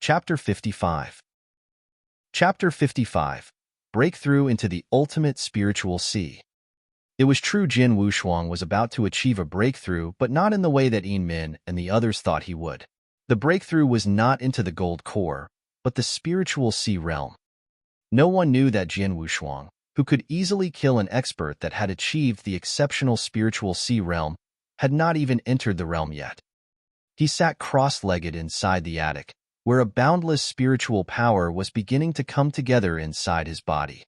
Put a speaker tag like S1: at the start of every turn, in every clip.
S1: Chapter 55. Chapter 55. Breakthrough into the Ultimate Spiritual Sea. It was true Jin Wushuang was about to achieve a breakthrough, but not in the way that Yin Min and the others thought he would. The breakthrough was not into the gold core, but the spiritual sea realm. No one knew that Jin Wushuang, who could easily kill an expert that had achieved the exceptional spiritual sea realm, had not even entered the realm yet. He sat cross-legged inside the attic, where a boundless spiritual power was beginning to come together inside his body.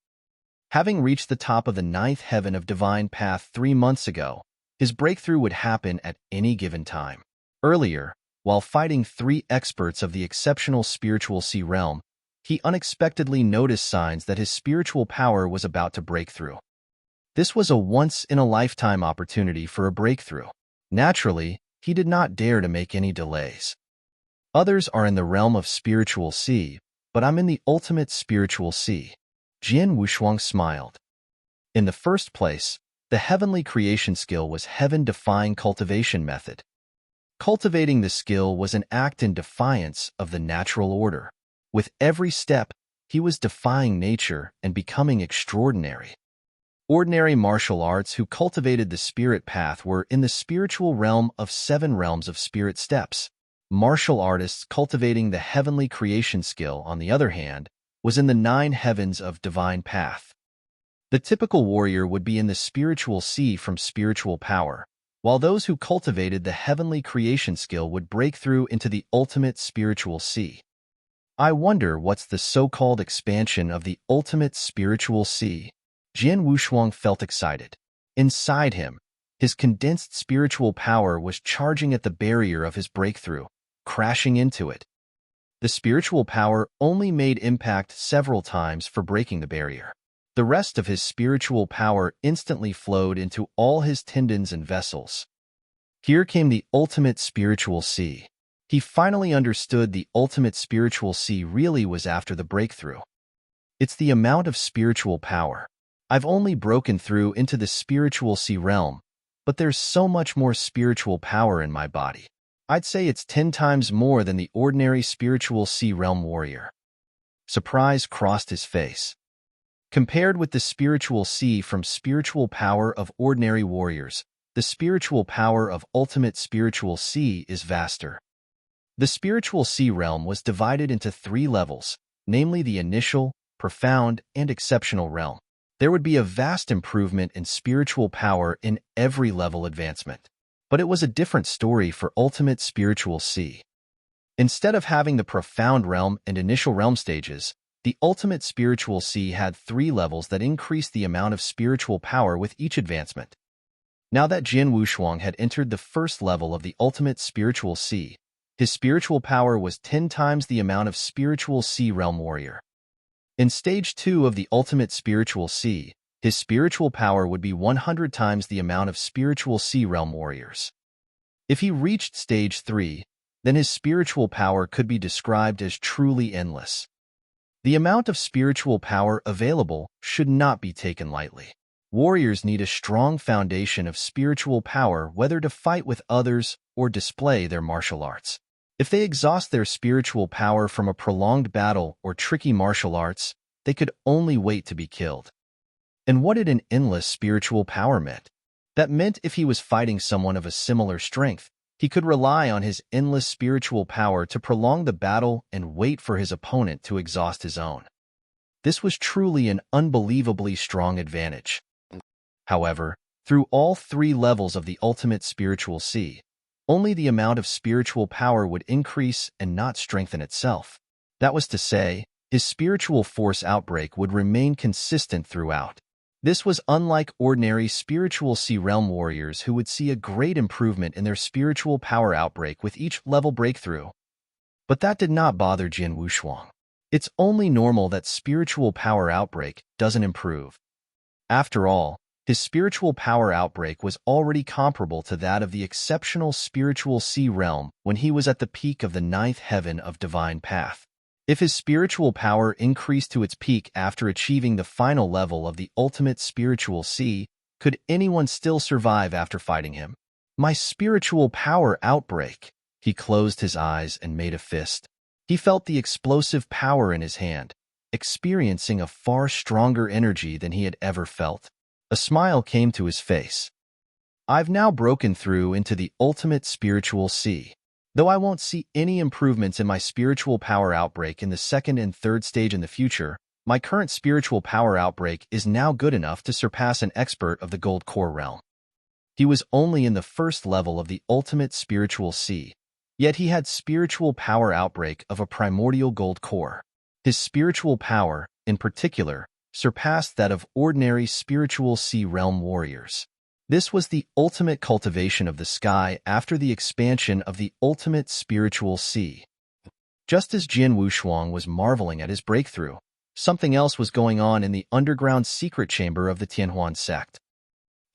S1: Having reached the top of the 9th heaven of divine path 3 months ago, his breakthrough would happen at any given time. Earlier, while fighting 3 experts of the exceptional spiritual sea realm, he unexpectedly noticed signs that his spiritual power was about to break through. This was a once-in-a-lifetime opportunity for a breakthrough. Naturally, he did not dare to make any delays. Others are in the realm of spiritual sea, but I'm in the ultimate spiritual sea. Jin Wushuang smiled. In the first place, the heavenly creation skill was heaven-defying cultivation method. Cultivating the skill was an act in defiance of the natural order. With every step, he was defying nature and becoming extraordinary. Ordinary martial arts who cultivated the spirit path were in the spiritual realm of 7 realms of spirit steps. Martial artists cultivating the heavenly creation skill, on the other hand, was in the 9 heavens of divine path. The typical warrior would be in the spiritual sea from spiritual power, while those who cultivated the heavenly creation skill would break through into the ultimate spiritual sea. I wonder what's the so-called expansion of the ultimate spiritual sea. Jin Wushuang felt excited. Inside him, his condensed spiritual power was charging at the barrier of his breakthrough, crashing into it. The spiritual power only made impact several times for breaking the barrier. The rest of his spiritual power instantly flowed into all his tendons and vessels. Here came the ultimate spiritual sea. He finally understood the ultimate spiritual sea really was after the breakthrough. It's the amount of spiritual power. I've only broken through into the spiritual sea realm, but there's so much more spiritual power in my body. I'd say it's 10 times more than the ordinary spiritual sea realm warrior. Surprise crossed his face. Compared with the spiritual sea from spiritual power of ordinary warriors, the spiritual power of ultimate spiritual sea is vaster. The spiritual sea realm was divided into 3 levels, namely the initial, profound, and exceptional realm. There would be a vast improvement in spiritual power in every level advancement. But it was a different story for ultimate spiritual sea. Instead of having the profound realm and initial realm stages, the ultimate spiritual sea had 3 levels that increased the amount of spiritual power with each advancement. Now that Jin Wushuang had entered the first level of the ultimate spiritual sea, his spiritual power was 10 times the amount of spiritual sea realm warrior. In stage 2 of the ultimate spiritual sea, his spiritual power would be 100 times the amount of spiritual sea realm warriors. If he reached stage 3, then his spiritual power could be described as truly endless. The amount of spiritual power available should not be taken lightly. Warriors need a strong foundation of spiritual power whether to fight with others or display their martial arts. If they exhaust their spiritual power from a prolonged battle or tricky martial arts, they could only wait to be killed. And what did an endless spiritual power meant? That meant if he was fighting someone of a similar strength, he could rely on his endless spiritual power to prolong the battle and wait for his opponent to exhaust his own. This was truly an unbelievably strong advantage. However, through all 3 levels of the ultimate spiritual sea, only the amount of spiritual power would increase and not strengthen itself. That was to say, his spiritual force outbreak would remain consistent throughout. This was unlike ordinary spiritual sea realm warriors who would see a great improvement in their spiritual power outbreak with each level breakthrough. But that did not bother Jin Wushuang. It's only normal that spiritual power outbreak doesn't improve. After all, his spiritual power outbreak was already comparable to that of the exceptional spiritual sea realm when he was at the peak of the 9th heaven of divine path. If his spiritual power increased to its peak after achieving the final level of the ultimate spiritual sea, could anyone still survive after fighting him? My spiritual power outbreak. He closed his eyes and made a fist. He felt the explosive power in his hand, experiencing a far stronger energy than he had ever felt. A smile came to his face. I've now broken through into the ultimate spiritual sea. Though I won't see any improvements in my spiritual power outbreak in the second and third stage in the future, my current spiritual power outbreak is now good enough to surpass an expert of the gold core realm. He was only in the first level of the ultimate spiritual sea, yet he had spiritual power outbreak of a primordial gold core. His spiritual power, in particular, surpassed that of ordinary spiritual sea realm warriors. This was the ultimate cultivation of the sky after the expansion of the ultimate spiritual sea. Just as Jin Wushuang was marveling at his breakthrough, something else was going on in the underground secret chamber of the Tianhuan sect.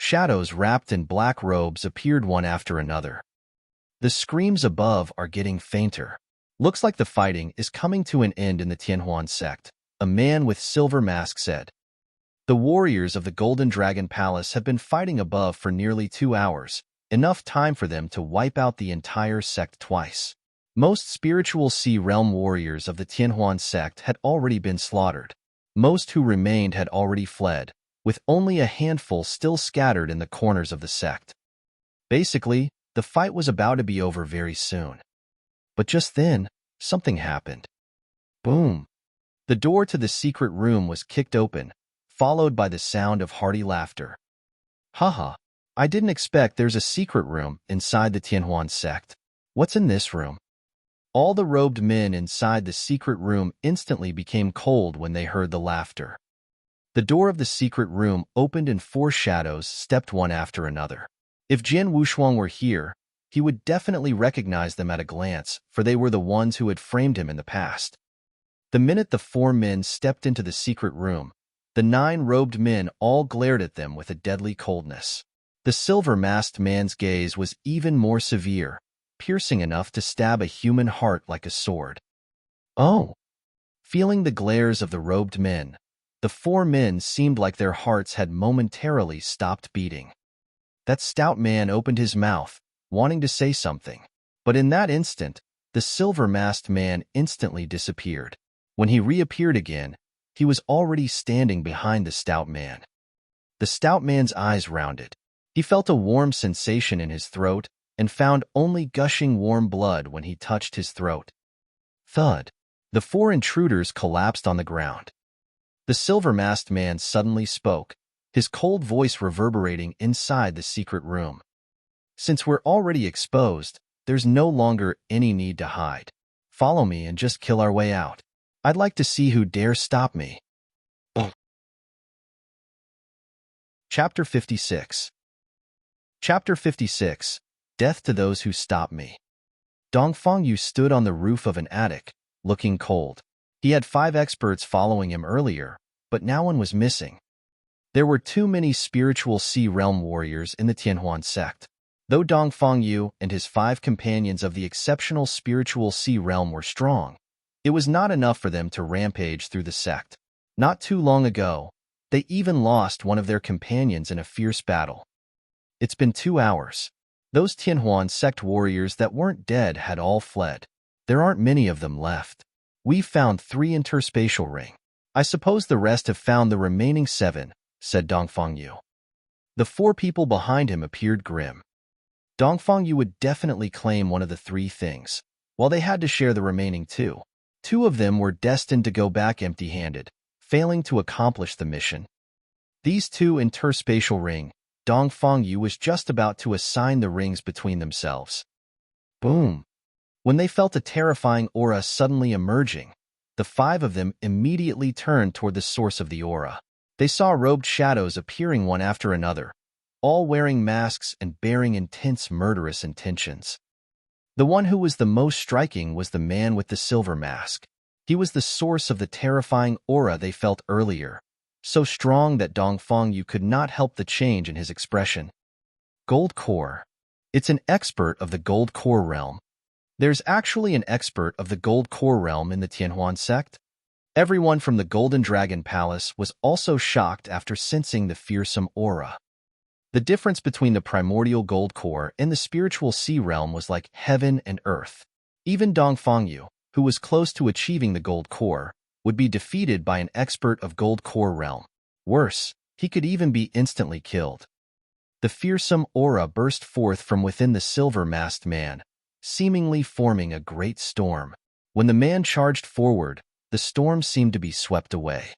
S1: Shadows wrapped in black robes appeared one after another. The screams above are getting fainter. Looks like the fighting is coming to an end in the Tianhuan sect, a man with silver mask said. The warriors of the Golden Dragon Palace have been fighting above for nearly 2 hours, enough time for them to wipe out the entire sect twice. Most spiritual sea realm warriors of the Tianhuan sect had already been slaughtered. Most who remained had already fled, with only a handful still scattered in the corners of the sect. Basically, the fight was about to be over very soon. But just then, something happened. Boom! The door to the secret room was kicked open, followed by the sound of hearty laughter. Haha, I didn't expect there's a secret room inside the Tianhuan sect. What's in this room? All the robed men inside the secret room instantly became cold when they heard the laughter. The door of the secret room opened and 4 shadows stepped one after another. If Jin Wushuang were here, he would definitely recognize them at a glance, for they were the ones who had framed him in the past. The minute the 4 men stepped into the secret room, the 9 robed men all glared at them with a deadly coldness. The silver-masked man's gaze was even more severe, piercing enough to stab a human heart like a sword. Oh! Feeling the glares of the robed men, the 4 men seemed like their hearts had momentarily stopped beating. That stout man opened his mouth, wanting to say something, but in that instant, the silver-masked man instantly disappeared. When he reappeared again, he was already standing behind the stout man. The stout man's eyes rounded. He felt a warm sensation in his throat and found only gushing warm blood when he touched his throat. Thud! The 4 intruders collapsed on the ground. The silver-masked man suddenly spoke, his cold voice reverberating inside the secret room. Since we're already exposed, there's no longer any need to hide. Follow me and just kill our way out. I'd like to see who dares stop me. Chapter 56. Chapter 56. Death to those who stop me. Dongfang Yu stood on the roof of an attic, looking cold. He had 5 experts following him earlier, but now one was missing. There were too many spiritual sea realm warriors in the Tianhuan sect. Though Dongfang Yu and his 5 companions of the exceptional spiritual sea realm were strong, it was not enough for them to rampage through the sect. Not too long ago, they even lost one of their companions in a fierce battle. It's been 2 hours. Those Tianhuan sect warriors that weren't dead had all fled. There aren't many of them left. We've found 3 interspatial ring. I suppose the rest have found the remaining 7, said Dongfang Yu. The 4 people behind him appeared grim. Dongfang Yu would definitely claim one of the 3 things, while they had to share the remaining 2. 2 of them were destined to go back empty-handed, failing to accomplish the mission. These 2 interspatial ring, Dongfang Yu was just about to assign the rings between themselves. Boom! When they felt a terrifying aura suddenly emerging, the 5 of them immediately turned toward the source of the aura. They saw robed shadows appearing one after another, all wearing masks and bearing intense murderous intentions. The one who was the most striking was the man with the silver mask. He was the source of the terrifying aura they felt earlier, so strong that Dongfang Yu could not help the change in his expression. Gold Core. It's an expert of the Gold Core realm. There's actually an expert of the Gold Core realm in the Tianhuan sect. Everyone from the Golden Dragon Palace was also shocked after sensing the fearsome aura. The difference between the primordial Gold Core and the spiritual sea realm was like heaven and earth. Even Dongfang Yu, who was close to achieving the gold core, would be defeated by an expert of gold core realm. Worse, he could even be instantly killed. The fearsome aura burst forth from within the silver-masked man, seemingly forming a great storm. When the man charged forward, the storm seemed to be swept away.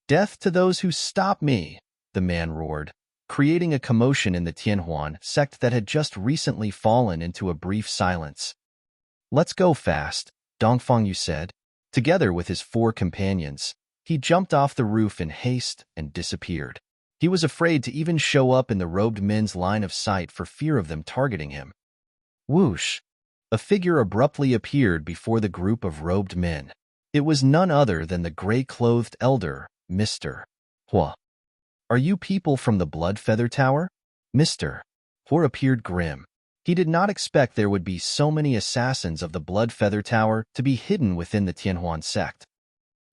S1: "Death to those who stop me!" the man roared, creating a commotion in the Tianhuan sect that had just recently fallen into a brief silence. "Let's go fast," Dongfang Yu said. Together with his 4 companions, he jumped off the roof in haste and disappeared. He was afraid to even show up in the robed men's line of sight for fear of them targeting him. Whoosh! A figure abruptly appeared before the group of robed men. It was none other than the gray-clothed elder, Mr. Hua. "Are you people from the Blood Feather Tower?" Mr. Hua appeared grim. He did not expect there would be so many assassins of the Blood Feather Tower to be hidden within the Tianhuan sect.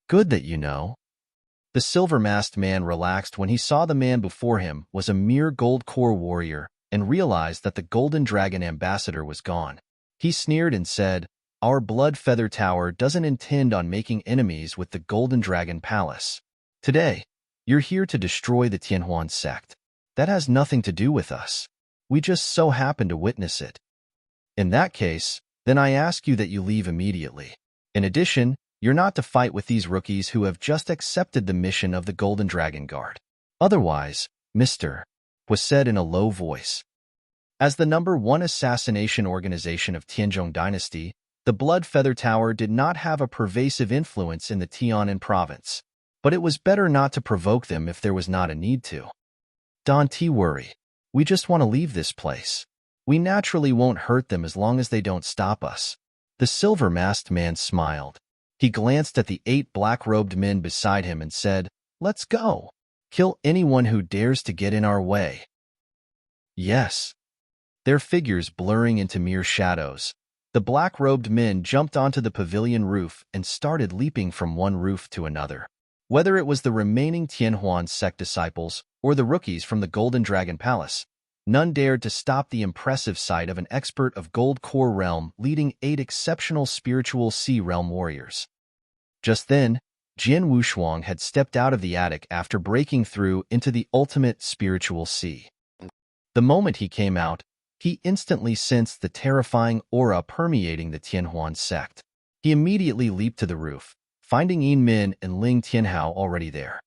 S1: "Good that you know." The silver-masked man relaxed when he saw the man before him was a mere gold core warrior and realized that the Golden Dragon ambassador was gone. He sneered and said, "Our Blood Feather Tower doesn't intend on making enemies with the Golden Dragon Palace. Today, you're here to destroy the Tianhuan sect. That has nothing to do with us. We just so happen to witness it. In that case, then I ask you that you leave immediately. In addition, you're not to fight with these rookies who have just accepted the mission of the Golden Dragon Guard. Otherwise, Mr. was said in a low voice. As the #1 assassination organization of Tianzhong Dynasty, the Blood Feather Tower did not have a pervasive influence in the Tianan province, but it was better not to provoke them if there was not a need to. "Don't worry. We just want to leave this place. We naturally won't hurt them as long as they don't stop us." The silver-masked man smiled. He glanced at the 8 black-robed men beside him and said, "Let's go. Kill anyone who dares to get in our way." Yes. Their figures blurring into mere shadows, the black-robed men jumped onto the pavilion roof and started leaping from one roof to another. Whether it was the remaining Tianhuan sect disciples or the rookies from the Golden Dragon Palace, none dared to stop the impressive sight of an expert of Gold Core Realm leading 8 exceptional spiritual Sea Realm warriors. Just then, Jian Wushuang had stepped out of the attic after breaking through into the ultimate spiritual sea. The moment he came out, he instantly sensed the terrifying aura permeating the Tianhuan sect. He immediately leaped to the roof, finding Yin Min and Ling Tianhao already there.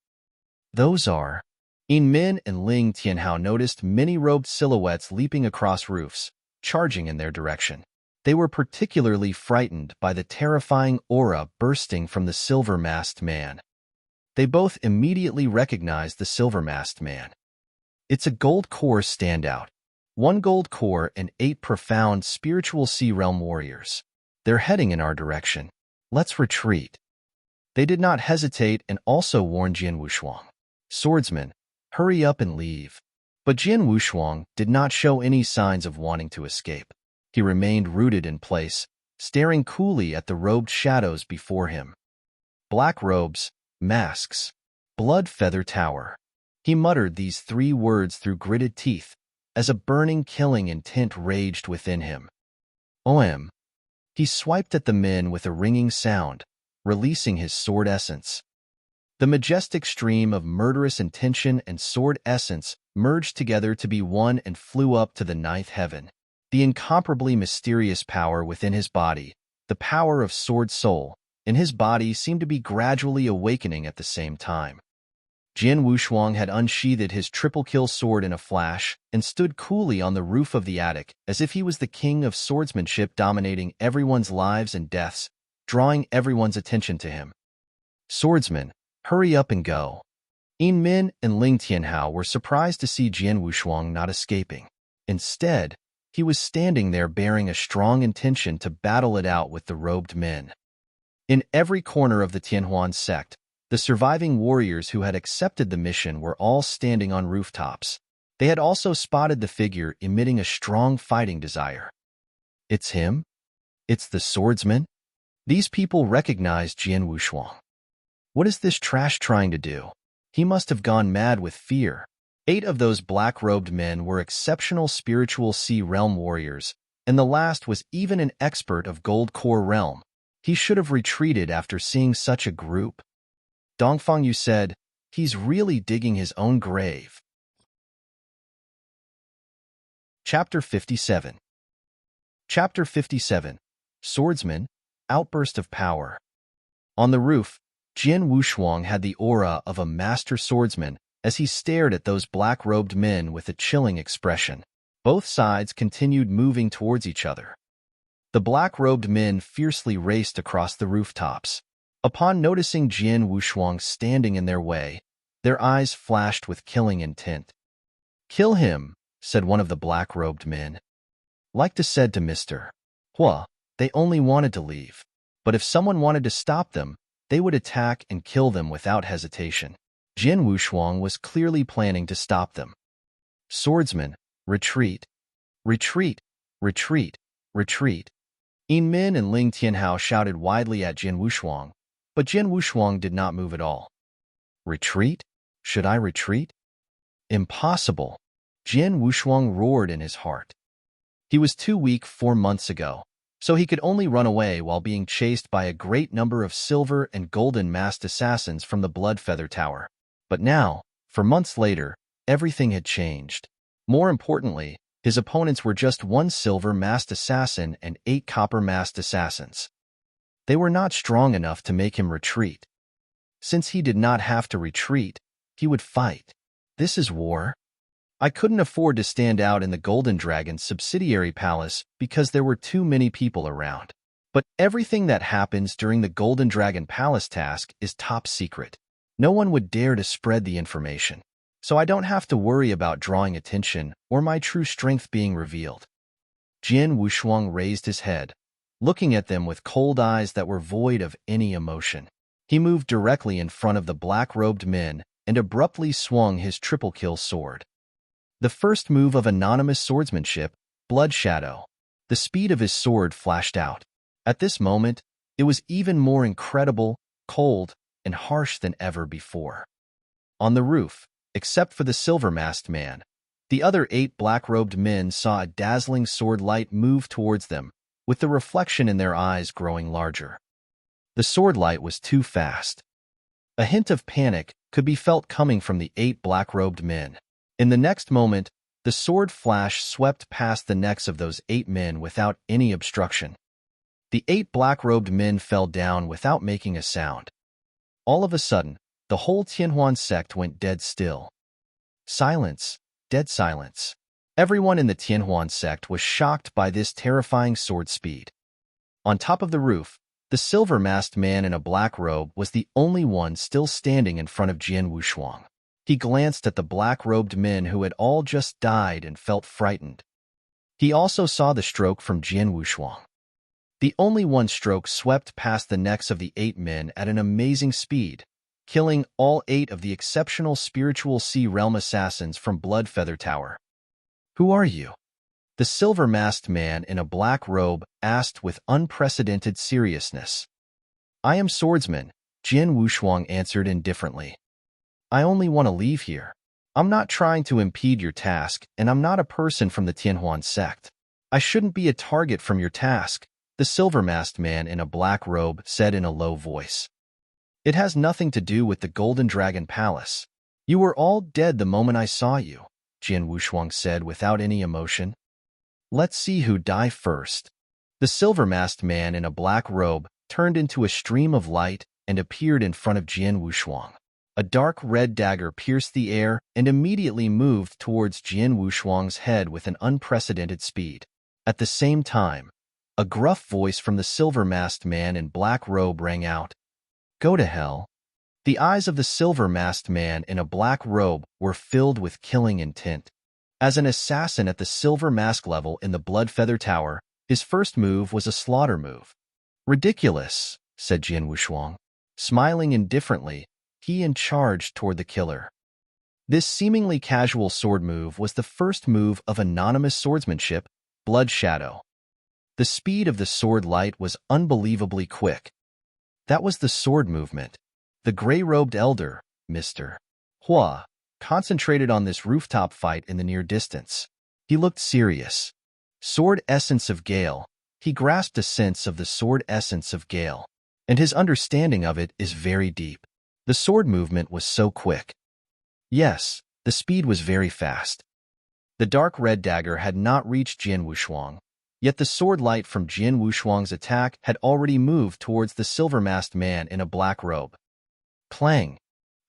S1: Those are... Yin Min and Ling Tianhao noticed many robed silhouettes leaping across roofs, charging in their direction. They were particularly frightened by the terrifying aura bursting from the silver-masked man. They both immediately recognized the silver-masked man. It's a gold core standout. 1 gold core and 8 profound spiritual Sea Realm warriors. They're heading in our direction. Let's retreat. They did not hesitate and also warned Jian Wushuang. "Swordsman, hurry up and leave." But Jian Wushuang did not show any signs of wanting to escape. He remained rooted in place, staring coolly at the robed shadows before him. Black robes, masks, Blood Feather Tower. He muttered these 3 words through gritted teeth, as a burning killing intent raged within him. OM. He swiped at the men with a ringing sound, releasing his sword essence. The majestic stream of murderous intention and sword essence merged together to be one and flew up to the 9th heaven. The incomparably mysterious power within his body, the power of sword soul, in his body seemed to be gradually awakening at the same time. Jian Wushuang had unsheathed his triple-kill sword in a flash and stood coolly on the roof of the attic as if he was the king of swordsmanship dominating everyone's lives and deaths, drawing everyone's attention to him. "Swordsman, hurry up and go." Yin Min and Ling Tianhao were surprised to see Jian Wushuang not escaping. Instead, he was standing there bearing a strong intention to battle it out with the robed men. In every corner of the Tianhuan sect, the surviving warriors who had accepted the mission were all standing on rooftops. They had also spotted the figure emitting a strong fighting desire. "It's him? It's the swordsman?" These people recognized Jian Wushuang. "What is this trash trying to do? He must have gone mad with fear." 8 of those black-robed men were exceptional spiritual Sea Realm warriors, and the last was even an expert of Gold Core Realm. He should have retreated after seeing such a group. Dongfang Yu said, "He's really digging his own grave." Chapter 57. Chapter 57. Swordsman, Outburst of Power. On the roof, Jin Wushuang had the aura of a master swordsman as he stared at those black-robed men with a chilling expression. Both sides continued moving towards each other. The black-robed men fiercely raced across the rooftops. Upon noticing Jin Wushuang standing in their way, their eyes flashed with killing intent. "Kill him," said one of the black-robed men. Like to said to Mr. Hua, they only wanted to leave. But if someone wanted to stop them, they would attack and kill them without hesitation. Jin Wushuang was clearly planning to stop them. "Swordsman, retreat. Retreat, retreat, retreat." Yin Min and Ling Tianhao shouted widely at Jin Wushuang, but Jin Wushuang did not move at all. "Retreat? Should I retreat?" "Impossible!" Jin Wushuang roared in his heart. He was too weak 4 months ago, so he could only run away while being chased by a great number of silver and golden masked assassins from the Blood Feather Tower. But now, for months later, everything had changed. More importantly, his opponents were just 1 silver masked assassin and 8 copper masked assassins. They were not strong enough to make him retreat. Since he did not have to retreat, he would fight. This is war. I couldn't afford to stand out in the Golden Dragon's subsidiary palace because there were too many people around. But everything that happens during the Golden Dragon Palace task is top secret. No one would dare to spread the information, so I don't have to worry about drawing attention or my true strength being revealed. Jin Wushuang raised his head, looking at them with cold eyes that were void of any emotion. He moved directly in front of the black-robed men and abruptly swung his triple-kill sword. The first move of anonymous swordsmanship, Blood Shadow. The speed of his sword flashed out. At this moment, it was even more incredible, cold, and harsh than ever before. On the roof, except for the silver-masked man, the other 8 black-robed men saw a dazzling sword light move towards them, with the reflection in their eyes growing larger. The sword light was too fast. A hint of panic could be felt coming from the 8 black-robed men. In the next moment, the sword flash swept past the necks of those 8 men without any obstruction. The 8 black-robed men fell down without making a sound. All of a sudden, the whole Tianhuan sect went dead still. Silence, dead silence. Everyone in the Tianhuan sect was shocked by this terrifying sword speed. On top of the roof, the silver-masked man in a black robe was the only one still standing in front of Jin Wushuang. He glanced at the black-robed men who had all just died and felt frightened. He also saw the stroke from Jin Wushuang. The only one stroke swept past the necks of the 8 men at an amazing speed, killing all 8 of the exceptional spiritual sea realm assassins from Blood Feather Tower. "Who are you?" The silver-masked man in a black robe asked with unprecedented seriousness. "I am Swordsman," Jin Wushuang answered indifferently. "I only want to leave here. I'm not trying to impede your task, and I'm not a person from the Tianhuan sect. I shouldn't be a target from your task," the silver-masked man in a black robe said in a low voice. "It has nothing to do with the Golden Dragon Palace. You were all dead the moment I saw you," Jin Wushuang said without any emotion. "Let's see who die first." The silver-masked man in a black robe turned into a stream of light and appeared in front of Jin Wushuang. A dark red dagger pierced the air and immediately moved towards Jin Wushuang's head with an unprecedented speed. At the same time, a gruff voice from the silver-masked man in black robe rang out, "Go to hell." The eyes of the silver-masked man in a black robe were filled with killing intent. As an assassin at the silver mask level in the Blood Feather Tower, his first move was a slaughter move. "Ridiculous," said Jin Wushuang. Smiling indifferently, he charged toward the killer. This seemingly casual sword move was the first move of anonymous swordsmanship, Blood Shadow. The speed of the sword light was unbelievably quick. That was the sword movement. The gray-robed elder, Mr. Hua, concentrated on this rooftop fight in the near distance. He looked serious. Sword essence of Gale, he grasped a sense of the sword essence of Gale, and his understanding of it is very deep. The sword movement was so quick. Yes, the speed was very fast. The dark red dagger had not reached Jian Wushuang, yet the sword light from Jian Wushuang's attack had already moved towards the silver-masked man in a black robe. Clang!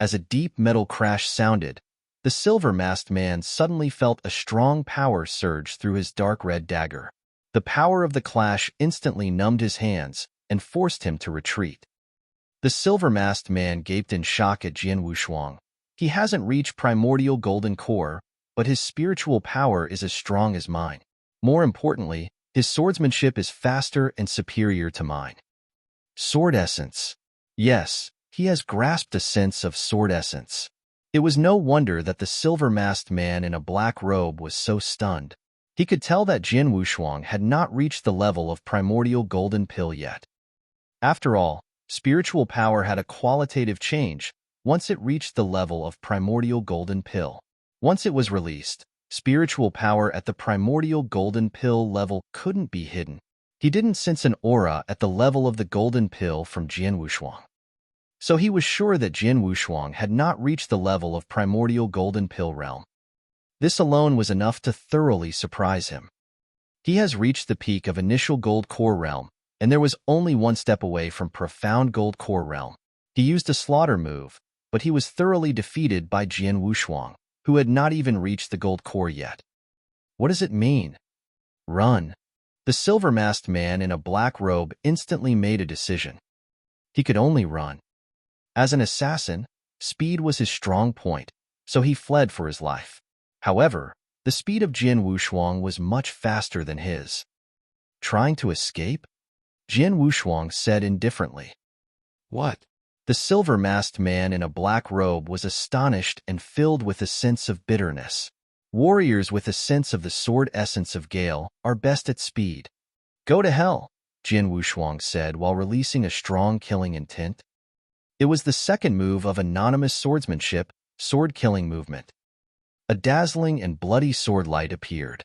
S1: As a deep metal crash sounded, the silver-masked man suddenly felt a strong power surge through his dark red dagger. The power of the clash instantly numbed his hands and forced him to retreat. The silver-masked man gaped in shock at Jian Wushuang. He hasn't reached primordial golden core, but his spiritual power is as strong as mine. More importantly, his swordsmanship is faster and superior to mine. Sword essence. Yes, he has grasped a sense of sword essence. It was no wonder that the silver-masked man in a black robe was so stunned. He could tell that Jian Wushuang had not reached the level of primordial golden pill yet. After all, spiritual power had a qualitative change once it reached the level of primordial golden pill. Once it was released, spiritual power at the primordial golden pill level couldn't be hidden. He didn't sense an aura at the level of the golden pill from Jian Wushuang. So he was sure that Jian Wushuang had not reached the level of primordial golden pill realm. This alone was enough to thoroughly surprise him. He has reached the peak of initial gold core realm, and there was only one step away from profound gold core realm. He used a slaughter move, but he was thoroughly defeated by Jian Wushuang, who had not even reached the gold core yet. What does it mean? Run. The silver-masked man in a black robe instantly made a decision. He could only run. As an assassin, speed was his strong point, so he fled for his life. However, the speed of Jian Wushuang was much faster than his. Trying to escape? Jian Wushuang said indifferently. What? The silver-masked man in a black robe was astonished and filled with a sense of bitterness. Warriors with a sense of the sword essence of Gale are best at speed. Go to hell, Jian Wushuang said while releasing a strong killing intent. It was the second move of anonymous swordsmanship, sword-killing movement. A dazzling and bloody sword light appeared.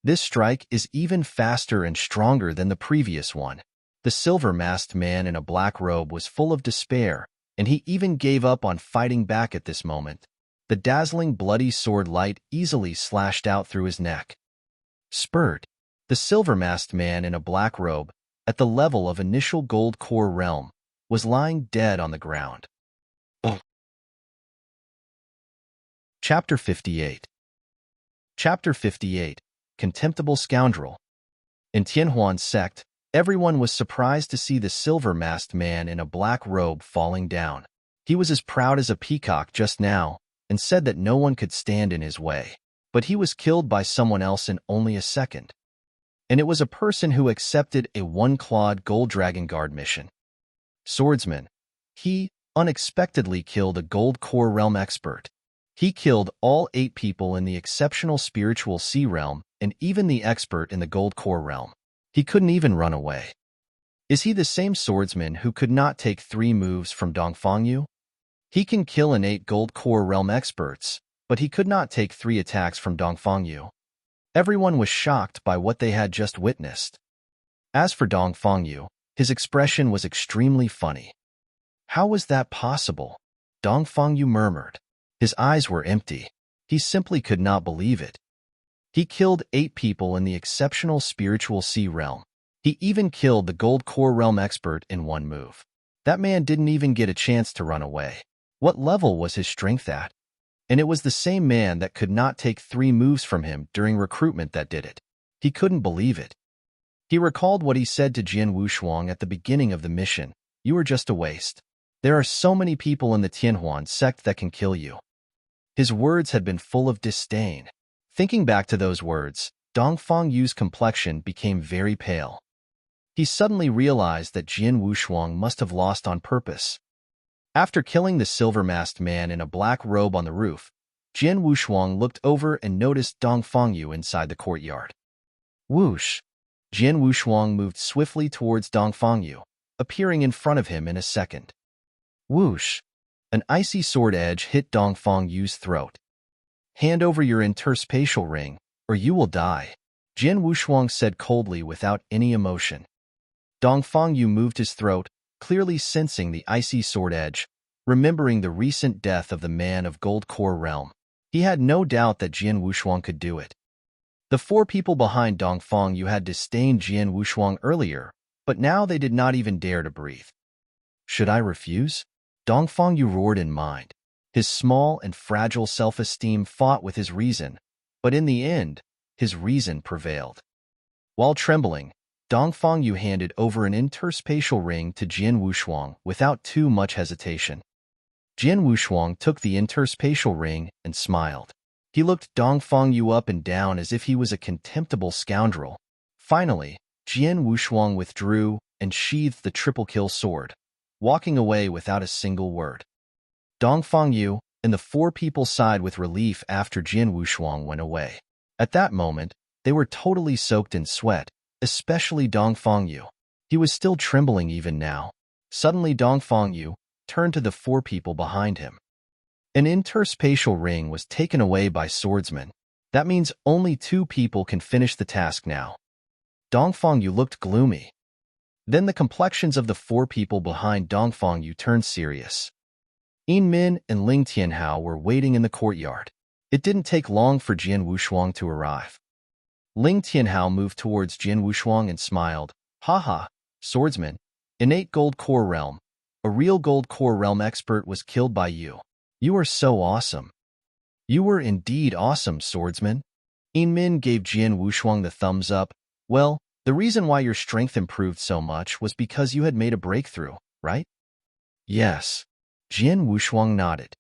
S1: This strike is even faster and stronger than the previous one. The silver-masked man in a black robe was full of despair, and he even gave up on fighting back at this moment. The dazzling bloody sword light easily slashed out through his neck. Spurt. The silver-masked man in a black robe, at the level of initial gold core realm, was lying dead on the ground. Chapter 58. Chapter 58. Contemptible Scoundrel. In Tianhuan's sect, everyone was surprised to see the silver-masked man in a black robe falling down. He was as proud as a peacock just now, and said that no one could stand in his way. But he was killed by someone else in only a second. And it was a person who accepted a one-clawed gold dragon guard mission. Swordsman. He unexpectedly killed a gold core realm expert. He killed all 8 people in the exceptional spiritual sea realm and even the expert in the gold core realm. He couldn't even run away. Is he the same swordsman who could not take 3 moves from Dongfangyu? He can kill an 8 gold core realm experts, but he could not take 3 attacks from Dongfangyu. Everyone was shocked by what they had just witnessed. As for Dongfangyu, his expression was extremely funny. How was that possible? Dongfangyu murmured. His eyes were empty. He simply could not believe it. He killed 8 people in the exceptional spiritual sea realm. He even killed the gold core realm expert in 1 move. That man didn't even get a chance to run away. What level was his strength at? And it was the same man that could not take 3 moves from him during recruitment that did it. He couldn't believe it. He recalled what he said to Jian Wushuang at the beginning of the mission. You are just a waste. There are so many people in the Tianhuan sect that can kill you. His words had been full of disdain. Thinking back to those words, Dongfangyu's complexion became very pale. He suddenly realized that Jian Wushuang must have lost on purpose. After killing the silver-masked man in a black robe on the roof, Jian Wushuang looked over and noticed Dongfangyu inside the courtyard. Whoosh! Jian Wushuang moved swiftly towards Dongfangyu, appearing in front of him in a second. Whoosh! An icy sword edge hit Dongfangyu's throat. Hand over your interspatial ring, or you will die. Jian Wushuang said coldly without any emotion. Dongfang Yu moved his throat, clearly sensing the icy sword edge, remembering the recent death of the man of Gold Core realm. He had no doubt that Jian Wushuang could do it. The four people behind Dongfang Yu had disdained Jian Wushuang earlier, but now they did not even dare to breathe. Should I refuse? Dongfang Yu roared in mind. His small and fragile self-esteem fought with his reason, but in the end, his reason prevailed. While trembling, Dongfang Yu handed over an interspatial ring to Jian Wushuang without too much hesitation. Jian Wushuang took the interspatial ring and smiled. He looked Dongfang Yu up and down as if he was a contemptible scoundrel. Finally, Jian Wushuang withdrew and sheathed the triple-kill sword, walking away without a single word. Dongfang Yu and the four people sighed with relief after Jian Wushuang went away. At that moment, they were totally soaked in sweat, especially Dongfang Yu. He was still trembling even now. Suddenly Dongfang Yu turned to the four people behind him. An interspatial ring was taken away by Swordsman. That means only 2 people can finish the task now. Dongfang Yu looked gloomy. Then the complexions of the 4 people behind Dongfang Yu turned serious. Yin Min and Ling Tianhao were waiting in the courtyard. It didn't take long for Jian Wushuang to arrive. Ling Tianhao moved towards Jian Wushuang and smiled. Haha, Swordsman, innate Gold Core realm. A real Gold Core realm expert was killed by you. You are so awesome. You were indeed awesome, Swordsman. Yin Min gave Jian Wushuang the thumbs up. Well, the reason why your strength improved so much was because you had made a breakthrough, right? Yes. Jian Wushuang nodded.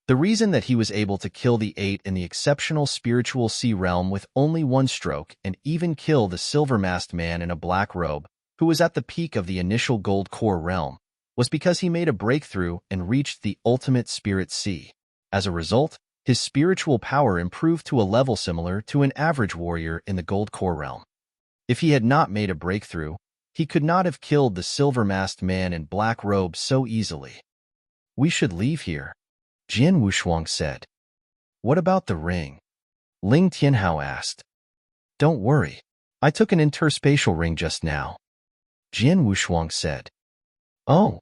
S1: The reason that he was able to kill the 8 in the exceptional spiritual sea realm with only 1 stroke and even kill the silver-masked man in a black robe, who was at the peak of the initial Gold Core realm, was because he made a breakthrough and reached the ultimate spirit sea. As a result, his spiritual power improved to a level similar to an average warrior in the Gold Core realm. If he had not made a breakthrough, he could not have killed the silver-masked man in black robe so easily. We should leave here, Jian Wushuang said. What about the ring? Ling Tianhao asked. Don't worry. I took an interspatial ring just now, Jian Wushuang said. Oh.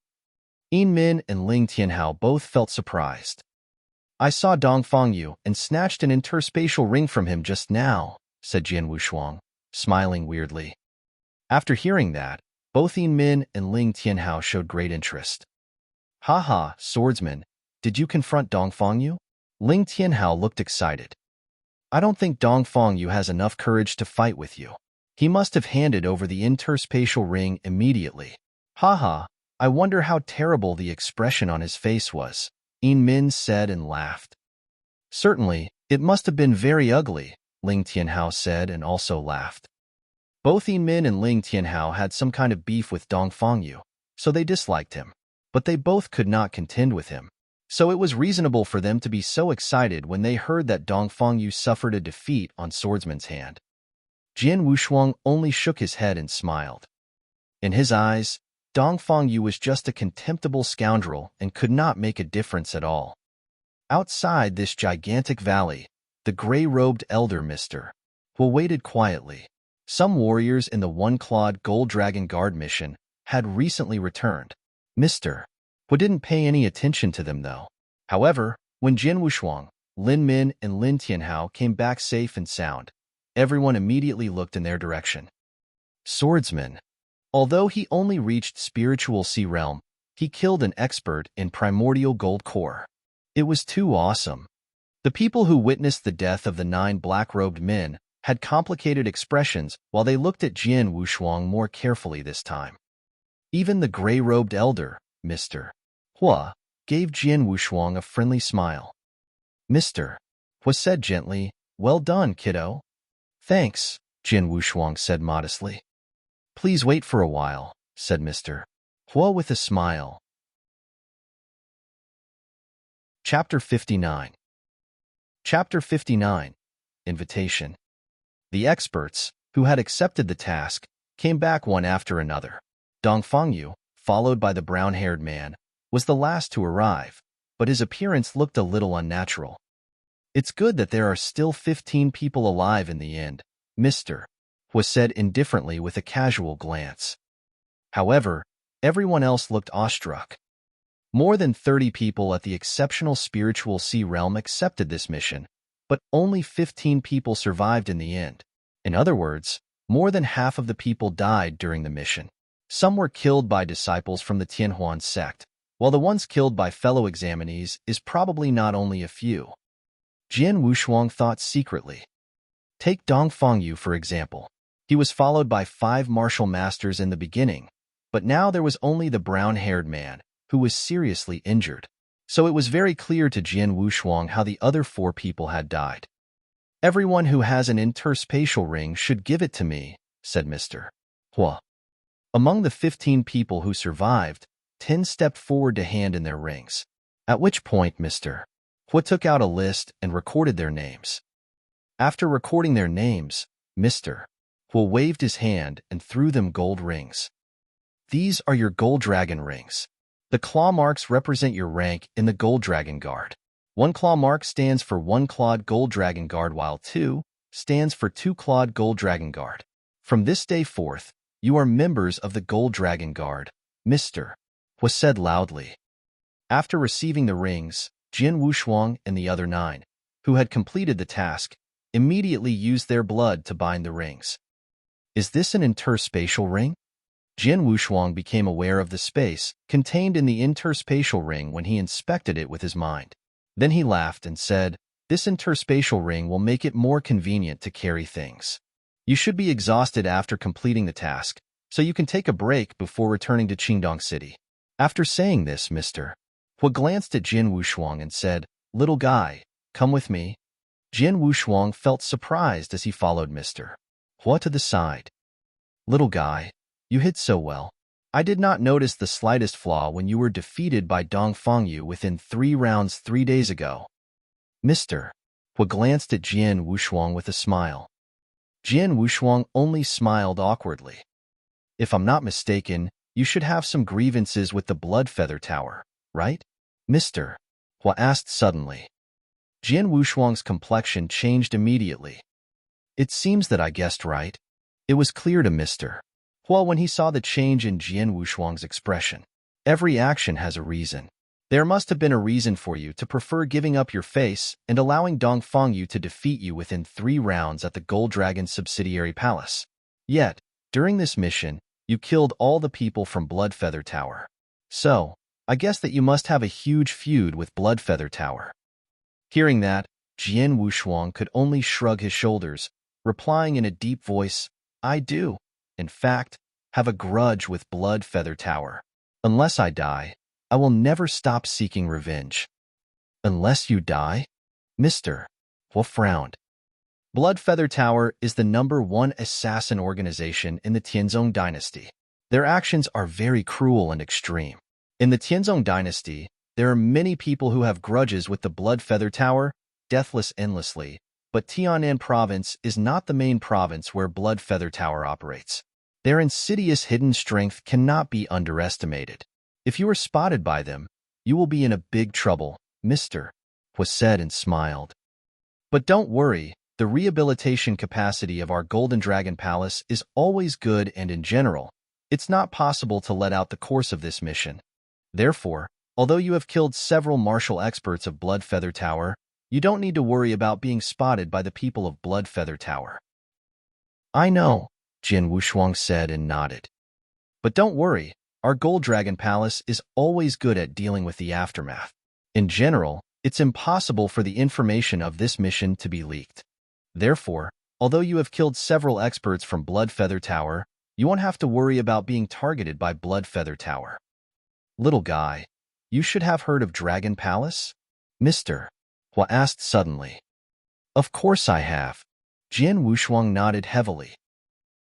S1: Yin Min and Ling Tianhao both felt surprised. I saw Dongfang Yu and snatched an interspatial ring from him just now, said Jian Wushuang, smiling weirdly. After hearing that, both Yin Min and Ling Tianhao showed great interest. Haha, Swordsman, did you confront Dongfang Yu? Ling Tianhao looked excited. I don't think Dongfang Yu has enough courage to fight with you. He must have handed over the interspatial ring immediately. Haha, I wonder how terrible the expression on his face was, Yin Min said and laughed. Certainly, it must have been very ugly, Ling Tianhao said and also laughed. Both Yin Min and Ling Tianhao had some kind of beef with Dongfang Yu, so they disliked him. But they both could not contend with him. So it was reasonable for them to be so excited when they heard that Dongfang Yu suffered a defeat on Swordsman's hand. Jian Wushuang only shook his head and smiled. In his eyes, Dongfang Yu was just a contemptible scoundrel and could not make a difference at all. Outside this gigantic valley, the gray-robed elder Mr. Hu waited quietly. Some warriors in the one-clawed Gold Dragon Guard mission had recently returned. Mr. Hu didn't pay any attention to them, though. However, when Jian Wushuang, Lin Min, and Lin Tianhao came back safe and sound, everyone immediately looked in their direction. Swordsman. Although he only reached spiritual sea realm, he killed an expert in primordial gold core. It was too awesome. The people who witnessed the death of the 9 black-robed men had complicated expressions while they looked at Jian Wushuang more carefully this time. Even the gray-robed elder, Mr. Hu, gave Jian Wushuang a friendly smile. Mr. Hu said gently, "Well done, kiddo." Thanks, Jian Wushuang said modestly. Please wait for a while, said Mr. Hu with a smile. Chapter 59. Chapter 59. Invitation. The experts, who had accepted the task, came back one after another. Dongfang Yu, followed by the brown-haired man, was the last to arrive, but his appearance looked a little unnatural. It's good that there are still 15 people alive in the end, Mr. was said indifferently with a casual glance. However, everyone else looked awestruck. More than 30 people at the exceptional spiritual sea realm accepted this mission, but only 15 people survived in the end. In other words, more than half of the people died during the mission. Some were killed by disciples from the Tianhuan sect, while the ones killed by fellow examinees is probably not only a few. Jian Wushuang thought secretly. Take Dong Fengyu, for example. He was followed by 5 martial masters in the beginning, but now there was only the brown-haired man, who was seriously injured. So it was very clear to Jian Wushuang how the other 4 people had died. Everyone who has an interspatial ring should give it to me, said Mr. Hua. Among the 15 people who survived, 10 stepped forward to hand in their rings, at which point Mr. Hua took out a list and recorded their names. After recording their names, Mr. Hua waved his hand and threw them gold rings. These are your gold dragon rings. The claw marks represent your rank in the Gold Dragon Guard. 1 claw mark stands for 1-clawed Gold Dragon Guard, while 2 stands for 2-clawed Gold Dragon Guard. From this day forth, you are members of the Gold Dragon Guard, Mr. Hua said loudly. After receiving the rings, Jian Wushuang and the other 9, who had completed the task, immediately used their blood to bind the rings. Is this an interspatial ring? Jian Wushuang became aware of the space contained in the interspatial ring when he inspected it with his mind. Then he laughed and said, "This interspatial ring will make it more convenient to carry things. You should be exhausted after completing the task, so you can take a break before returning to Qingdong City." After saying this, Mr. Hua glanced at Jian Wushuang and said, "Little guy, come with me." Jian Wushuang felt surprised as he followed Mr. Hua to the side. "Little guy, you hid so well. I did not notice the slightest flaw when you were defeated by Dong Fengyu within 3 rounds 3 days ago." Mr. Hua glanced at Jian Wushuang with a smile. Jian Wushuang only smiled awkwardly. "If I'm not mistaken, you should have some grievances with the Blood Feather Tower, right?" Mr. Hua asked suddenly. Jian Wushuang's complexion changed immediately. "It seems that I guessed right." It was clear to Mr. Hua when he saw the change in Jian Wushuang's expression. Every action has a reason. There must have been a reason for you to prefer giving up your face and allowing Dong Fengyu to defeat you within 3 rounds at the Gold Dragon subsidiary palace. Yet, during this mission, you killed all the people from Blood Feather Tower. So, I guess that you must have a huge feud with Blood Feather Tower. Hearing that, Jian Wushuang could only shrug his shoulders, replying in a deep voice, "I do, in fact, have a grudge with Blood Feather Tower. Unless I die, I will never stop seeking revenge." "Unless you die?" Mr. Hua frowned. Blood Feather Tower is the #1 assassin organization in the Tianzong dynasty. Their actions are very cruel and extreme. In the Tianzong dynasty, there are many people who have grudges with the Blood Feather Tower, deathless endlessly, but Tianan province is not the main province where Blood Feather Tower operates. Their insidious hidden strength cannot be underestimated. If you are spotted by them, you will be in a big trouble, Mr. Hua said and smiled. "But don't worry, the rehabilitation capacity of our Golden Dragon Palace is always good, and in general, it's not possible to let out the course of this mission. Therefore, although you have killed several martial experts of Blood Feather Tower, you don't need to worry about being spotted by the people of Blood Feather Tower." "I know," Jian Wushuang said and nodded. "But don't worry, our Gold Dragon Palace is always good at dealing with the aftermath. In general, it's impossible for the information of this mission to be leaked. Therefore, although you have killed several experts from Blood Feather Tower, you won't have to worry about being targeted by Blood Feather Tower." "Little guy, you should have heard of Dragon Palace?" Mr. Hua asked suddenly. "Of course I have." Jian Wushuang nodded heavily.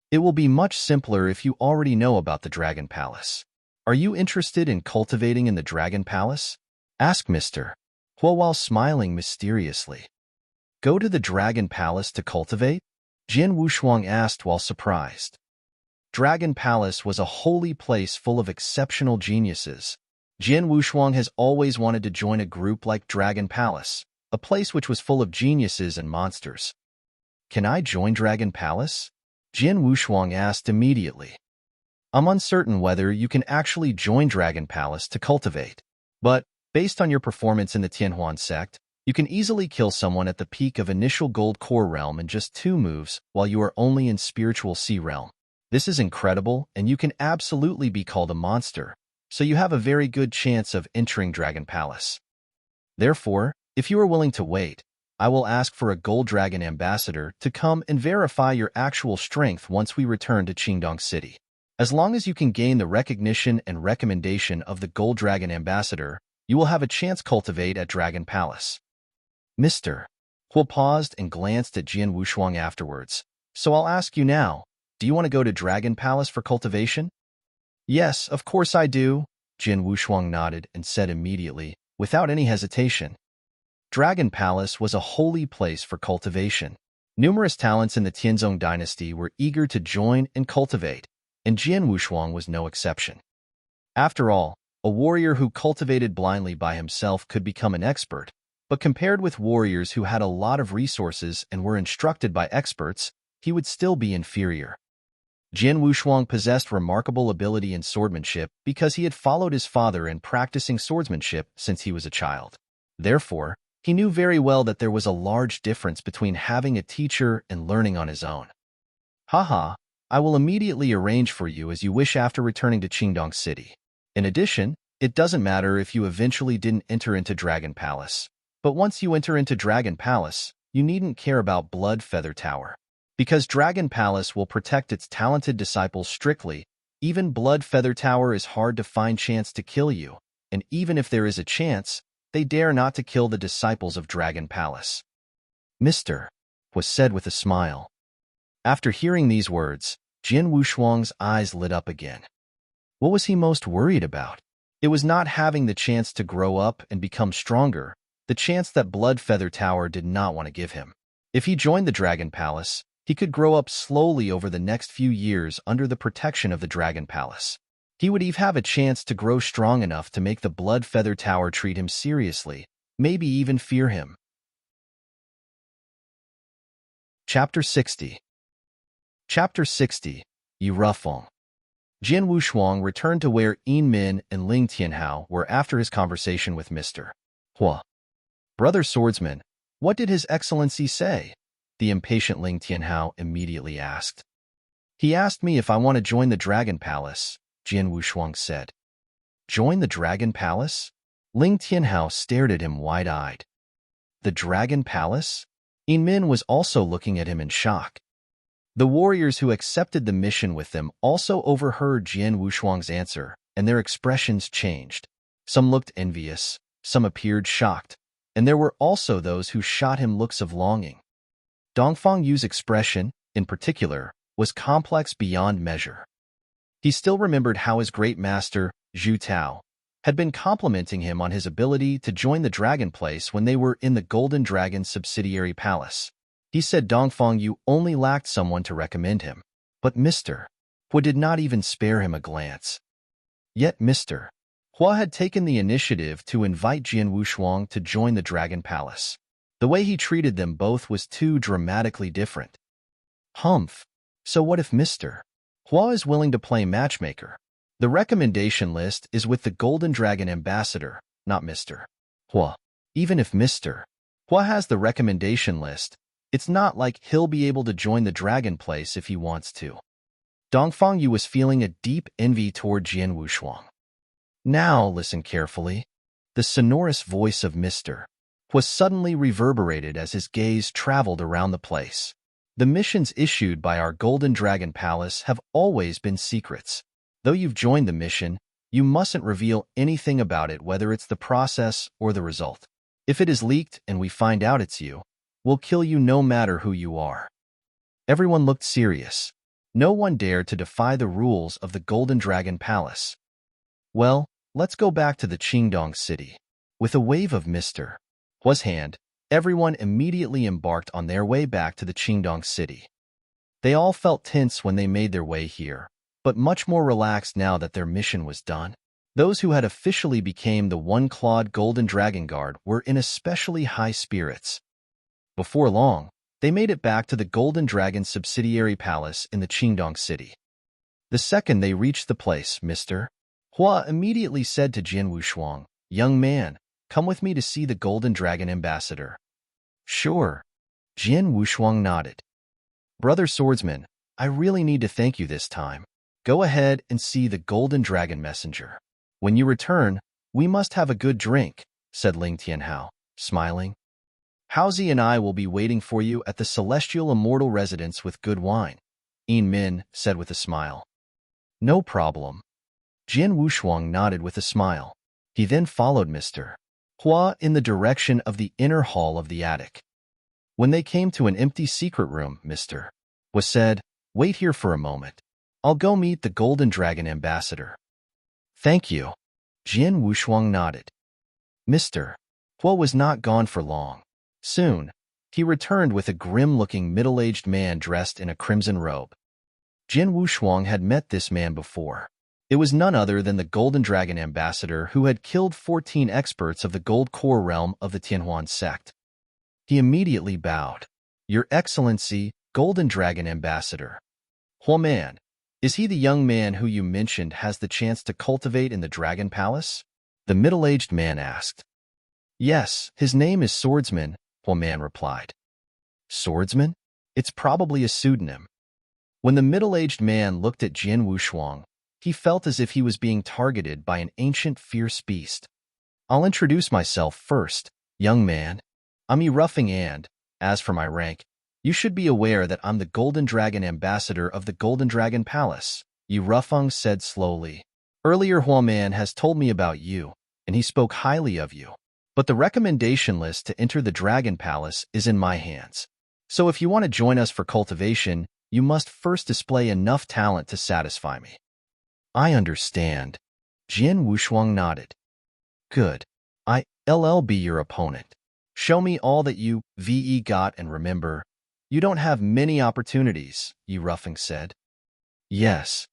S1: "It will be much simpler if you already know about the Dragon Palace. Are you interested in cultivating in the Dragon Palace?" asked Mr. Hua while smiling mysteriously. "Go to the Dragon Palace to cultivate?" Jian Wushuang asked while surprised. Dragon Palace was a holy place full of exceptional geniuses. Jian Wushuang has always wanted to join a group like Dragon Palace, a place which was full of geniuses and monsters. Can I join Dragon Palace? Jin Wushuang asked immediately. I'm uncertain whether you can actually join Dragon Palace to cultivate. But, based on your performance in the Tianhuan sect, you can easily kill someone at the peak of initial Gold Core realm in just 2 moves while you are only in Spiritual Sea realm. This is incredible, and you can absolutely be called a monster, so you have a very good chance of entering Dragon Palace. Therefore, if you are willing to wait, I will ask for a Gold Dragon Ambassador to come and verify your actual strength once we return to Qingdong City. As long as you can gain the recognition and recommendation of the Gold Dragon Ambassador, you will have a chance cultivate at Dragon Palace. Mr. Huo paused and glanced at Jin Wushuang afterwards. So I'll ask you now, do you want to go to Dragon Palace for cultivation? Yes, of course I do, Jin Wushuang nodded and said immediately, without any hesitation. Dragon Palace was a holy place for cultivation. Numerous talents in the Tianzong dynasty were eager to join and cultivate, and Jin Wushuang was no exception. After all, a warrior who cultivated blindly by himself could become an expert, but compared with warriors who had a lot of resources and were instructed by experts, he would still be inferior. Jin Wushuang possessed remarkable ability in swordsmanship because he had followed his father in practicing swordsmanship since he was a child. Therefore, he knew very well that there was a large difference between having a teacher and learning on his own. Haha, I will immediately arrange for you as you wish after returning to Qingdong City. In addition, it doesn't matter if you eventually didn't enter into Dragon Palace. But once you enter into Dragon Palace, you needn't care about Blood Feather Tower. Because Dragon Palace will protect its talented disciples strictly, even Blood Feather Tower is hard to find chance to kill you, and even if there is a chance, they dare not to kill the disciples of Dragon Palace. Mr. was said with a smile. After hearing these words, Jin Wushuang's eyes lit up again. What was he most worried about? It was not having the chance to grow up and become stronger, the chance that Blood Feather Tower did not want to give him. If he joined the Dragon Palace, he could grow up slowly over the next few years under the protection of the Dragon Palace. He would even have a chance to grow strong enough to make the Blood Feather Tower treat him seriously, maybe even fear him. Chapter 60 Chapter 60 Yurufeng. Jin Wushuang returned to where Yin Min and Ling Tianhao were after his conversation with Mr. Huo. Brother Swordsman, what did His Excellency say? The impatient Ling Tianhao immediately asked. He asked me if I want to join the Dragon Palace, Jin Wushuang said. Join the Dragon Palace? Ling Tianhao stared at him wide-eyed. The Dragon Palace? Yin Min was also looking at him in shock. The warriors who accepted the mission with them also overheard Jin Wushuang's answer, and their expressions changed. Some looked envious, some appeared shocked, and there were also those who shot him looks of longing. Dongfang Yu's expression, in particular, was complex beyond measure. He still remembered how his great master, Zhu Tao, had been complimenting him on his ability to join the Dragon Place when they were in the Golden Dragon subsidiary palace. He said Dongfang Yu only lacked someone to recommend him. But Mr. Hua did not even spare him a glance. Yet Mr. Hua had taken the initiative to invite Jin Wushuang to join the Dragon Palace. The way he treated them both was too dramatically different. Humph. So what if Mr. Hua is willing to play matchmaker? The recommendation list is with the Golden Dragon Ambassador, not Mr. Hua. Even if Mr. Hua has the recommendation list, it's not like he'll be able to join the Dragon Place if he wants to. Dongfang Yu was feeling a deep envy toward Jin Wushuang. Now listen carefully. The sonorous voice of Mr. Hua suddenly reverberated as his gaze traveled around the place. The missions issued by our Golden Dragon Palace have always been secrets. Though you've joined the mission, you mustn't reveal anything about it, whether it's the process or the result. If it is leaked and we find out it's you, we'll kill you no matter who you are. Everyone looked serious. No one dared to defy the rules of the Golden Dragon Palace. Well, let's go back to the Qingdong City. With a wave of Mr. Hua's hand, everyone immediately embarked on their way back to the Qingdong City. They all felt tense when they made their way here, but much more relaxed now that their mission was done. Those who had officially become the one-clawed Golden Dragon Guard were in especially high spirits. Before long, They made it back to the Golden Dragon's subsidiary palace in the Qingdong city. The second they reached the place, Mr. Hua immediately said to Jin Wushuang, "Young man, come with me to see the Golden Dragon ambassador." "Sure." Jin Wushuang nodded. "Brother Swordsman, I really need to thank you this time. Go ahead and see the Golden Dragon messenger. When you return, we must have a good drink," said Ling Tianhao, smiling. "Haozi and I will be waiting for you at the celestial immortal residence with good wine," Yin Min said with a smile. "No problem." Jin Wushuang nodded with a smile. He then followed Mr. Hua in the direction of the inner hall of the attic. When they came to an empty secret room, Mr. Hua said, "Wait here for a moment. I'll go meet the Golden Dragon ambassador." "Thank you." Jin Wushuang nodded. Mr. Hua was not gone for long. Soon, he returned with a grim-looking middle-aged man dressed in a crimson robe. Jin Wushuang had met this man before. It was none other than the Golden Dragon ambassador who had killed 14 experts of the Gold Core realm of the Tianhuan sect. He immediately bowed. "Your Excellency, Golden Dragon ambassador." "Hua man, is he the young man who you mentioned has the chance to cultivate in the Dragon Palace?" the middle-aged man asked. "Yes, his name is Swordsman," Hua man replied. "Swordsman? It's probably a pseudonym." When the middle-aged man looked at Jin Wushuang, he felt as if he was being targeted by an ancient fierce beast. "I'll introduce myself first, young man. I'm Yi Ruffing, and, as for my rank, you should be aware that I'm the Golden Dragon ambassador of the Golden Dragon Palace," Yi Ruffing said slowly. "Earlier Hua man has told me about you, and he spoke highly of you. But the recommendation list to enter the Dragon Palace is in my hands. So if you want to join us for cultivation, you must first display enough talent to satisfy me." "I understand." Jin Wushuang nodded. "Good. I'll be your opponent. Show me all that you got, and remember, you don't have many opportunities," Yi Ruffing said. "Yes."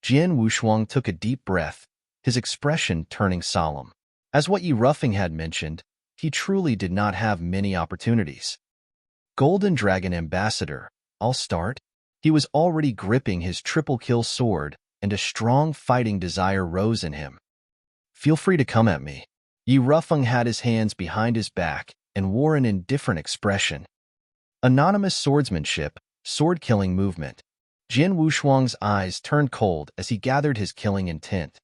S1: Jin Wushuang took a deep breath, his expression turning solemn. As what Yi Ruffing had mentioned, he truly did not have many opportunities. "Golden Dragon ambassador, I'll start." He was already gripping his triple-kill sword, and a strong fighting desire rose in him. "Feel free to come at me." Yi Ruffing had his hands behind his back and wore an indifferent expression. Anonymous swordsmanship, sword-killing movement. Jin Wushuang's eyes turned cold as he gathered his killing intent.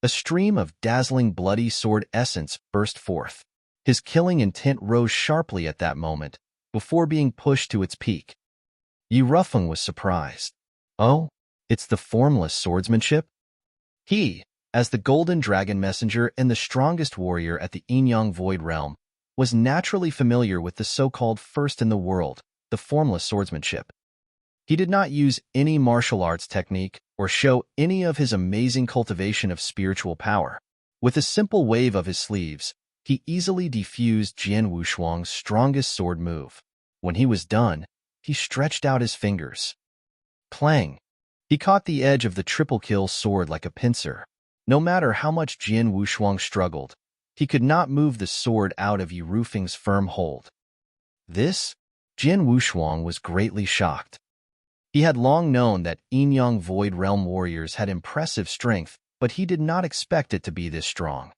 S1: A stream of dazzling bloody sword essence burst forth. His killing intent rose sharply at that moment, before being pushed to its peak. Yi Ruffing was surprised. "Oh, it's the formless swordsmanship?" He, as the Golden Dragon messenger and the strongest warrior at the Yin-Yang Void Realm, was naturally familiar with the so-called first in the world, the formless swordsmanship. He did not use any martial arts technique or show any of his amazing cultivation of spiritual power. With a simple wave of his sleeves, he easily defused Jin Wushuang's strongest sword move. When he was done, he stretched out his fingers. Clang! He caught the edge of the triple-kill sword like a pincer. No matter how much Jin Wushuang struggled, he could not move the sword out of Yi Ruffing's firm hold. This? Jin Wushuang was greatly shocked. He had long known that Yin-Yang Void Realm warriors had impressive strength, but he did not expect it to be this strong.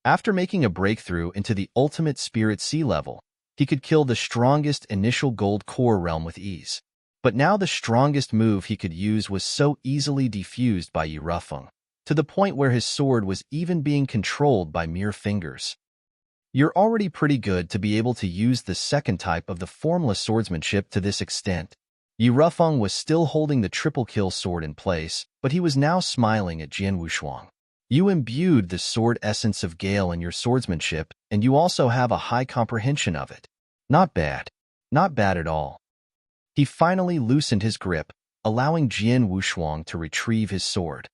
S1: After making a breakthrough into the ultimate spirit sea level, he could kill the strongest initial gold core realm with ease. But now the strongest move he could use was so easily defused by Yi Ruffing, to the point where his sword was even being controlled by mere fingers. "You're already pretty good to be able to use the second type of the formless swordsmanship to this extent." Yi Ruffing was still holding the triple-kill sword in place, but he was now smiling at Jin Wushuang. "You imbued the sword essence of Gale in your swordsmanship, and you also have a high comprehension of it. Not bad. Not bad at all." He finally loosened his grip, allowing Jin Wushuang to retrieve his sword.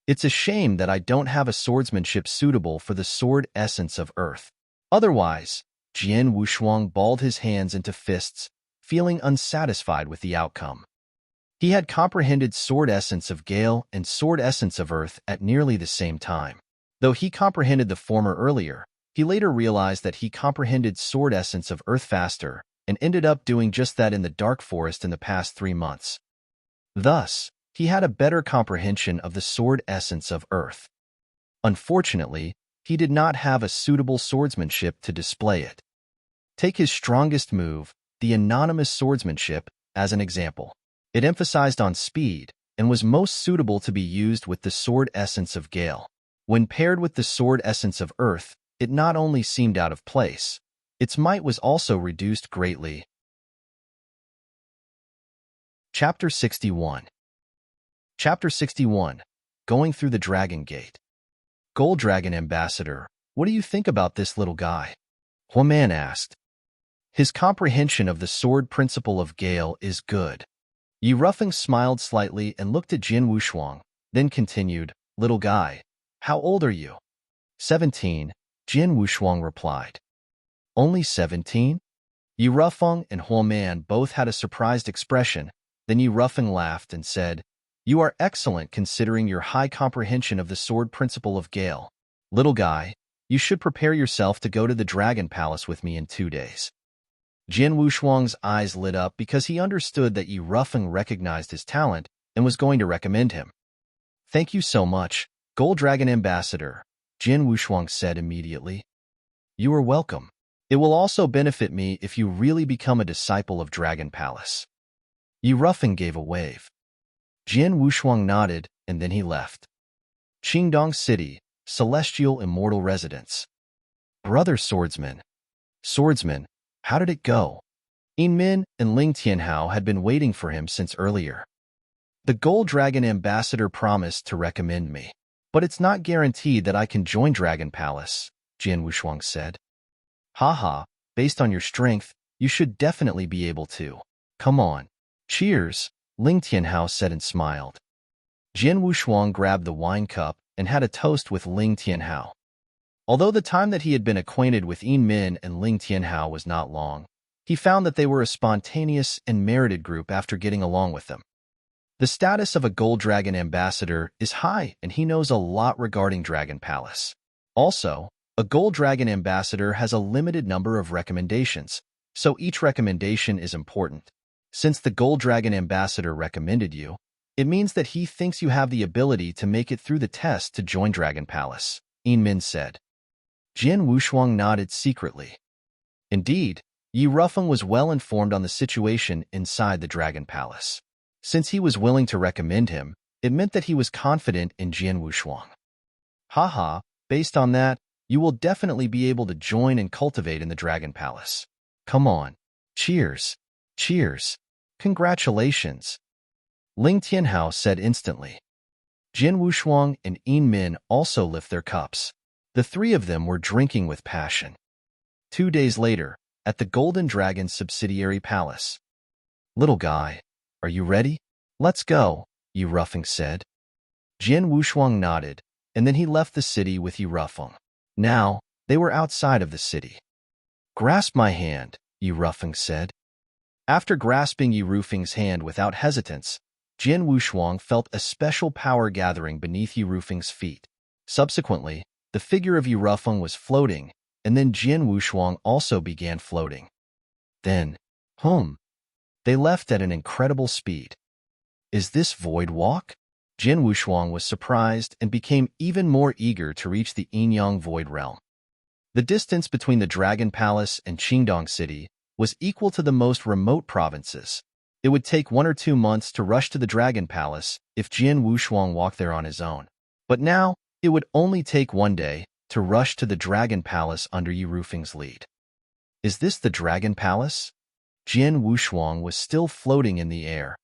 S1: "It's a shame that I don't have a swordsmanship suitable for the sword essence of Earth. Otherwise," Jin Wushuang balled his hands into fists, feeling unsatisfied with the outcome. He had comprehended sword essence of Gale and sword essence of Earth at nearly the same time. Though he comprehended the former earlier, he later realized that he comprehended sword essence of Earth faster, and ended up doing just that in the dark forest in the past 3 months. Thus, he had a better comprehension of the sword essence of earth. Unfortunately, he did not have a suitable swordsmanship to display it. Take his strongest move, the anonymous swordsmanship, as an example. It emphasized on speed and was most suitable to be used with the sword essence of Gale. When paired with the sword essence of Earth, it not only seemed out of place, its might was also reduced greatly. Chapter 61. Chapter 61. Going Through the Dragon Gate. Gold Dragon Ambassador, what do you think about this little guy? Huaman asked. His comprehension of the sword principle of Gale is good. Yi Rufeng smiled slightly and looked at Jin Wushuang, then continued, Little guy, how old are you? 17, Jin Wushuang replied. Only 17? Yi Rufeng and Huaman both had a surprised expression. Then Yi Rufeng laughed and said, You are excellent considering your high comprehension of the sword principle of Gale. Little guy, you should prepare yourself to go to the Dragon Palace with me in 2 days. Jin Wushuang's eyes lit up because he understood that Yi Rufeng recognized his talent and was going to recommend him. Thank you so much, Gold Dragon Ambassador, Jin Wushuang said immediately. You are welcome. It will also benefit me if you really become a disciple of Dragon Palace. Yi Rufeng gave a wave. Jin Wushuang nodded, and then he left. Qingdong City, Celestial Immortal Residence. Brother Swordsman. Swordsman, how did it go? Yinmin and Ling Tianhao had been waiting for him since earlier. The Gold Dragon Ambassador promised to recommend me, but it's not guaranteed that I can join Dragon Palace, Jin Wushuang said. Haha, based on your strength, you should definitely be able to. Come on. Cheers, Ling Tianhao said and smiled. Jin Wushuang grabbed the wine cup and had a toast with Ling Tianhao. Although the time that he had been acquainted with Yinmin and Ling Tianhao was not long, he found that they were a spontaneous and merited group after getting along with them. The status of a Gold Dragon Ambassador is high, and he knows a lot regarding Dragon Palace. Also, a Gold Dragon Ambassador has a limited number of recommendations, so each recommendation is important. Since the Gold Dragon Ambassador recommended you, it means that he thinks you have the ability to make it through the test to join Dragon Palace, Yinmin said. Jin Wushuang nodded secretly. Indeed, Yi Rufeng was well informed on the situation inside the Dragon Palace. Since he was willing to recommend him, it meant that he was confident in Jin Wushuang. Haha, based on that, you will definitely be able to join and cultivate in the Dragon Palace. Come on. Cheers. Cheers. Congratulations. Ling Tianhao said instantly. Jin Wushuang and Yinmin also lift their cups. The three of them were drinking with passion. 2 days later, at the Golden Dragon subsidiary palace. Little guy, are you ready? Let's go, Yi Rufeng said. Jin Wushuang nodded, and then he left the city with Yi Rufeng. Now, they were outside of the city. Grasp my hand, Yi Rufeng said. After grasping Yi Rufeng's hand without hesitance, Jin Wushuang felt a special power gathering beneath Yi Rufeng's feet. Subsequently, the figure of Yi Rufeng was floating, and then Jin Wushuang also began floating. Then, they left at an incredible speed. Is this Void Walk? Jin Wushuang was surprised and became even more eager to reach the Yinyang Void Realm. The distance between the Dragon Palace and Qingdong City was equal to the most remote provinces. It would take 1 or 2 months to rush to the Dragon Palace if Jin Wushuang walked there on his own. But now, it would only take 1 day to rush to the Dragon Palace under Yi Rufeng's lead. Is this the Dragon Palace? Jin Wushuang was still floating in the air,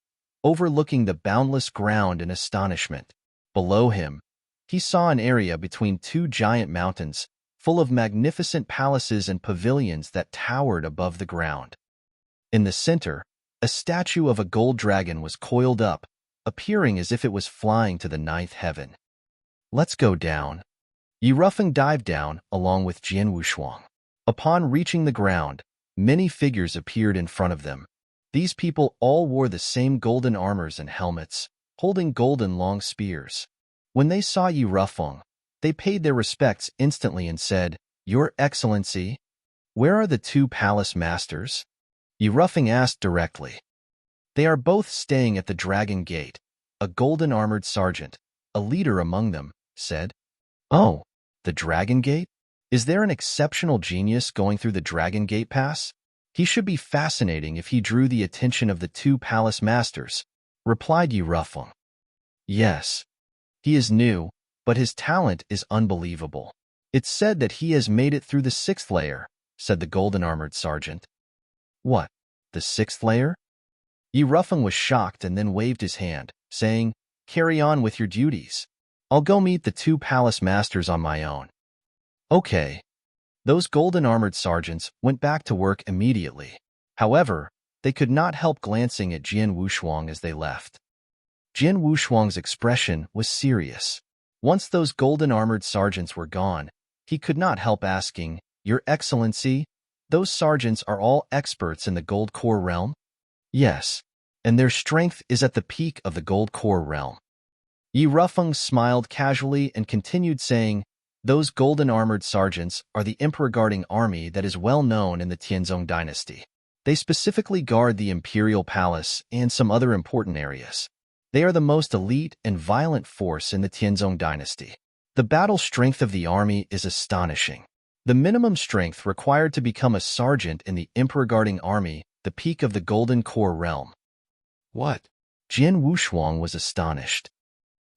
S1: overlooking the boundless ground in astonishment. Below him, he saw an area between 2 giant mountains, full of magnificent palaces and pavilions that towered above the ground. In the center, a statue of a gold dragon was coiled up, appearing as if it was flying to the 9th heaven. Let's go down. Yi Rufeng dived down along with Jin Wushuang. Upon reaching the ground, many figures appeared in front of them. These people all wore the same golden armors and helmets, holding golden long spears. When they saw Yi Rufeng, they paid their respects instantly and said, Your Excellency, where are the 2 palace masters? Yi Rufeng asked directly. They are both staying at the Dragon Gate. A golden-armored sergeant, a leader among them, said. Oh, the Dragon Gate? Is there an exceptional genius going through the Dragon Gate Pass? He should be fascinating if he drew the attention of the two palace masters, replied Yi Rufeng. Yes. He is new, but his talent is unbelievable. It's said that he has made it through the 6th layer, said the golden-armored sergeant. What? The 6th layer? Yi Rufeng was shocked and then waved his hand, saying, Carry on with your duties. I'll go meet the two palace masters on my own. Okay. Those golden-armored sergeants went back to work immediately. However, they could not help glancing at Jian Wushuang as they left. Jian Wushuang's expression was serious. Once those golden-armored sergeants were gone, he could not help asking, Your Excellency, those sergeants are all experts in the Gold Core realm? Yes, and their strength is at the peak of the Gold Core realm. Yi Rufeng smiled casually and continued saying, Those golden-armored sergeants are the Emperor-guarding army that is well known in the Tianzong dynasty. They specifically guard the Imperial Palace and some other important areas. They are the most elite and violent force in the Tianzong dynasty. The battle strength of the army is astonishing. The minimum strength required to become a sergeant in the Emperor-guarding army, the peak of the Golden Core realm. What? Jian Wushuang was astonished.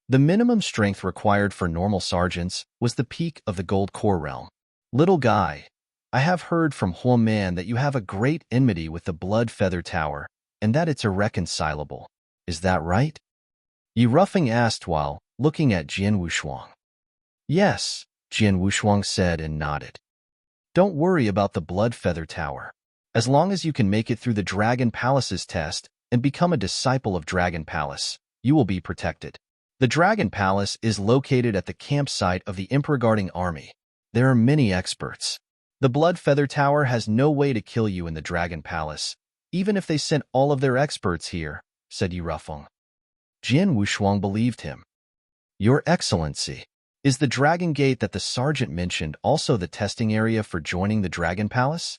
S1: The minimum strength required for normal sergeants was the peak of the Gold Core realm. Little guy, I have heard from Huo Man that you have a great enmity with the Blood Feather Tower, and that it's irreconcilable. Is that right? Yi Rufeng asked while looking at Jian Wushuang. Yes, Jian Wushuang said and nodded. Don't worry about the Blood Feather Tower. As long as you can make it through the Dragon Palace's test and become a disciple of Dragon Palace, you will be protected. The Dragon Palace is located at the campsite of the Emperor-guarding army. There are many experts. The Blood Feather Tower has no way to kill you in the Dragon Palace, even if they sent all of their experts here, said Yi Rufeng. Jian Wushuang believed him. Your Excellency, is the Dragon Gate that the sergeant mentioned also the testing area for joining the Dragon Palace?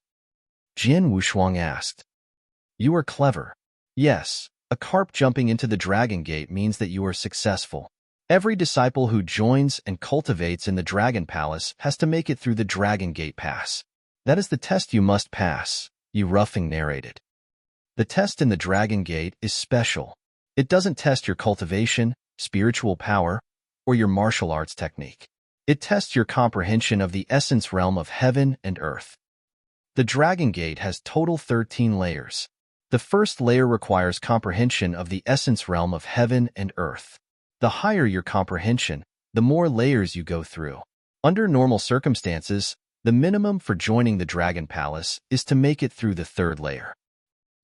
S1: Jian Wushuang asked. You are clever. Yes, a carp jumping into the Dragon Gate means that you are successful. Every disciple who joins and cultivates in the Dragon Palace has to make it through the Dragon Gate Pass. That is the test you must pass, Yi Rufeng narrated. The test in the Dragon Gate is special. It doesn't test your cultivation, spiritual power, or your martial arts technique. It tests your comprehension of the essence realm of heaven and earth. The Dragon Gate has total 13 layers. The first layer requires comprehension of the essence realm of heaven and earth. The higher your comprehension, the more layers you go through. Under normal circumstances, the minimum for joining the Dragon Palace is to make it through the 3rd layer.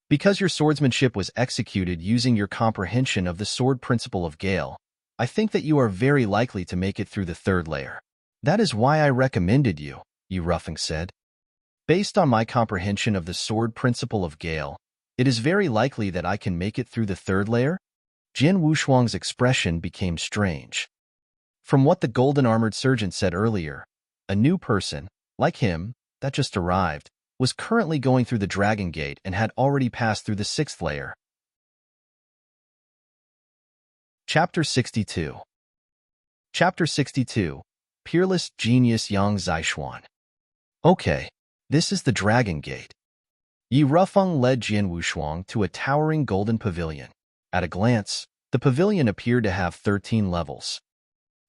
S1: Because your swordsmanship was executed using your comprehension of the sword principle of Gale, I think that you are very likely to make it through the 3rd layer. That is why I recommended you, Yi Rufeng said. Based on my comprehension of the sword principle of Gale, it is very likely that I can make it through the 3rd layer? Jian Wushuang's expression became strange. From what the golden-armored sergeant said earlier, a new person, like him, that just arrived, was currently going through the Dragon Gate and had already passed through the 6th layer. Chapter 62. Chapter 62. Peerless Genius Yang Zishuan. Okay, this is the Dragon Gate. Yi Rufeng led Jian Wushuang to a towering golden pavilion. At a glance, the pavilion appeared to have 13 levels.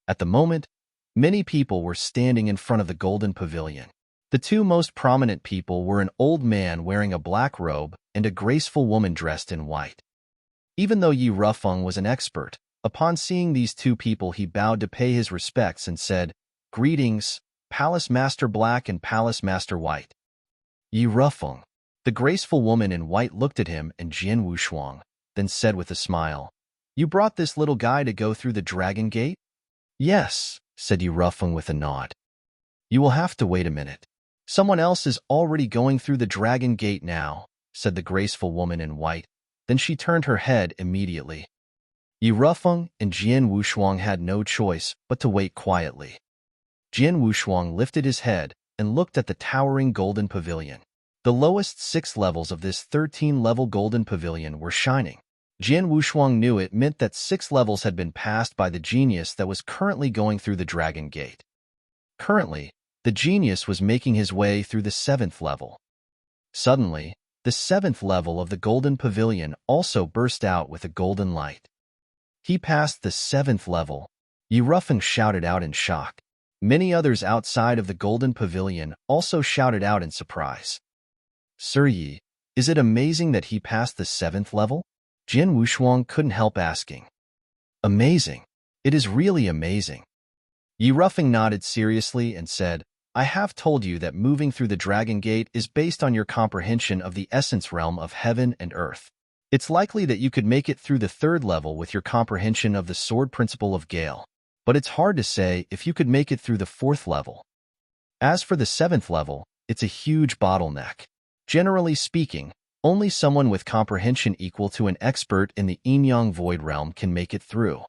S1: At the moment, many people were standing in front of the golden pavilion. The two most prominent people were an old man wearing a black robe and a graceful woman dressed in white. Even though Yi Rufeng was an expert, upon seeing these two people he bowed to pay his respects and said, Greetings, Palace Master Black and Palace Master White. Yi Rufeng. The graceful woman in white looked at him and Jian Wushuang, then said with a smile, You brought this little guy to go through the Dragon Gate? Yes, said Yi Rufeng with a nod. You will have to wait a minute. Someone else is already going through the Dragon Gate now, said the graceful woman in white. Then she turned her head immediately. Yi Rufeng and Jian Wushuang had no choice but to wait quietly. Jian Wushuang lifted his head and looked at the towering golden pavilion. The lowest 6 levels of this 13-level golden pavilion were shining. Jin Wushuang knew it meant that 6 levels had been passed by the genius that was currently going through the Dragon Gate. Currently, the genius was making his way through the 7th level. Suddenly, the 7th level of the golden pavilion also burst out with a golden light. He passed the 7th level. Yirufeng shouted out in shock. Many others outside of the golden pavilion also shouted out in surprise. Sir Yi, is it amazing that he passed the 7th level? Jin Wushuang couldn't help asking. Amazing. It is really amazing. Yirufeng nodded seriously and said, I have told you that moving through the Dragon Gate is based on your comprehension of the essence realm of heaven and earth. It's likely that you could make it through the 3rd level with your comprehension of the sword principle of Gale, but it's hard to say if you could make it through the 4th level. As for the 7th level, it's a huge bottleneck. Generally speaking, only someone with comprehension equal to an expert in the yin-yang void realm can make it through.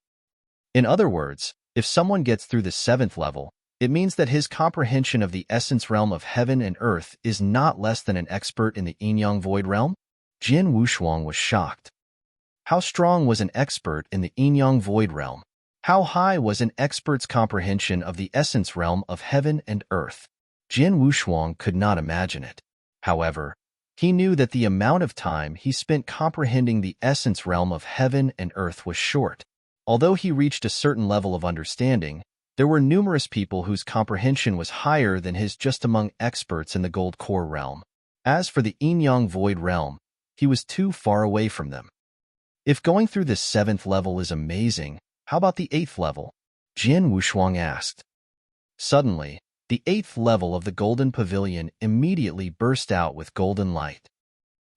S1: In other words, if someone gets through the 7th level, it means that his comprehension of the essence realm of heaven and earth is not less than an expert in the yin-yang void realm? Jin Wushuang was shocked. How strong was an expert in the yin-yang void realm? How high was an expert's comprehension of the essence realm of heaven and earth? Jin Wushuang could not imagine it. However, he knew that the amount of time he spent comprehending the essence realm of heaven and earth was short. Although he reached a certain level of understanding, there were numerous people whose comprehension was higher than his just among experts in the gold core realm. As for the yin-yang void realm, he was too far away from them. If going through the 7th level is amazing, how about the 8th level? Jin Wushuang asked. Suddenly, the 8th level of the golden pavilion immediately burst out with golden light.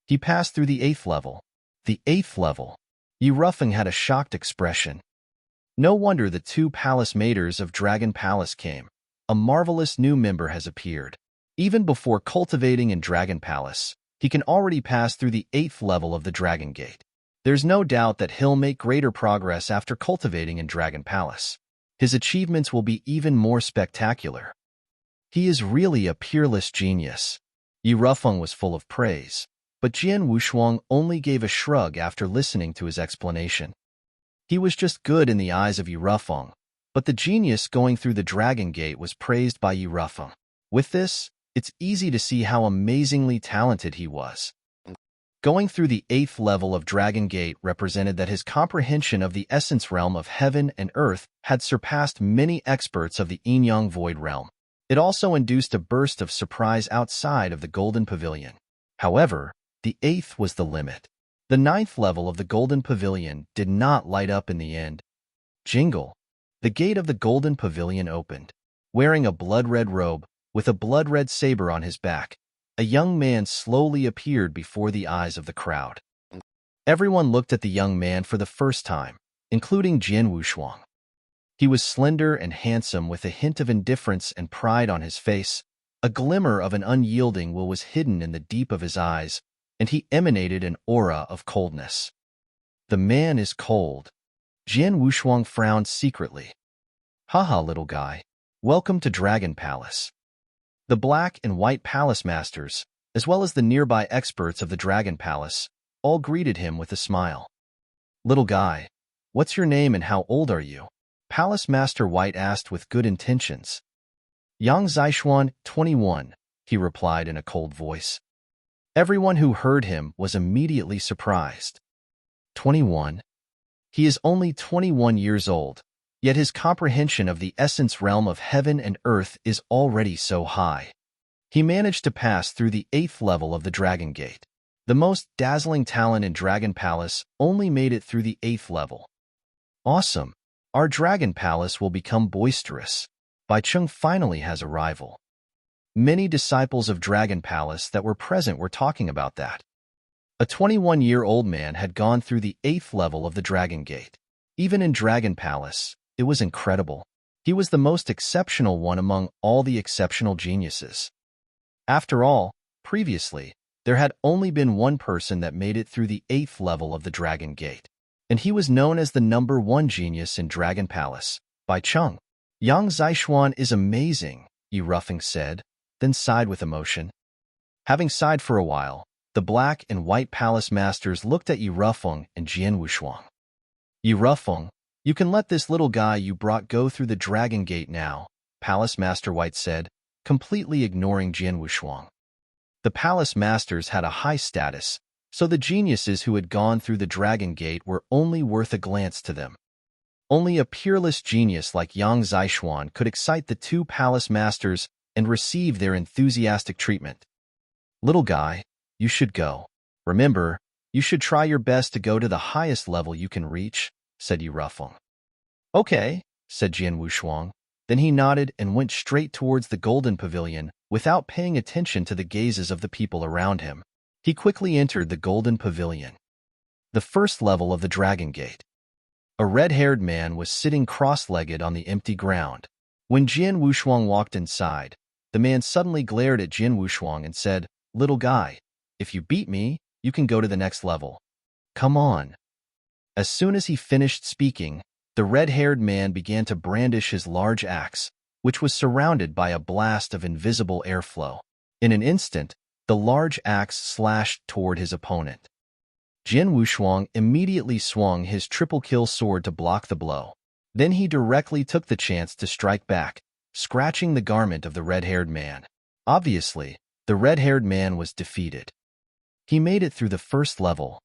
S1: He passed through the 8th level. The 8th level. Yirufeng had a shocked expression. No wonder the 2 palace maiders of Dragon Palace came. A marvelous new member has appeared. Even before cultivating in Dragon Palace, he can already pass through the 8th level of the Dragon Gate. There's no doubt that he'll make greater progress after cultivating in Dragon Palace. His achievements will be even more spectacular. He is really a peerless genius. Yirufeng was full of praise, but Jin Wushuang only gave a shrug after listening to his explanation. He was just good in the eyes of Yirufeng, but the genius going through the Dragon Gate was praised by Yirufeng. With this, it's easy to see how amazingly talented he was. Going through the 8th level of Dragon Gate represented that his comprehension of the essence realm of heaven and earth had surpassed many experts of the yin-yang void realm. It also induced a burst of surprise outside of the Golden Pavilion. However, the 8th was the limit. The 9th level of the Golden Pavilion did not light up in the end. Jingle. The gate of the Golden Pavilion opened. Wearing a blood-red robe, with a blood-red saber on his back, a young man slowly appeared before the eyes of the crowd. Everyone looked at the young man for the first time, including Jin Wushuang. He was slender and handsome with a hint of indifference and pride on his face. A glimmer of an unyielding will was hidden in the deep of his eyes, and he emanated an aura of coldness. The man is cold. Jin Wushuang frowned secretly. Haha, little guy. Welcome to Dragon Palace. The black and white palace masters, as well as the nearby experts of the Dragon Palace, all greeted him with a smile. Little guy, what's your name and how old are you? Palace Master White asked with good intentions. Yang Zishuan, 21, he replied in a cold voice. Everyone who heard him was immediately surprised. 21? He is only 21 years old, yet his comprehension of the essence realm of heaven and earth is already so high. He managed to pass through the 8th level of the Dragon Gate. The most dazzling talent in Dragon Palace only made it through the 8th level. Awesome! Our Dragon Palace will become boisterous. Bai Cheng finally has a rival. Many disciples of Dragon Palace that were present were talking about that. A 21-year-old man had gone through the 8th level of the Dragon Gate. Even in Dragon Palace, it was incredible. He was the most exceptional one among all the exceptional geniuses. After all, previously, there had only been one person that made it through the 8th level of the Dragon Gate, and he was known as the #1 genius in Dragon Palace, Bai Cheng. Yang Zishuan is amazing, Yirufeng said, then sighed with emotion. Having sighed for a while, the black and white palace masters looked at Yi Rufeng and Jian Wushuang. Yi Rufeng, you can let this little guy you brought go through the Dragon Gate now, Palace Master White said, completely ignoring Jian Wushuang. The palace masters had a high status, so the geniuses who had gone through the Dragon Gate were only worth a glance to them. Only a peerless genius like Yang Zishuan could excite the two palace masters and receive their enthusiastic treatment. Little guy, you should go. Remember, you should try your best to go to the highest level you can reach, said Yi Rufeng. Okay, said Jian Wushuang. Then he nodded and went straight towards the golden pavilion without paying attention to the gazes of the people around him. He quickly entered the golden pavilion. The first level of the Dragon Gate. A red-haired man was sitting cross-legged on the empty ground. When Jian Wushuang walked inside, the man suddenly glared at Jian Wushuang and said, "Little guy, if you beat me, you can go to the next level. Come on." As soon as he finished speaking, the red-haired man began to brandish his large axe, which was surrounded by a blast of invisible airflow. In an instant, the large axe slashed toward his opponent. Jian Wushuang immediately swung his triple-kill sword to block the blow. Then he directly took the chance to strike back, scratching the garment of the red-haired man. Obviously, the red-haired man was defeated. He made it through the first level.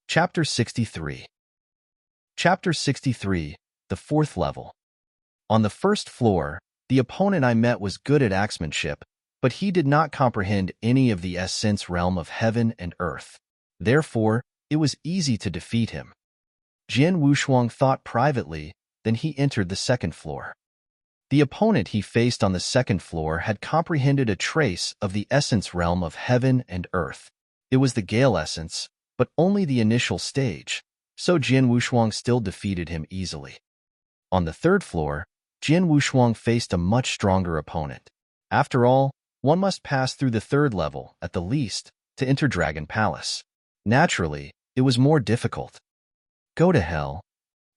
S1: Chapter 63. Chapter 63, the fourth level. On the first floor, the opponent I met was good at axemanship, but he did not comprehend any of the essence realm of heaven and earth. Therefore, it was easy to defeat him. Jian Wushuang thought privately, then he entered the second floor. The opponent he faced on the second floor had comprehended a trace of the essence realm of heaven and earth. It was the Gale essence, but only the initial stage, so Jian Wushuang still defeated him easily. On the third floor, Jian Wushuang faced a much stronger opponent. After all, one must pass through the third level, at the least, to enter Dragon Palace. Naturally, it was more difficult. Go to hell.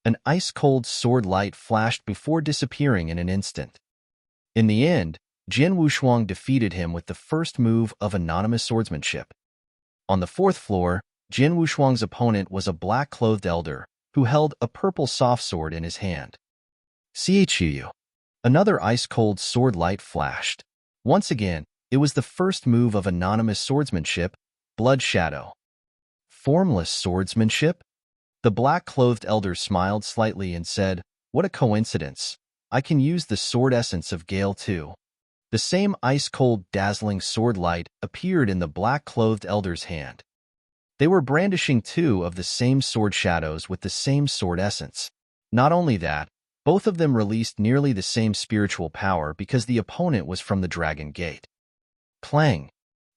S1: An ice-cold sword light flashed before disappearing in an instant. In the end, Jian Wushuang defeated him with the first move of anonymous swordsmanship. On the fourth floor, Jian Wushuang's opponent was a black-clothed elder who held a purple soft sword in his hand. Chu. Another ice-cold sword light flashed. Once again, it was the first move of anonymous swordsmanship, Blood Shadow. Formless swordsmanship? The black-clothed elder smiled slightly and said, "What a coincidence. I can use the sword essence of Gale too." The same ice-cold, dazzling sword light appeared in the black-clothed elder's hand. They were brandishing two of the same sword shadows with the same sword essence. Not only that, both of them released nearly the same spiritual power because the opponent was from the Dragon Gate. Clang!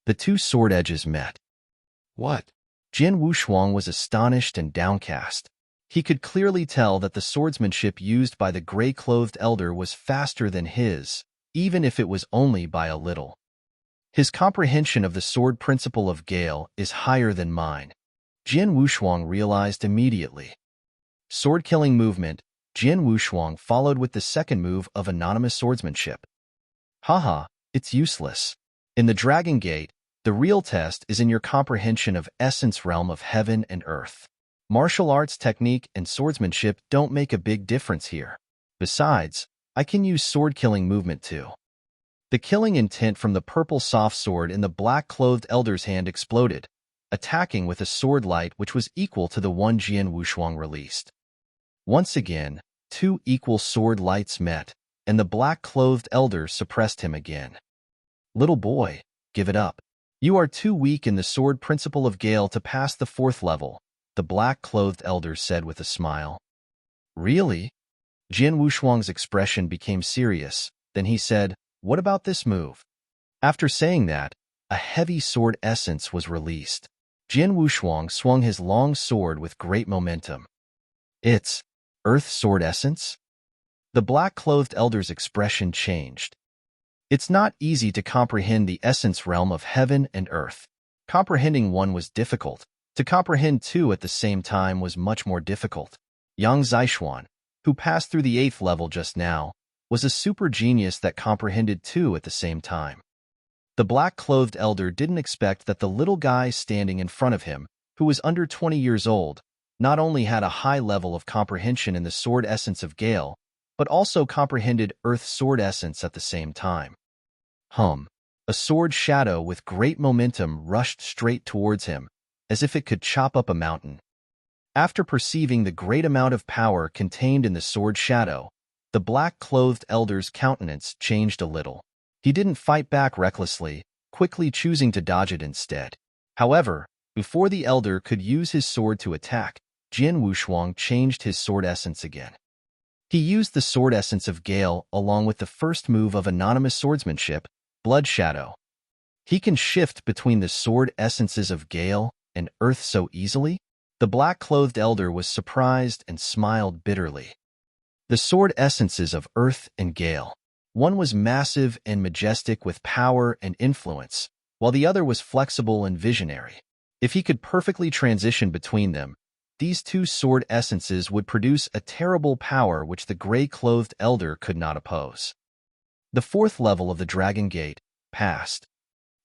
S1: The two sword edges met. What? Jian Wushuang was astonished and downcast. He could clearly tell that the swordsmanship used by the gray-clothed elder was faster than his, even if it was only by a little. His comprehension of the sword principle of Gale is higher than mine. Jian Wushuang realized immediately. Sword-killing movement, Jian Wushuang followed with the second move of anonymous swordsmanship. Haha, it's useless. In the Dragon Gate, the real test is in your comprehension of essence realm of heaven and earth. Martial arts technique and swordsmanship don't make a big difference here. Besides, I can use sword-killing movement too. The killing intent from the purple soft sword in the black-clothed elder's hand exploded, attacking with a sword light which was equal to the one Jian Wushuang released. Once again, two equal sword lights met, and the black-clothed elder suppressed him again. Little boy, give it up. You are too weak in the sword principle of Gale to pass the fourth level, the black-clothed elder said with a smile. Really? Jian Wushuang's expression became serious. Then he said, "What about this move?" After saying that, a heavy sword essence was released. Jian Wushuang swung his long sword with great momentum. It's Earth Sword Essence? The black-clothed elder's expression changed. It's not easy to comprehend the essence realm of heaven and earth. Comprehending one was difficult. To comprehend two at the same time was much more difficult. Yang Zishuan, who passed through the 8th level just now, was a super genius that comprehended two at the same time. The black-clothed elder didn't expect that the little guy standing in front of him, who was under 20 years old, not only had a high level of comprehension in the sword essence of Gale, but also comprehended Earth's sword essence at the same time. A sword shadow with great momentum rushed straight towards him, as if it could chop up a mountain. After perceiving the great amount of power contained in the sword shadow, the black-clothed elder's countenance changed a little. He didn't fight back recklessly, quickly choosing to dodge it instead. However, before the elder could use his sword to attack, Jian Wushuang changed his sword essence again. He used the sword essence of Gale along with the first move of anonymous swordsmanship, Blood Shadow. He can shift between the sword essences of Gale and Earth so easily? The black-clothed elder was surprised and smiled bitterly. The sword essences of Earth and Gale. One was massive and majestic with power and influence, while the other was flexible and visionary. If he could perfectly transition between them, these two sword essences would produce a terrible power which the gray-clothed elder could not oppose. The fourth level of the Dragon Gate passed.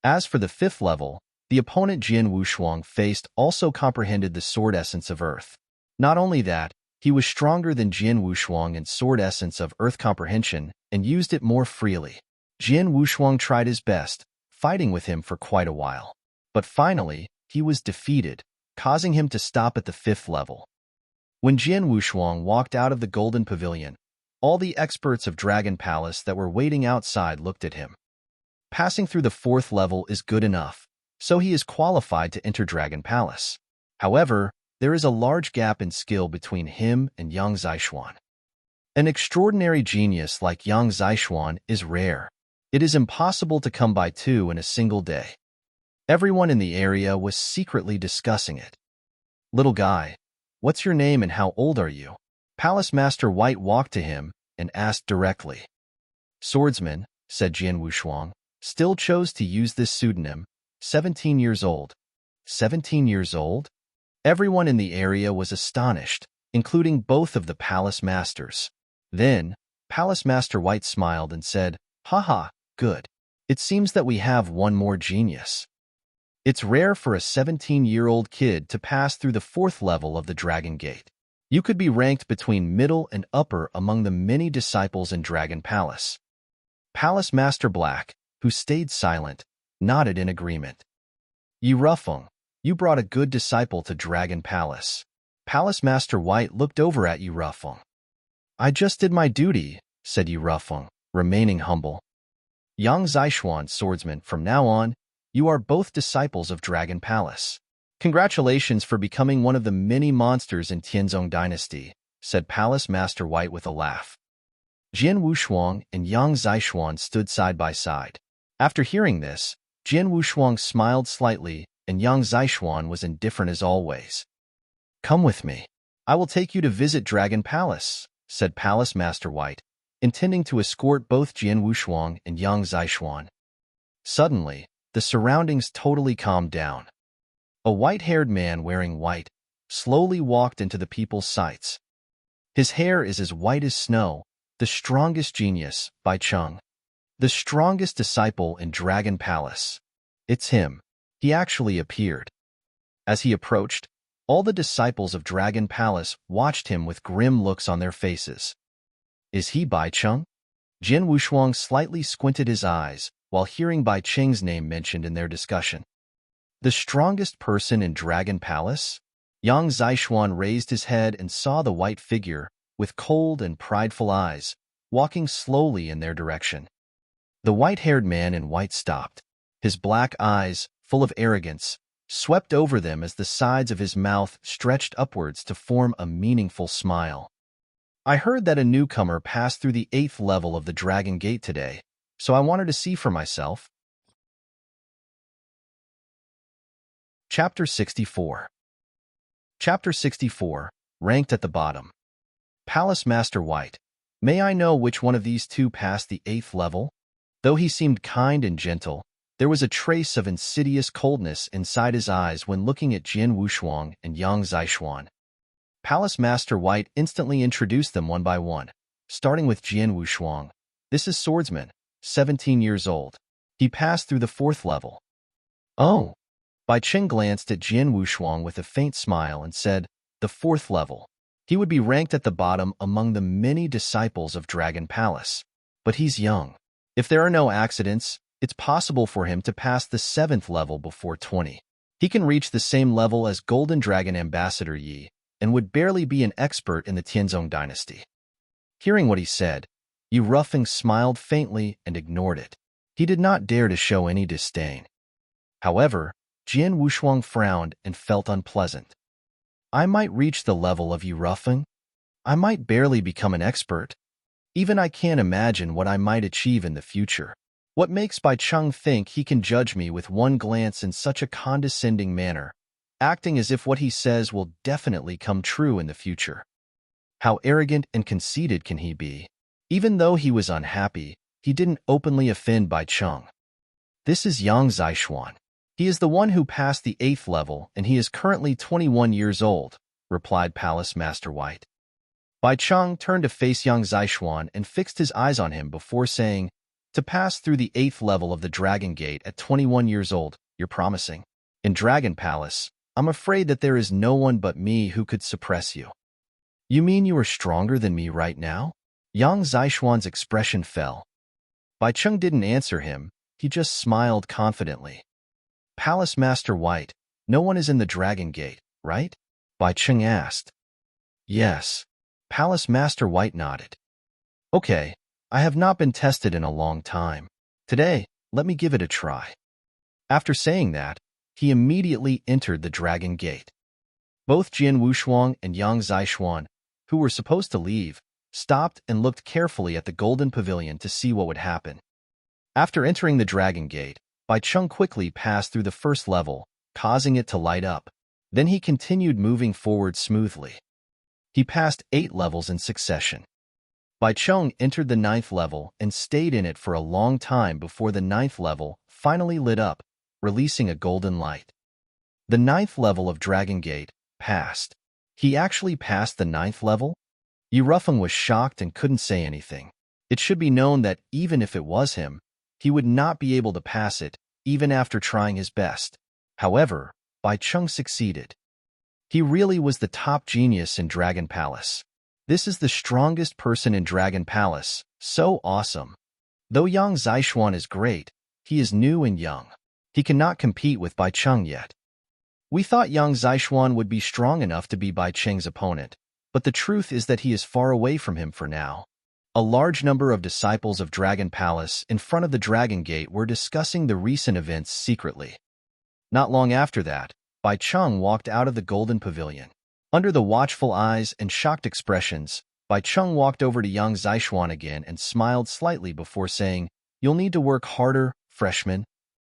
S1: As for the fifth level, the opponent Jian Wushuang faced also comprehended the sword essence of Earth. Not only that, he was stronger than Jian Wushuang in sword essence of Earth comprehension and used it more freely. Jian Wushuang tried his best, fighting with him for quite a while. But finally, he was defeated, causing him to stop at the fifth level. When Jian Wushuang walked out of the Golden Pavilion, all the experts of Dragon Palace that were waiting outside looked at him. Passing through the fourth level is good enough, so he is qualified to enter Dragon Palace. However, there is a large gap in skill between him and Yang Zishuan. An extraordinary genius like Yang Zishuan is rare. It is impossible to come by two in a single day. Everyone in the area was secretly discussing it. Little guy, what's your name and how old are you? Palace Master White walked to him and asked directly. Swordsman, said Jian Wushuang, still chose to use this pseudonym, 17 years old. 17 years old? Everyone in the area was astonished, including both of the Palace Masters. Then, Palace Master White smiled and said, "Haha, good. It seems that we have one more genius. It's rare for a 17-year-old kid to pass through the fourth level of the Dragon Gate. You could be ranked between middle and upper among the many disciples in Dragon Palace." Palace Master Black, who stayed silent, nodded in agreement. Yurufeng, you brought a good disciple to Dragon Palace. Palace Master White looked over at Yurufeng. I just did my duty, said Yurufeng, remaining humble. Yang Zishuan, Swordsman, from now on, you are both disciples of Dragon Palace. Congratulations for becoming one of the many monsters in Tianzong Dynasty, said Palace Master White with a laugh. Jian Wushuang and Yang Zishuan stood side by side. After hearing this, Jian Wushuang smiled slightly and Yang Zishuan was indifferent as always. Come with me. I will take you to visit Dragon Palace, said Palace Master White, intending to escort both Jian Wushuang and Yang Zishuan. Suddenly, the surroundings totally calmed down. A white-haired man wearing white slowly walked into the people's sights. His hair is as white as snow, the strongest genius, Bai Cheng. The strongest disciple in Dragon Palace. It's him. He actually appeared. As he approached, all the disciples of Dragon Palace watched him with grim looks on their faces. Is he Bai Cheng? Jian Wushuang slightly squinted his eyes while hearing Bai Cheng's name mentioned in their discussion. The strongest person in Dragon Palace? Yang Zishuan raised his head and saw the white figure, with cold and prideful eyes, walking slowly in their direction. The white-haired man in white stopped. His black eyes, full of arrogance, swept over them as the sides of his mouth stretched upwards to form a meaningful smile. I heard that a newcomer passed through the 8th level of the Dragon Gate today, so I wanted to see for myself. Chapter 64. Chapter 64, ranked at the bottom. Palace Master White, may I know which one of these two passed the 8th level? Though he seemed kind and gentle, there was a trace of insidious coldness inside his eyes when looking at Jian Wushuang and Yang Zishuan. Palace Master White instantly introduced them one by one, starting with Jian Wushuang. This is Swordsman, 17 years old. He passed through the 4th level. Oh. Bai Cheng glanced at Jian Wushuang with a faint smile and said, the 4th level. He would be ranked at the bottom among the many disciples of Dragon Palace. But he's young. If there are no accidents, it's possible for him to pass the 7th level before 20. He can reach the same level as Golden Dragon Ambassador Yi and would barely be an expert in the Tianzong dynasty. Hearing what he said, Yu Rufeng smiled faintly and ignored it. He did not dare to show any disdain. However, Jian Wushuang frowned and felt unpleasant. I might reach the level of Yu Rufeng. I might barely become an expert. Even I can't imagine what I might achieve in the future. What makes Bai Cheng think he can judge me with one glance in such a condescending manner, acting as if what he says will definitely come true in the future? How arrogant and conceited can he be? Even though he was unhappy, he didn't openly offend Bai Cheng. This is Yang Zixuan. He is the one who passed the 8th level, and he is currently 21 years old, replied Palace Master White. Bai Cheng turned to face Yang Zixuan and fixed his eyes on him before saying, to pass through the 8th level of the Dragon Gate at 21 years old, you're promising. In Dragon Palace, I'm afraid that there is no one but me who could suppress you. You mean you are stronger than me right now? Yang Zixuan's expression fell. Bai Cheng didn't answer him, he just smiled confidently. Palace Master White, no one is in the Dragon Gate, right? Bai Cheng asked. Yes. Palace Master White nodded. Okay, I have not been tested in a long time. Today, let me give it a try. After saying that, he immediately entered the Dragon Gate. Both Jian Wushuang and Yang Zixuan, who were supposed to leave, stopped and looked carefully at the Golden Pavilion to see what would happen. After entering the Dragon Gate, Bai Cheng quickly passed through the 1st level, causing it to light up. Then he continued moving forward smoothly. He passed 8 levels in succession. Bai Cheng entered the 9th level and stayed in it for a long time before the 9th level finally lit up, releasing a golden light. The 9th level of Dragon Gate passed. He actually passed the 9th level? Yu Rufeng was shocked and couldn't say anything. It should be known that even if it was him, he would not be able to pass it, even after trying his best. However, Bai Cheng succeeded. He really was the top genius in Dragon Palace. This is the strongest person in Dragon Palace, so awesome. Though Yang Zixuan is great, he is new and young. He cannot compete with Bai Cheng yet. We thought Yang Zixuan would be strong enough to be Bai Cheng's opponent, but the truth is that he is far away from him for now. A large number of disciples of Dragon Palace in front of the Dragon Gate were discussing the recent events secretly. Not long after that, Bai Cheng walked out of the Golden Pavilion. Under the watchful eyes and shocked expressions, Bai Cheng walked over to Yang Zixuan again and smiled slightly before saying, "You'll need to work harder, freshman."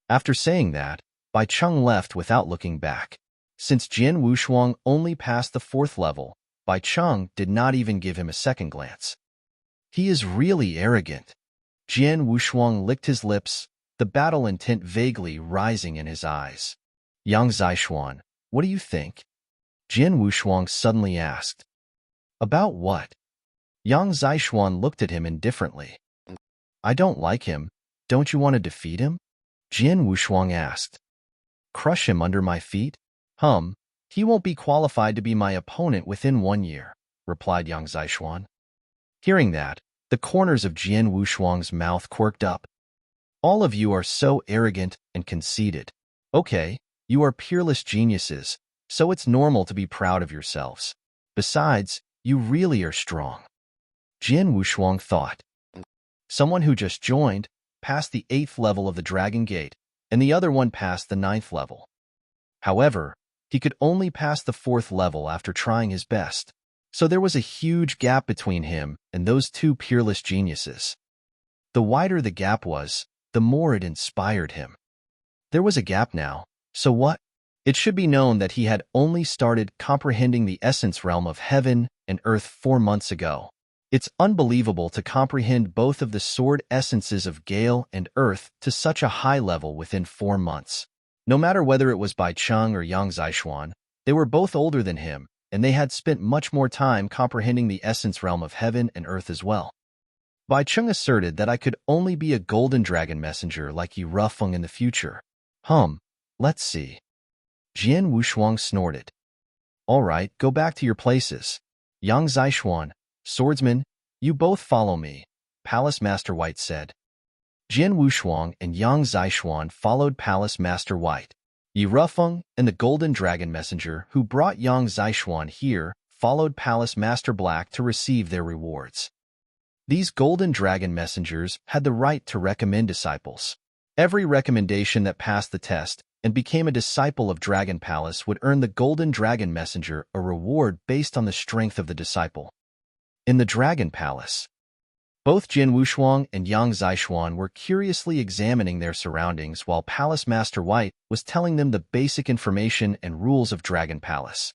S1: After saying that, Bai Cheng left without looking back. Since Jian Wushuang only passed the 4th level, Bai Cheng did not even give him a second glance. He is really arrogant. Jian Wushuang licked his lips, the battle intent vaguely rising in his eyes. Yang Zixuan, what do you think? Jian Wushuang suddenly asked. About what? Yang Zixuan looked at him indifferently. I don't like him. Don't you want to defeat him? Jian Wushuang asked. Crush him under my feet? He won't be qualified to be my opponent within 1 year, replied Yang Zixuan. Hearing that, the corners of Jian Wushuang's mouth quirked up. All of you are so arrogant and conceited. Okay, you are peerless geniuses, so it's normal to be proud of yourselves. Besides, you really are strong. Jian Wushuang thought. Someone who just joined, passed the 8th level of the Dragon Gate, and the other one passed the 9th level. However, he could only pass the 4th level after trying his best. So there was a huge gap between him and those two peerless geniuses. The wider the gap was, the more it inspired him. There was a gap now, so what? It should be known that he had only started comprehending the essence realm of heaven and earth 4 months ago. It's unbelievable to comprehend both of the sword essences of Gale and Earth to such a high level within 4 months. No matter whether it was Bai Cheng or Yang Zixuan, they were both older than him, and they had spent much more time comprehending the essence realm of heaven and earth as well. Bai Cheng asserted that I could only be a golden dragon messenger like Yi Rufeng in the future. Let's see. Jian Wushuang snorted. All right, go back to your places. Yang Zixuan, Swordsman, you both follow me, Palace Master White said. Jian Wushuang and Yang Zixuan followed Palace Master White. Yi Rufeng and the Golden Dragon Messenger who brought Yang Zixuan here followed Palace Master Black to receive their rewards. These Golden Dragon Messengers had the right to recommend disciples. Every recommendation that passed the test and became a disciple of Dragon Palace would earn the Golden Dragon Messenger a reward based on the strength of the disciple. In the Dragon Palace, both Jian Wushuang and Yang Zixuan were curiously examining their surroundings while Palace Master White was telling them the basic information and rules of Dragon Palace.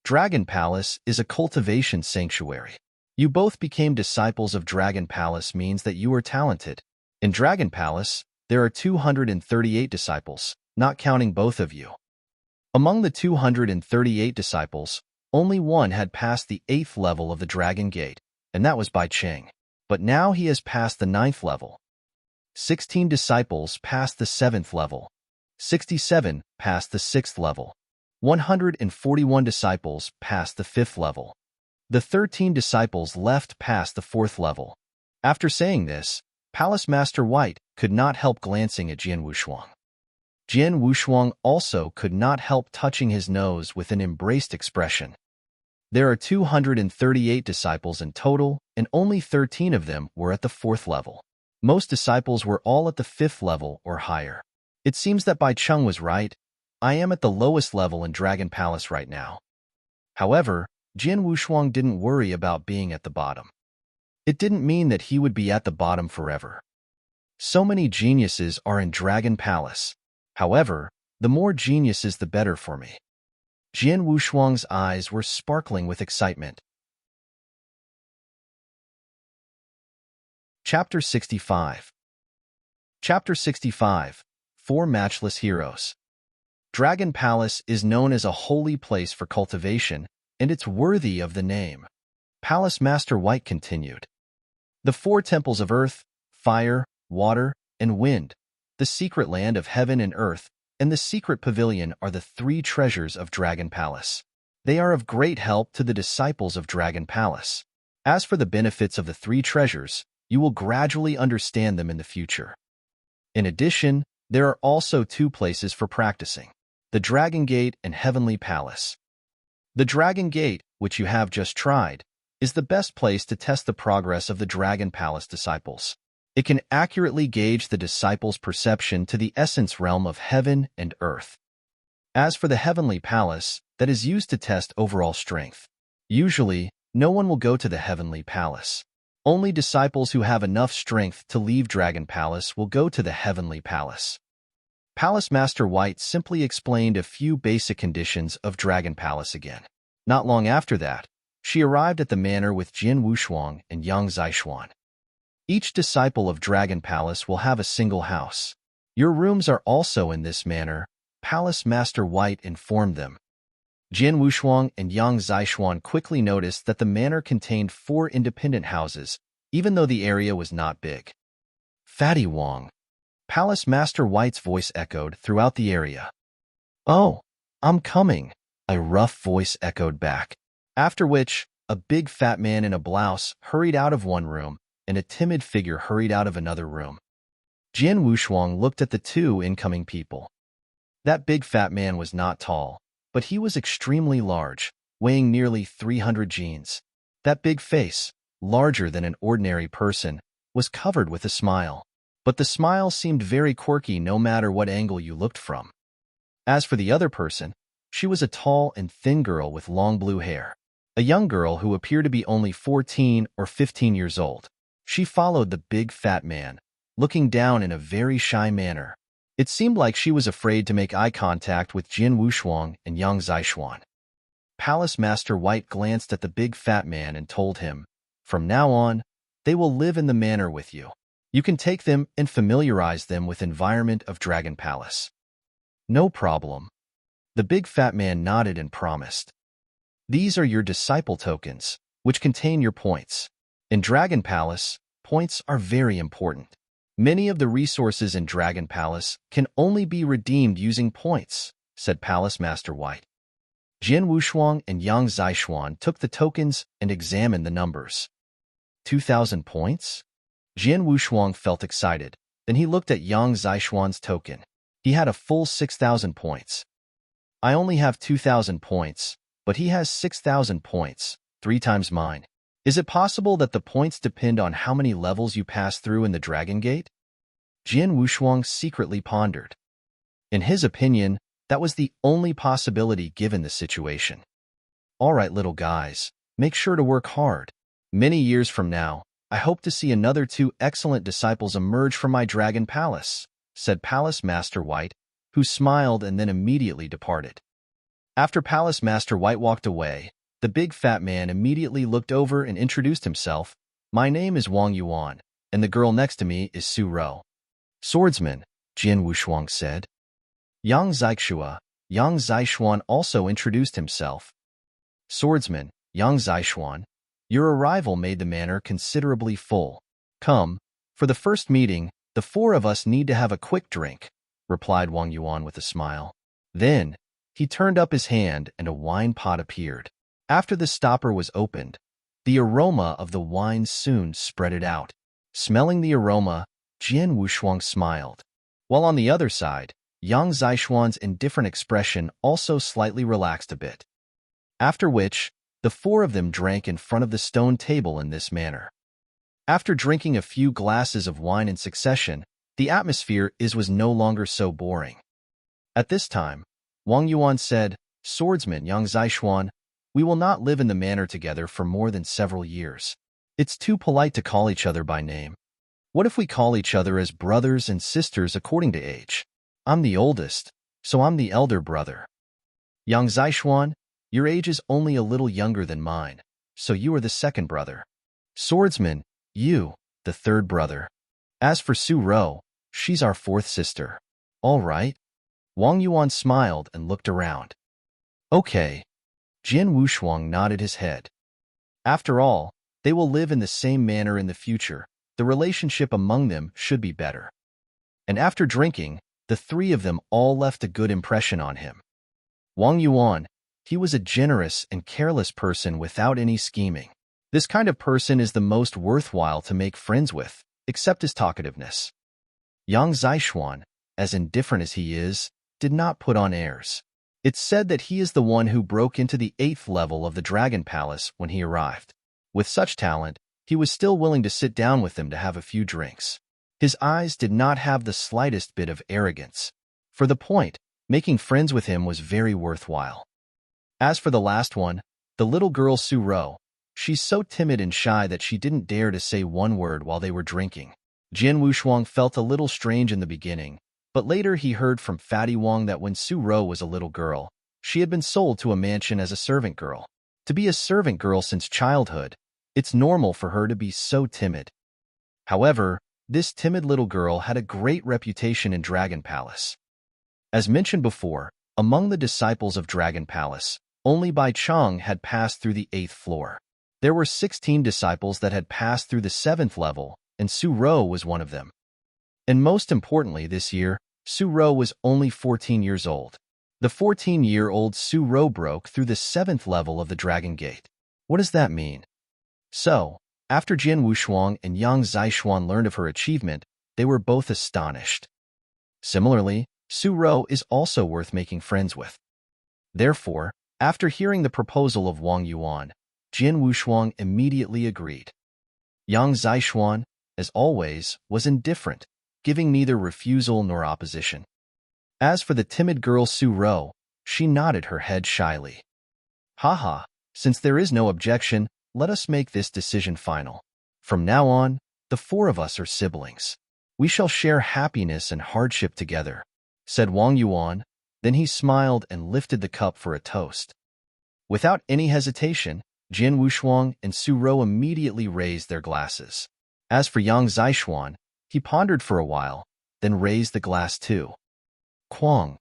S1: Dragon Palace is a cultivation sanctuary. You both became disciples of Dragon Palace means that you are talented. In Dragon Palace, there are 238 disciples, not counting both of you. Among the 238 disciples, only one had passed the 8th level of the Dragon Gate, and that was Bai Cheng. But now he has passed the 9th level. 16 disciples passed the 7th level. 67 passed the 6th level. 141 disciples passed the 5th level. The 13 disciples left past the 4th level. After saying this, Palace Master White could not help glancing at Jian Wushuang. Jian Wushuang also could not help touching his nose with an embraced expression. There are 238 disciples in total, and only 13 of them were at the 4th level. Most disciples were all at the 5th level or higher. It seems that Bai Cheng was right. I am at the lowest level in Dragon Palace right now. However, Jian Wushuang didn't worry about being at the bottom. It didn't mean that he would be at the bottom forever. So many geniuses are in Dragon Palace. However, the more geniuses the better for me. Jian Wushuang's eyes were sparkling with excitement. Chapter 65. Chapter 65. 4 Matchless Heroes. Dragon Palace is known as a holy place for cultivation, and it's worthy of the name. Palace Master White continued. The 4 temples of earth, fire, water, and wind, the secret land of heaven and earth, and the secret pavilion are the 3 treasures of Dragon Palace. They are of great help to the disciples of Dragon Palace. As for the benefits of the 3 treasures, you will gradually understand them in the future. In addition, there are also 2 places for practicing: the Dragon Gate and Heavenly Palace. The Dragon Gate, which you have just tried, is the best place to test the progress of the Dragon Palace disciples. It can accurately gauge the disciples' perception to the essence realm of heaven and earth. As for the Heavenly Palace, that is used to test overall strength. Usually, no one will go to the Heavenly Palace. Only disciples who have enough strength to leave Dragon Palace will go to the Heavenly Palace. Palace Master White simply explained a few basic conditions of Dragon Palace again. Not long after that, she arrived at the manor with Jian Wushuang and Yang Zixuan. Each disciple of Dragon Palace will have a single house. Your rooms are also in this manor, Palace Master White informed them. Jian Wushuang and Yang Zixuan quickly noticed that the manor contained 4 independent houses, even though the area was not big. Fatty Wong. Palace Master White's voice echoed throughout the area. Oh, I'm coming, a rough voice echoed back. After which, a big fat man in a blouse hurried out of one room, and a timid figure hurried out of another room. Jian Wushuang looked at the 2 incoming people. That big fat man was not tall, but he was extremely large, weighing nearly 300 jeans. That big face, larger than an ordinary person, was covered with a smile. But the smile seemed very quirky no matter what angle you looked from. As for the other person, she was a tall and thin girl with long blue hair. A young girl who appeared to be only 14 or 15 years old. She followed the big fat man, looking down in a very shy manner. It seemed like she was afraid to make eye contact with Jian Wushuang and Yang Zixuan. Palace Master White glanced at the big fat man and told him, "From now on, they will live in the manor with you. You can take them and familiarize them with the environment of Dragon Palace." "No problem." The big fat man nodded and promised. "These are your disciple tokens, which contain your points. In Dragon Palace, points are very important. Many of the resources in Dragon Palace can only be redeemed using points, said Palace Master White. Jin Wushuang and Yang Zishuan took the tokens and examined the numbers. 2,000 points? Jin Wushuang felt excited. Then he looked at Yang Zishuan's token. He had a full 6,000 points. I only have 2,000 points, but he has 6,000 points, 3 times mine. Is it possible that the points depend on how many levels you pass through in the Dragon Gate? Jin Wushuang secretly pondered. In his opinion, that was the only possibility given the situation. All right, little guys, make sure to work hard. Many years from now, I hope to see another 2 excellent disciples emerge from my Dragon Palace, said Palace Master White, who smiled and then immediately departed. After Palace Master White walked away, the big fat man immediately looked over and introduced himself. My name is Wang Yuan, and the girl next to me is Su Rou. Swordsman, Jin Wushuang said. Yang Zishuan also introduced himself. Swordsman, Yang Zishuan, your arrival made the manor considerably full. Come, for the first meeting, the 4 of us need to have a quick drink, replied Wang Yuan with a smile. Then, he turned up his hand and a wine pot appeared. After the stopper was opened, the aroma of the wine soon spread it out. Smelling the aroma, Jin Wushuang smiled. While on the other side, Yang Zishuan's indifferent expression also slightly relaxed a bit. After which, the 4 of them drank in front of the stone table in this manner. After drinking a few glasses of wine in succession, the atmosphere was no longer so boring. At this time, Wang Yuan said, Swordsman Yang Zishuan, we will not live in the manor together for more than several years. It's too polite to call each other by name. What if we call each other as brothers and sisters according to age? I'm the oldest, so I'm the elder brother. Yang Zishuan, your age is only a little younger than mine, so you are the second brother. Swordsman, you, the third brother. As for Su Rou, she's our 4th sister. All right. Wang Yuan smiled and looked around. Okay. Jin Wushuang nodded his head. After all, they will live in the same manner in the future. The relationship among them should be better. And after drinking, the 3 of them all left a good impression on him. Wang Yuan, he was a generous and careless person without any scheming. This kind of person is the most worthwhile to make friends with, except his talkativeness. Yang Zishuan, as indifferent as he is, did not put on airs. It's said that he is the one who broke into the 8th level of the Dragon Palace when he arrived. With such talent, he was still willing to sit down with them to have a few drinks. His eyes did not have the slightest bit of arrogance. For the point, making friends with him was very worthwhile. As for the last one, the little girl Su Rou, she's so timid and shy that she didn't dare to say one word while they were drinking. Jin Wushuang felt a little strange in the beginning, but later he heard from Fatty Wang that when Su Rou was a little girl, she had been sold to a mansion as a servant girl. To be a servant girl since childhood, it's normal for her to be so timid. However, this timid little girl had a great reputation in Dragon Palace. As mentioned before, among the disciples of Dragon Palace, only Bai Cheng had passed through the 8th floor. There were 16 disciples that had passed through the 7th level, and Su Rou was one of them. And most importantly this year, Su Rou was only 14 years old. The 14-year-old Su Rou broke through the 7th level of the Dragon Gate. What does that mean? So, after Jin Wushuang and Yang Zishuan learned of her achievement, they were both astonished. Similarly, Su Rou is also worth making friends with. Therefore, after hearing the proposal of Wang Yuan, Jin Wushuang immediately agreed. Yang Zishuan, as always, was indifferent, giving neither refusal nor opposition. As for the timid girl Su Rou, she nodded her head shyly. Haha, since there is no objection, let us make this decision final. From now on, the 4 of us are siblings. We shall share happiness and hardship together, said Wang Yuan. Then he smiled and lifted the cup for a toast. Without any hesitation, Jin Wushuang and Su Rou immediately raised their glasses. As for Yang Zishuan, he pondered for a while, then raised the glass too. Quang.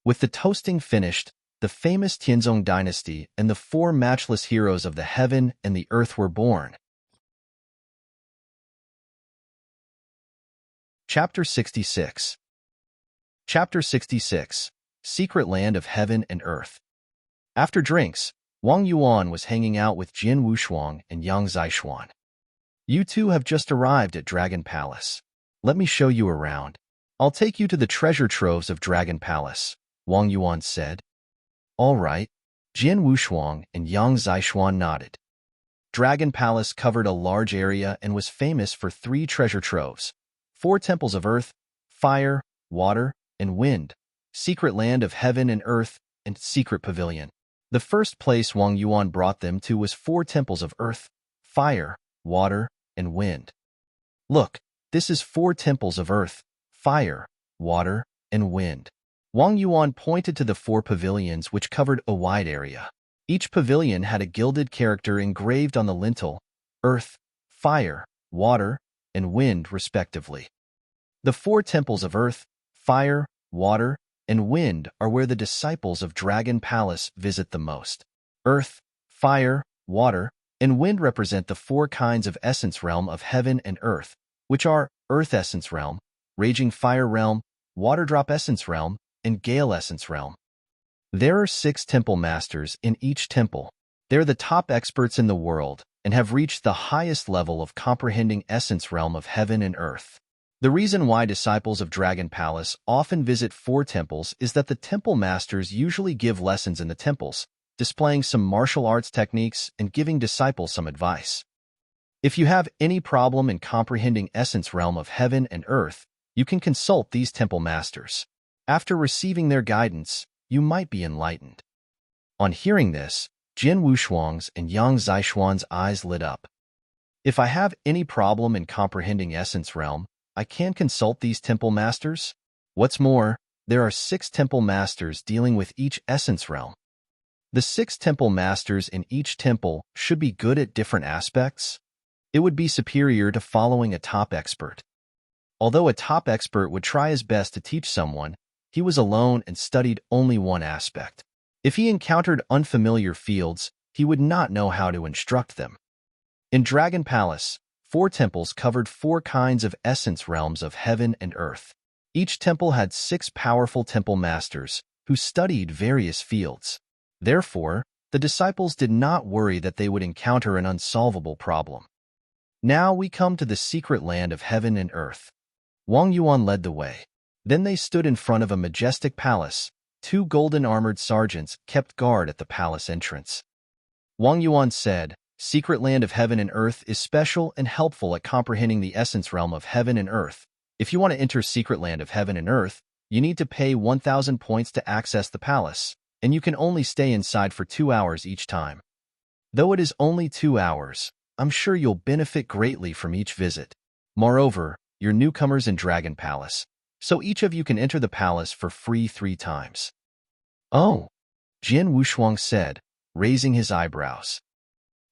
S1: With the toasting finished, the famous Tianzong dynasty and the 4 matchless heroes of the heaven and the earth were born. Chapter 66. Chapter 66. Secret Land of Heaven and Earth. After drinks, Wang Yuan was hanging out with Jin Wushuang and Yang Zixuan. You two have just arrived at Dragon Palace. Let me show you around. I'll take you to the treasure troves of Dragon Palace, Wang Yuan said. All right. Jin Wushuang and Yang Zixuan nodded. Dragon Palace covered a large area and was famous for 3 treasure troves: 4 temples of earth, fire, water, and wind, secret land of heaven and earth, and secret pavilion. The first place Wang Yuan brought them to was 4 temples of earth, fire, water, and wind. Look, this is 4 temples of earth, fire, water, and wind. Wang Yuan pointed to the 4 pavilions which covered a wide area. Each pavilion had a gilded character engraved on the lintel: earth, fire, water, and wind respectively. The 4 temples of earth, fire, water, and wind are where the disciples of Dragon Palace visit the most. Earth, fire, water, and wind represent the 4 kinds of essence realm of heaven and earth, which are Earth Essence Realm, Raging Fire Realm, Water Drop Essence Realm, and Gale Essence Realm. There are 6 temple masters in each temple. They're the top experts in the world and have reached the highest level of comprehending essence realm of heaven and earth. The reason why disciples of Dragon Palace often visit 4 temples is that the temple masters usually give lessons in the temples, displaying some martial arts techniques and giving disciples some advice. If you have any problem in comprehending essence realm of heaven and earth, you can consult these temple masters. After receiving their guidance, you might be enlightened. On hearing this, Jin Wushuang's and Yang Zixuan's eyes lit up. If I have any problem in comprehending essence realm, I can consult these temple masters. What's more, there are 6 temple masters dealing with each essence realm. The 6 temple masters in each temple should be good at different aspects. It would be superior to following a top expert. Although a top expert would try his best to teach someone, he was alone and studied only one aspect. If he encountered unfamiliar fields, he would not know how to instruct them. In Dragon Palace, 4 temples covered 4 kinds of essence realms of heaven and earth. Each temple had 6 powerful temple masters who studied various fields. Therefore, the disciples did not worry that they would encounter an unsolvable problem. Now we come to the secret land of heaven and earth. Wang Yuan led the way. Then they stood in front of a majestic palace. 2 golden-armored sergeants kept guard at the palace entrance. Wang Yuan said, "Secret land of heaven and earth is special and helpful at comprehending the essence realm of heaven and earth. If you want to enter secret land of heaven and earth, you need to pay 1,000 points to access the palace, and you can only stay inside for 2 hours each time. Though it is only 2 hours, I'm sure you'll benefit greatly from each visit. Moreover, you're newcomers in Dragon Palace, so each of you can enter the palace for free 3 times. Oh, Jin Wushuang said, raising his eyebrows.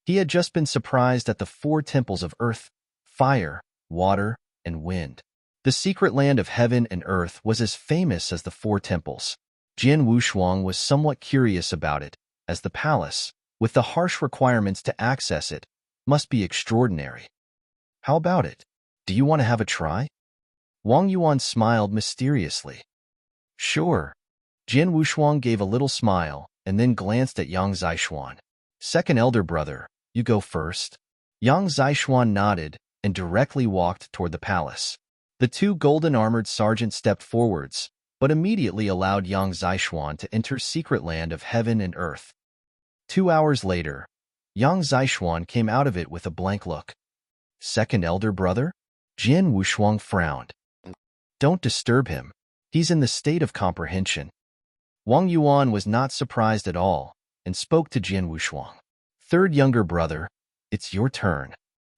S1: He had just been surprised at the 4 temples of earth, fire, water, and wind. The secret land of heaven and earth was as famous as the 4 temples. Jin Wushuang was somewhat curious about it, as the palace, with the harsh requirements to access it, must be extraordinary. How about it? Do you want to have a try? Wang Yuan smiled mysteriously. Sure. Jin Wushuang gave a little smile and then glanced at Yang Zixuan. Second elder brother, you go first. Yang Zixuan nodded and directly walked toward the palace. The 2 golden-armored sergeants stepped forwards, but immediately allowed Yang Zixuan to enter secret land of heaven and earth. 2 hours later, Yang Zixuan came out of it with a blank look. Second elder brother? Jin Wushuang frowned. Don't disturb him. He's in the state of comprehension. Wang Yuan was not surprised at all and spoke to Jin Wushuang. Third younger brother, it's your turn.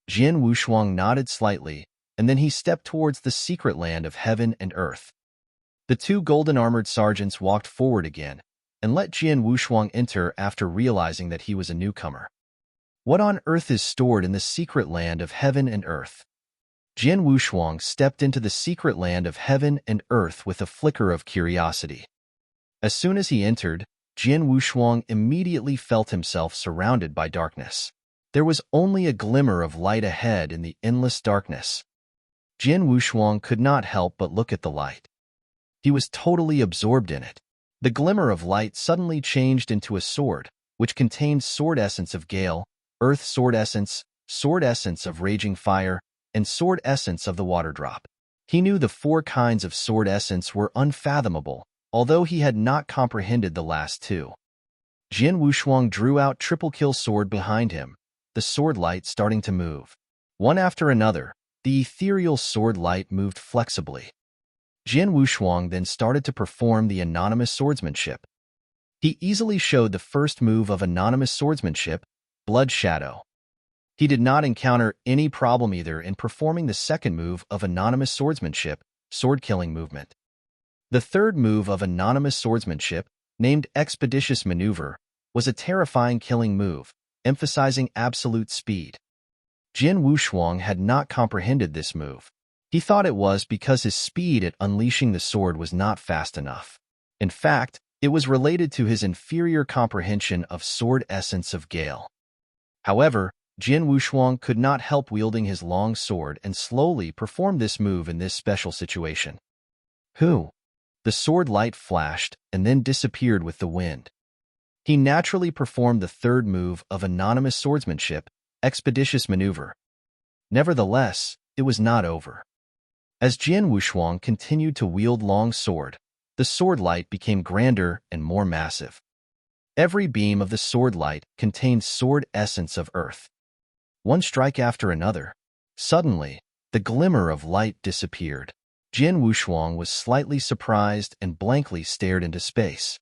S1: Jin Wushuang nodded slightly, and then he stepped towards the secret land of heaven and earth. The 2 golden-armored sergeants walked forward again and let Jin Wushuang enter after realizing that he was a newcomer. What on earth is stored in the secret land of heaven and earth? Jin Wushuang stepped into the secret land of heaven and earth with a flicker of curiosity. As soon as he entered, Jin Wushuang immediately felt himself surrounded by darkness. There was only a glimmer of light ahead in the endless darkness. Jin Wushuang could not help but look at the light. He was totally absorbed in it. The glimmer of light suddenly changed into a sword, which contained sword essence of gale, earth sword essence of raging fire, and sword essence of the water drop. He knew the 4 kinds of sword essence were unfathomable, although he had not comprehended the last 2. Jin Wushuang drew out triple kill sword behind him, the sword light starting to move. One after another, the ethereal sword light moved flexibly. Jin Wushuang then started to perform the anonymous swordsmanship. He easily showed the first move of anonymous swordsmanship, Blood Shadow. He did not encounter any problem either in performing the second move of anonymous swordsmanship, sword-killing movement. The third move of anonymous swordsmanship, named Expeditious Maneuver, was a terrifying killing move, emphasizing absolute speed. Jin Wushuang had not comprehended this move. He thought it was because his speed at unleashing the sword was not fast enough. In fact, it was related to his inferior comprehension of sword essence of gale. However, Jin Wushuang could not help wielding his long sword and slowly perform this move in this special situation. The sword light flashed and then disappeared with the wind. He naturally performed the third move of anonymous swordsmanship, Expeditious Maneuver. Nevertheless, it was not over. As Jin Wushuang continued to wield long sword, the sword light became grander and more massive. Every beam of the sword light contained sword essence of earth. One strike after another. Suddenly, the glimmer of light disappeared. Jin Wushuang was slightly surprised and blankly stared into space.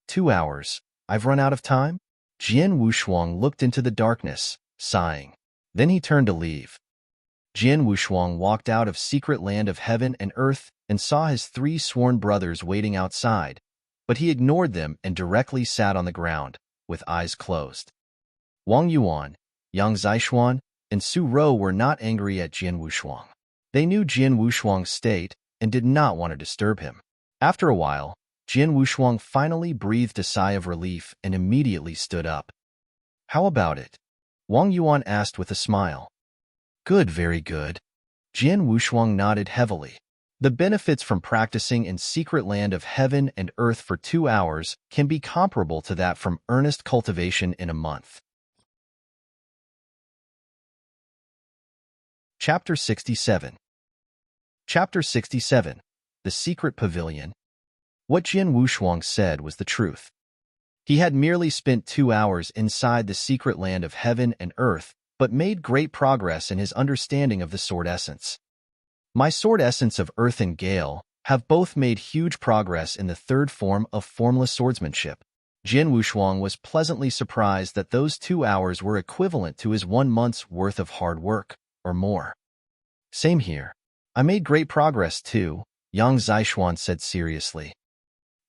S1: 2 hours. I've run out of time? Jin Wushuang looked into the darkness, sighing. Then he turned to leave. Jin Wushuang walked out of secret land of heaven and earth and saw his 3 sworn brothers waiting outside, but he ignored them and directly sat on the ground, with eyes closed. Wang Yuan, Yang Zishuan, and Su Rou were not angry at Jin Wushuang. They knew Jin Wushuang's state and did not want to disturb him. After a while, Jin Wushuang finally breathed a sigh of relief and immediately stood up. How about it? Wang Yuan asked with a smile. Good, very good. Jin Wushuang nodded heavily. The benefits from practicing in secret land of heaven and earth for 2 hours can be comparable to that from earnest cultivation in a month. Chapter 67. Chapter 67. The Secret Pavilion. What Jin Wushuang said was the truth. He had merely spent 2 hours inside the secret land of heaven and earth, but made great progress in his understanding of the sword essence. My sword essence of earth and gale have both made huge progress in the third form of formless swordsmanship. Jin Wushuang was pleasantly surprised that those 2 hours were equivalent to his 1 month's worth of hard work, or more. Same here. I made great progress too, Yang Zishuan said seriously.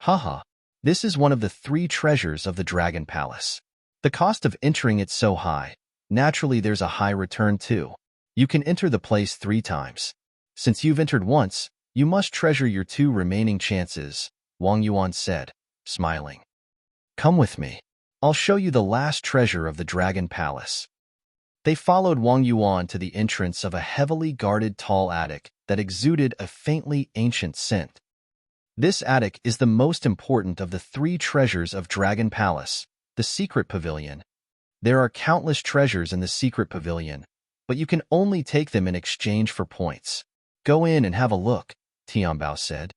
S1: Haha, this is one of the 3 treasures of the Dragon Palace. The cost of entering it so high. Naturally, there's a high return too. You can enter the place 3 times. Since you've entered once, you must treasure your 2 remaining chances, Wang Yuan said, smiling. Come with me. I'll show you the last treasure of the Dragon Palace. They followed Wang Yuan to the entrance of a heavily guarded tall attic that exuded a faintly ancient scent. This attic is the most important of the 3 treasures of Dragon Palace, the Secret Pavilion. There are countless treasures in the Secret Pavilion, but you can only take them in exchange for points. Go in and have a look, Tianbao said.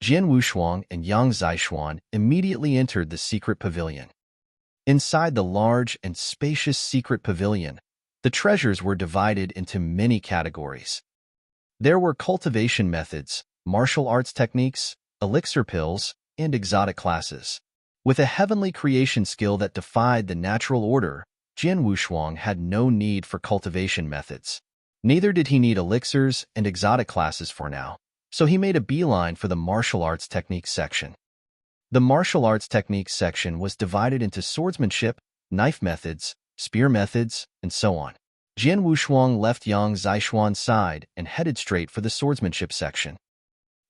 S1: Jin Wushuang and Yang Zishuan immediately entered the Secret Pavilion. Inside the large and spacious Secret Pavilion, the treasures were divided into many categories. There were cultivation methods, martial arts techniques, elixir pills, and exotic classes. With a heavenly creation skill that defied the natural order, Jin Wushuang had no need for cultivation methods. Neither did he need elixirs and exotic classes for now, so he made a beeline for the martial arts techniques section. The martial arts techniques section was divided into swordsmanship, knife methods, spear methods, and so on. Jin Wushuang left Yang Zishuan's side and headed straight for the swordsmanship section.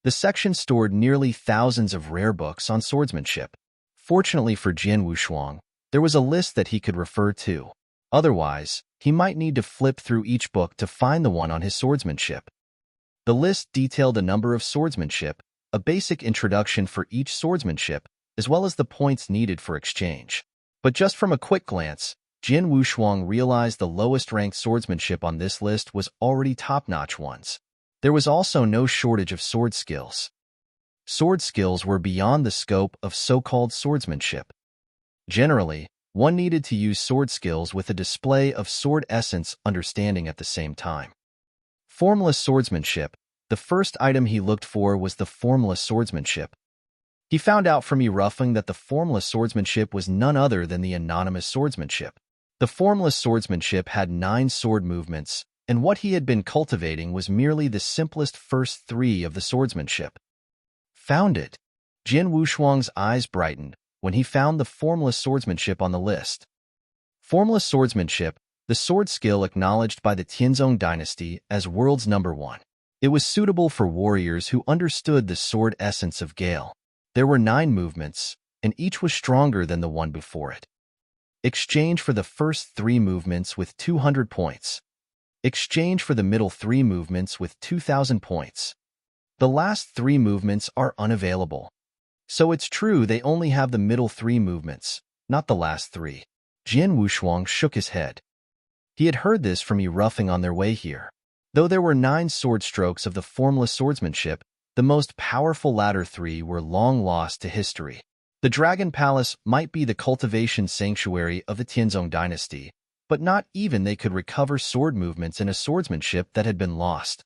S1: The section stored nearly thousands of rare books on swordsmanship. Fortunately for Jin Wushuang, there was a list that he could refer to. Otherwise, he might need to flip through each book to find the one on his swordsmanship. The list detailed a number of swordsmanship, a basic introduction for each swordsmanship, as well as the points needed for exchange. But just from a quick glance, Jin Wushuang realized the lowest-ranked swordsmanship on this list was already top-notch ones. There was also no shortage of sword skills. Sword skills were beyond the scope of so-called swordsmanship. Generally, one needed to use sword skills with a display of sword essence understanding at the same time. Formless swordsmanship. The first item he looked for was the formless swordsmanship. He found out from roughing that the formless swordsmanship was none other than the anonymous swordsmanship. The formless swordsmanship had 9 sword movements, and what he had been cultivating was merely the simplest first 3 of the swordsmanship. Found it! Jin Wushuang's eyes brightened when he found the formless swordsmanship on the list. Formless swordsmanship, the sword skill acknowledged by the Tianzong dynasty as world's #1. It was suitable for warriors who understood the sword essence of Gale. There were 9 movements, and each was stronger than the one before it. Exchange for the first 3 movements with 200 points. Exchange for the middle 3 movements with 2,000 points. The last 3 movements are unavailable. So it's true they only have the middle 3 movements, not the last 3. Jin Wushuang shook his head. He had heard this from roughing on their way here. Though there were 9 sword strokes of the formless swordsmanship, the most powerful latter 3 were long lost to history. The Dragon Palace might be the cultivation sanctuary of the Tianzong dynasty, but not even they could recover sword movements in a swordsmanship that had been lost.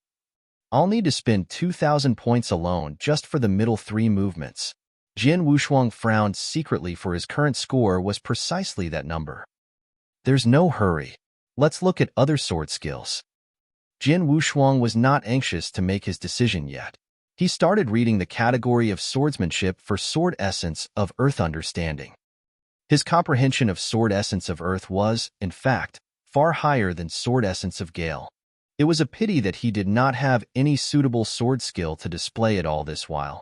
S1: I'll need to spend 2,000 points alone just for the middle 3 movements. Jin Wushuang frowned secretly, for his current score was precisely that number. There's no hurry. Let's look at other sword skills. Jin Wushuang was not anxious to make his decision yet. He started reading the category of swordsmanship for sword essence of earth understanding. His comprehension of sword essence of earth was, in fact, far higher than sword essence of Gale. It was a pity that he did not have any suitable sword skill to display it all this while.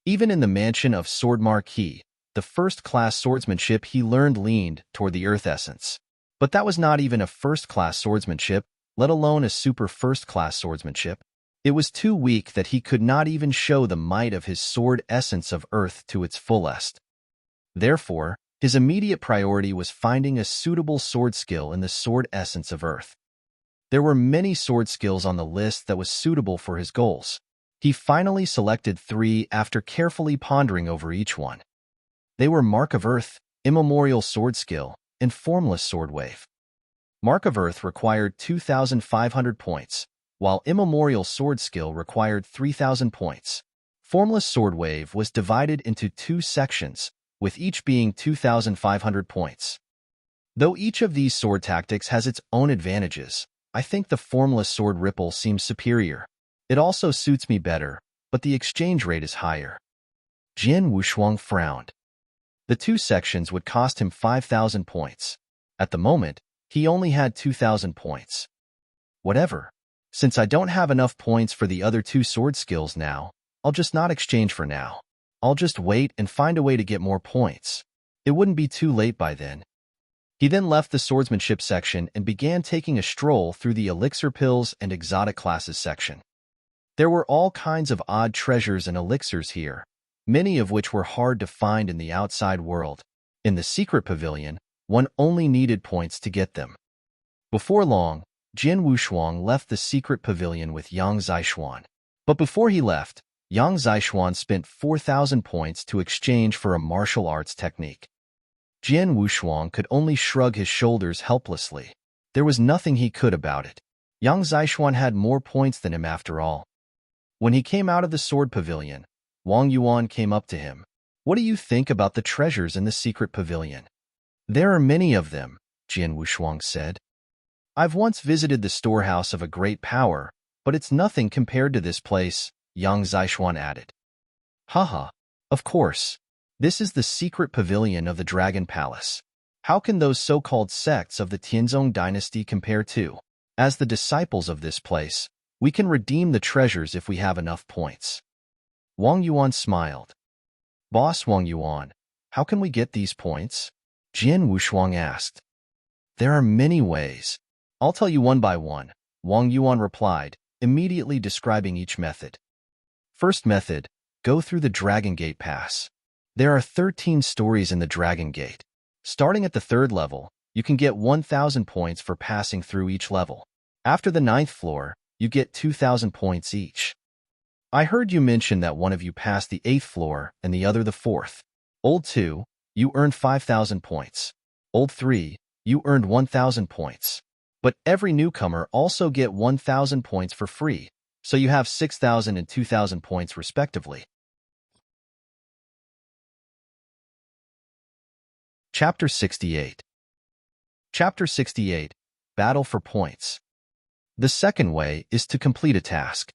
S1: Even in the mansion of Sword Marquis, the first-class swordsmanship he learned leaned toward the earth essence. But that was not even a first-class swordsmanship, let alone a super first-class swordsmanship. It was too weak that he could not even show the might of his sword essence of earth to its fullest. Therefore, his immediate priority was finding a suitable sword skill in the sword essence of earth. There were many sword skills on the list that was suitable for his goals. He finally selected 3 after carefully pondering over each one. They were Mark of Earth, Immemorial Sword Skill, and Formless Sword Wave. Mark of Earth required 2,500 points, while Immemorial Sword Skill required 3,000 points. Formless Sword Wave was divided into 2 sections, with each being 2,500 points. Though each of these sword tactics has its own advantages, I think the Formless Sword Ripple seems superior. It also suits me better, but the exchange rate is higher. Jin Wushuang frowned. The 2 sections would cost him 5,000 points. At the moment, he only had 2,000 points. Whatever. Since I don't have enough points for the other 2 sword skills now, I'll just not exchange for now. I'll just wait and find a way to get more points. It wouldn't be too late by then. He then left the swordsmanship section and began taking a stroll through the elixir pills and exotic classes section. There were all kinds of odd treasures and elixirs here, many of which were hard to find in the outside world. In the secret pavilion, one only needed points to get them. Before long, Jin Wushuang left the secret pavilion with Yang Zishuan. But before he left, Yang Zishuan spent 4,000 points to exchange for a martial arts technique. Jin Wushuang could only shrug his shoulders helplessly. There was nothing he could about it. Yang Zishuan had more points than him after all. When he came out of the sword pavilion, Wang Yuan came up to him. What do you think about the treasures in the secret pavilion? There are many of them, Jin Wushuang said. I've once visited the storehouse of a great power, but it's nothing compared to this place, Yang Zishuan added. Haha, of course. This is the secret pavilion of the Dragon Palace. How can those so-called sects of the Tianzong dynasty compare to? As the disciples of this place, we can redeem the treasures if we have enough points. Wang Yuan smiled. Boss Wang Yuan, how can we get these points? Jin Wushuang asked. There are many ways. I'll tell you one by one, Wang Yuan replied, immediately describing each method. First method, go through the Dragon Gate Pass. There are 13 stories in the Dragon Gate. Starting at the 3rd level, you can get 1,000 points for passing through each level. After the 9th floor, you get 2,000 points each. I heard you mention that one of you passed the 8th floor and the other the 4th. Old 2, you earned 5,000 points. Old 3, you earned 1,000 points. But every newcomer also get 1,000 points for free, so you have 6,000 and 2,000 points respectively. Chapter 68. Chapter 68, Battle for Points. The second way is to complete a task.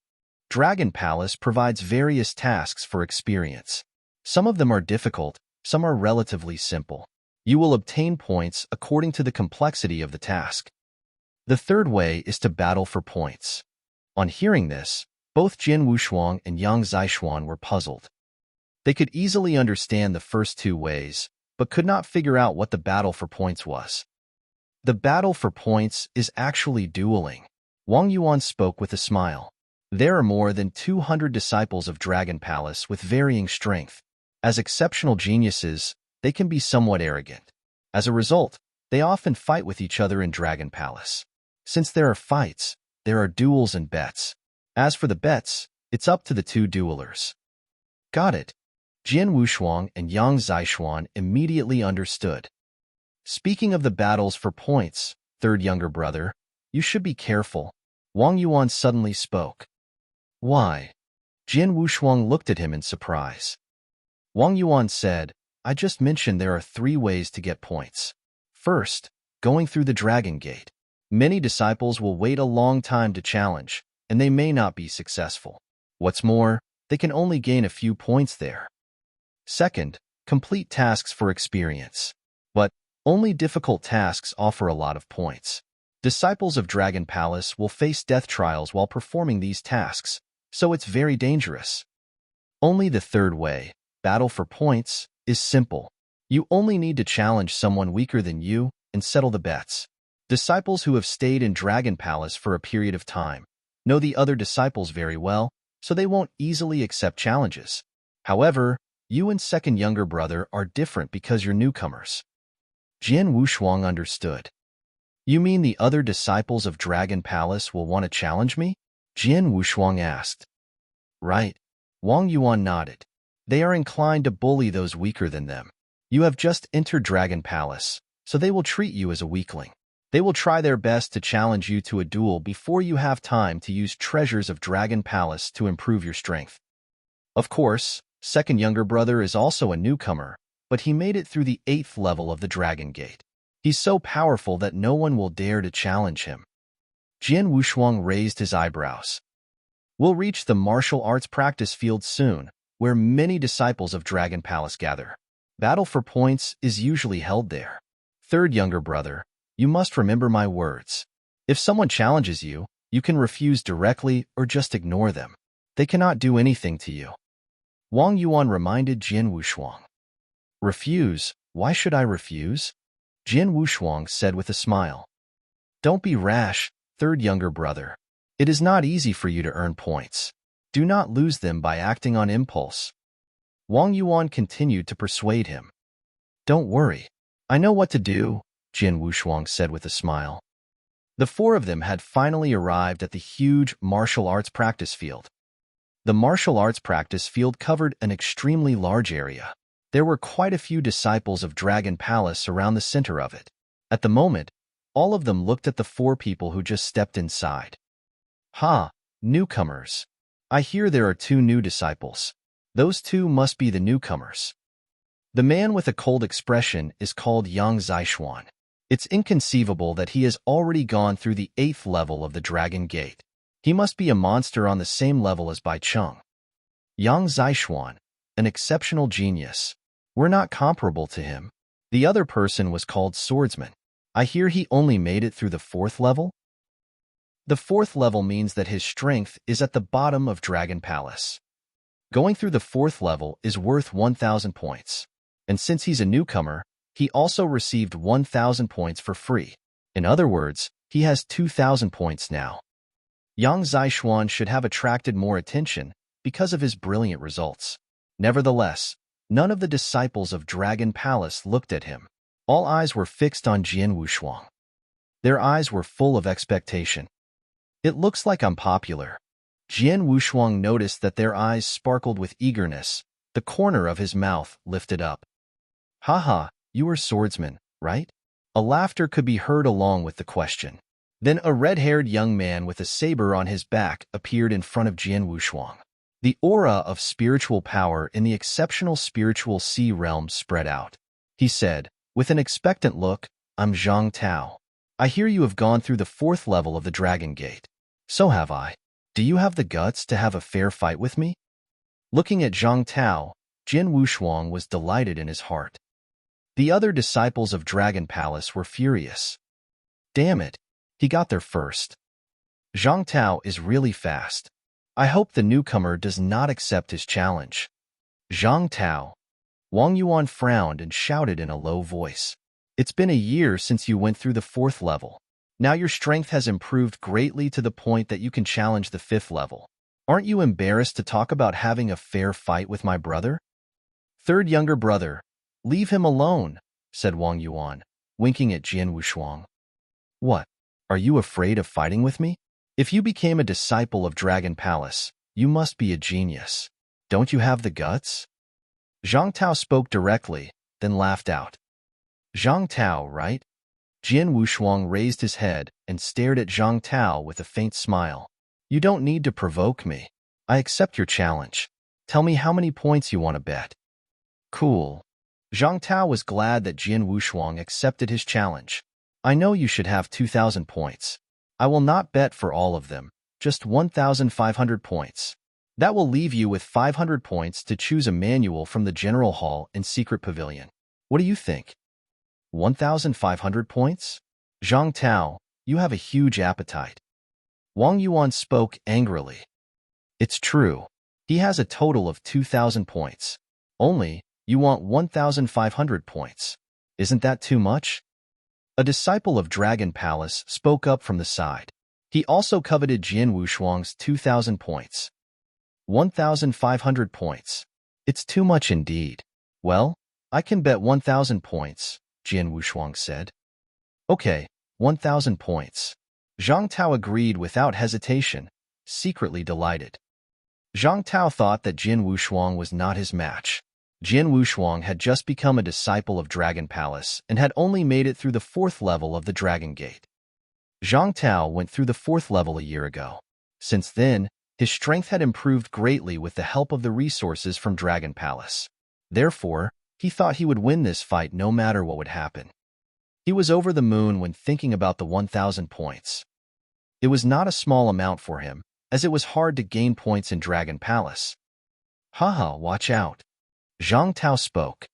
S1: Dragon Palace provides various tasks for experience. Some of them are difficult, some are relatively simple. You will obtain points according to the complexity of the task. The third way is to battle for points. On hearing this, both Jin Wushuang and Yang Zixuan were puzzled. They could easily understand the first 2 ways, but could not figure out what the battle for points was. The battle for points is actually dueling. Wang Yuan spoke with a smile. There are more than 200 disciples of Dragon Palace with varying strength. As exceptional geniuses, they can be somewhat arrogant. As a result, they often fight with each other in Dragon Palace. Since there are fights, there are duels and bets. As for the bets, it's up to the 2 duelers. Got it. Jin Wushuang and Yang Zixuan immediately understood. Speaking of the battles for points, third younger brother, you should be careful. Wang Yuan suddenly spoke. Why? Jin Wushuang looked at him in surprise. Wang Yuan said, I just mentioned there are 3 ways to get points. First, going through the Dragon Gate. Many disciples will wait a long time to challenge, and they may not be successful. What's more, they can only gain a few points there. Second, complete tasks for experience. But only difficult tasks offer a lot of points. Disciples of Dragon Palace will face death trials while performing these tasks, so it's very dangerous. Only the third way, battle for points, is simple. You only need to challenge someone weaker than you and settle the bets. Disciples who have stayed in Dragon Palace for a period of time know the other disciples very well, so they won't easily accept challenges. However, you and second younger brother are different because you're newcomers. Jin Wushuang understood. You mean the other disciples of Dragon Palace will want to challenge me? Jin Wushuang asked. Right. Wang Yuan nodded. They are inclined to bully those weaker than them. You have just entered Dragon Palace, so they will treat you as a weakling. They will try their best to challenge you to a duel before you have time to use treasures of Dragon Palace to improve your strength. Of course, second younger brother is also a newcomer, but he made it through the 8th level of the Dragon Gate. He's so powerful that no one will dare to challenge him. Jin Wushuang raised his eyebrows. We'll reach the martial arts practice field soon, where many disciples of Dragon Palace gather. Battle for points is usually held there. Third younger brother, you must remember my words. If someone challenges you, you can refuse directly or just ignore them. They cannot do anything to you. Wang Yuan reminded Jin Wushuang. Refuse? Why should I refuse? Jin Wushuang said with a smile. Don't be rash, third younger brother. It is not easy for you to earn points. Do not lose them by acting on impulse. Wang Yuan continued to persuade him. Don't worry. I know what to do, Jin Wushuang said with a smile. The 4 of them had finally arrived at the huge martial arts practice field. The martial arts practice field covered an extremely large area. There were quite a few disciples of Dragon Palace around the center of it. At the moment, all of them looked at the 4 people who just stepped inside. Ha, newcomers. I hear there are 2 new disciples. Those 2 must be the newcomers. The man with a cold expression is called Yang Zixuan. It's inconceivable that he has already gone through the 8th level of the Dragon Gate. He must be a monster on the same level as Bai Cheng. Yang Zixuan, an exceptional genius. We're not comparable to him. The other person was called Swordsman. I hear he only made it through the 4th level? The 4th level means that his strength is at the bottom of Dragon Palace. Going through the 4th level is worth 1,000 points. And since he's a newcomer, he also received 1,000 points for free. In other words, he has 2,000 points now. Yang Zishuan should have attracted more attention because of his brilliant results. Nevertheless, none of the disciples of Dragon Palace looked at him. All eyes were fixed on Jian Wushuang. Their eyes were full of expectation. It looks like I'm popular. Jian Wushuang noticed that their eyes sparkled with eagerness. The corner of his mouth lifted up. Haha, you are Swordsman, right? A laughter could be heard along with the question. Then a red-haired young man with a saber on his back appeared in front of Jian Wushuang. The aura of spiritual power in the exceptional spiritual sea realm spread out. He said, with an expectant look, I'm Zhang Tao. I hear you have gone through the 4th level of the Dragon Gate. So have I. Do you have the guts to have a fair fight with me? Looking at Zhang Tao, Jian Wushuang was delighted in his heart. The other disciples of Dragon Palace were furious. Damn it, he got there first. Zhang Tao is really fast. I hope the newcomer does not accept his challenge. Zhang Tao. Wang Yuan frowned and shouted in a low voice. It's been a year since you went through the 4th level. Now your strength has improved greatly to the point that you can challenge the 5th level. Aren't you embarrassed to talk about having a fair fight with my brother? Third younger brother. Leave him alone, said Wang Yuan, winking at Jian Wushuang. What? Are you afraid of fighting with me? If you became a disciple of Dragon Palace, you must be a genius. Don't you have the guts? Zhang Tao spoke directly, then laughed out. Zhang Tao, right? Jian Wushuang raised his head and stared at Zhang Tao with a faint smile. You don't need to provoke me. I accept your challenge. Tell me how many points you want to bet. Cool. Zhang Tao was glad that Jian Wushuang accepted his challenge. I know you should have 2,000 points. I will not bet for all of them, just 1,500 points. That will leave you with 500 points to choose a manual from the General Hall and Secret Pavilion. What do you think? 1,500 points? Zhang Tao, you have a huge appetite. Wang Yuan spoke angrily. It's true. He has a total of 2,000 points. Only, you want 1,500 points. Isn't that too much? A disciple of Dragon Palace spoke up from the side. He also coveted Jian Wushuang's 2,000 points. 1,500 points. It's too much indeed. Well, I can bet 1,000 points, Jian Wushuang said. Okay, 1,000 points. Zhang Tao agreed without hesitation, secretly delighted. Zhang Tao thought that Jian Wushuang was not his match. Jian Wushuang had just become a disciple of Dragon Palace and had only made it through the 4th level of the Dragon Gate. Zhang Tao went through the 4th level a year ago. Since then, his strength had improved greatly with the help of the resources from Dragon Palace. Therefore, he thought he would win this fight no matter what would happen. He was over the moon when thinking about the 1,000 points. It was not a small amount for him, as it was hard to gain points in Dragon Palace. Haha, watch out. Zhang Tao spoke.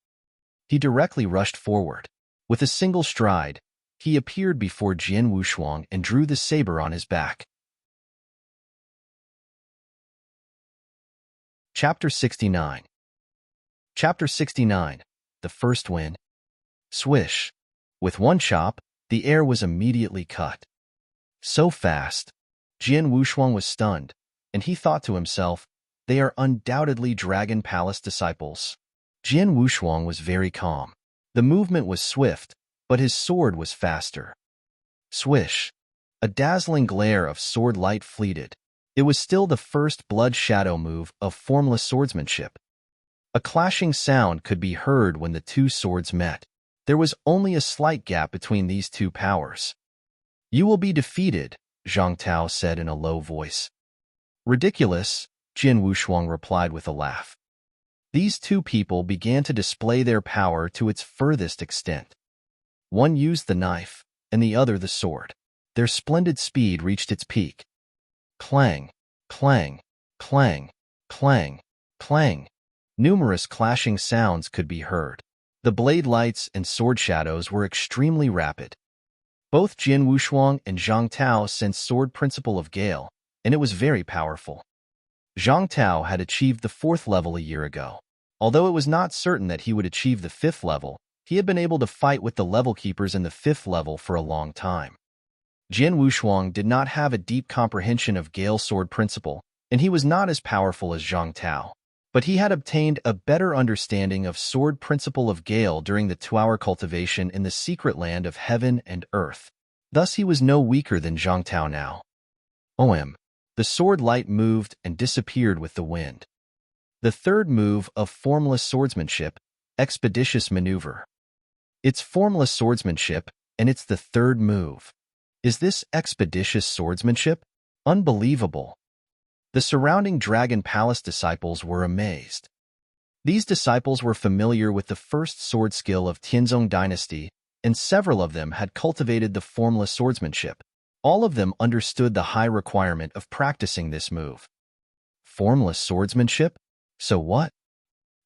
S1: He directly rushed forward. With a single stride, he appeared before Jian Wushuang and drew the saber on his back. Chapter 69. Chapter 69. The First Win. Swish. With one chop, the air was immediately cut. So fast. Jian Wushuang was stunned, and he thought to himself, they are undoubtedly Dragon Palace disciples. Jian Wushuang was very calm. The movement was swift, but his sword was faster. Swish. A dazzling glare of sword light fleeted. It was still the first blood shadow move of formless swordsmanship. A clashing sound could be heard when the two swords met. There was only a slight gap between these two powers. You will be defeated, Zhang Tao said in a low voice. Ridiculous, Jian Wushuang replied with a laugh. These two people began to display their power to its furthest extent. One used the knife, and the other the sword. Their splendid speed reached its peak. Clang, clang, clang, clang, clang. Numerous clashing sounds could be heard. The blade lights and sword shadows were extremely rapid. Both Jian Wushuang and Zhang Tao sensed sword principle of Gale, and it was very powerful. Zhang Tao had achieved the 4th level a year ago. Although it was not certain that he would achieve the 5th level, he had been able to fight with the level keepers in the 5th level for a long time. Jian Wushuang did not have a deep comprehension of Gale Sword principle, and he was not as powerful as Zhang Tao. But he had obtained a better understanding of sword principle of Gale during the 2-hour cultivation in the secret land of heaven and earth. Thus he was no weaker than Zhang Tao now. The sword light moved and disappeared with the wind. The third move of formless swordsmanship, expeditious maneuver. It's formless swordsmanship, and it's the third move. Is this expeditious swordsmanship? Unbelievable. The surrounding Dragon Palace disciples were amazed. These disciples were familiar with the first sword skill of Tianzong dynasty, and several of them had cultivated the formless swordsmanship. All of them understood the high requirement of practicing this move. Formless swordsmanship? So what?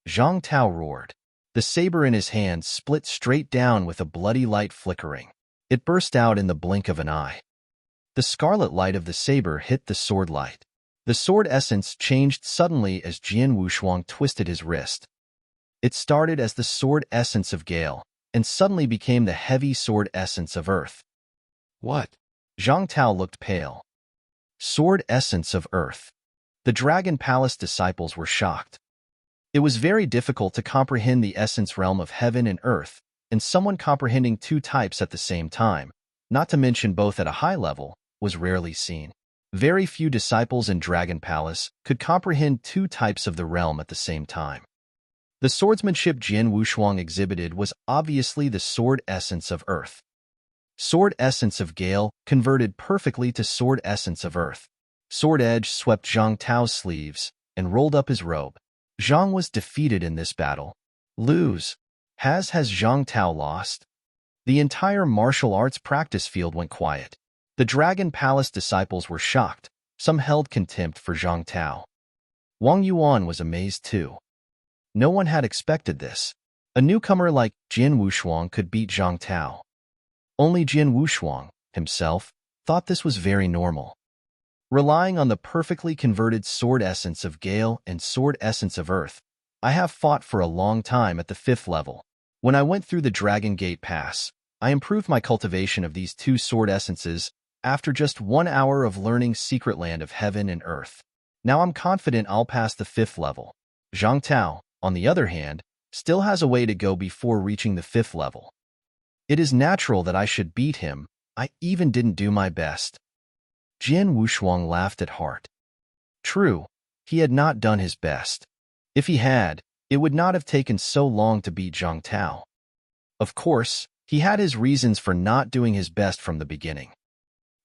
S1: Zhang Tao roared. The saber in his hand split straight down with a bloody light flickering. It burst out in the blink of an eye. The scarlet light of the saber hit the sword light. The sword essence changed suddenly as Jian Wushuang twisted his wrist. It started as the sword essence of Gale, and suddenly became the heavy sword essence of Earth. What? Zhang Tao looked pale. Sword essence of Earth. The Dragon Palace disciples were shocked. It was very difficult to comprehend the essence realm of heaven and earth, and someone comprehending two types at the same time, not to mention both at a high level, was rarely seen. Very few disciples in Dragon Palace could comprehend two types of the realm at the same time. The swordsmanship Jian Wushuang exhibited was obviously the sword essence of Earth. Sword essence of Gale converted perfectly to sword essence of Earth. Sword edge swept Zhang Tao's sleeves and rolled up his robe. Zhang was defeated in this battle. Lose. Has Zhang Tao lost? The entire martial arts practice field went quiet. The Dragon Palace disciples were shocked. Some held contempt for Zhang Tao. Wang Yuan was amazed too. No one had expected this. A newcomer like Jian Wushuang could beat Zhang Tao. Only Jian Wushuang, himself, thought this was very normal. Relying on the perfectly converted sword essence of Gale and sword essence of Earth, I have fought for a long time at the 5th level. When I went through the Dragon Gate Pass, I improved my cultivation of these two sword essences after just 1 hour of learning Secret Land of Heaven and Earth. Now I'm confident I'll pass the 5th level. Zhang Tao, on the other hand, still has a way to go before reaching the 5th level. It is natural that I should beat him. I even didn't do my best. Jian Wushuang laughed at heart. True, he had not done his best. If he had, it would not have taken so long to beat Zhang Tao. Of course, he had his reasons for not doing his best from the beginning.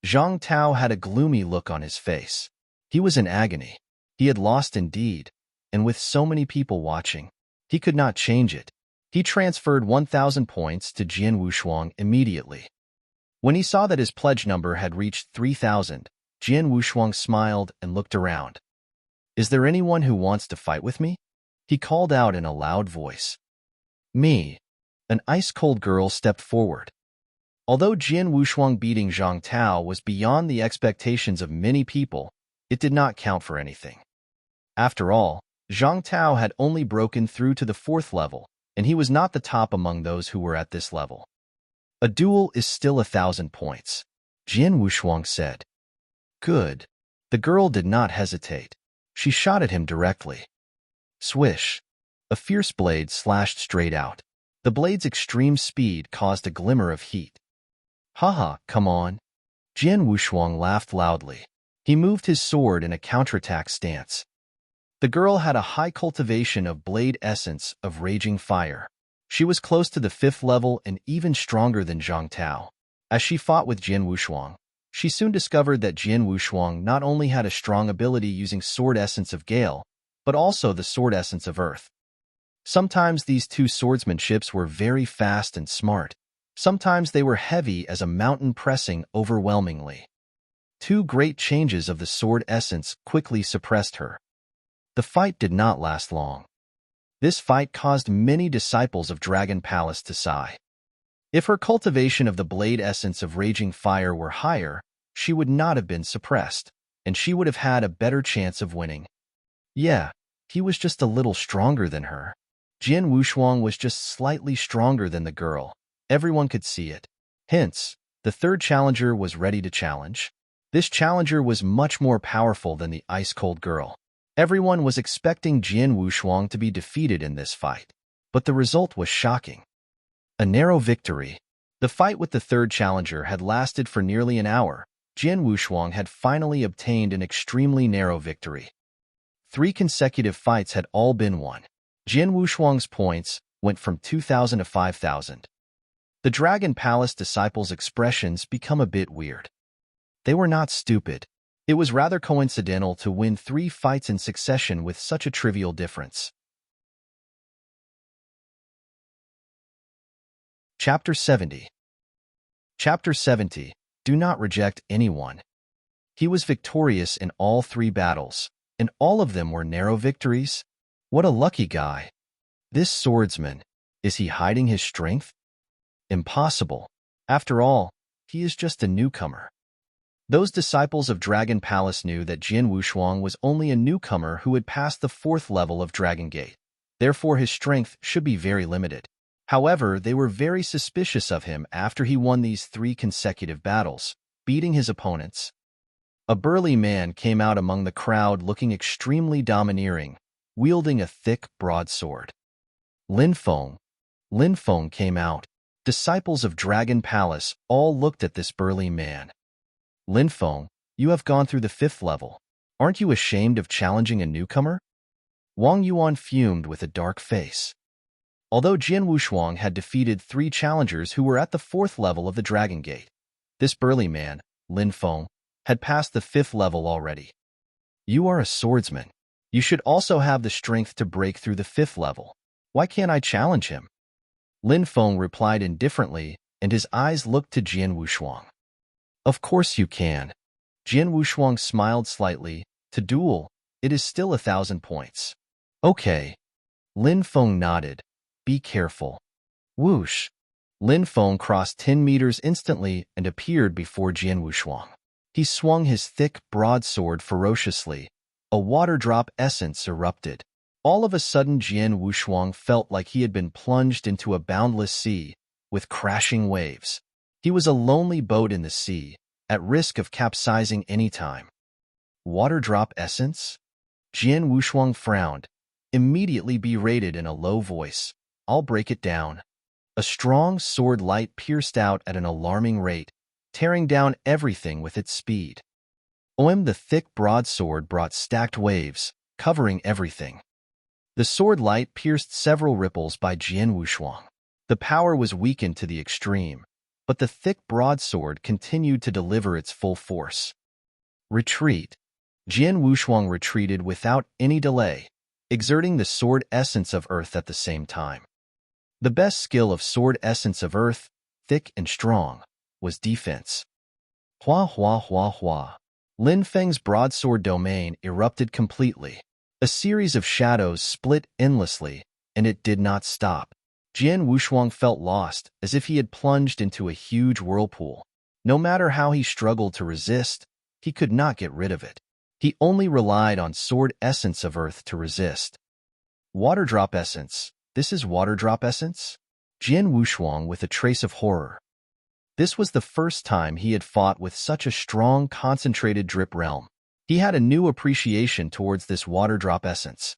S1: Zhang Tao had a gloomy look on his face. He was in agony. He had lost indeed, and with so many people watching, he could not change it. He transferred 1,000 points to Jian Wushuang immediately. When he saw that his pledge number had reached 3,000, Jian Wushuang smiled and looked around. Is there anyone who wants to fight with me? He called out in a loud voice. Me. An ice-cold girl stepped forward. Although Jian Wushuang beating Zhang Tao was beyond the expectations of many people, it did not count for anything. After all, Zhang Tao had only broken through to the 4th level, and he was not the top among those who were at this level. A duel is still 1,000 points, Jian Wushuang said. Good. The girl did not hesitate. She shot at him directly. Swish. A fierce blade slashed straight out. The blade's extreme speed caused a glimmer of heat. Haha, come on. Jian Wushuang laughed loudly. He moved his sword in a counterattack stance. The girl had a high cultivation of blade essence of raging fire. She was close to the 5th level and even stronger than Zhang Tao. As she fought with Jian Wushuang, she soon discovered that Jian Wushuang not only had a strong ability using sword essence of Gale, but also the sword essence of Earth. Sometimes these two swordsmanships were very fast and smart. Sometimes they were heavy as a mountain pressing overwhelmingly. Two great changes of the sword essence quickly suppressed her. The fight did not last long. This fight caused many disciples of Dragon Palace to sigh. If her cultivation of the blade essence of raging fire were higher, she would not have been suppressed, and she would have had a better chance of winning. Yeah, he was just a little stronger than her. Jian Wushuang was just slightly stronger than the girl. Everyone could see it. Hence, The third challenger was ready to challenge. This challenger was much more powerful than the ice-cold girl. Everyone was expecting Jian Wushuang to be defeated in this fight, but the result was shocking. A narrow victory. The fight with the third challenger had lasted for nearly an hour. Jian Wushuang had finally obtained an extremely narrow victory. 3 consecutive fights had all been won. Jian Wushuang's points went from 2,000 to 5,000. The Dragon Palace disciples' expressions become a bit weird. They were not stupid. It was rather coincidental to win 3 fights in succession with such a trivial difference. Chapter 70. Chapter 70. Do not reject anyone. He was victorious in all 3 battles, and all of them were narrow victories. What a lucky guy. This swordsman, is he hiding his strength? Impossible. After all, he is just a newcomer. Those disciples of Dragon Palace knew that Jian Wushuang was only a newcomer who had passed the 4th level of Dragon Gate. Therefore, his strength should be very limited. However, they were very suspicious of him after he won these 3 consecutive battles, beating his opponents. A burly man came out among the crowd looking extremely domineering, wielding a thick broadsword. Lin Feng came out. Disciples of Dragon Palace all looked at this burly man. Lin Feng, you have gone through the 5th level. Aren't you ashamed of challenging a newcomer? Wang Yuan fumed with a dark face. Although Jian Wushuang had defeated 3 challengers who were at the 4th level of the Dragon Gate, this burly man, Lin Feng, had passed the 5th level already. You are a swordsman. You should also have the strength to break through the 5th level. Why can't I challenge him? Lin Feng replied indifferently, and his eyes looked to Jian Wushuang. Of course you can. Jian Wushuang smiled slightly. To duel, it is still 1,000 points. Okay. Lin Feng nodded. Be careful. Whoosh. Lin Feng crossed 10 meters instantly and appeared before Jian Wushuang. He swung his thick broadsword ferociously. A water drop essence erupted. All of a sudden, Jian Wushuang felt like he had been plunged into a boundless sea with crashing waves. He was a lonely boat in the sea, at risk of capsizing any time. Water drop essence? Jian Wushuang frowned, immediately berated in a low voice. I'll break it down. A strong sword light pierced out at an alarming rate, tearing down everything with its speed. The thick broadsword brought stacked waves, covering everything. The sword light pierced several ripples by Jian Wushuang. The power was weakened to the extreme, but the thick broadsword continued to deliver its full force. Retreat. Jian Wushuang retreated without any delay, exerting the sword essence of earth at the same time. The best skill of sword essence of earth, thick and strong, was defense. Hua hua hua hua. Lin Feng's broadsword domain erupted completely. A series of shadows split endlessly, and it did not stop. Jian Wushuang felt lost, as if he had plunged into a huge whirlpool. No matter how he struggled to resist, he could not get rid of it. He only relied on sword essence of earth to resist. Water drop essence. This is water drop essence? Jian Wushuang with a trace of horror. This was the first time he had fought with such a strong, concentrated drip realm. He had a new appreciation towards this water drop essence.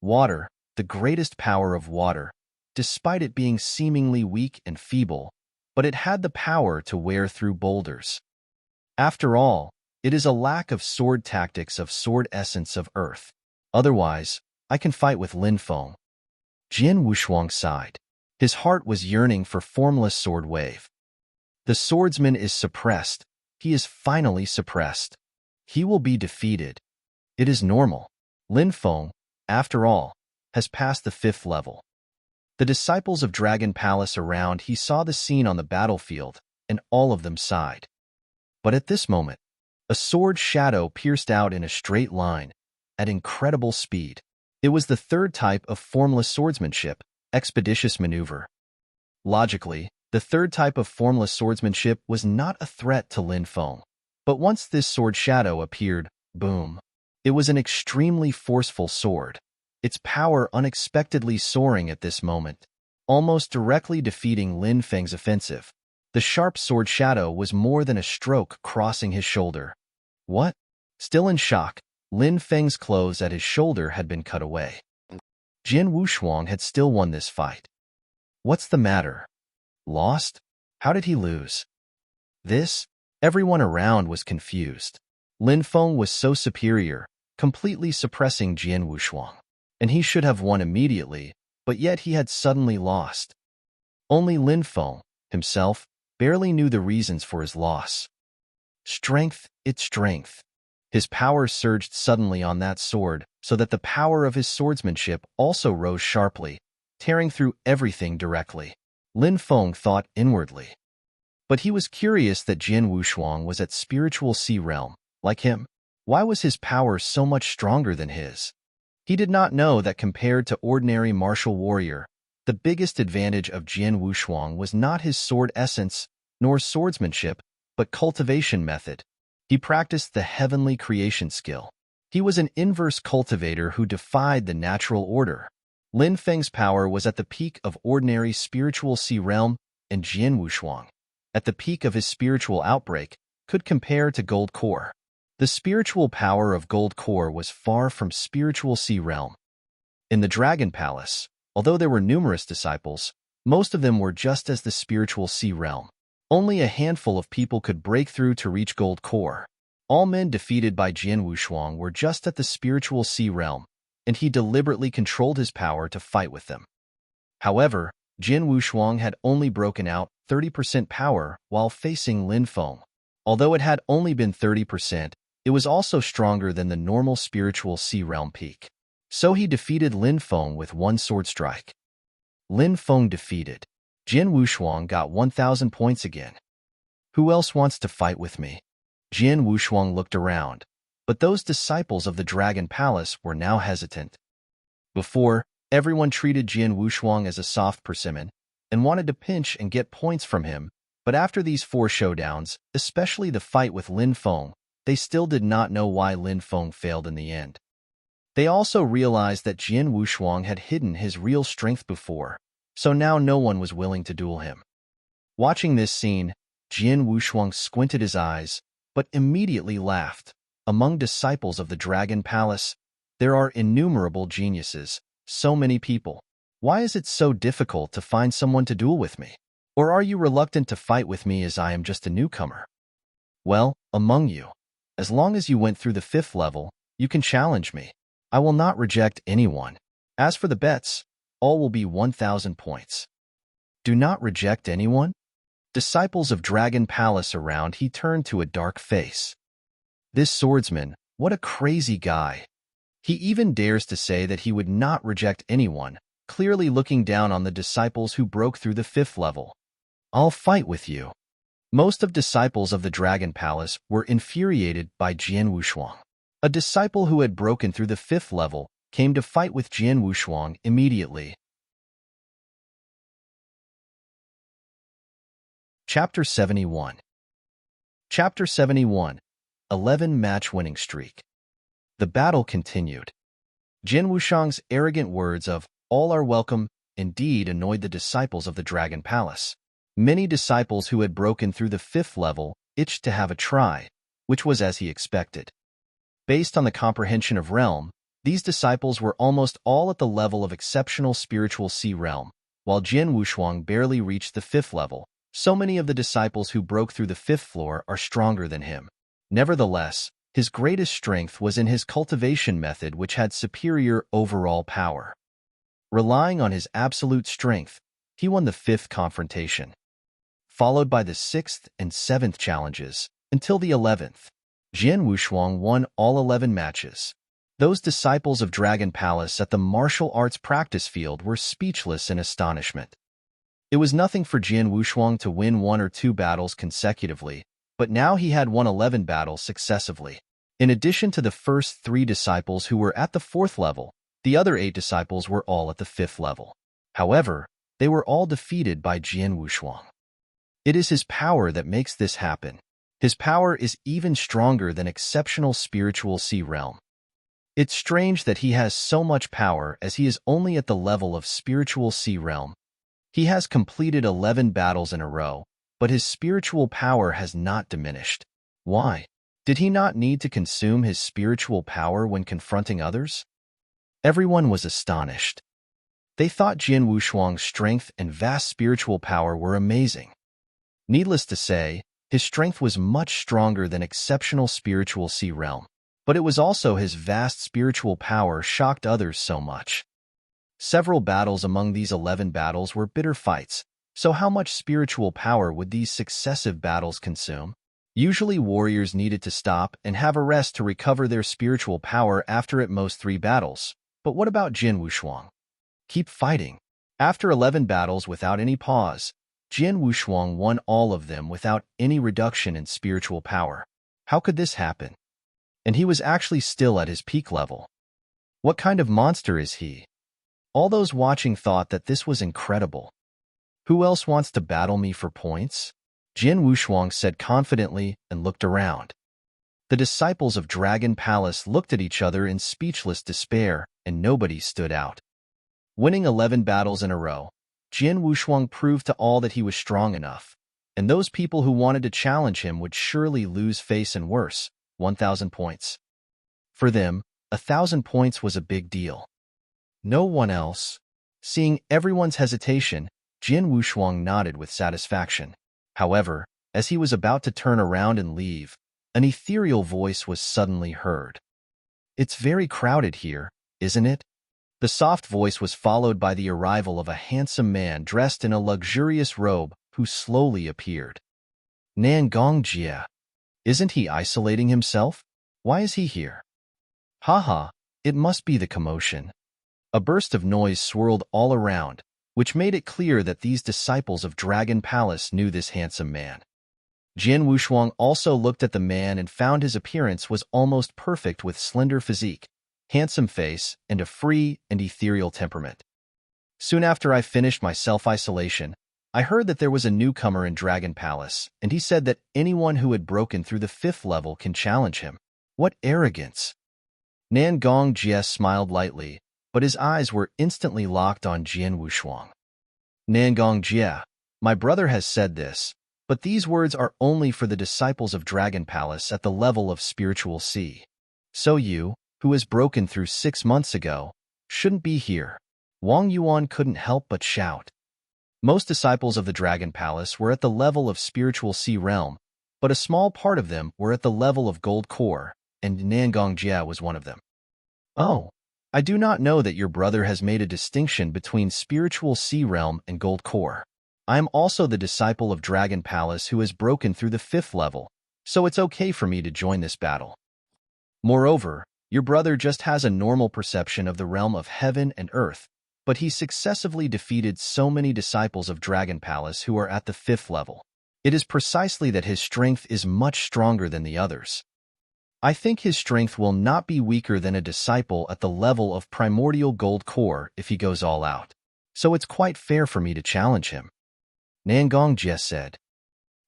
S1: Water, the greatest power of water, despite it being seemingly weak and feeble, but it had the power to wear through boulders. After all, it is a lack of sword tactics of sword essence of earth. Otherwise, I can fight with Lin Feng. Jian Wushuang sighed. His heart was yearning for formless sword wave. The swordsman is suppressed. He is finally suppressed. He will be defeated. It is normal. Lin Feng, after all, has passed the 5th level. The disciples of Dragon Palace around, he saw the scene on the battlefield, and all of them sighed. But at this moment, a sword shadow pierced out in a straight line, at incredible speed. It was the 3rd type of formless swordsmanship, expeditious maneuver. Logically, the 3rd type of formless swordsmanship was not a threat to Lin Feng. But once this sword shadow appeared, boom. It was an extremely forceful sword, its power unexpectedly soaring at this moment, almost directly defeating Lin Feng's offensive. The sharp sword shadow was more than a stroke crossing his shoulder. What? Still in shock, Lin Feng's clothes at his shoulder had been cut away. Jin Wushuang had still won this fight. What's the matter? Lost? How did he lose? Everyone around was confused. Lin Feng was so superior, completely suppressing Jin Wushuang, and he should have won immediately, but yet he had suddenly lost. Only Lin Feng, himself, barely knew the reasons for his loss. Strength, its strength. His power surged suddenly on that sword, so that the power of his swordsmanship also rose sharply, tearing through everything directly. Lin Feng thought inwardly. But he was curious that Jin Wushuang was at spiritual sea realm, like him. Why was his power so much stronger than his? He did not know that compared to ordinary martial warrior, the biggest advantage of Jin Wushuang was not his sword essence, nor swordsmanship, but cultivation method. He practiced the heavenly creation skill. He was an inverse cultivator who defied the natural order. Lin Feng's power was at the peak of ordinary spiritual sea realm, and Jin Wushuang, at the peak of his spiritual outbreak, could compare to Gold Core. The spiritual power of Gold Core was far from spiritual sea realm. In the Dragon Palace, although there were numerous disciples, most of them were just as the spiritual sea realm. Only a handful of people could break through to reach Gold Core. All men defeated by Jin Wushuang were just at the spiritual sea realm, and he deliberately controlled his power to fight with them. However, Jin Wushuang had only broken out 30% power while facing Lin Feng. Although it had only been 30%, it was also stronger than the normal spiritual sea realm peak. So he defeated Lin Feng with one sword strike. Lin Feng defeated. Jin Wushuang got 1,000 points again. Who else wants to fight with me? Jin Wushuang looked around, but those disciples of the Dragon Palace were now hesitant. Before, everyone treated Jin Wushuang as a soft persimmon and wanted to pinch and get points from him, but after these 4 showdowns, especially the fight with Lin Feng, they still did not know why Lin Feng failed in the end. They also realized that Jin Wushuang had hidden his real strength before, so now no one was willing to duel him. Watching this scene, Jin Wushuang squinted his eyes, but immediately laughed. Among disciples of the Dragon Palace, there are innumerable geniuses, so many people. Why is it so difficult to find someone to duel with me? Or are you reluctant to fight with me as I am just a newcomer? Well, among you, as long as you went through the 5th level, you can challenge me. I will not reject anyone. As for the bets, all will be 1,000 points. Do not reject anyone? Disciples of Dragon Palace around, he turned to a dark face. This swordsman, what a crazy guy. He even dares to say that he would not reject anyone, clearly looking down on the disciples who broke through the 5th level. I'll fight with you. Most of disciples of the Dragon Palace were infuriated by Jin Wushuang. A disciple who had broken through the 5th level came to fight with Jin Wushuang immediately. Chapter 71. Chapter 71. 11-match winning streak. The battle continued. Jin Wushuang's arrogant words of, "All are welcome," indeed annoyed the disciples of the Dragon Palace. Many disciples who had broken through the 5th level itched to have a try, which was as he expected. Based on the comprehension of realm, these disciples were almost all at the level of exceptional spiritual sea realm, while Jin Wushuang barely reached the 5th level. So many of the disciples who broke through the 5th floor are stronger than him. Nevertheless, his greatest strength was in his cultivation method, which had superior overall power. Relying on his absolute strength, he won the 5th confrontation, followed by the 6th and 7th challenges, until the 11th. Jin Wushuang won all 11 matches. Those disciples of Dragon Palace at the martial arts practice field were speechless in astonishment. It was nothing for Jin Wushuang to win 1 or 2 battles consecutively, but now he had won 11 battles successively. In addition to the first 3 disciples who were at the 4th level, the other 8 disciples were all at the 5th level. However, they were all defeated by Jin Wushuang. It is his power that makes this happen. His power is even stronger than exceptional spiritual sea realm. It's strange that he has so much power as he is only at the level of spiritual sea realm. He has completed 11 battles in a row, but his spiritual power has not diminished. Why? Did he not need to consume his spiritual power when confronting others? Everyone was astonished. They thought Jin Wushuang's strength and vast spiritual power were amazing. Needless to say, his strength was much stronger than exceptional spiritual sea realm, but it was also his vast spiritual power shocked others so much. Several battles among these 11 battles were bitter fights, so how much spiritual power would these successive battles consume? Usually warriors needed to stop and have a rest to recover their spiritual power after at most 3 battles. But what about Jin Wushuang? Keep fighting. After 11 battles without any pause, Jin Wushuang won all of them without any reduction in spiritual power. How could this happen? And he was actually still at his peak level. What kind of monster is he? All those watching thought that this was incredible. Who else wants to battle me for points? Jin Wushuang said confidently and looked around. The disciples of Dragon Palace looked at each other in speechless despair, and nobody stood out. Winning 11 battles in a row, Jin Wushuang proved to all that he was strong enough, and those people who wanted to challenge him would surely lose face and worse, 1,000 points. For them, 1,000 points was a big deal. No one else. Seeing everyone's hesitation, Jin Wushuang nodded with satisfaction. However, as he was about to turn around and leave, an ethereal voice was suddenly heard. "It's very crowded here, isn't it?" The soft voice was followed by the arrival of a handsome man dressed in a luxurious robe who slowly appeared. Nan Gongjie. Isn't he isolating himself? Why is he here? Haha, it must be the commotion. A burst of noise swirled all around, which made it clear that these disciples of Dragon Palace knew this handsome man. Jin Wushuang also looked at the man and found his appearance was almost perfect with slender physique, handsome face, and a free and ethereal temperament. Soon after I finished my self-isolation, I heard that there was a newcomer in Dragon Palace, and he said that anyone who had broken through the 5th level can challenge him. What arrogance! Nan Gongjie smiled lightly, but his eyes were instantly locked on Jin Wushuang. Nan Gongjie, my brother has said this, but these words are only for the disciples of Dragon Palace at the level of spiritual sea. So you, who has broken through 6 months ago, shouldn't be here. Wang Yuan couldn't help but shout. Most disciples of the Dragon Palace were at the level of spiritual sea realm, but a small part of them were at the level of gold core, and Nan Gongjie was one of them. Oh, I do not know that your brother has made a distinction between spiritual sea realm and gold core. I am also the disciple of Dragon Palace who has broken through the 5th level, so it's okay for me to join this battle. Moreover, your brother just has a normal perception of the realm of heaven and earth, but he successively defeated so many disciples of Dragon Palace who are at the 5th level. It is precisely that his strength is much stronger than the others. I think his strength will not be weaker than a disciple at the level of primordial gold core if he goes all out, so it's quite fair for me to challenge him. Nan Gongjie said.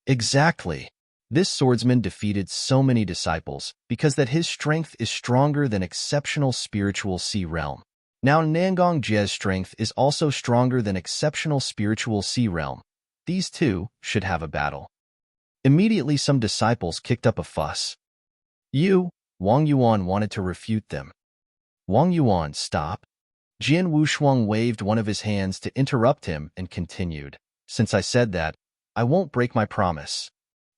S1: Exactly. This swordsman defeated so many disciples because that his strength is stronger than exceptional spiritual sea realm. Now Nan Gongjie's strength is also stronger than exceptional spiritual sea realm. These two should have a battle. Immediately some disciples kicked up a fuss. Wang Yuan wanted to refute them. Wang Yuan, stop. Jin Wushuang waved one of his hands to interrupt him and continued. Since I said that, I won't break my promise.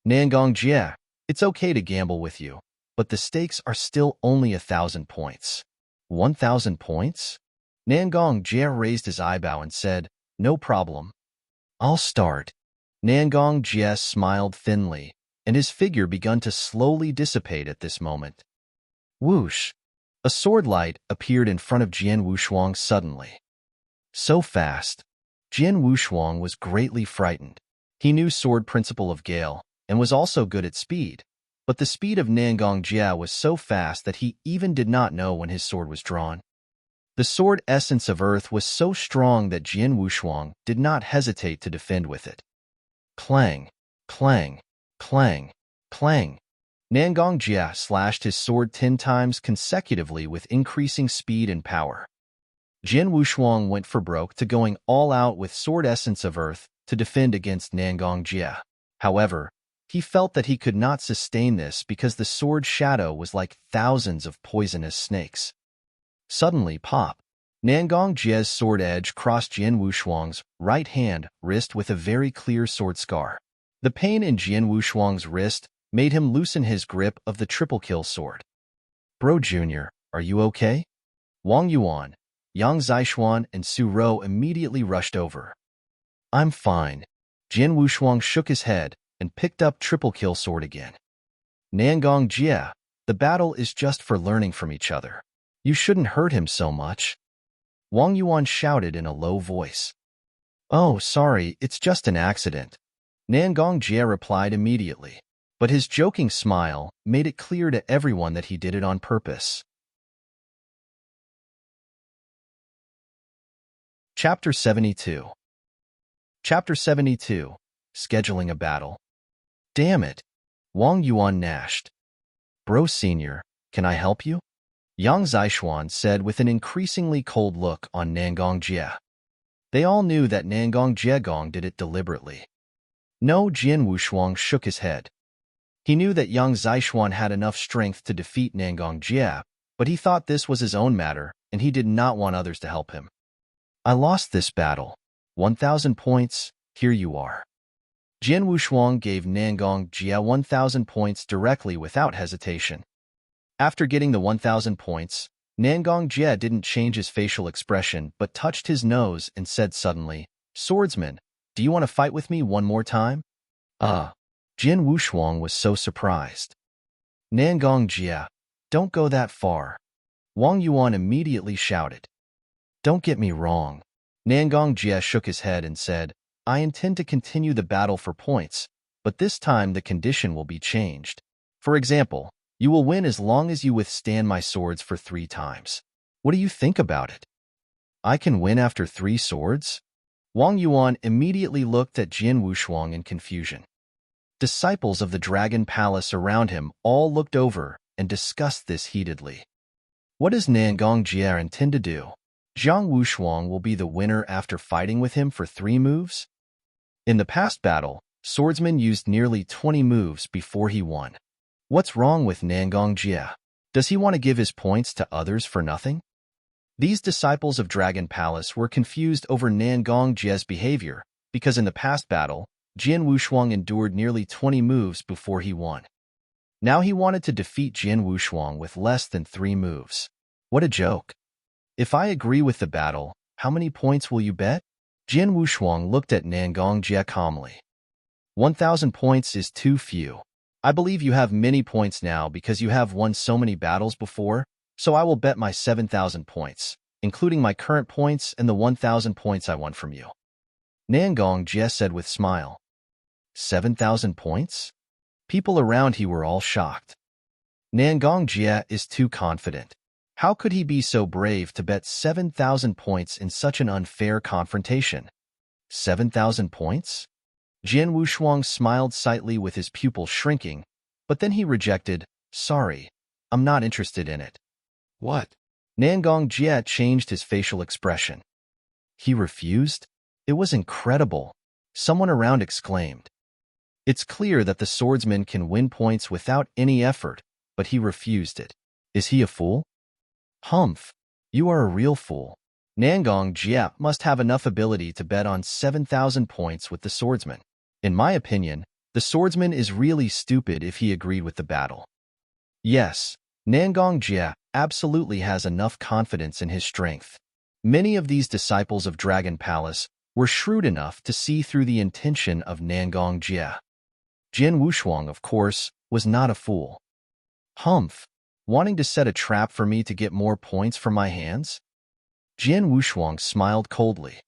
S1: Nan Gongjie, it's okay to gamble with you, but the stakes are still only 1,000 points. 1,000 points? Nan Gongjie raised his eyebrow and said, no problem. I'll start. Nan Gongjie smiled thinly, and his figure began to slowly dissipate at this moment. Whoosh! A sword light appeared in front of Jin Wushuang suddenly. So fast. Jin Wushuang was greatly frightened. He knew sword principle of Gale, and was also good at speed, but the speed of Nan Gongjie was so fast that he even did not know when his sword was drawn. The sword essence of earth was so strong that Jin Wushuang did not hesitate to defend with it. Clang, clang, clang, clang. Nan Gongjie slashed his sword 10 times consecutively with increasing speed and power. Jin Wushuang went for broke to going all out with sword essence of earth to defend against Nan Gongjie. However, he felt that he could not sustain this because the sword's shadow was like thousands of poisonous snakes. Suddenly, pop! Nangong Jie's sword edge crossed Jian Wushuang's right hand wrist with a very clear sword scar. The pain in Jian Wushuang's wrist made him loosen his grip of the triple kill sword. Bro Jr., are you okay? Wang Yuan, Yang Zishuan, and Su Rou immediately rushed over. I'm fine. Jian Wushuang shook his head and picked up triple kill sword again. Nangong Jie, the battle is just for learning from each other. You shouldn't hurt him so much. Wang Yuan shouted in a low voice. Oh, sorry, it's just an accident. Nangong Jie replied immediately, but his joking smile made it clear to everyone that he did it on purpose. Chapter 72. Chapter 72. Scheduling a battle. Damn it. Wang Yuan gnashed. Bro Senior, can I help you? Yang Zishuan said with an increasingly cold look on Nangong Jie. They all knew that Nangong Jiegong did it deliberately. No, Jian Wushuang shook his head. He knew that Yang Zishuan had enough strength to defeat Nangong Jie, but he thought this was his own matter, and he did not want others to help him. I lost this battle. 1,000 points, here you are. Jian Wushuang gave Nangong Jie 1,000 points directly without hesitation. After getting the 1,000 points, Nangong Jie didn't change his facial expression but touched his nose and said suddenly, Swordsman, do you want to fight with me one more time? Jian Wushuang was so surprised. Nangong Jie, don't go that far. Wang Yuan immediately shouted. Don't get me wrong. Nangong Jie shook his head and said, I intend to continue the battle for points, but this time the condition will be changed. For example, you will win as long as you withstand my swords for 3 times. What do you think about it? I can win after 3 swords? Wang Yuan immediately looked at Jian Wushuang in confusion. Disciples of the Dragon Palace around him all looked over and discussed this heatedly. What does Nangong Jie intend to do? Jiang Wushuang will be the winner after fighting with him for 3 moves? In the past battle, Swordsman used nearly 20 moves before he won. What's wrong with Nangong Jie? Does he want to give his points to others for nothing? These disciples of Dragon Palace were confused over Nangong Jie's behavior because in the past battle, Jian Wushuang endured nearly 20 moves before he won. Now he wanted to defeat Jian Wushuang with less than 3 moves. What a joke. If I agree with the battle, how many points will you bet? Jian Wushuang looked at Nangong Jie calmly. 1,000 points is too few. I believe you have many points now because you have won so many battles before, so I will bet my 7,000 points, including my current points and the 1,000 points I won from you. Nangong Jie said with smile. 7,000 points? People around he were all shocked. Nangong Jie is too confident. How could he be so brave to bet 7,000 points in such an unfair confrontation? 7,000 points? Jian Wushuang smiled slightly with his pupil shrinking, but then he rejected, Sorry, I'm not interested in it. What? Nangong Jie changed his facial expression. He refused? It was incredible. Someone around exclaimed. It's clear that the swordsman can win points without any effort, but he refused it. Is he a fool? Humph, you are a real fool. Nangong Jie must have enough ability to bet on 7,000 points with the swordsman. In my opinion, the swordsman is really stupid if he agreed with the battle. Yes, Nangong Jie absolutely has enough confidence in his strength. Many of these disciples of Dragon Palace were shrewd enough to see through the intention of Nangong Jie. Jian Wushuang, of course, was not a fool. Humph, wanting to set a trap for me to get more points from my hands? Jian Wushuang smiled coldly.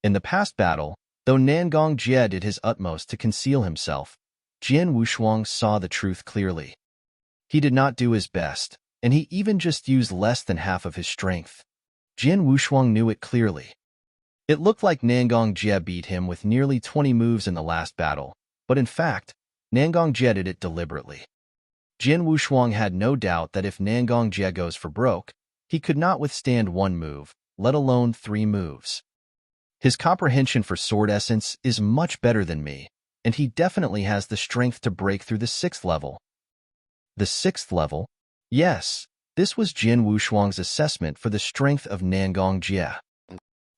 S1: In the past battle, though Nangong Jie did his utmost to conceal himself, Jian Wushuang saw the truth clearly. He did not do his best, and he even just used less than half of his strength. Jian Wushuang knew it clearly. It looked like Nangong Jie beat him with nearly 20 moves in the last battle, but in fact, Nangong Jie did it deliberately. Jian Wushuang had no doubt that if Nangong Jie goes for broke, he could not withstand 1 move, let alone 3 moves. His comprehension for sword essence is much better than me, and he definitely has the strength to break through the 6th level. The 6th level? Yes, this was Jin Wushuang's assessment for the strength of Nangong Jie.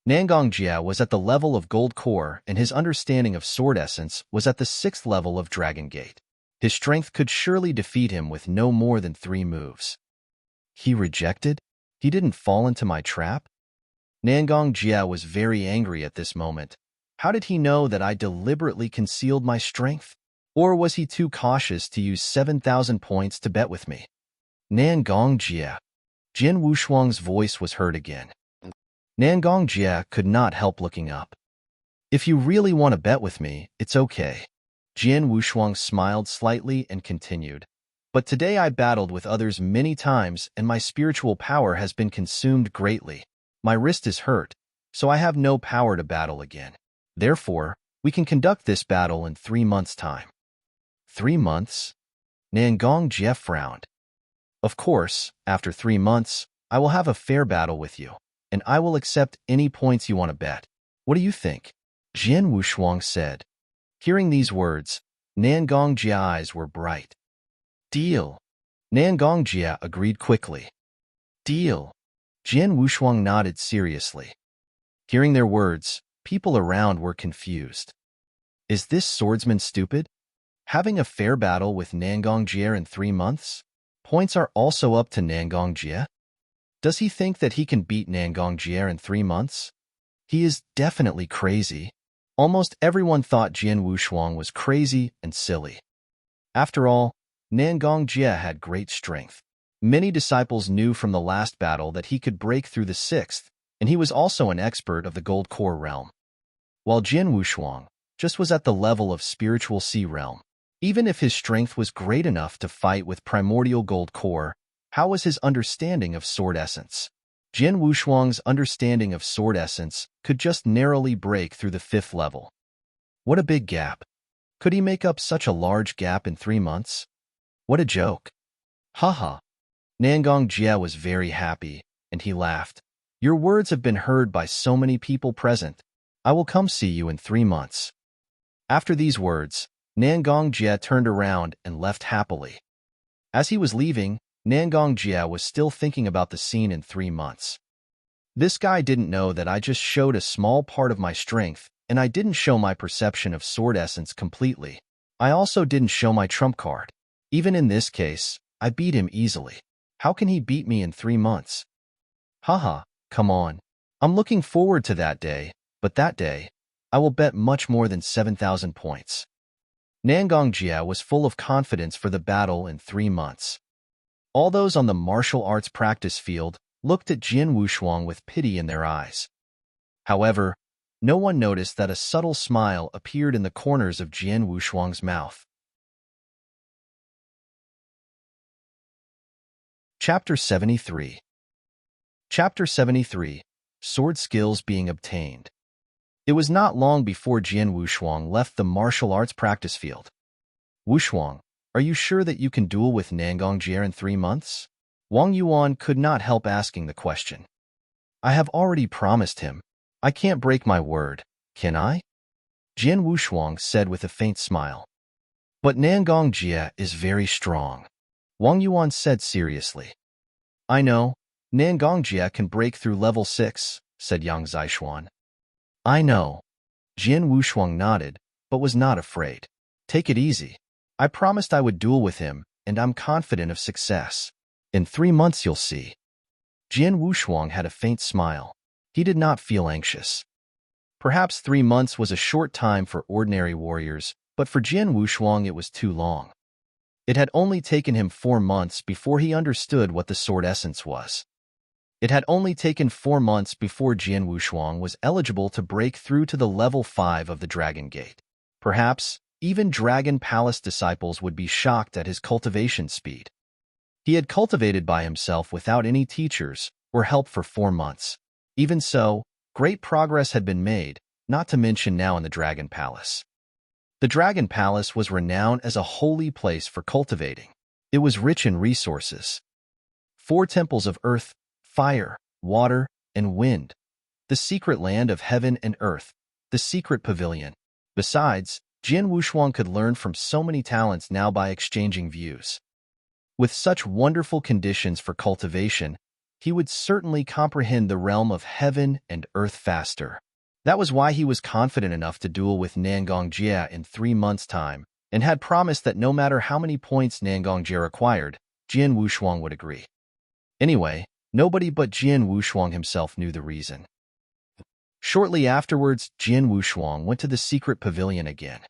S1: Nangong Jie was at the level of Gold Core, and his understanding of Sword Essence was at the 6th level of Dragon Gate. His strength could surely defeat him with no more than 3 moves. He rejected? He didn't fall into my trap? Nangong Jie was very angry at this moment. How did he know that I deliberately concealed my strength? Or was he too cautious to use 7,000 points to bet with me? Nangong Jie. Jin Wushuang's voice was heard again. Nangong Jie could not help looking up. If you really want to bet with me, it's okay. Jin Wushuang smiled slightly and continued. But today I battled with others many times and my spiritual power has been consumed greatly. My wrist is hurt, so I have no power to battle again. Therefore, we can conduct this battle in 3 months' time. 3 months? Nangong Jie frowned. Of course, after 3 months, I will have a fair battle with you, and I will accept any points you want to bet. What do you think? Jin Wushuang said. Hearing these words, Nangong Jie's eyes were bright. Deal. Nangong Jie agreed quickly. Deal. Jin Wushuang nodded seriously. Hearing their words, people around were confused. Is this swordsman stupid? Having a fair battle with Nangong Jie in 3 months? Points are also up to Nangong Jie? Does he think that he can beat Nangong Jie in 3 months? He is definitely crazy. Almost everyone thought Jin Wushuang was crazy and silly. After all, Nangong Jie had great strength. Many disciples knew from the last battle that he could break through the 6th, and he was also an expert of the Gold Core realm. While Jin Wushuang just was at the level of Spiritual Sea realm. Even if his strength was great enough to fight with Primordial Gold Core, how was his understanding of Sword Essence? Jin Wushuang's understanding of Sword Essence could just narrowly break through the 5th level. What a big gap. Could he make up such a large gap in 3 months? What a joke. Haha. Nangong Jie was very happy, and he laughed. Your words have been heard by so many people present. I will come see you in 3 months. After these words, Nangong Jie turned around and left happily. As he was leaving, Nangong Jie was still thinking about the scene in 3 months. This guy didn't know that I just showed a small part of my strength, and I didn't show my perception of Sword Essence completely. I also didn't show my trump card. Even in this case, I beat him easily. How can he beat me in 3 months? Haha, come on. I'm looking forward to that day, but that day, I will bet much more than 7,000 points. Nangong Jie was full of confidence for the battle in 3 months. All those on the martial arts practice field looked at Jin Wushuang with pity in their eyes. However, no one noticed that a subtle smile appeared in the corners of Jin Wushuang's mouth. Chapter 73. Chapter 73. Sword Skills Being Obtained. It was not long before Jin Wushuang left the martial arts practice field. Wushuang, are you sure that you can duel with Nangong Jie in 3 months? Wang Yuan could not help asking the question. I have already promised him. I can't break my word, can I? Jin Wushuang said with a faint smile. But Nangong Jie is very strong. Wang Yuan said seriously. I know, Nangong Jie can break through level 6, said Yang Zixuan. I know. Jin Wushuang nodded, but was not afraid. Take it easy. I promised I would duel with him, and I'm confident of success. In 3 months you'll see. Jin Wushuang had a faint smile. He did not feel anxious. Perhaps 3 months was a short time for ordinary warriors, but for Jin Wushuang it was too long. It had only taken him 4 months before he understood what the Sword Essence was. It had only taken 4 months before Jin Wushuang was eligible to break through to the level 5 of the Dragon Gate. Perhaps, even Dragon Palace disciples would be shocked at his cultivation speed. He had cultivated by himself without any teachers or help for 4 months. Even so, great progress had been made, not to mention now in the Dragon Palace. The Dragon Palace was renowned as a holy place for cultivating. It was rich in resources. 4 temples of earth, fire, water, and wind. The secret land of heaven and earth. The secret pavilion. Besides, Jin Wushuang could learn from so many talents now by exchanging views. With such wonderful conditions for cultivation, he would certainly comprehend the realm of heaven and earth faster. That was why he was confident enough to duel with Nangong Jia in 3 months' time, and had promised that no matter how many points Nangong Jia acquired, Jin Wushuang would agree. Anyway, nobody but Jin Wushuang himself knew the reason. Shortly afterwards, Jin Wushuang went to the secret pavilion again.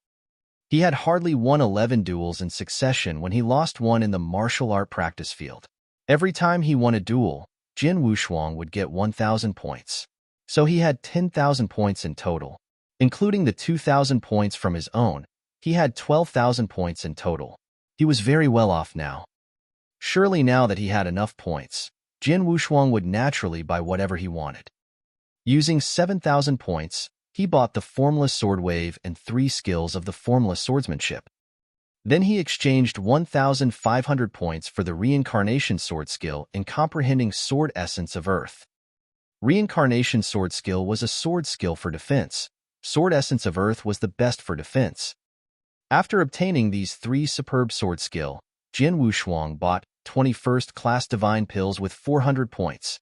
S1: He had hardly won 11 duels in succession when he lost one in the martial art practice field. Every time he won a duel, Jin Wushuang would get 1,000 points. So he had 10,000 points in total. Including the 2,000 points from his own, he had 12,000 points in total. He was very well off now. Surely now that he had enough points, Jin Wushuang would naturally buy whatever he wanted. Using 7,000 points, he bought the formless sword wave and 3 skills of the formless swordsmanship. Then he exchanged 1,500 points for the reincarnation sword skill in comprehending sword essence of earth. Reincarnation sword skill was a sword skill for defense. Sword essence of earth was the best for defense. After obtaining these 3 superb sword skill, Jin Wushuang bought 21st class divine pills with 400 points.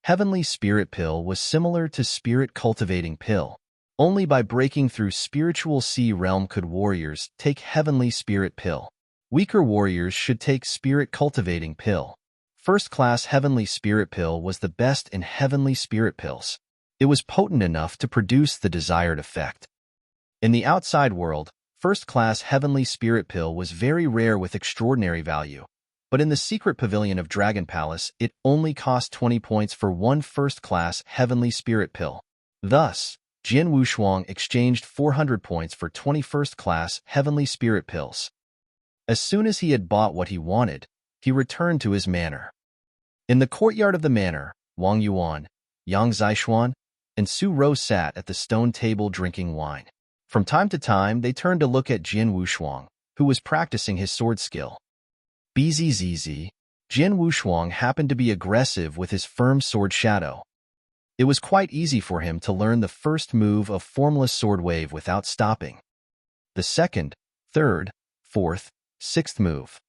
S1: Heavenly Spirit Pill was similar to Spirit Cultivating Pill. Only by breaking through spiritual sea realm could warriors take Heavenly Spirit Pill. Weaker warriors should take Spirit Cultivating Pill. First class Heavenly Spirit Pill was the best in Heavenly Spirit Pills. It was potent enough to produce the desired effect. In the outside world, first class Heavenly Spirit Pill was very rare with extraordinary value. But in the secret pavilion of Dragon Palace, it only cost 20 points for one first-class Heavenly Spirit Pill. Thus, Jin Wushuang exchanged 400 points for 21st-class Heavenly Spirit Pills. As soon as he had bought what he wanted, he returned to his manor. In the courtyard of the manor, Wang Yuan, Yang Zixuan, and Su Rou sat at the stone table drinking wine. From time to time, they turned to look at Jin Wushuang, who was practicing his sword skill. Bzzz, Jin Wushuang happened to be aggressive with his firm sword shadow. It was quite easy for him to learn the first move of formless sword wave without stopping. The second, third, fourth, sixth move.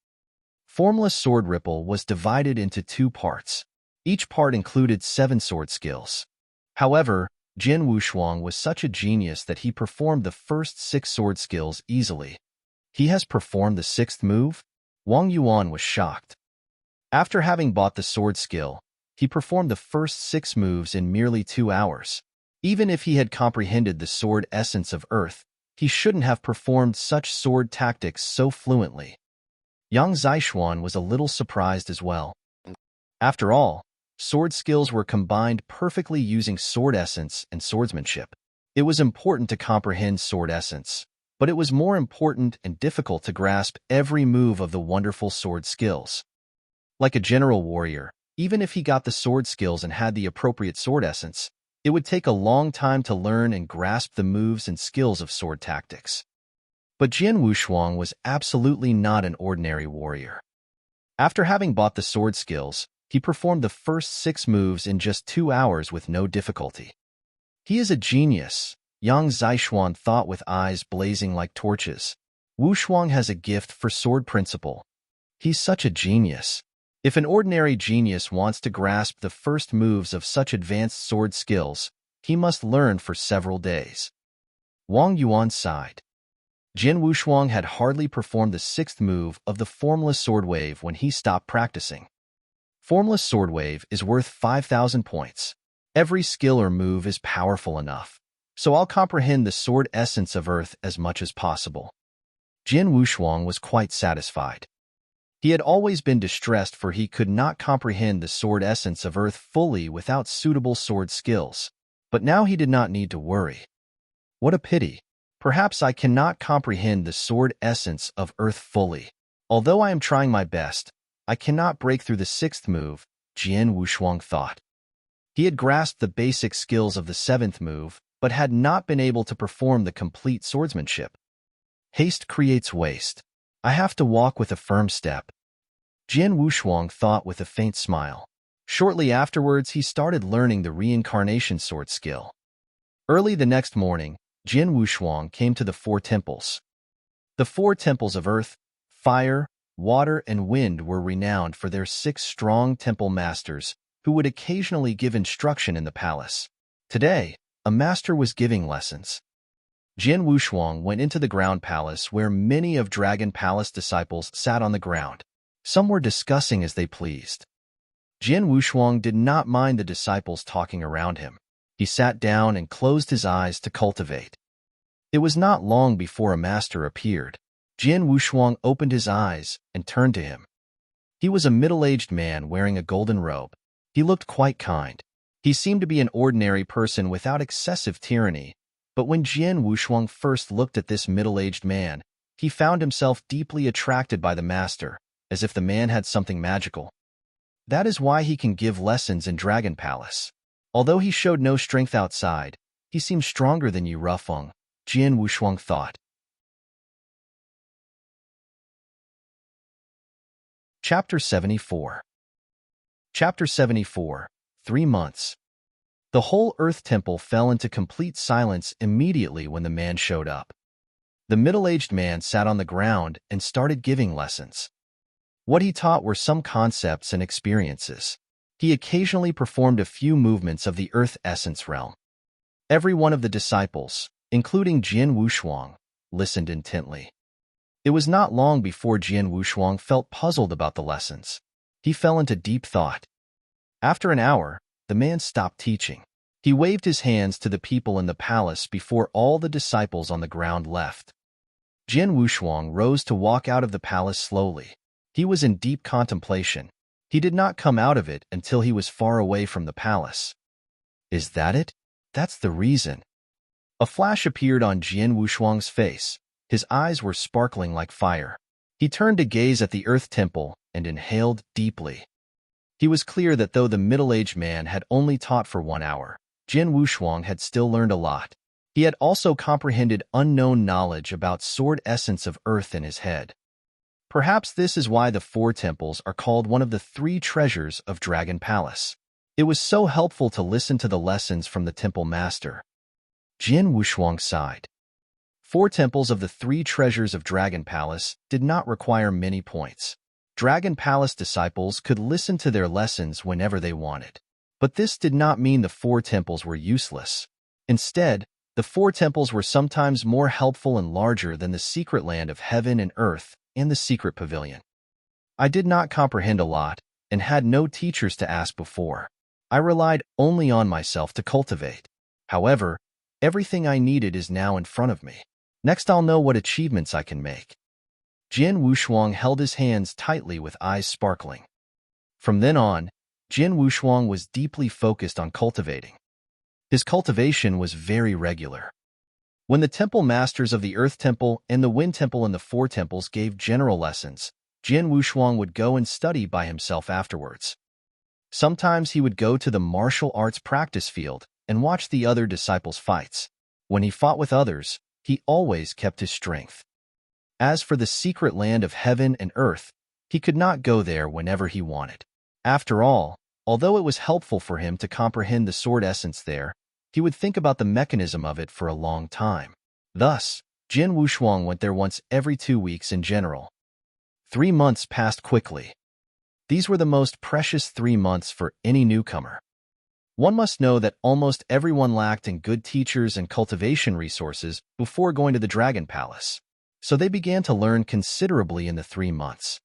S1: Formless sword ripple was divided into 2 parts. Each part included 7 sword skills. However, Jin Wushuang was such a genius that he performed the first 6 sword skills easily. He has performed the 6th move? Wang Yuan was shocked. After having bought the sword skill, he performed the first 6 moves in merely 2 hours. Even if he had comprehended the sword essence of earth, he shouldn't have performed such sword tactics so fluently. Yang Zixuan was a little surprised as well. After all, sword skills were combined perfectly using sword essence and swordsmanship. It was important to comprehend sword essence, but it was more important and difficult to grasp every move of the wonderful sword skills. Like a general warrior, even if he got the sword skills and had the appropriate sword essence, it would take a long time to learn and grasp the moves and skills of sword tactics. But Jin Wushuang was absolutely not an ordinary warrior. After having bought the sword skills, he performed the first 6 moves in just 2 hours with no difficulty. He is a genius, Yang Zixuan thought with eyes blazing like torches. Wushuang has a gift for sword principle. He's such a genius. If an ordinary genius wants to grasp the first moves of such advanced sword skills, he must learn for several days. Wang Yuan sighed. Jin Wushuang had hardly performed the 6th move of the formless sword wave when he stopped practicing. Formless sword wave is worth 5,000 points. Every skill or move is powerful enough, so I'll comprehend the sword essence of earth as much as possible. Jin Wushuang was quite satisfied. He had always been distressed for he could not comprehend the sword essence of earth fully without suitable sword skills, but now he did not need to worry. What a pity. Perhaps I cannot comprehend the sword essence of earth fully. Although I am trying my best, I cannot break through the 6th move, Jin Wushuang thought. He had grasped the basic skills of the 7th move, but had not been able to perform the complete swordsmanship. Haste creates waste. I have to walk with a firm step. Jin Wushuang thought with a faint smile. Shortly afterwards, he started learning the reincarnation sword skill. Early the next morning, Jin Wushuang came to the four temples. The four temples of earth, fire, water, and wind were renowned for their 6 strong temple masters who would occasionally give instruction in the palace. Today, a master was giving lessons. Jin Wushuang went into the ground palace where many of Dragon Palace disciples sat on the ground. Some were discussing as they pleased. Jin Wushuang did not mind the disciples talking around him. He sat down and closed his eyes to cultivate. It was not long before a master appeared. Jin Wushuang opened his eyes and turned to him. He was a middle-aged man wearing a golden robe. He looked quite kind. He seemed to be an ordinary person without excessive tyranny, but when Jin Wushuang first looked at this middle-aged man, he found himself deeply attracted by the master, as if the man had something magical. That is why he can give lessons in Dragon Palace. Although he showed no strength outside, he seemed stronger than Yu Rufeng, Jin Wushuang thought. Chapter 74. Chapter 74, 3 months. The whole Earth Temple fell into complete silence immediately when the man showed up. The middle-aged man sat on the ground and started giving lessons. What he taught were some concepts and experiences. He occasionally performed a few movements of the Earth Essence realm. Every one of the disciples, including Jin Wushuang, listened intently. It was not long before Jin Wushuang felt puzzled about the lessons. He fell into deep thought. After an hour, the man stopped teaching. He waved his hands to the people in the palace before all the disciples on the ground left. Jin Wushuang rose to walk out of the palace slowly. He was in deep contemplation. He did not come out of it until he was far away from the palace. Is that it? That's the reason. A flash appeared on Jin Wushuang's face. His eyes were sparkling like fire. He turned to gaze at the Earth Temple and inhaled deeply. He was clear that though the middle-aged man had only taught for 1 hour, Jin Wushuang had still learned a lot. He had also comprehended unknown knowledge about sword essence of earth in his head. Perhaps this is why the 4 temples are called one of the 3 treasures of Dragon Palace. It was so helpful to listen to the lessons from the temple master. Jin Wushuang sighed. 4 temples of the 3 treasures of Dragon Palace did not require many points. Dragon Palace disciples could listen to their lessons whenever they wanted. But this did not mean the 4 temples were useless. Instead, the 4 temples were sometimes more helpful and larger than the secret land of heaven and earth and the secret pavilion. I did not comprehend a lot and had no teachers to ask before. I relied only on myself to cultivate. However, everything I needed is now in front of me. Next, I'll know what achievements I can make. Jin Wushuang held his hands tightly with eyes sparkling. From then on, Jin Wushuang was deeply focused on cultivating. His cultivation was very regular. When the temple masters of the Earth Temple and the Wind Temple and the 4 temples gave general lessons, Jin Wushuang would go and study by himself afterwards. Sometimes he would go to the martial arts practice field and watch the other disciples' fights. When he fought with others, he always kept his strength. As for the secret land of heaven and earth, he could not go there whenever he wanted. After all, although it was helpful for him to comprehend the sword essence there, he would think about the mechanism of it for a long time. Thus, Jin Wushuang went there once every 2 weeks in general. 3 months passed quickly. These were the most precious 3 months for any newcomer. One must know that almost everyone lacked in good teachers and cultivation resources before going to the Dragon Palace, so they began to learn considerably in the 3 months.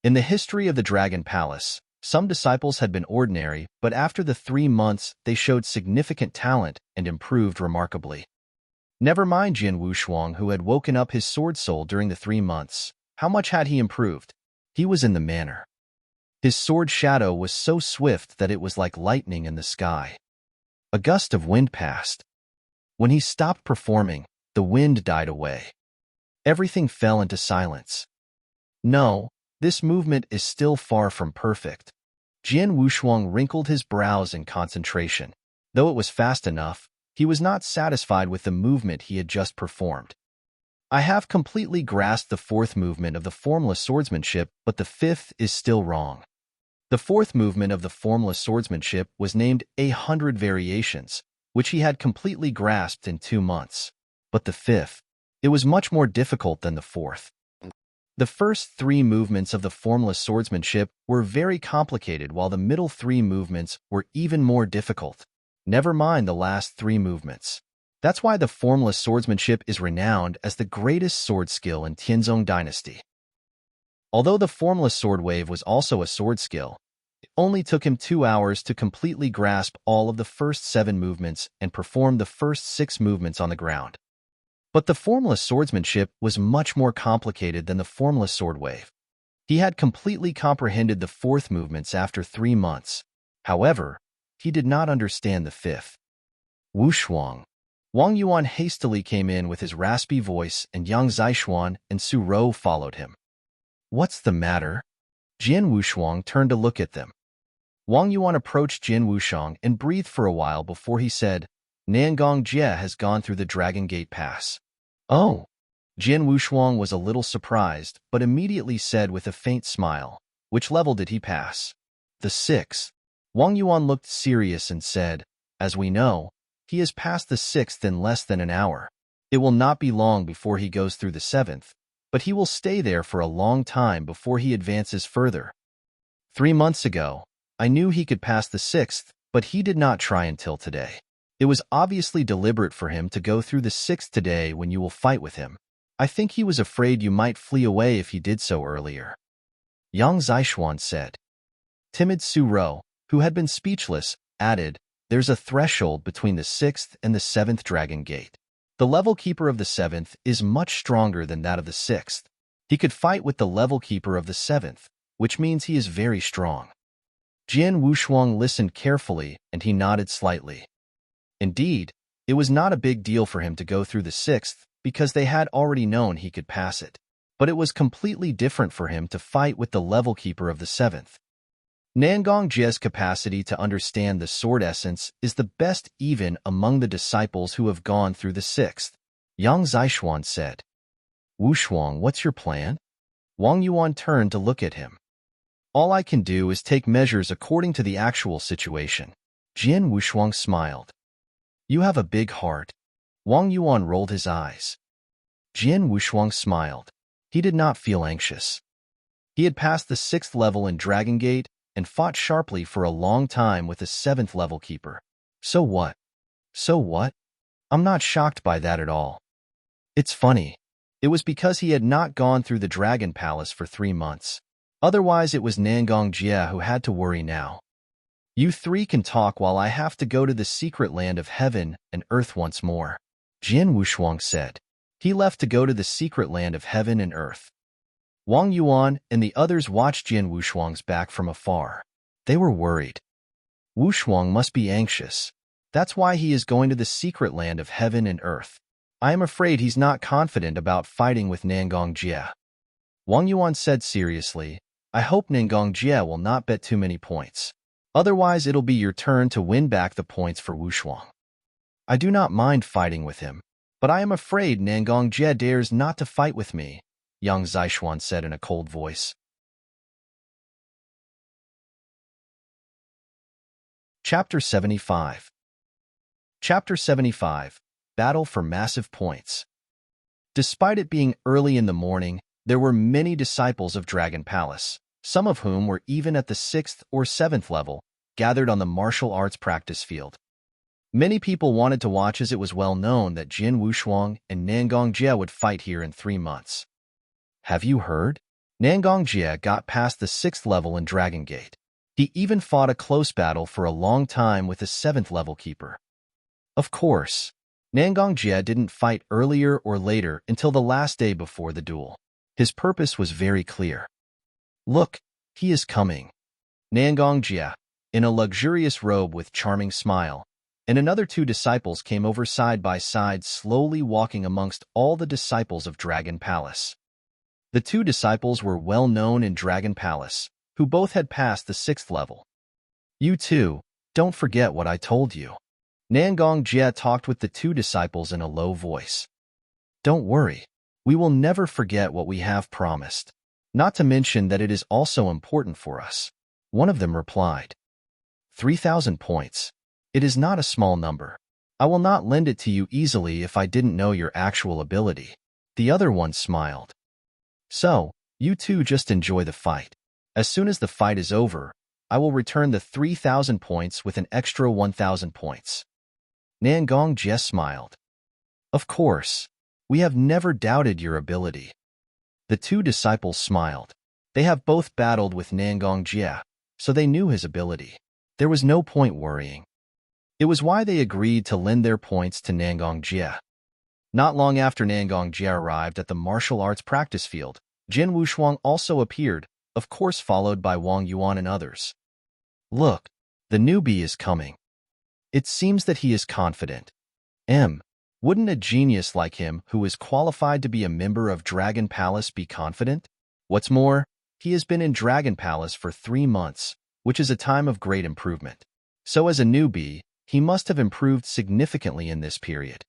S1: In the history of the Dragon Palace, some disciples had been ordinary, but after the 3 months, they showed significant talent and improved remarkably. Never mind Jin Wushuang, who had woken up his sword soul during the 3 months. How much had he improved? He was in the manner. His sword shadow was so swift that it was like lightning in the sky. A gust of wind passed. When he stopped performing, the wind died away. Everything fell into silence. No, this movement is still far from perfect. Jin Wushuang wrinkled his brows in concentration. Though it was fast enough, he was not satisfied with the movement he had just performed. I have completely grasped the 4th movement of the formless swordsmanship, but the 5th is still wrong. The 4th movement of the formless swordsmanship was named 100 Variations, which he had completely grasped in 2 months. But the fifth, it was much more difficult than the fourth. The first three movements of the formless swordsmanship were very complicated, while the middle three movements were even more difficult. Never mind the last three movements. That's why the formless swordsmanship is renowned as the greatest sword skill in Tianzong dynasty. Although the formless sword wave was also a sword skill, it only took him 2 hours to completely grasp all of the first 7 movements and perform the first 6 movements on the ground. But the formless swordsmanship was much more complicated than the formless sword wave. He had completely comprehended the fourth movements after 3 months. However, he did not understand the fifth. Wushuang. Wang Yuan hastily came in with his raspy voice, and Yang Zishuan and Su Rou followed him. What's the matter? Jin Wushuang turned to look at them. Wang Yuan approached Jin Wushuang and breathed for a while before he said, Nangong Jie has gone through the Dragon Gate Pass. Oh. Jin Wushuang was a little surprised, but immediately said with a faint smile, which level did he pass? The 6th. Wang Yuan looked serious and said, as we know, he has passed the 6th in less than an hour. It will not be long before he goes through the 7th, but he will stay there for a long time before he advances further. 3 months ago, I knew he could pass the 6th, but he did not try until today. It was obviously deliberate for him to go through the 6th today when you will fight with him. I think he was afraid you might flee away if he did so earlier. Yang Zishuan said. Timid Su Rou, who had been speechless, added, there's a threshold between the 6th and the 7th Dragon Gate. The level keeper of the 7th is much stronger than that of the 6th. He could fight with the level keeper of the 7th, which means he is very strong. Jin Wushuang listened carefully, and he nodded slightly. Indeed, it was not a big deal for him to go through the 6th because they had already known he could pass it. But it was completely different for him to fight with the level keeper of the 7th. Nangong Jie's capacity to understand the sword essence is the best even among the disciples who have gone through the 6th. Yang Zishuan said. Wushuang, what's your plan? Wang Yuan turned to look at him. All I can do is take measures according to the actual situation. Jin Wushuang smiled. You have a big heart. Wang Yuan rolled his eyes. Jin Wushuang smiled. He did not feel anxious. He had passed the 6th level in Dragon Gate and fought sharply for a long time with the 7th level keeper. So what? So what? I'm not shocked by that at all. It's funny. It was because he had not gone through the Dragon Palace for 3 months. Otherwise, it was Nangong Jie who had to worry now. You 3 can talk while I have to go to the secret land of heaven and earth once more, Jin Wushuang said. He left to go to the secret land of heaven and earth. Wang Yuan and the others watched Jin Wushuang's back from afar. They were worried. Wushuang must be anxious. That's why he is going to the secret land of heaven and earth. I am afraid he's not confident about fighting with Nangong Jie. Wang Yuan said seriously, I hope Nangong Jie will not bet too many points. Otherwise, it'll be your turn to win back the points for Wushuang. I do not mind fighting with him, but I am afraid Nangong Jie dares not to fight with me, Yang Zishuan said in a cold voice. Chapter 75. Chapter 75. Battle for Massive Points. Despite it being early in the morning, there were many disciples of Dragon Palace, some of whom were even at the 6th or 7th level, gathered on the martial arts practice field. Many people wanted to watch as it was well known that Jin Wushuang and Nangong Jie would fight here in 3 months. Have you heard? Nangong Jie got past the 6th level in Dragon Gate. He even fought a close battle for a long time with the 7th level keeper. Of course, Nangong Jie didn't fight earlier or later until the last day before the duel. His purpose was very clear. Look, he is coming. Nangong Jie, in a luxurious robe with charming smile, and another 2 disciples came over side by side, slowly walking amongst all the disciples of Dragon Palace. The 2 disciples were well known in Dragon Palace, who both had passed the 6th level. You 2, don't forget what I told you. Nangong Jie talked with the 2 disciples in a low voice. Don't worry, we will never forget what we have promised. Not to mention that it is also important for us. One of them replied. 3,000 points. It is not a small number. I will not lend it to you easily if I didn't know your actual ability. The other one smiled. So, you two just enjoy the fight. As soon as the fight is over, I will return the 3,000 points with an extra 1,000 points. Nangong Jie smiled. Of course. We have never doubted your ability. The two disciples smiled. They have both battled with Nangong Jie, so they knew his ability. There was no point worrying. It was why they agreed to lend their points to Nangong Jie. Not long after Nangong Jie arrived at the martial arts practice field, Jin Wushuang also appeared, of course followed by Wang Yuan and others. Look, the newbie is coming. It seems that he is confident. Wouldn't a genius like him who is qualified to be a member of Dragon Palace be confident? What's more, he has been in Dragon Palace for 3 months, which is a time of great improvement. So as a newbie, he must have improved significantly in this period.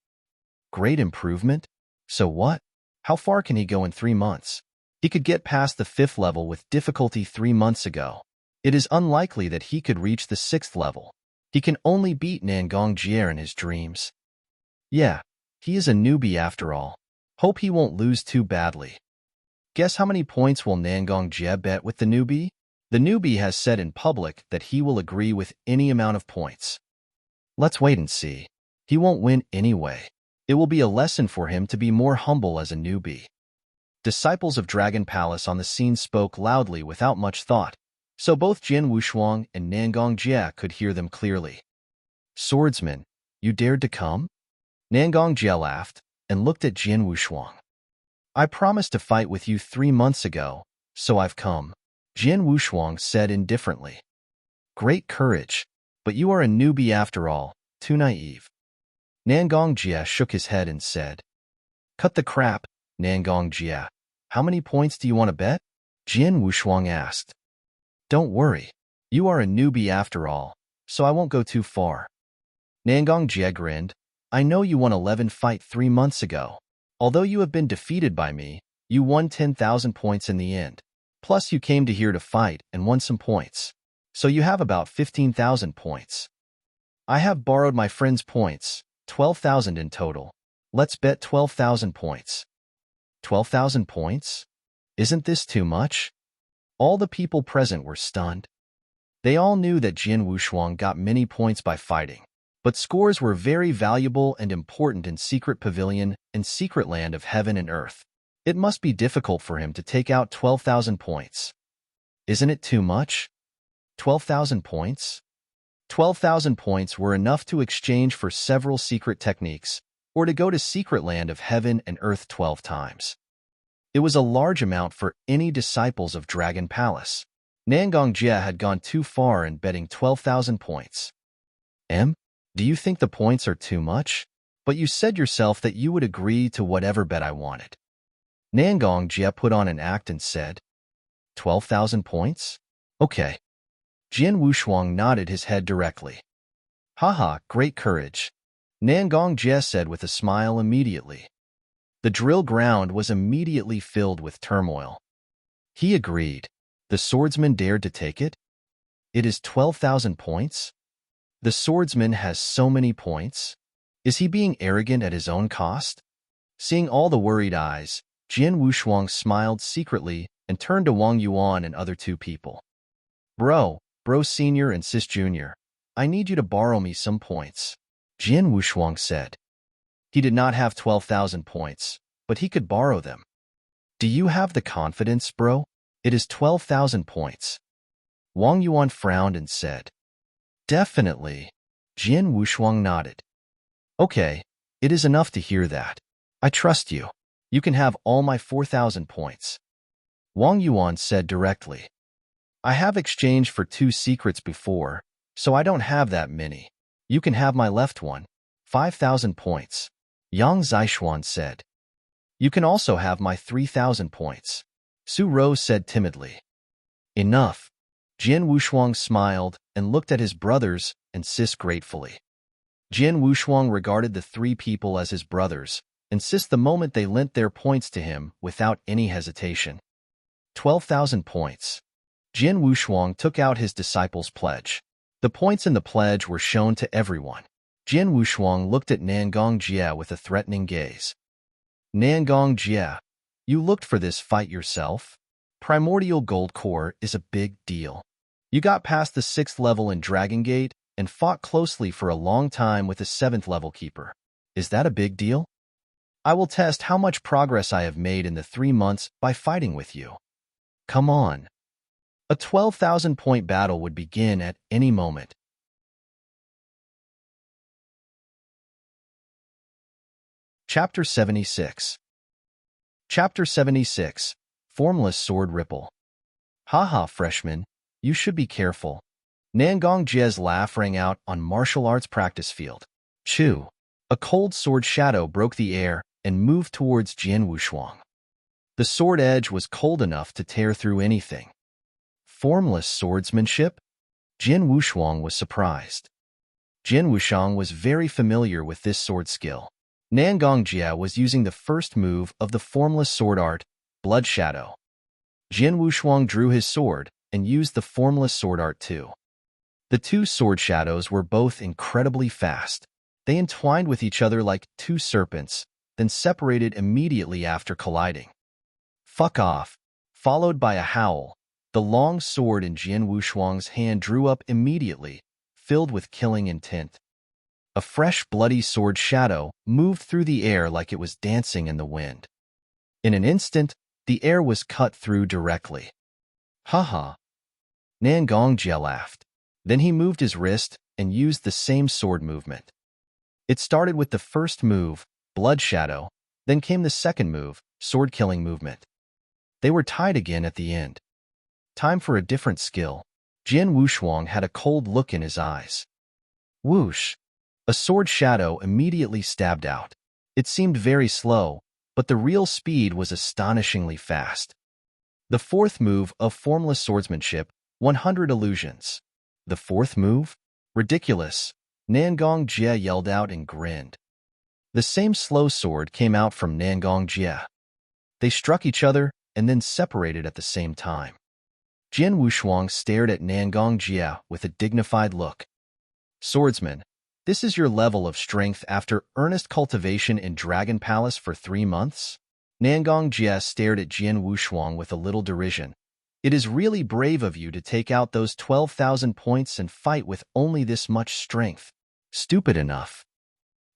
S1: Great improvement? So what? How far can he go in 3 months? He could get past the 5th level with difficulty 3 months ago. It is unlikely that he could reach the 6th level. He can only beat Nangong Jie in his dreams. Yeah, he is a newbie after all. Hope he won't lose too badly. Guess how many points will Nangong Jie bet with the newbie? The newbie has said in public that he will agree with any amount of points. Let's wait and see. He won't win anyway. It will be a lesson for him to be more humble as a newbie. Disciples of Dragon Palace on the scene spoke loudly without much thought, so both Jin Wushuang and Nangong Jie could hear them clearly. Swordsman, you dared to come? Nangong Jie laughed and looked at Jin Wushuang. I promised to fight with you 3 months ago, so I've come, Jin Wushuang said indifferently. Great courage, but you are a newbie after all, too naive. Nangong Jie shook his head and said, Cut the crap, Nangong Jie. How many points do you want to bet? Jin Wushuang asked. Don't worry, you are a newbie after all, so I won't go too far. Nangong Jie grinned. I know you won 11 fight 3 months ago. Although you have been defeated by me, you won 10,000 points in the end. Plus you came to here to fight and won some points. So you have about 15,000 points. I have borrowed my friend's points, 12,000 in total. Let's bet 12,000 points. 12,000 points? Isn't this too much? All the people present were stunned. They all knew that Jin Wushuang got many points by fighting, but scores were very valuable and important in Secret Pavilion and Secret Land of Heaven and Earth. It must be difficult for him to take out 12,000 points. Isn't it too much? 12,000 points? 12,000 points were enough to exchange for several secret techniques, or to go to Secret Land of Heaven and Earth 12 times. It was a large amount for any disciples of Dragon Palace. Nangong Jie had gone too far in betting 12,000 points. Do you think the points are too much? But you said yourself that you would agree to whatever bet I wanted. Nangong Jie put on an act and said, 12,000 points? Okay. Jin Wushuang nodded his head directly. Haha, great courage. Nangong Jie said with a smile immediately. The drill ground was immediately filled with turmoil. He agreed. The swordsman dared to take it? It is 12,000 points? The swordsman has so many points? Is he being arrogant at his own cost? Seeing all the worried eyes, Jin Wushuang smiled secretly and turned to Wang Yuan and other 2 people. Bro Senior and Sis Junior, I need you to borrow me some points, Jin Wushuang said. He did not have 12,000 points, but he could borrow them. Do you have the confidence, bro? It is 12,000 points. Wang Yuan frowned and said, Definitely. Jin Wushuang nodded. Okay, it is enough to hear that. I trust you. You can have all my 4,000 points. Wang Yuan said directly. I have exchanged for 2 secrets before, so I don't have that many. You can have my left one, 5,000 points. Yang Zishuan said. You can also have my 3,000 points. Su Rose said timidly. Enough. Jin Wushuang smiled and looked at his brothers and Sis gratefully. Jin Wushuang regarded the 3 people as his brothers, and Sis the moment they lent their points to him without any hesitation. 12,000 points. Jin Wushuang took out his disciple's pledge. The points in the pledge were shown to everyone. Jin Wushuang looked at Nangong Jie with a threatening gaze. Nangong Jie, you looked for this fight yourself? Primordial Gold Core is a big deal. You got past the 6th level in Dragon Gate and fought closely for a long time with the 7th level keeper. Is that a big deal? I will test how much progress I have made in the 3 months by fighting with you. Come on. A 12,000-point battle would begin at any moment. Chapter 76. Chapter 76. Formless Sword Ripple. Haha, freshman, you should be careful. Nangong Jie's laugh rang out on martial arts practice field. Chew. A cold sword shadow broke the air and moved towards Jin Wushuang. The sword edge was cold enough to tear through anything. Formless swordsmanship? Jin Wushuang was surprised. Jin Wushuang was very familiar with this sword skill. Nangong Jie was using the first move of the formless sword art, Blood Shadow. Jin Wushuang drew his sword and used the formless sword art too. The two sword shadows were both incredibly fast. They entwined with each other like two serpents, then separated immediately after colliding. Fuck off. Followed by a howl, the long sword in Jin Wushuang's hand drew up immediately, filled with killing intent. A fresh bloody sword shadow moved through the air like it was dancing in the wind. In an instant, the air was cut through directly. Haha. Nangong Jie laughed. Then he moved his wrist and used the same sword movement. It started with the first move, Blood Shadow, then came the second move, Sword Killing movement. They were tied again at the end. Time for a different skill. Jin Wushuang had a cold look in his eyes. Whoosh! A sword shadow immediately stabbed out. It seemed very slow, but the real speed was astonishingly fast. The fourth move of Formless Swordsmanship, 100 Illusions. The fourth move? Ridiculous! Nangong Jie yelled out and grinned. The same slow sword came out from Nangong Jie. They struck each other and then separated at the same time. Jin Wushuang stared at Nangong Jie with a dignified look. Swordsman, this is your level of strength after earnest cultivation in Dragon Palace for 3 months? Nangong Jie stared at Jin Wushuang with a little derision. It is really brave of you to take out those 12,000 points and fight with only this much strength. Stupid enough.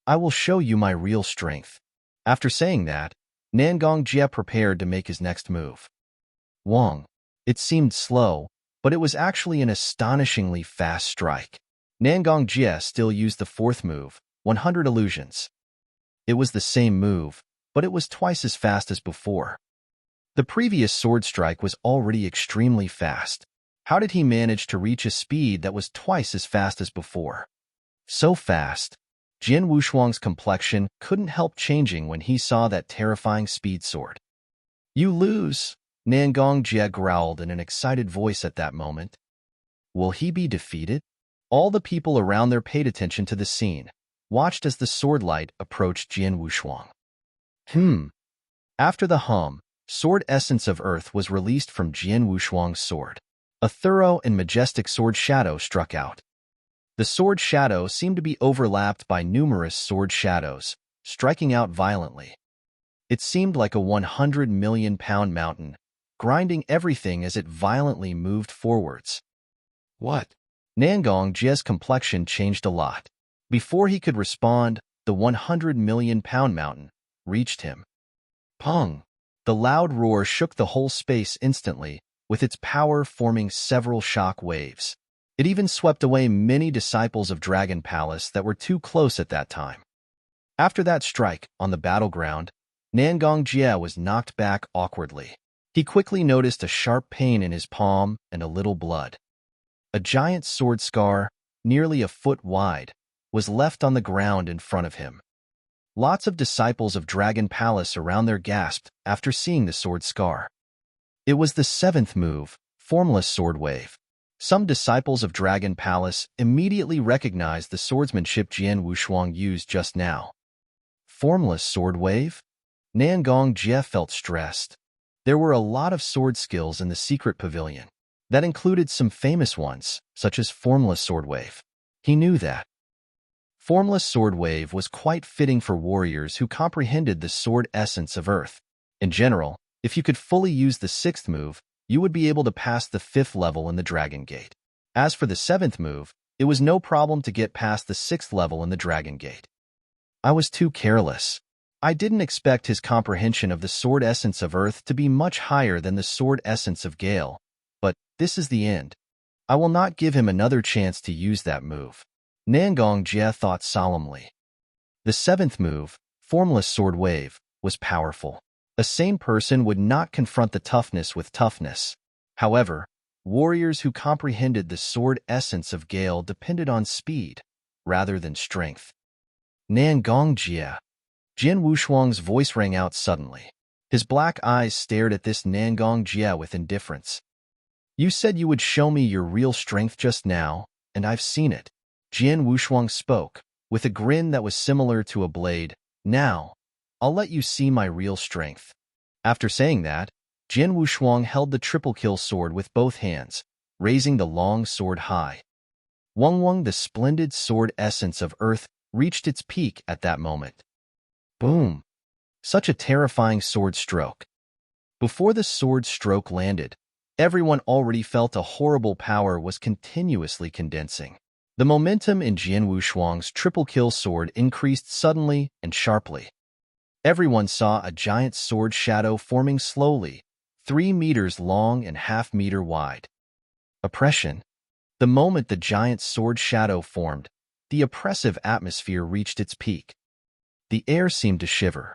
S1: I will show you my real strength. After saying that, Nangong Jie prepared to make his next move. Wong. It seemed slow, but it was actually an astonishingly fast strike. Nangong Jie still used the fourth move, 100 Illusions. It was the same move, but it was twice as fast as before. The previous sword strike was already extremely fast. How did he manage to reach a speed that was twice as fast as before? So fast. Jin Wushuang's complexion couldn't help changing when he saw that terrifying speed sword. You lose, Nangong Jie growled in an excited voice at that moment. Will he be defeated? All the people around there paid attention to the scene, watched as the sword light approached Jin Wushuang. After the hum, Sword Essence of Earth was released from Jin Wushuang's sword. A thorough and majestic sword shadow struck out. The sword shadow seemed to be overlapped by numerous sword shadows, striking out violently. It seemed like a 100 million pound mountain, grinding everything as it violently moved forwards. What? Nangong Jie's complexion changed a lot. Before he could respond, the 100 million pound mountain reached him. Pong! The loud roar shook the whole space instantly, with its power forming several shock waves. It even swept away many disciples of Dragon Palace that were too close at that time. After that strike on the battleground, Nangong Jie was knocked back awkwardly. He quickly noticed a sharp pain in his palm and a little blood. A giant sword scar, nearly a foot wide, was left on the ground in front of him. Lots of disciples of Dragon Palace around there gasped after seeing the sword scar. It was the 7th move, Formless Sword Wave. Some disciples of Dragon Palace immediately recognized the swordsmanship Jin Wushuang used just now. Formless Sword Wave? Nangong Jie felt stressed. There were a lot of sword skills in the secret pavilion. That included some famous ones, such as Formless Sword Wave. He knew that. Formless sword wave was quite fitting for warriors who comprehended the sword essence of earth. In general, if you could fully use the 6th move, you would be able to pass the 5th level in the Dragon Gate. As for the 7th move, it was no problem to get past the 6th level in the Dragon Gate. I was too careless. I didn't expect his comprehension of the sword essence of earth to be much higher than the sword essence of Gale, but this is the end. I will not give him another chance to use that move. Nangong Jie thought solemnly. The 7th move, Formless Sword Wave, was powerful. A sane person would not confront the toughness with toughness. However, warriors who comprehended the sword essence of Gale depended on speed rather than strength. Nangong Jie. Jin Wushuang's voice rang out suddenly. His black eyes stared at this Nangong Jie with indifference. You said you would show me your real strength just now, and I've seen it. Jin Wushuang spoke, with a grin that was similar to a blade. Now, I'll let you see my real strength. After saying that, Jin Wushuang held the triple kill sword with both hands, raising the long sword high. Wang, the splendid sword essence of earth, reached its peak at that moment. Boom! Such a terrifying sword stroke. Before the sword stroke landed, everyone already felt a horrible power was continuously condensing. The momentum in Jin Wushuang's triple kill sword increased suddenly and sharply. Everyone saw a giant sword shadow forming slowly, 3 meters long and half-meter wide. Oppression. The moment the giant sword shadow formed, the oppressive atmosphere reached its peak. The air seemed to shiver.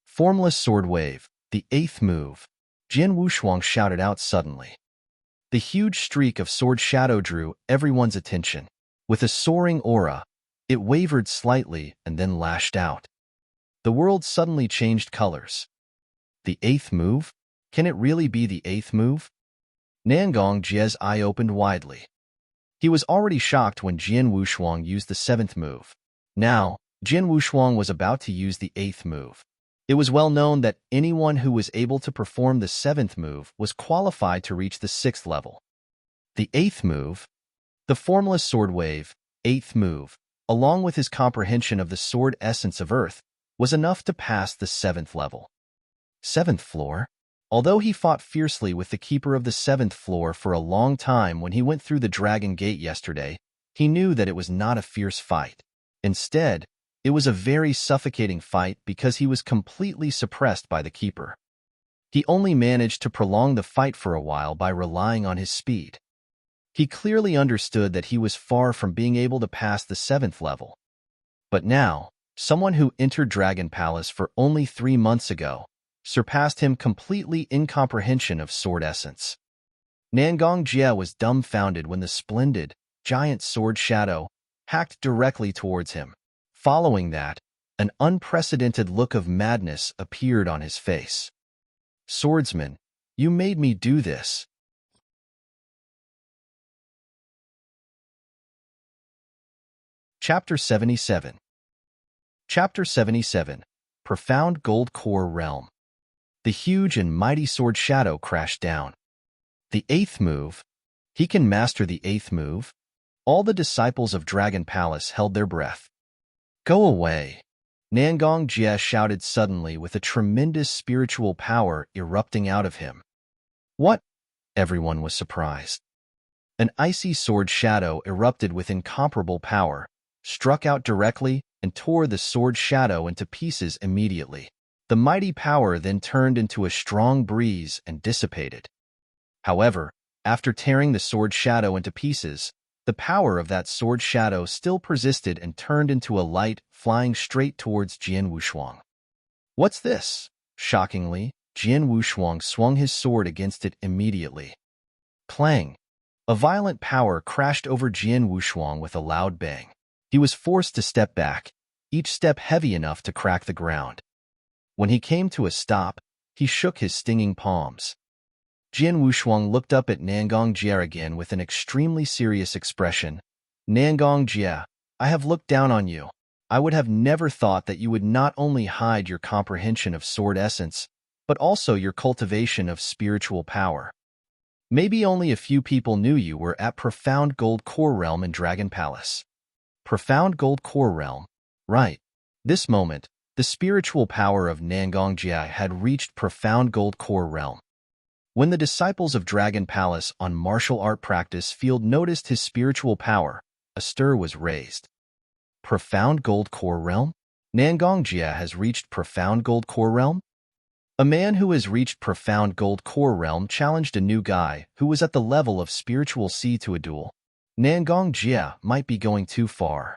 S1: Formless sword wave, the 8th move. Jin Wushuang shouted out suddenly. The huge streak of sword shadow drew everyone's attention. With a soaring aura, it wavered slightly and then lashed out. The world suddenly changed colors. The 8th move? Can it really be the 8th move? Nangong Jie's eye opened widely. He was already shocked when Jin Wushuang used the 7th move. Now, Jin Wushuang was about to use the 8th move. It was well known that anyone who was able to perform the 7th move was qualified to reach the 6th level. The 8th move, the Formless Sword Wave, 8th move, along with his comprehension of the sword essence of earth, was enough to pass the 7th level. 7th floor? Although he fought fiercely with the keeper of the 7th floor for a long time when he went through the Dragon Gate yesterday, he knew that it was not a fierce fight. Instead, it was a very suffocating fight because he was completely suppressed by the keeper. He only managed to prolong the fight for a while by relying on his speed. He clearly understood that he was far from being able to pass the 7th level. But now, someone who entered Dragon Palace for only 3 months ago surpassed him completely in comprehension of sword essence. Nangong Jie was dumbfounded when the splendid, giant sword shadow hacked directly towards him. Following that, an unprecedented look of madness appeared on his face. Swordsman, you made me do this. Chapter 77. Chapter 77. Profound Gold Core Realm. The huge and mighty sword shadow crashed down. The 8th move. He can master the 8th move? All the disciples of Dragon Palace held their breath. Go away. Nangong Jie shouted suddenly with a tremendous spiritual power erupting out of him. What? Everyone was surprised. An icy sword shadow erupted with incomparable power, struck out directly, and tore the sword shadow into pieces immediately. The mighty power then turned into a strong breeze and dissipated. However, after tearing the sword shadow into pieces, the power of that sword shadow still persisted and turned into a light flying straight towards Jin Wushuang. What's this? Shockingly, Jin Wushuang swung his sword against it immediately. Clang! A violent power crashed over Jin Wushuang with a loud bang. He was forced to step back, each step heavy enough to crack the ground. When he came to a stop, he shook his stinging palms. Jin Wushuang looked up at Nangong Jie again with an extremely serious expression. Nangong Jie, I have looked down on you. I would have never thought that you would not only hide your comprehension of sword essence, but also your cultivation of spiritual power. Maybe only a few people knew you were at Profound Gold Core Realm in Dragon Palace. Profound Gold Core Realm. Right. This moment, the spiritual power of Nangong Jia had reached Profound Gold Core Realm. When the disciples of Dragon Palace on martial art practice field noticed his spiritual power, a stir was raised. Profound Gold Core Realm? Nangong Jia has reached Profound Gold Core Realm? A man who has reached Profound Gold Core Realm challenged a new guy who was at the level of Spiritual C to a duel. Nangong Jia might be going too far.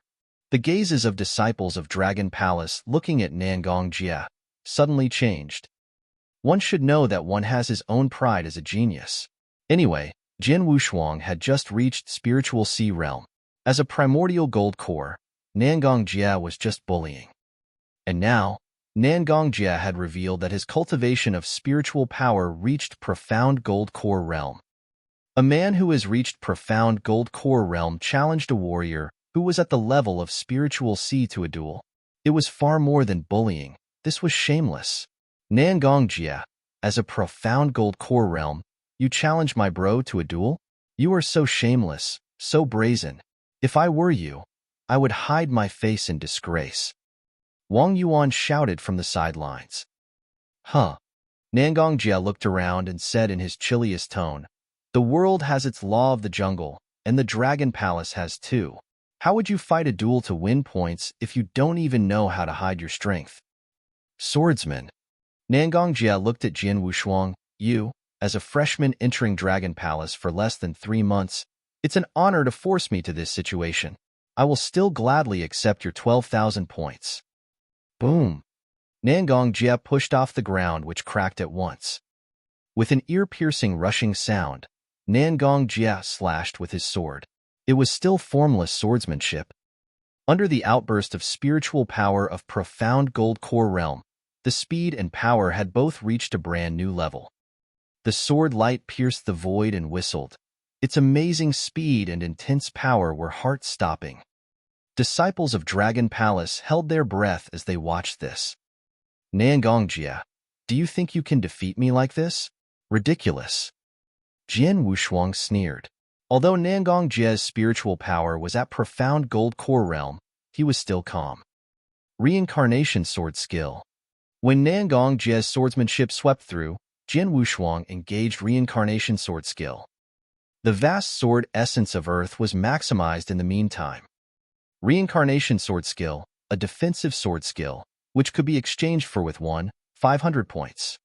S1: The gazes of disciples of Dragon Palace looking at Nangong Jia suddenly changed. One should know that one has his own pride as a genius. Anyway, Jin Wushuang had just reached Spiritual C realm. As a primordial gold core, Nangong Jia was just bullying. And now, Nangong Jia had revealed that his cultivation of spiritual power reached Profound Gold Core realm. A man who has reached Profound Gold Core realm challenged a warrior who was at the level of Spiritual C to a duel. It was far more than bullying. This was shameless. Nangong Jia, as a Profound Gold Core realm, you challenge my bro to a duel? You are so shameless, so brazen. If I were you, I would hide my face in disgrace. Wang Yuan shouted from the sidelines. Huh. Nangong Jia looked around and said in his chilliest tone, the world has its law of the jungle, and the Dragon Palace has too. How would you fight a duel to win points if you don't even know how to hide your strength? Swordsman. Nangong Jia looked at Jin Wushuang. You, as a freshman entering Dragon Palace for less than 3 months, it's an honor to force me to this situation. I will still gladly accept your 12,000 points. Boom. Nangong Jia pushed off the ground, which cracked at once. With an ear-piercing rushing sound, Nangong Jia slashed with his sword. It was still formless swordsmanship. Under the outburst of spiritual power of Profound Gold Core realm, the speed and power had both reached a brand new level. The sword light pierced the void and whistled. Its amazing speed and intense power were heart-stopping. Disciples of Dragon Palace held their breath as they watched this. Nangong Jia, do you think you can defeat me like this? Ridiculous. Jin Wushuang sneered. Although Nangong Jia's spiritual power was at Profound Gold Core realm, he was still calm. Reincarnation sword skill. When Nangong Jia's swordsmanship swept through, Jin Wushuang engaged reincarnation sword skill. The vast sword essence of Earth was maximized in the meantime. Reincarnation sword skill, a defensive sword skill, which could be exchanged for with 500 points.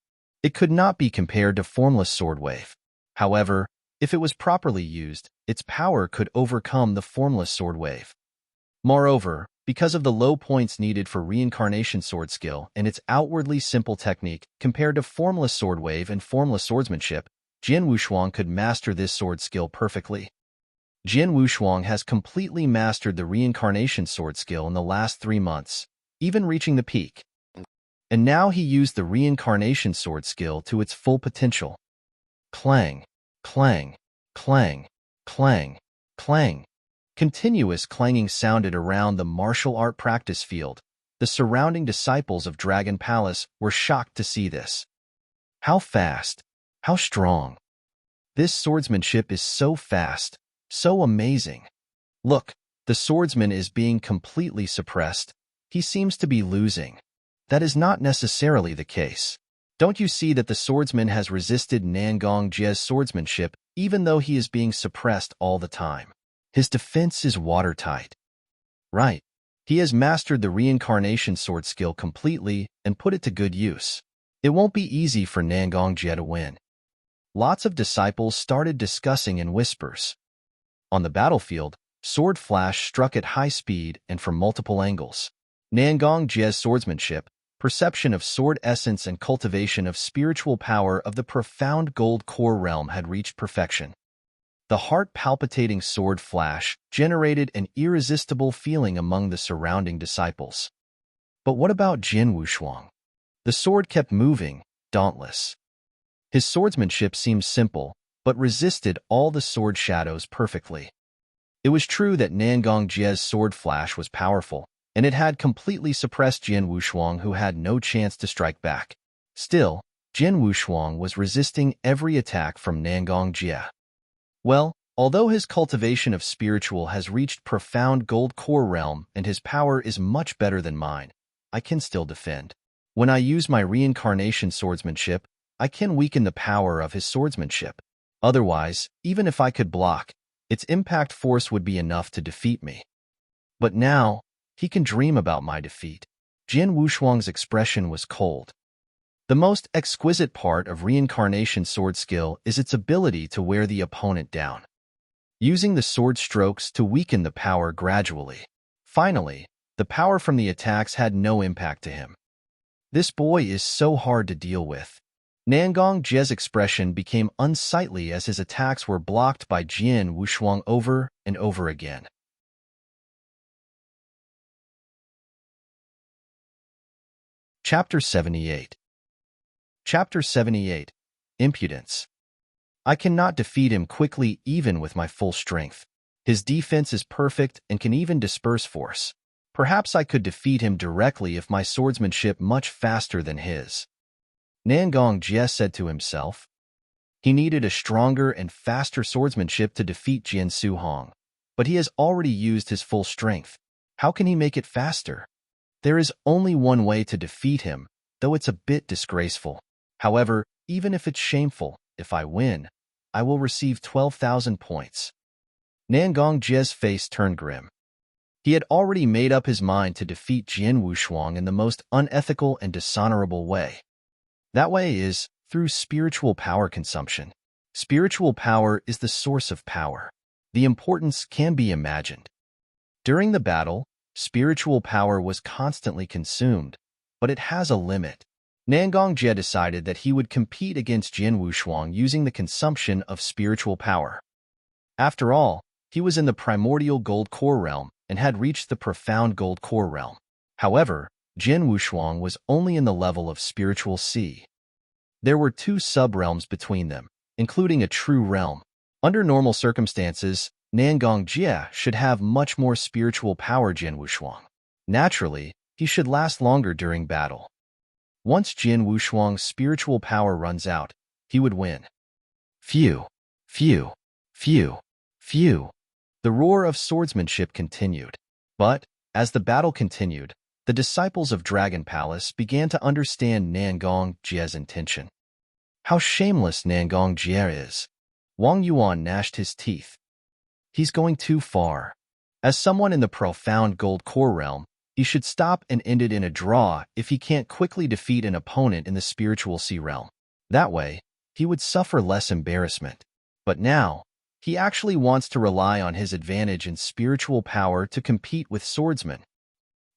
S1: It could not be compared to formless sword wave. However, if it was properly used, its power could overcome the formless sword wave. Moreover, because of the low points needed for reincarnation sword skill and its outwardly simple technique compared to formless sword wave and formless swordsmanship, Jin Wushuang could master this sword skill perfectly. Jin Wushuang has completely mastered the reincarnation sword skill in the last 3 months, even reaching the peak. And now he used the reincarnation sword skill to its full potential. Clang, clang, clang, clang, clang. Continuous clanging sounded around the martial art practice field. The surrounding disciples of Dragon Palace were shocked to see this. How fast, how strong. This swordsmanship is so fast, so amazing. Look, the swordsman is being completely suppressed. He seems to be losing. That is not necessarily the case. Don't you see that the swordsman has resisted Nangong Jia's swordsmanship even though he is being suppressed all the time? His defense is watertight. Right. He has mastered the reincarnation sword skill completely and put it to good use. It won't be easy for Nangong Jia to win. Lots of disciples started discussing in whispers. On the battlefield, sword flash struck at high speed and from multiple angles. Nangong Jia's swordsmanship, perception of sword essence and cultivation of spiritual power of the Profound Gold Core realm had reached perfection. The heart-palpitating sword flash generated an irresistible feeling among the surrounding disciples. But what about Jin Wushuang? The sword kept moving, dauntless. His swordsmanship seemed simple, but resisted all the sword shadows perfectly. It was true that Nangong Jia's sword flash was powerful, and it had completely suppressed Jin Wushuang, who had no chance to strike back. Still, Jin Wushuang was resisting every attack from Nangong Jia. Well, Although his cultivation of spiritual has reached profound gold core realm and his power is much better than mine, I can still defend. When I use my reincarnation swordsmanship, I can weaken the power of his swordsmanship. Otherwise, even if I could block, its impact force would be enough to defeat me. But now, he can dream about my defeat. Jin Wushuang's expression was cold. The most exquisite part of reincarnation sword skill is its ability to wear the opponent down, using the sword strokes to weaken the power gradually. Finally, the power from the attacks had no impact to him. This boy is so hard to deal with. Nangong Jie's expression became unsightly as his attacks were blocked by Jin Wushuang over and over again. Chapter 78. Chapter 78. Impudence. I cannot defeat him quickly even with my full strength. His defense is perfect and can even disperse force. Perhaps I could defeat him directly if my swordsmanship much faster than his. Nangong Jie said to himself. He needed a stronger and faster swordsmanship to defeat Jian Suhong, but he has already used his full strength. How can he make it faster? There is only one way to defeat him, though it's a bit disgraceful. However, even if it's shameful, if I win, I will receive 12,000 points. Nangong Jie's face turned grim. He had already made up his mind to defeat Jin Wushuang in the most unethical and dishonorable way. That way is through spiritual power consumption. Spiritual power is the source of power. The importance can be imagined. During the battle, spiritual power was constantly consumed, but it has a limit. Nangong Jie decided that he would compete against Jin Wushuang using the consumption of spiritual power. After all, he was in the primordial gold core realm and had reached the profound gold core realm. However, Jin Wushuang was only in the level of spiritual sea. There were two sub-realms between them, including a true realm. Under normal circumstances, Nangong Jie should have much more spiritual power Jin Wushuang. Naturally, he should last longer during battle. Once Jin Wushuang's spiritual power runs out, he would win. Phew, phew, phew, phew. The roar of swordsmanship continued. But, as the battle continued, the disciples of Dragon Palace began to understand Nangong Jie's intention. How shameless Nangong Jie is. Wang Yuan gnashed his teeth. He's going too far. As someone in the profound gold core realm, he should stop and end it in a draw if he can't quickly defeat an opponent in the spiritual sea realm. That way, he would suffer less embarrassment. But now, he actually wants to rely on his advantage in spiritual power to compete with Swordsman.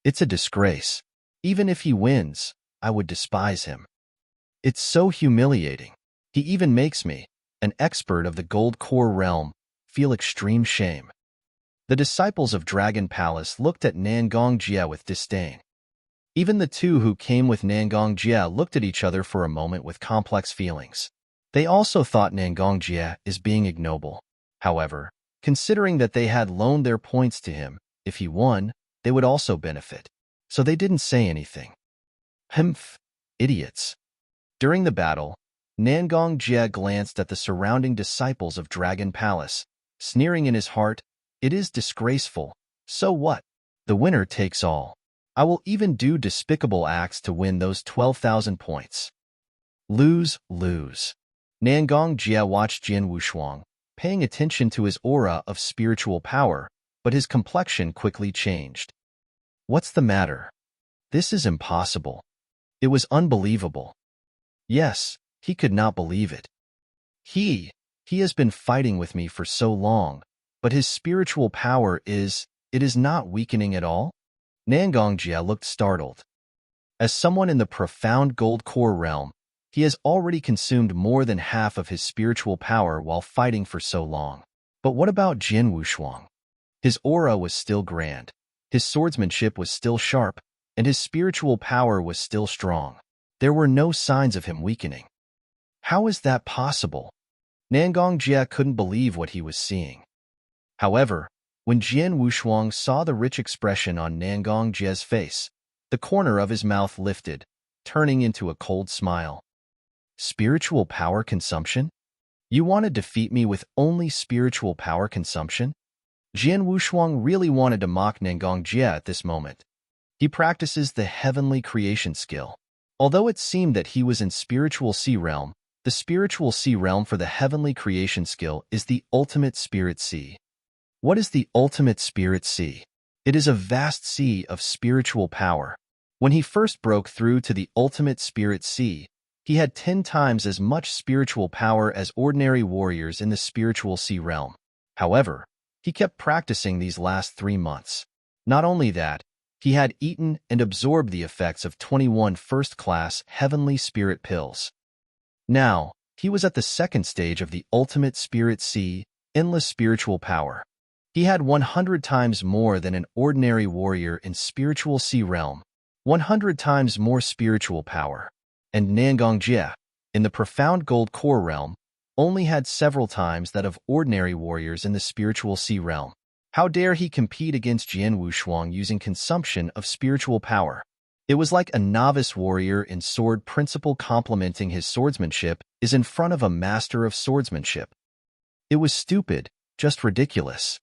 S1: It's a disgrace. Even if he wins, I would despise him. It's so humiliating. He even makes me, an expert of the gold core realm, feel extreme shame. The disciples of Dragon Palace looked at Nangong Jie with disdain. Even the two who came with Nangong Jie looked at each other for a moment with complex feelings. They also thought Nangong Jie is being ignoble. However, considering that they had loaned their points to him, if he won, they would also benefit. So they didn't say anything. Humph, idiots. During the battle, Nangong Jie glanced at the surrounding disciples of Dragon Palace, sneering in his heart, "It is disgraceful. So what? The winner takes all. I will even do despicable acts to win those 12,000 points." Lose, lose. Nangong Jie watched Jin Wushuang, paying attention to his aura of spiritual power, but his complexion quickly changed. What's the matter? This is impossible. It was unbelievable. Yes, he could not believe it. He has been fighting with me for so long, but his spiritual power it is not weakening at all? Nangong Jie looked startled. As someone in the profound gold core realm, he has already consumed more than half of his spiritual power while fighting for so long. But what about Jin Wushuang? His aura was still grand, his swordsmanship was still sharp, and his spiritual power was still strong. There were no signs of him weakening. How is that possible? Nangong Jie couldn't believe what he was seeing. However, when Jin Wushuang saw the rich expression on Nangong Jie's face, the corner of his mouth lifted, turning into a cold smile. Spiritual power consumption? You want to defeat me with only spiritual power consumption? Jian Wushuang really wanted to mock Nangong Jie at this moment. He practices the heavenly creation skill. Although it seemed that he was in spiritual sea realm, the spiritual sea realm for the heavenly creation skill is the ultimate spirit sea. What is the ultimate spirit sea? It is a vast sea of spiritual power. When he first broke through to the ultimate spirit sea, he had 10 times as much spiritual power as ordinary warriors in the spiritual sea realm. However, he kept practicing these last 3 months. Not only that, he had eaten and absorbed the effects of 21 first-class heavenly spirit pills. Now, he was at the second stage of the ultimate spirit sea, endless spiritual power. He had 100 times more than an ordinary warrior in spiritual sea realm, 100 times more spiritual power. And Nangong Jie, in the profound gold core realm, only had several times that of ordinary warriors in the spiritual sea realm. How dare he compete against Jian Wushuang using consumption of spiritual power? It was like a novice warrior in sword principle complimenting his swordsmanship is in front of a master of swordsmanship. It was stupid, just ridiculous.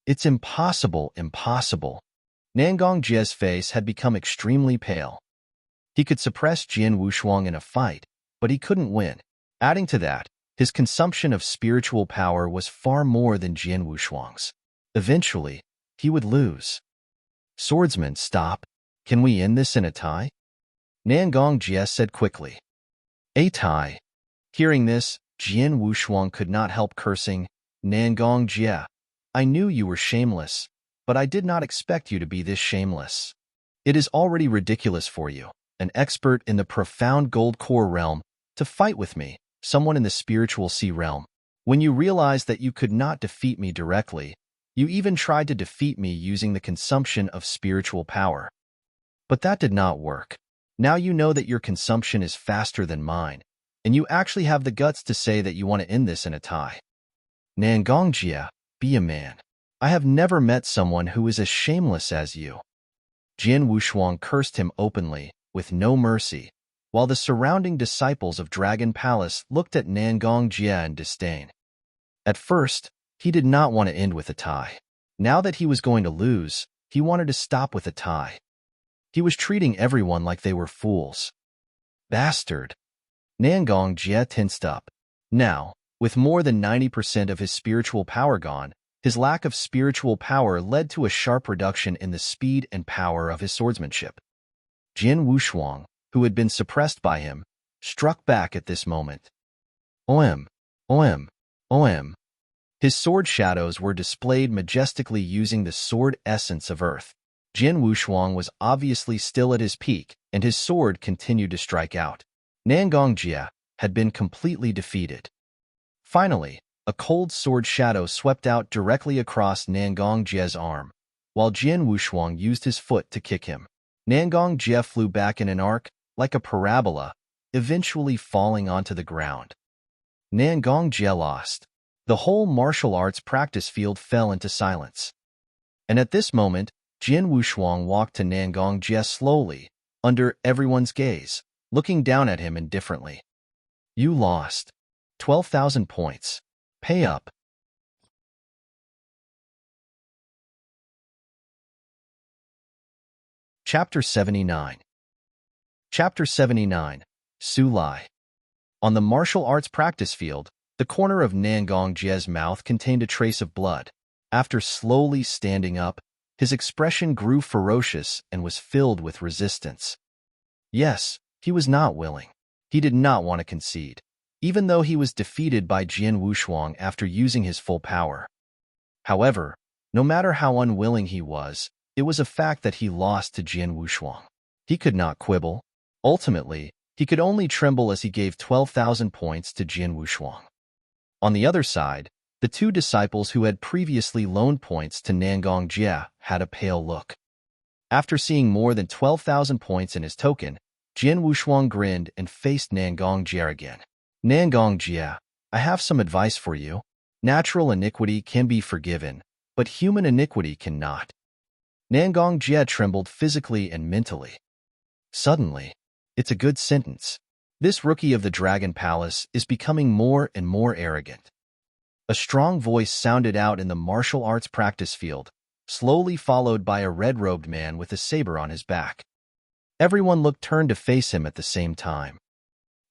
S1: It's impossible. Nangong Jie's face had become extremely pale. He could suppress Jian Wushuang in a fight, but he couldn't win. Adding to that, his consumption of spiritual power was far more than Jian Wushuang's. Eventually, he would lose. Swordsman, stop. Can we end this in a tie? Nangong Jie said quickly. A tie. Hearing this, Jian Wushuang could not help cursing. Nangong Jie, I knew you were shameless, but I did not expect you to be this shameless. It is already ridiculous for you, an expert in the profound gold core realm, to fight with me, someone in the spiritual sea realm. When you realized that you could not defeat me directly, you even tried to defeat me using the consumption of spiritual power. But that did not work. Now you know that your consumption is faster than mine, and you actually have the guts to say that you want to end this in a tie. Nangong Jie, be a man. I have never met someone who is as shameless as you. Jian Wushuang cursed him openly, with no mercy, while the surrounding disciples of Dragon Palace looked at Nangong Jie in disdain. At first, he did not want to end with a tie. Now that he was going to lose, he wanted to stop with a tie. He was treating everyone like they were fools. Bastard. Nangong Jie tensed up. Now, with more than 90% of his spiritual power gone, his lack of spiritual power led to a sharp reduction in the speed and power of his swordsmanship. Jian Wushuang, who had been suppressed by him, struck back at this moment. Om. His sword shadows were displayed majestically using the sword essence of earth. Jian Wushuang was obviously still at his peak, and his sword continued to strike out. Nangong Jie had been completely defeated. Finally, a cold sword shadow swept out directly across Nangong Jie's arm, while Jian Wushuang used his foot to kick him. Nangong Jie flew back in an arc, like a parabola, eventually falling onto the ground. Nangong Jie lost. The whole martial arts practice field fell into silence. And at this moment, Jian Wushuang walked to Nangong Jie slowly, under everyone's gaze, looking down at him indifferently. You lost. 12,000 points. Pay up. Chapter 79. Chapter 79. Su Lai. On the martial arts practice field, the corner of Nangong Jie's mouth contained a trace of blood. After slowly standing up, his expression grew ferocious and was filled with resistance. Yes, he was not willing. He did not want to concede, even though he was defeated by Jian Wushuang after using his full power. However, no matter how unwilling he was, it was a fact that he lost to Jian Wushuang. He could not quibble. Ultimately, he could only tremble as he gave 12,000 points to Jian Wushuang. On the other side, the two disciples who had previously loaned points to Nangong Jie had a pale look. After seeing more than 12,000 points in his token, Jian Wushuang grinned and faced Nangong Jie again. Nangong Jie, I have some advice for you. Natural iniquity can be forgiven, but human iniquity cannot. Nangong Jie trembled physically and mentally. Suddenly, it's a good sentence. This rookie of the Dragon Palace is becoming more and more arrogant. A strong voice sounded out in the martial arts practice field, slowly followed by a red-robed man with a saber on his back. Everyone turned to face him at the same time.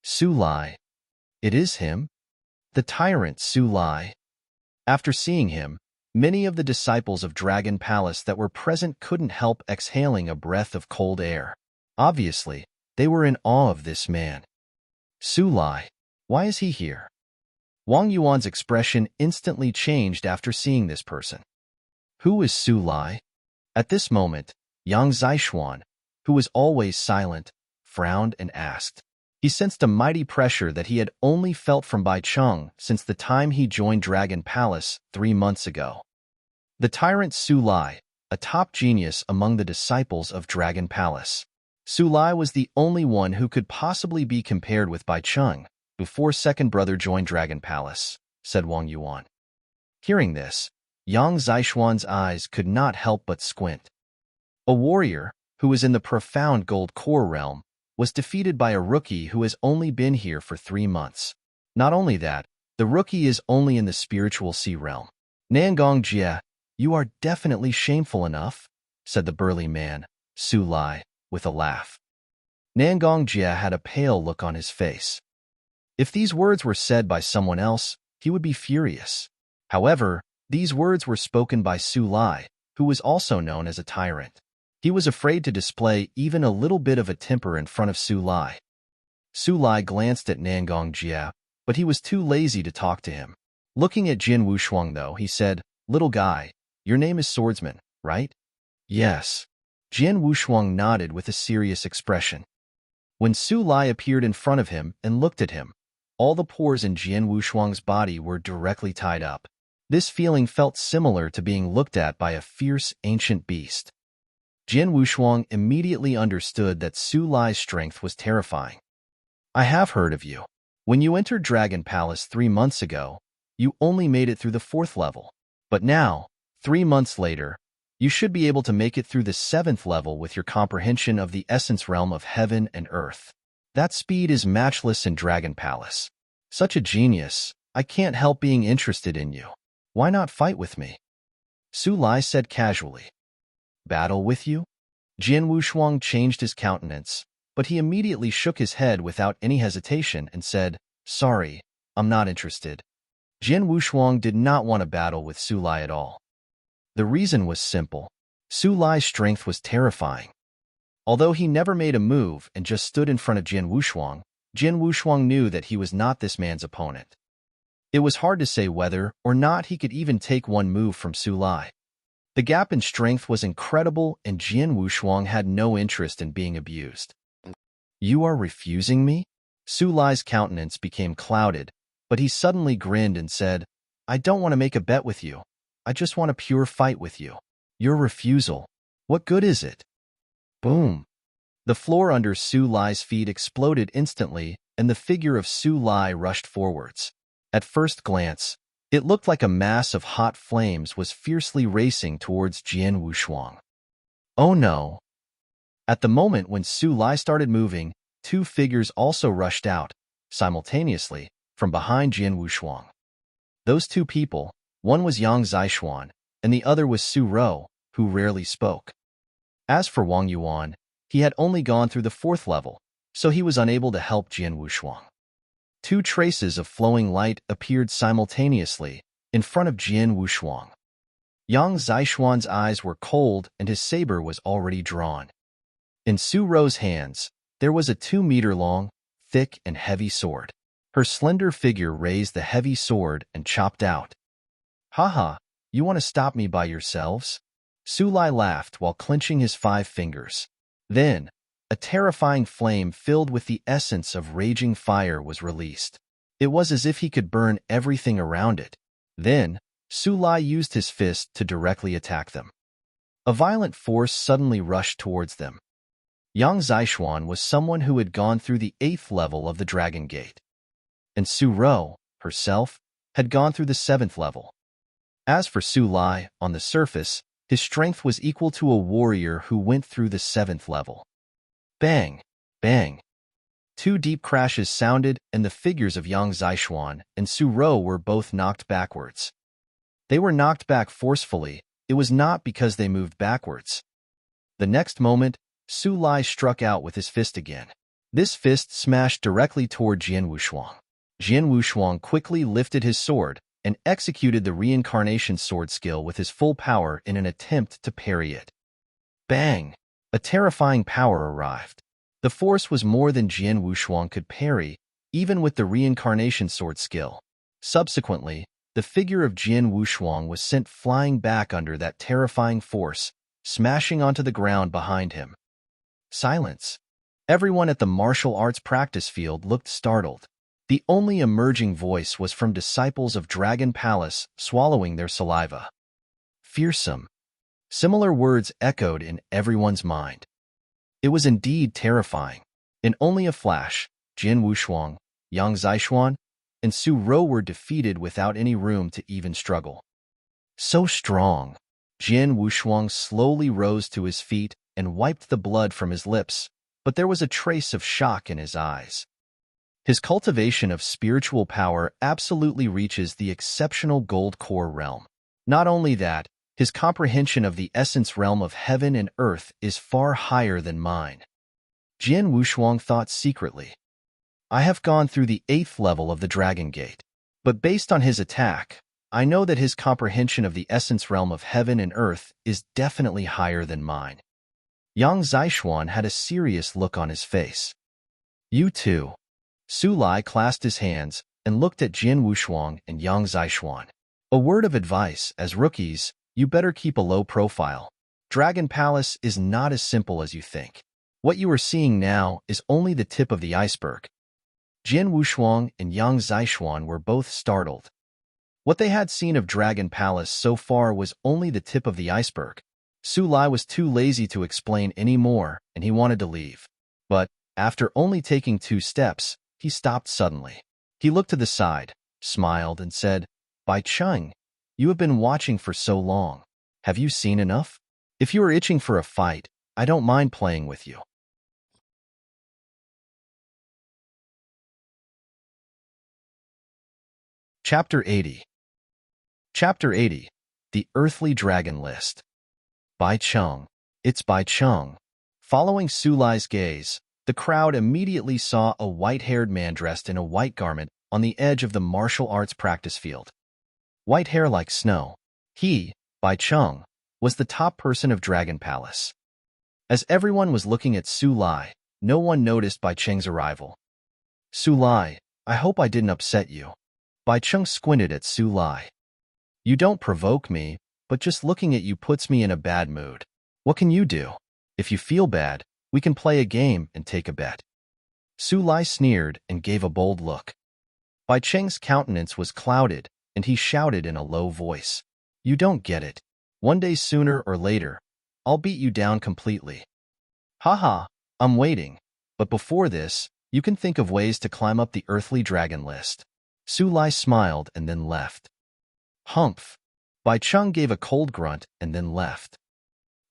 S1: Su Lai. It is him? The tyrant Su Lai. After seeing him, many of the disciples of Dragon Palace that were present couldn't help exhaling a breath of cold air. Obviously, they were in awe of this man. Su Lai. Why is he here? Wang Yuan's expression instantly changed after seeing this person. Who is Su Lai? At this moment, Yang Zishuan, who was always silent, frowned and asked. He sensed a mighty pressure that he had only felt from Bai Cheng since the time he joined Dragon Palace 3 months ago. The tyrant Su Lai, a top genius among the disciples of Dragon Palace. Su Lai was the only one who could possibly be compared with Bai Cheng before second brother joined Dragon Palace, said Wang Yuan. Hearing this, Yang Zishuan's eyes could not help but squint. A warrior, who was in the profound gold core realm, was defeated by a rookie who has only been here for 3 months. Not only that, the rookie is only in the spiritual sea realm. Nangong Jie, you are definitely shameful enough, said the burly man, Su Lai, with a laugh. Nangong Jie had a pale look on his face. If these words were said by someone else, he would be furious. However, these words were spoken by Su Lai, who was also known as a tyrant. He was afraid to display even a little bit of a temper in front of Su Lai. Su Lai glanced at Nangong Jie, but he was too lazy to talk to him. Looking at Jin Wushuang though, he said, "Little guy, your name is Swordsman, right?" "Yes." Jin Wushuang nodded with a serious expression. When Su Lai appeared in front of him and looked at him, all the pores in Jin Wushuang's body were directly tied up. This feeling felt similar to being looked at by a fierce, ancient beast. Jin Wushuang immediately understood that Su Lai's strength was terrifying. "I have heard of you. When you entered Dragon Palace 3 months ago, you only made it through the 4th level. But now, 3 months later, you should be able to make it through the 7th level with your comprehension of the essence realm of heaven and earth. That speed is matchless in Dragon Palace. Such a genius, I can't help being interested in you. Why not fight with me?" Su Lai said casually. "Battle with you?" Jin Wushuang changed his countenance, but he immediately shook his head without any hesitation and said, "Sorry, I'm not interested." Jin Wushuang did not want to battle with Su Lai at all. The reason was simple. Su Lai's strength was terrifying. Although he never made a move and just stood in front of Jin Wushuang knew that he was not this man's opponent. It was hard to say whether or not he could even take one move from Su Lai. The gap in strength was incredible and Jin Wushuang had no interest in being abused. "You are refusing me?" Su Lai's countenance became clouded, but he suddenly grinned and said, "I don't want to make a bet with you. I just want a pure fight with you. Your refusal, what good is it?" Boom! The floor under Su Lai's feet exploded instantly, and the figure of Su Lai rushed forwards. At first glance, it looked like a mass of hot flames was fiercely racing towards Jin Wushuang. Oh no! At the moment when Su Lai started moving, 2 figures also rushed out, simultaneously, from behind Jin Wushuang. Those 2 people, one was Yang Zishuan, and the other was Su Rou, who rarely spoke. As for Wang Yuan, he had only gone through the 4th level, so he was unable to help Jin Wushuang. 2 traces of flowing light appeared simultaneously in front of Jin Wushuang. Yang Zishuan's eyes were cold and his saber was already drawn. In Su Rou's hands, there was a 2-meter-long, thick and heavy sword. Her slender figure raised the heavy sword and chopped out. "Haha, you want to stop me by yourselves?" Su Lai laughed while clenching his 5 fingers. Then, a terrifying flame filled with the essence of raging fire was released. It was as if he could burn everything around it. Then, Su Lai used his fist to directly attack them. A violent force suddenly rushed towards them. Yang Zishuan was someone who had gone through the 8th level of the Dragon Gate, and Su Rou, herself, had gone through the 7th level. As for Su Lai, on the surface, his strength was equal to a warrior who went through the 7th level. Bang! Bang! Two deep crashes sounded, and the figures of Yang Zishuan and Su Rou were both knocked backwards. They were knocked back forcefully. It was not because they moved backwards. The next moment, Su Lai struck out with his fist again. This fist smashed directly toward Jian Wushuang. Jian Wushuang quickly lifted his sword and executed the reincarnation sword skill with his full power in an attempt to parry it. Bang! A terrifying power arrived. The force was more than Jian Wushuang could parry, even with the reincarnation sword skill. Subsequently, the figure of Jian Wushuang was sent flying back under that terrifying force, smashing onto the ground behind him. Silence. Everyone at the martial arts practice field looked startled. The only emerging voice was from disciples of Dragon Palace, swallowing their saliva. Fearsome. Similar words echoed in everyone's mind. It was indeed terrifying. In only a flash, Jian Wushuang, Yang Zishuan, and Su Rou were defeated without any room to even struggle. So strong. Jian Wushuang slowly rose to his feet and wiped the blood from his lips, but there was a trace of shock in his eyes. His cultivation of spiritual power absolutely reaches the exceptional gold core realm. Not only that, his comprehension of the essence realm of heaven and earth is far higher than mine. Jian Wushuang thought secretly. I have gone through the 8th level of the Dragon Gate, but based on his attack, I know that his comprehension of the essence realm of heaven and earth is definitely higher than mine. Yang Zishuan had a serious look on his face. You too. Su Lai clasped his hands and looked at Jian Wushuang and Yang Zishuan. A word of advice, as rookies, you better keep a low profile. Dragon Palace is not as simple as you think. What you are seeing now is only the tip of the iceberg. Jian Wushuang and Yang Zishuan were both startled. What they had seen of Dragon Palace so far was only the tip of the iceberg. Su Lai was too lazy to explain any more, and he wanted to leave. But, after only taking 2 steps, he stopped suddenly. He looked to the side, smiled, and said, Bai Cheng, you have been watching for so long. Have you seen enough? If you are itching for a fight, I don't mind playing with you. Chapter 80. Chapter 80. The Earthly Dragon List. Bai Cheng. It's Bai Cheng. Following Su Lai's gaze, the crowd immediately saw a white-haired man dressed in a white garment on the edge of the martial arts practice field. White hair like snow. He, Bai Cheng, was the top person of Dragon Palace. As everyone was looking at Su Lai, no one noticed Bai Cheng's arrival. Su Lai, I hope I didn't upset you. Bai Cheng squinted at Su Lai. You don't provoke me, but just looking at you puts me in a bad mood. What can you do? If you feel bad, we can play a game and take a bet. Su Lai sneered and gave a bold look. Bai Cheng's countenance was clouded, and he shouted in a low voice. You don't get it. One day sooner or later, I'll beat you down completely. Haha, I'm waiting. But before this, you can think of ways to climb up the earthly dragon list. Su Lai smiled and then left. Humph. Bai Cheng gave a cold grunt and then left.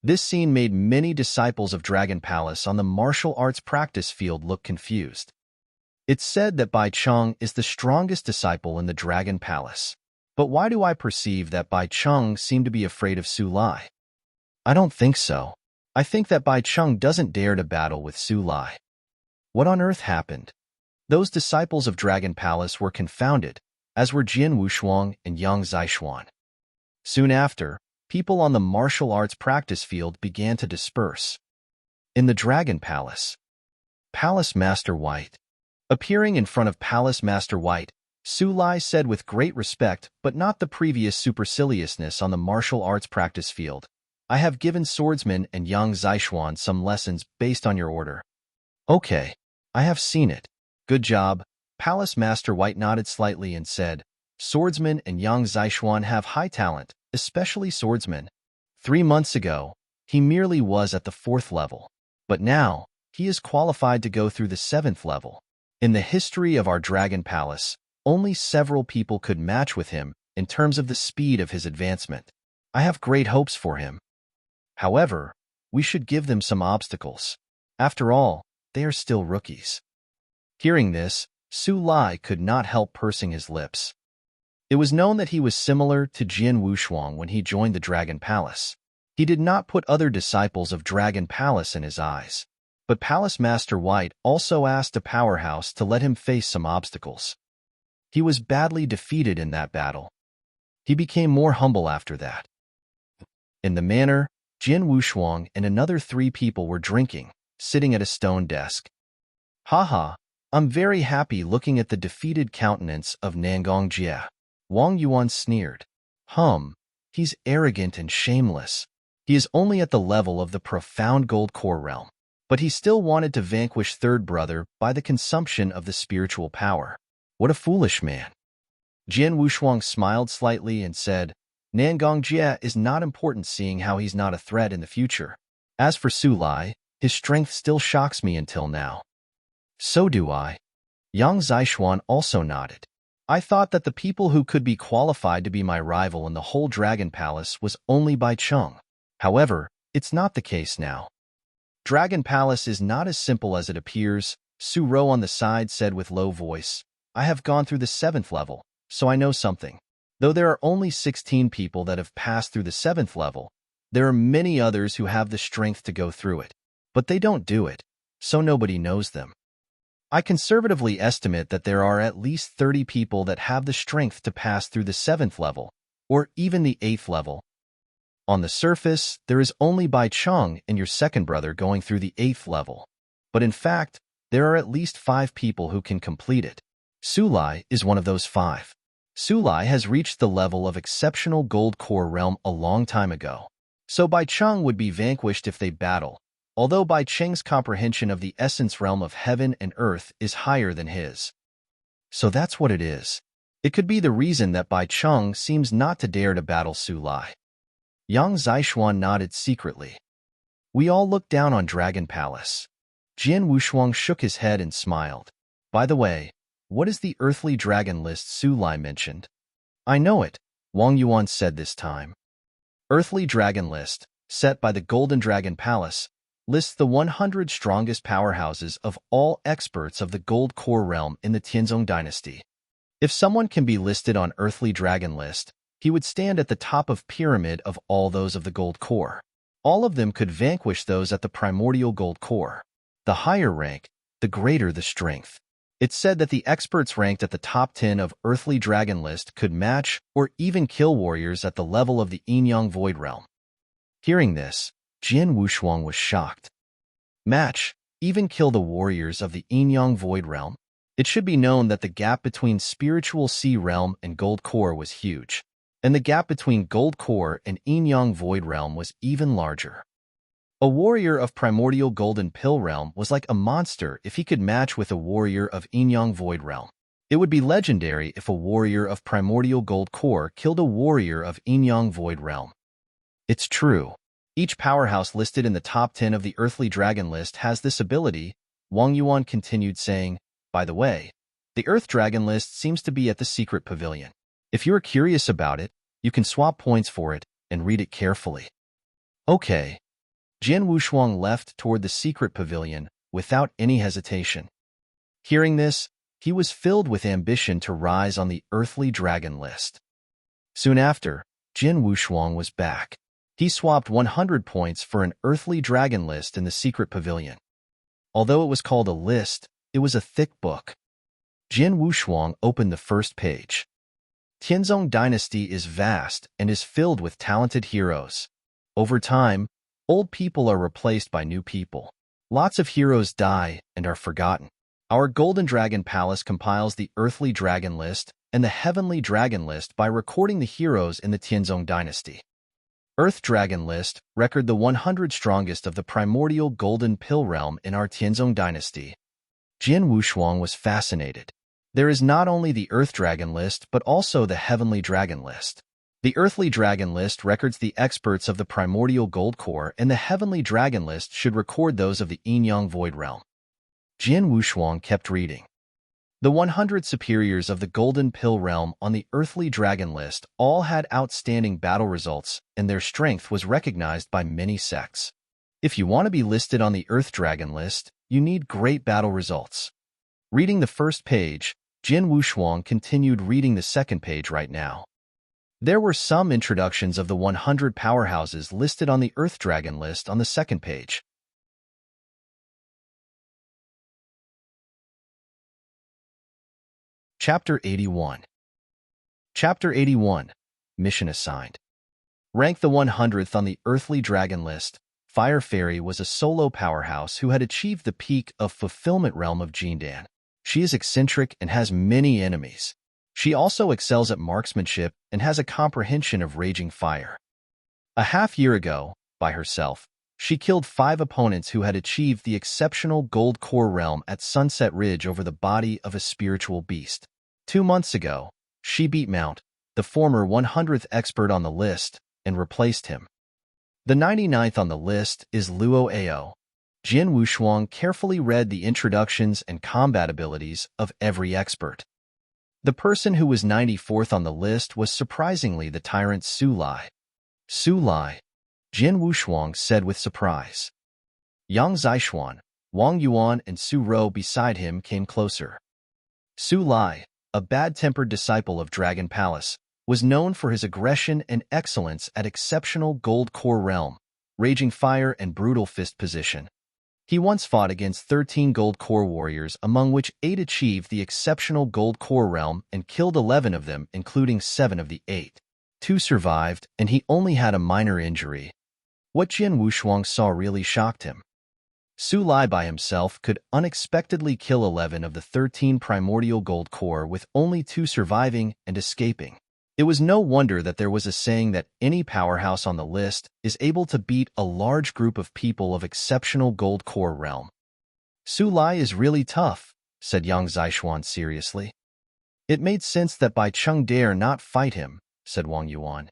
S1: This scene made many disciples of Dragon Palace on the martial arts practice field look confused. It's said that Bai Cheng is the strongest disciple in the Dragon Palace. But why do I perceive that Bai Cheng seemed to be afraid of Su Lai? I don't think so. I think that Bai Cheng doesn't dare to battle with Su Lai. What on earth happened? Those disciples of Dragon Palace were confounded, as were Jian Wushuang and Yang Zishuan. Soon after, people on the martial arts practice field began to disperse. In the Dragon Palace, Palace Master White. Appearing in front of Palace Master White, Su Lai said with great respect but not the previous superciliousness on the martial arts practice field, I have given Swordsman and Yang Zishuan some lessons based on your order. Okay, I have seen it. Good job. Palace Master White nodded slightly and said, Swordsman and Yang Zishuan have high talent, especially Swordsman. 3 months ago, he merely was at the 4th level, but now, he is qualified to go through the 7th level. In the history of our Dragon Palace, only several people could match with him in terms of the speed of his advancement. I have great hopes for him. However, we should give them some obstacles. After all, they are still rookies. Hearing this, Su Lai could not help pursing his lips. It was known that he was similar to Jian Wushuang when he joined the Dragon Palace. He did not put other disciples of Dragon Palace in his eyes. But Palace Master White also asked a powerhouse to let him face some obstacles. He was badly defeated in that battle. He became more humble after that. In the manor, Jian Wushuang and another 3 people were drinking, sitting at a stone desk. Haha, I'm very happy looking at the defeated countenance of Nangong Jie. Wang Yuan sneered. He's arrogant and shameless. He is only at the level of the profound gold core realm. But he still wanted to vanquish third brother by the consumption of the spiritual power. What a foolish man. Jian Wushuang smiled slightly and said, Nangong Jie is not important seeing how he's not a threat in the future. As for Su Lai, his strength still shocks me until now. So do I. Yang Zixuan also nodded. I thought that the people who could be qualified to be my rival in the whole Dragon Palace was only Bai Cheng. However, it's not the case now. Dragon Palace is not as simple as it appears, Su Ro on the side said with low voice. I have gone through the 7th level, so I know something. Though there are only 16 people that have passed through the 7th level, there are many others who have the strength to go through it. But they don't do it, so nobody knows them. I conservatively estimate that there are at least 30 people that have the strength to pass through the 7th level, or even the 8th level. On the surface, there is only Bai Cheng and your second brother going through the 8th level. But in fact, there are at least 5 people who can complete it. Su Lai is one of those 5. Su Lai has reached the level of exceptional gold core realm a long time ago. So Bai Cheng would be vanquished if they battle, although Bai Cheng's comprehension of the essence realm of heaven and earth is higher than his. So that's what it is. It could be the reason that Bai Cheng seems not to dare to battle Su Lai. Yang Zixuan nodded secretly. We all looked down on Dragon Palace. Jian Wushuang shook his head and smiled. By the way, what is the earthly dragon list Su Lai mentioned? I know it, Wang Yuan said this time. Earthly dragon list, set by the Golden Dragon Palace, lists the 100 strongest powerhouses of all experts of the gold core realm in the Tianzong dynasty. If someone can be listed on earthly dragon list, he would stand at the top of pyramid of all those of the gold core. All of them could vanquish those at the primordial gold core. The higher rank, the greater the strength. It's said that the experts ranked at the top 10 of earthly dragon list could match or even kill warriors at the level of the Yin-Yang void realm. Hearing this, Jian Wushuang was shocked. Match, even kill the warriors of the Yin-Yang void realm? It should be known that the gap between spiritual sea realm and gold core was huge. And the gap between gold core and Yin-Yang void realm was even larger. A warrior of primordial golden pill realm was like a monster if he could match with a warrior of Yin-Yang void realm. It would be legendary if a warrior of primordial gold core killed a warrior of Yin-Yang void realm. It's true. Each powerhouse listed in the top 10 of the earthly dragon list has this ability, Wang Yuan continued saying. By the way, the earth dragon list seems to be at the secret pavilion. If you're curious about it, you can swap points for it and read it carefully. Okay. Jian Wushuang left toward the secret pavilion without any hesitation. Hearing this, he was filled with ambition to rise on the earthly dragon list. Soon after, Jian Wushuang was back. He swapped 100 points for an earthly dragon list in the secret pavilion. Although it was called a list, it was a thick book. Jian Wushuang opened the first page. Tianzong dynasty is vast and is filled with talented heroes. Over time, old people are replaced by new people. Lots of heroes die and are forgotten. Our Golden Dragon Palace compiles the Earthly Dragon List and the Heavenly Dragon List by recording the heroes in the Tianzong dynasty. Earth Dragon List record the 100 strongest of the primordial golden pill realm in our Tianzong dynasty. Jian Wushuang was fascinated. There is not only the Earth Dragon List, but also the Heavenly Dragon List. The Earthly Dragon List records the experts of the Primordial Gold Core, and the Heavenly Dragon List should record those of the Yin-Yang Void Realm. Jian Wushuang kept reading. The 100 superiors of the Golden Pill Realm on the Earthly Dragon List all had outstanding battle results, and their strength was recognized by many sects. If you want to be listed on the Earth Dragon List, you need great battle results. Reading the first page, Jin Wushuang continued reading the second page right now. There were some introductions of the 100 powerhouses listed on the Earth Dragon list on the second page. Chapter 81. Chapter 81. Mission Assigned. Ranked the 100th on the Earthly Dragon list, Fire Fairy was a solo powerhouse who had achieved the peak of Fulfillment Realm of Jindan. She is eccentric and has many enemies. She also excels at marksmanship and has a comprehension of raging fire. A half-year ago, by herself, she killed 5 opponents who had achieved the exceptional Gold Core Realm at Sunset Ridge over the body of a spiritual beast. 2 months ago, she beat Mount, the former 100th expert on the list, and replaced him. The 99th on the list is Luo Ao. Jin Wushuang carefully read the introductions and combat abilities of every expert. The person who was 94th on the list was surprisingly the tyrant Su Lai. Su Lai, Jin Wushuang said with surprise. Yang Zixuan, Wang Yuan, and Su Rou beside him came closer. Su Lai, a bad-tempered disciple of Dragon Palace, was known for his aggression and excellence at exceptional Gold Core Realm, raging fire, and brutal fist position. He once fought against 13 Gold Core warriors, among which 8 achieved the exceptional Gold Core Realm and killed 11 of them, including 7 of the 8. 2 survived, and he only had a minor injury. What Jin Wushuang saw really shocked him. Su Lai by himself could unexpectedly kill 11 of the 13 primordial Gold Core, with only 2 surviving and escaping. It was no wonder that there was a saying that any powerhouse on the list is able to beat a large group of people of exceptional Gold Core Realm. Su Lai is really tough, said Yang Zixuan seriously. It made sense that Bai Cheng dare not fight him, said Wang Yuan.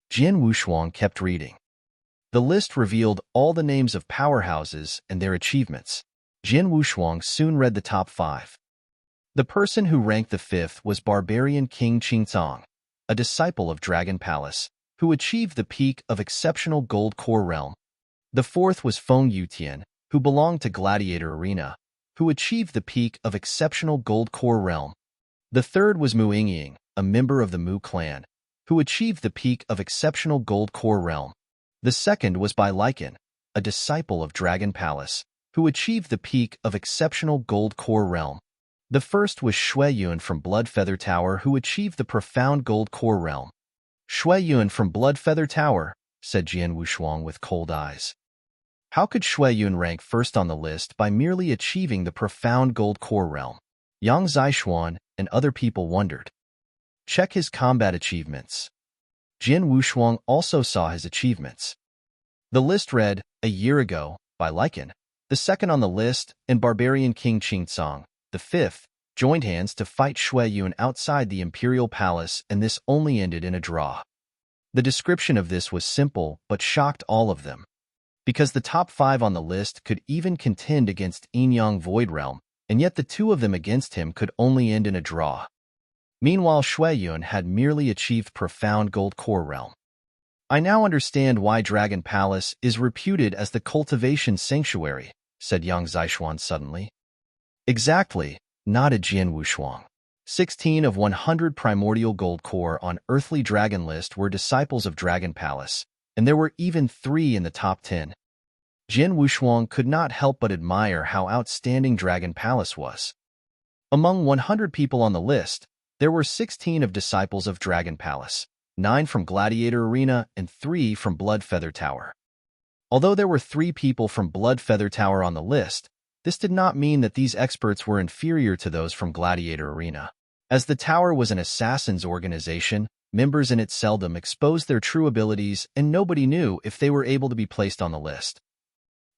S1: Jin Wushuang kept reading. The list revealed all the names of powerhouses and their achievements. Jin Wushuang soon read the top 5. The person who ranked the 5th was Barbarian King Qingzong, a disciple of Dragon Palace, who achieved the peak of exceptional Gold Core Realm. The 4th was Feng Yutian, who belonged to Gladiator Arena, who achieved the peak of exceptional Gold Core Realm. The 3rd was Mu Yingying, a member of the Mu clan, who achieved the peak of exceptional Gold Core Realm. The 2nd was Bai Lycan, a disciple of Dragon Palace, who achieved the peak of exceptional Gold Core Realm. The 1st was Shui Yun from Blood Feather Tower, who achieved the profound Gold Core Realm. Shui Yun from Blood Feather Tower, said Jin Wushuang with cold eyes. How could Shui Yun rank first on the list by merely achieving the profound Gold Core Realm? Yang Zixuan and other people wondered. Check his combat achievements. Jin Wushuang also saw his achievements. The list read, a year ago, Bai Lycan, the 2nd on the list, and Barbarian King Qingzong, the 5th, joined hands to fight Shui Yun outside the Imperial Palace, and this only ended in a draw. The description of this was simple but shocked all of them. Because the top 5 on the list could even contend against Yin-Yang Void Realm, and yet the 2 of them against him could only end in a draw. Meanwhile, Shui Yun had merely achieved profound Gold Core Realm. I now understand why Dragon Palace is reputed as the cultivation sanctuary, said Yang Zixuan suddenly. Exactly, nodded Jin Wushuang. 16 of 100 primordial Gold Core on Earthly Dragon list were disciples of Dragon Palace, and there were even 3 in the top 10. Jin Wushuang could not help but admire how outstanding Dragon Palace was. Among 100 people on the list, there were 16 of disciples of Dragon Palace, 9 from Gladiator Arena and 3 from Blood Feather Tower. Although there were 3 people from Blood Feather Tower on the list, this did not mean that these experts were inferior to those from Gladiator Arena. As the tower was an assassin's organization, members in it seldom exposed their true abilities, and nobody knew if they were able to be placed on the list.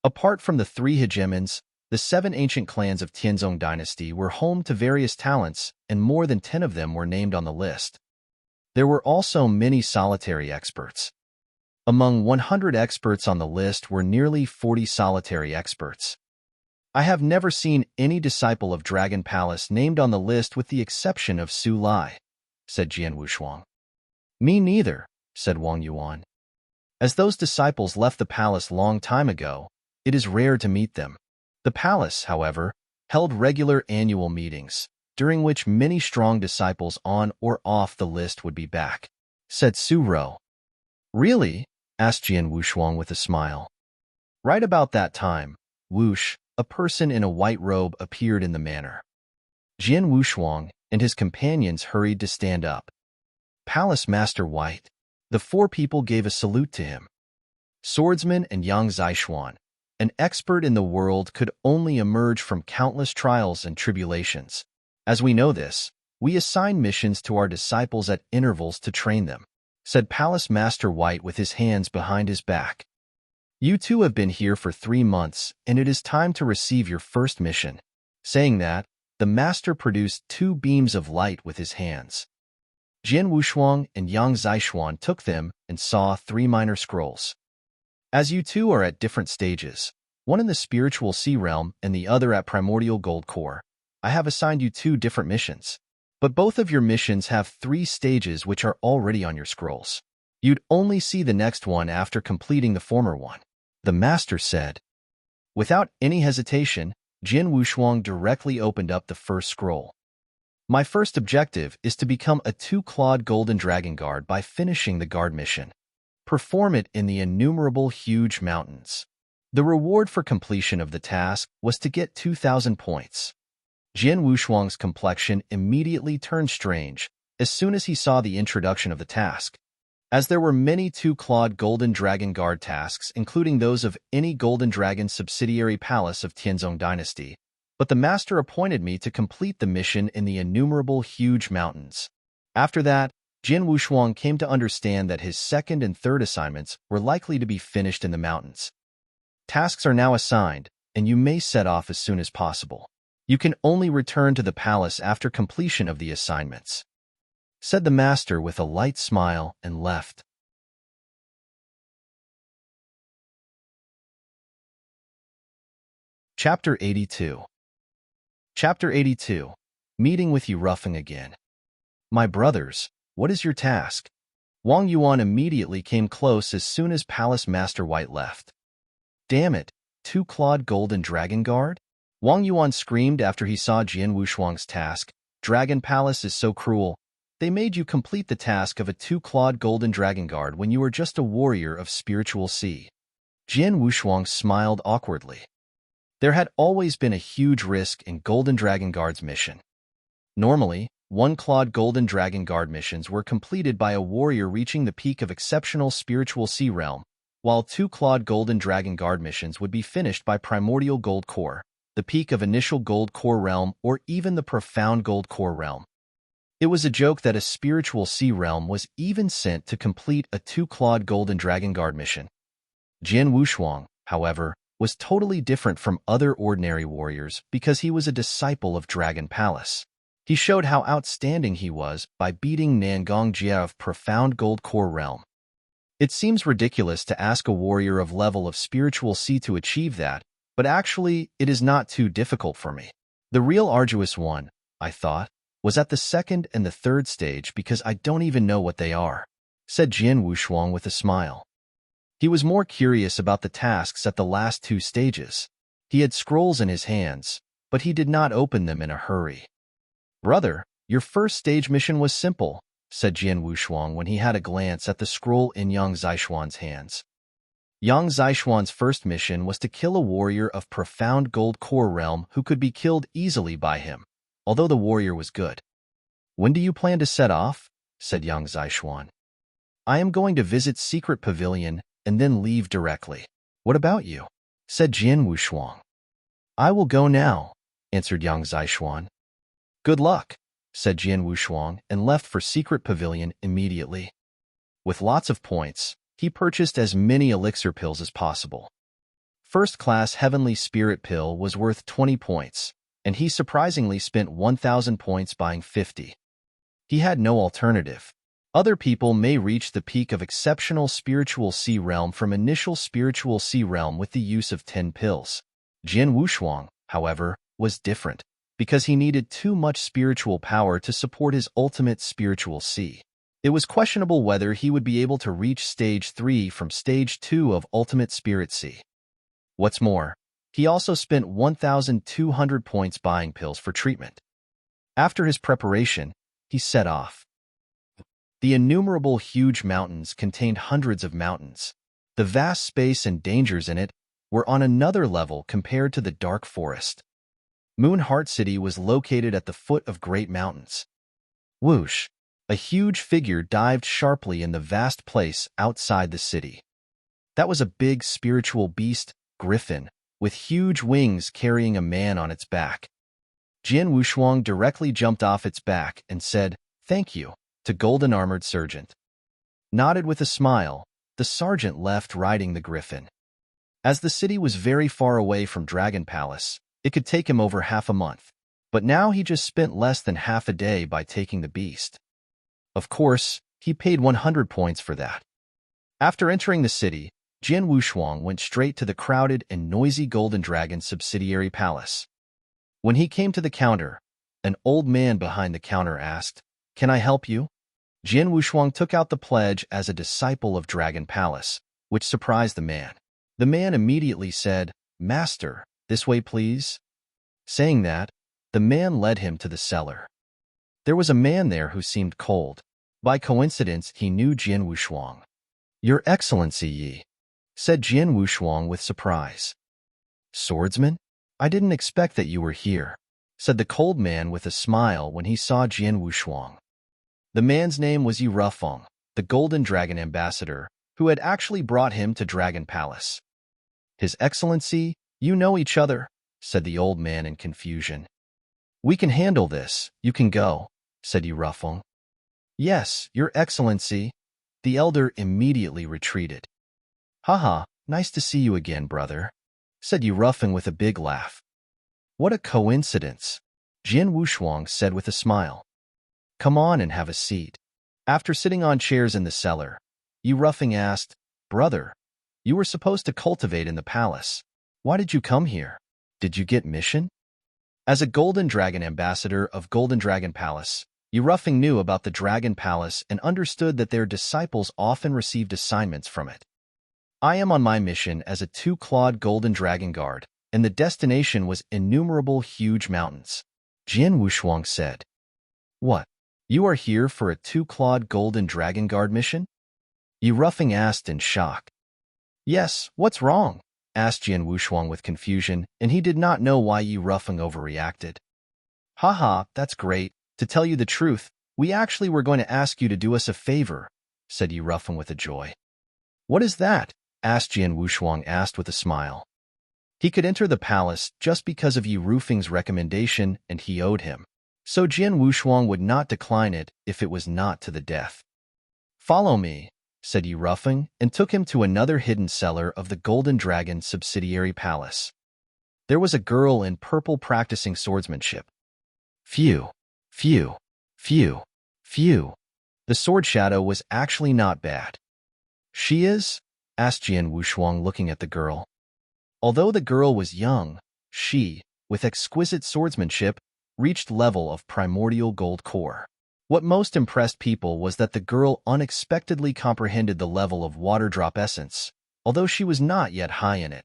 S1: Apart from the 3 hegemons, the 7 ancient clans of Tianzong dynasty were home to various talents, and more than 10 of them were named on the list. There were also many solitary experts. Among 100 experts on the list were nearly 40 solitary experts. I have never seen any disciple of Dragon Palace named on the list with the exception of Su Lai, said Jin Wushuang. Me neither, said Wang Yuan. As those disciples left the palace long time ago, it is rare to meet them. The palace, however, held regular annual meetings, during which many strong disciples on or off the list would be back, said Su Ro. Really? Asked Jian Wushuang with a smile. Right about that time, whoosh, a person in a white robe appeared in the manor. Jian Wushuang and his companions hurried to stand up. Palace Master White. The four people gave a salute to him. Swordsman and Yang Zishuan, an expert in the world, could only emerge from countless trials and tribulations. As we know this, we assign missions to our disciples at intervals to train them, said Palace Master White with his hands behind his back. You two have been here for 3 months, and it is time to receive your first mission. Saying that, the master produced 2 beams of light with his hands. Jian Wushuang and Yang Zishuan took them and saw 3 minor scrolls. As you two are at different stages, one in the spiritual sea realm and the other at primordial gold core, I have assigned you 2 different missions. But both of your missions have 3 stages which are already on your scrolls. You'd only see the next one after completing the former one, the master said. Without any hesitation, Jian Wushuang directly opened up the first scroll. My first objective is to become a 2-clawed golden dragon guard by finishing the guard mission. Perform it in the innumerable huge mountains. The reward for completion of the task was to get 2,000 points. Jian Wushuang's complexion immediately turned strange as soon as he saw the introduction of the task. As there were many 2-clawed golden dragon guard tasks, including those of any golden dragon subsidiary palace of Tianzong dynasty, but the master appointed me to complete the mission in the innumerable huge mountains. After that, Jian Wushuang came to understand that his second and third assignments were likely to be finished in the mountains. Tasks are now assigned, and you may set off as soon as possible. You can only return to the palace after completion of the assignments, said the master with a light smile and left. Chapter 82. Chapter 82. Meeting with you roughing again. My brothers, what is your task? Wang Yuan immediately came close as soon as Palace Master White left. Damn it, 2-clawed golden dragon guard? Wang Yuan screamed after he saw Jian Wushuang's task. Dragon Palace is so cruel. They made you complete the task of a 2-clawed golden dragon guard when you were just a warrior of spiritual sea. Jian Wushuang smiled awkwardly. There had always been a huge risk in Golden Dragon Guard's mission. Normally, 1-clawed Golden Dragon Guard missions were completed by a warrior reaching the peak of exceptional spiritual sea realm, while 2-clawed Golden Dragon Guard missions would be finished by primordial gold core, the peak of initial gold core realm, or even the profound gold core realm. It was a joke that a spiritual sea realm was even sent to complete a 2-clawed Golden Dragon Guard mission. Jian Wushuang, however, was totally different from other ordinary warriors because he was a disciple of Dragon Palace. He showed how outstanding he was by beating Nangong Jia of Profound Gold Core Realm. It seems ridiculous to ask a warrior of level of spiritual sea to achieve that, but actually it is not too difficult for me. The real arduous one, I thought, was at the second and the third stage because I don't even know what they are, said Jian Wushuang with a smile. He was more curious about the tasks at the last 2 stages. He had scrolls in his hands, but he did not open them in a hurry. Brother, your first stage mission was simple, said Jian Wushuang when he had a glance at the scroll in Yang Zishuan's hands. Yang Zishuan's first mission was to kill a warrior of profound gold core realm who could be killed easily by him, although the warrior was good. When do you plan to set off? Said Yang Zishuan. I am going to visit Secret Pavilion and then leave directly. What about you? Said Jian Wushuang. I will go now, answered Yang Zishuan. Good luck, said Jian Wushuang and left for Secret Pavilion immediately. With lots of points, he purchased as many elixir pills as possible. First-class Heavenly Spirit Pill was worth 20 points, and he surprisingly spent 1,000 points buying 50. He had no alternative. Other people may reach the peak of exceptional spiritual sea realm from initial spiritual sea realm with the use of 10 pills. Jian Wushuang, however, was different, because he needed too much spiritual power to support his ultimate spiritual sea. It was questionable whether he would be able to reach Stage 3 from Stage 2 of Ultimate Spirit Sea. What's more, He also spent 1,200 points buying pills for treatment. After his preparation, he set off. The innumerable huge mountains contained hundreds of mountains. The vast space and dangers in it were on another level compared to the dark forest. Moon Heart City was located at the foot of great mountains. Whoosh! A huge figure dived sharply in the vast place outside the city. That was a big spiritual beast, griffin, with huge wings carrying a man on its back. Jian Wushuang directly jumped off its back and said, "Thank you," to golden-armored sergeant. Nodded with a smile, the sergeant left riding the griffin. As the city was very far away from Dragon Palace, it could take him over half a month, but now he just spent less than half a day by taking the beast. Of course, he paid 100 points for that. After entering the city, Jian Wushuang went straight to the crowded and noisy Golden Dragon subsidiary palace. When he came to the counter, an old man behind the counter asked, "Can I help you?" Jian Wushuang took out the pledge as a disciple of Dragon Palace, which surprised the man. The man immediately said, "Master, this way please." Saying that, the man led him to the cellar. There was a man there who seemed cold. By coincidence, he knew Jian Wushuang. "Your Excellency Yi," said Jian Wushuang with surprise. "Swordsman? I didn't expect that you were here," said the cold man with a smile when he saw Jian Wushuang. The man's name was Yi Rufeng, the Golden Dragon ambassador, who had actually brought him to Dragon Palace. "His Excellency, you know each other," said the old man in confusion. "We can handle this, you can go," said Yi Rufeng. "Yes, Your Excellency." The elder immediately retreated. "Haha, nice to see you again, brother," said Yi Rufeng with a big laugh. "What a coincidence," Jian Wushuang said with a smile. "Come on and have a seat." After sitting on chairs in the cellar, Yi Rufeng asked, "Brother, you were supposed to cultivate in the palace. Why did you come here? Did you get mission?" As a Golden Dragon ambassador of Golden Dragon Palace, Yi Rufeng knew about the Dragon Palace and understood that their disciples often received assignments from it. "I am on my mission as a two-clawed Golden Dragon Guard, and the destination was innumerable huge mountains," Jian Wushuang said. "What? You are here for a two-clawed Golden Dragon Guard mission?" Yi Rufeng asked in shock. "Yes, what's wrong?" asked Jian Wushuang with confusion, and he did not know why Yi Rufeng overreacted. "Haha, that's great. To tell you the truth, we actually were going to ask you to do us a favor," said Yi Rufeng with a joy. "What is that?" asked Jian Wushuang with a smile. He could enter the palace just because of Yi Rufeng's recommendation, and he owed him. So Jian Wushuang would not decline it if it was not to the death. "Follow me," said Yi Rufeng, and took him to another hidden cellar of the Golden Dragon subsidiary palace. There was a girl in purple practicing swordsmanship. Phew, phew, phew, phew. The sword shadow was actually not bad. "She is?" asked Jian Wushuang looking at the girl. Although the girl was young, she, with exquisite swordsmanship, reached level of primordial gold core. What most impressed people was that the girl unexpectedly comprehended the level of water drop essence, although she was not yet high in it.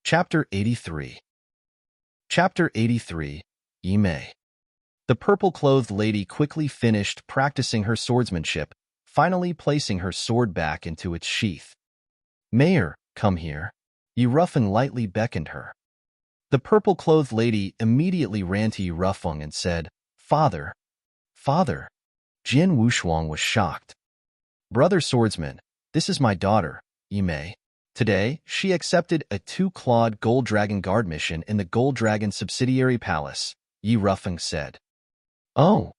S1: Chapter 83. Chapter 83, Yi Mei. The purple-clothed lady quickly finished practicing her swordsmanship, finally placing her sword back into its sheath. "Mayor, come here." Yi Rufeng lightly beckoned her. The purple-clothed lady immediately ran to Yi Rufeng and said, "Father, father." Jian Wushuang was shocked. "Brother Swordsman, this is my daughter, Yi Mei. Today, she accepted a two-clawed Gold Dragon Guard mission in the Gold Dragon subsidiary palace," Yi Rufeng said. "Oh."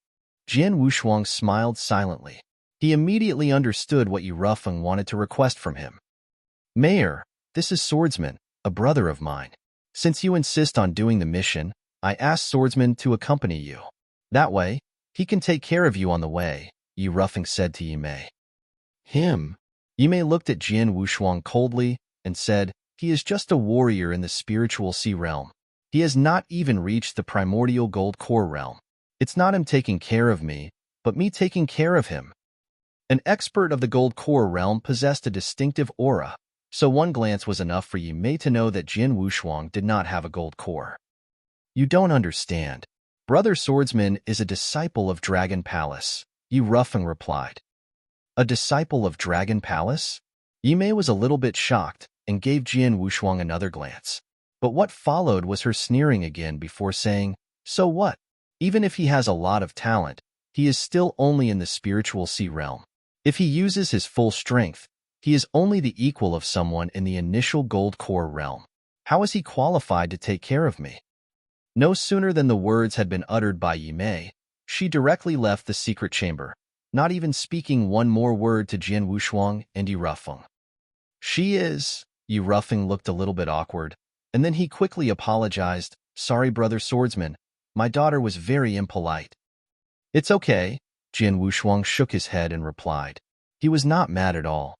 S1: Jian Wushuang smiled silently. He immediately understood what Yi Rufeng wanted to request from him. "Mayor, this is Swordsman, a brother of mine. Since you insist on doing the mission, I asked Swordsman to accompany you. That way, he can take care of you on the way," Yi Rufeng said to Yi Mei. "Him?" Yi Mei looked at Jian Wushuang coldly and said, "He is just a warrior in the spiritual sea realm. He has not even reached the primordial gold core realm. It's not him taking care of me, but me taking care of him." An expert of the gold core realm possessed a distinctive aura, so one glance was enough for Yi Mei to know that Jin Wushuang did not have a gold core. You don't understand. Brother Swordsman is a disciple of Dragon Palace, Yi Ruffeng replied. A disciple of Dragon Palace? Yi Mei was a little bit shocked and gave Jin Wushuang another glance. But what followed was her sneering again before saying, so what? Even if he has a lot of talent, he is still only in the spiritual sea realm. If he uses his full strength, he is only the equal of someone in the initial gold core realm. How is he qualified to take care of me? No sooner than the words had been uttered by Yi Mei, she directly left the secret chamber, not even speaking one more word to Jin Wushuang and Yi Ruffeng. She is... Yi Ruffeng looked a little bit awkward, and then he quickly apologized. Sorry, Brother Swordsman, my daughter was very impolite. It's okay, Jin Wushuang shook his head and replied. He was not mad at all.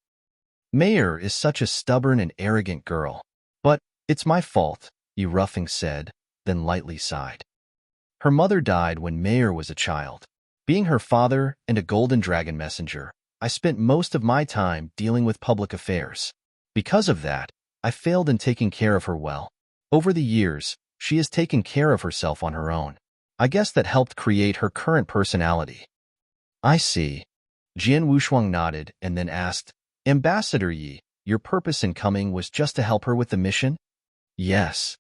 S1: Mayor is such a stubborn and arrogant girl. But it's my fault, Yi Ruffeng said, then lightly sighed. Her mother died when Mayor was a child. Being her father and a golden dragon messenger, I spent most of my time dealing with public affairs. Because of that, I failed in taking care of her well. Over the years, she has taken care of herself on her own. I guess that helped create her current personality. I see. Jin Wushuang nodded and then asked, Ambassador Yi, your purpose in coming was just to help her with the mission? Yes.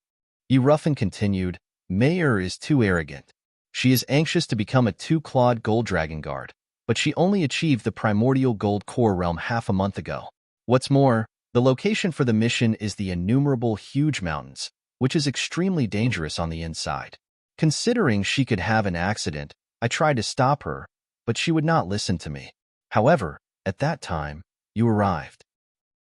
S1: Yi Ruffeng continued, Mayor is too arrogant. She is anxious to become a two-clawed gold dragon guard, but she only achieved the primordial gold core realm half a month ago. What's more, the location for the mission is the innumerable huge mountains, which is extremely dangerous on the inside. Considering she could have an accident, I tried to stop her, but she would not listen to me. However, at that time, you arrived.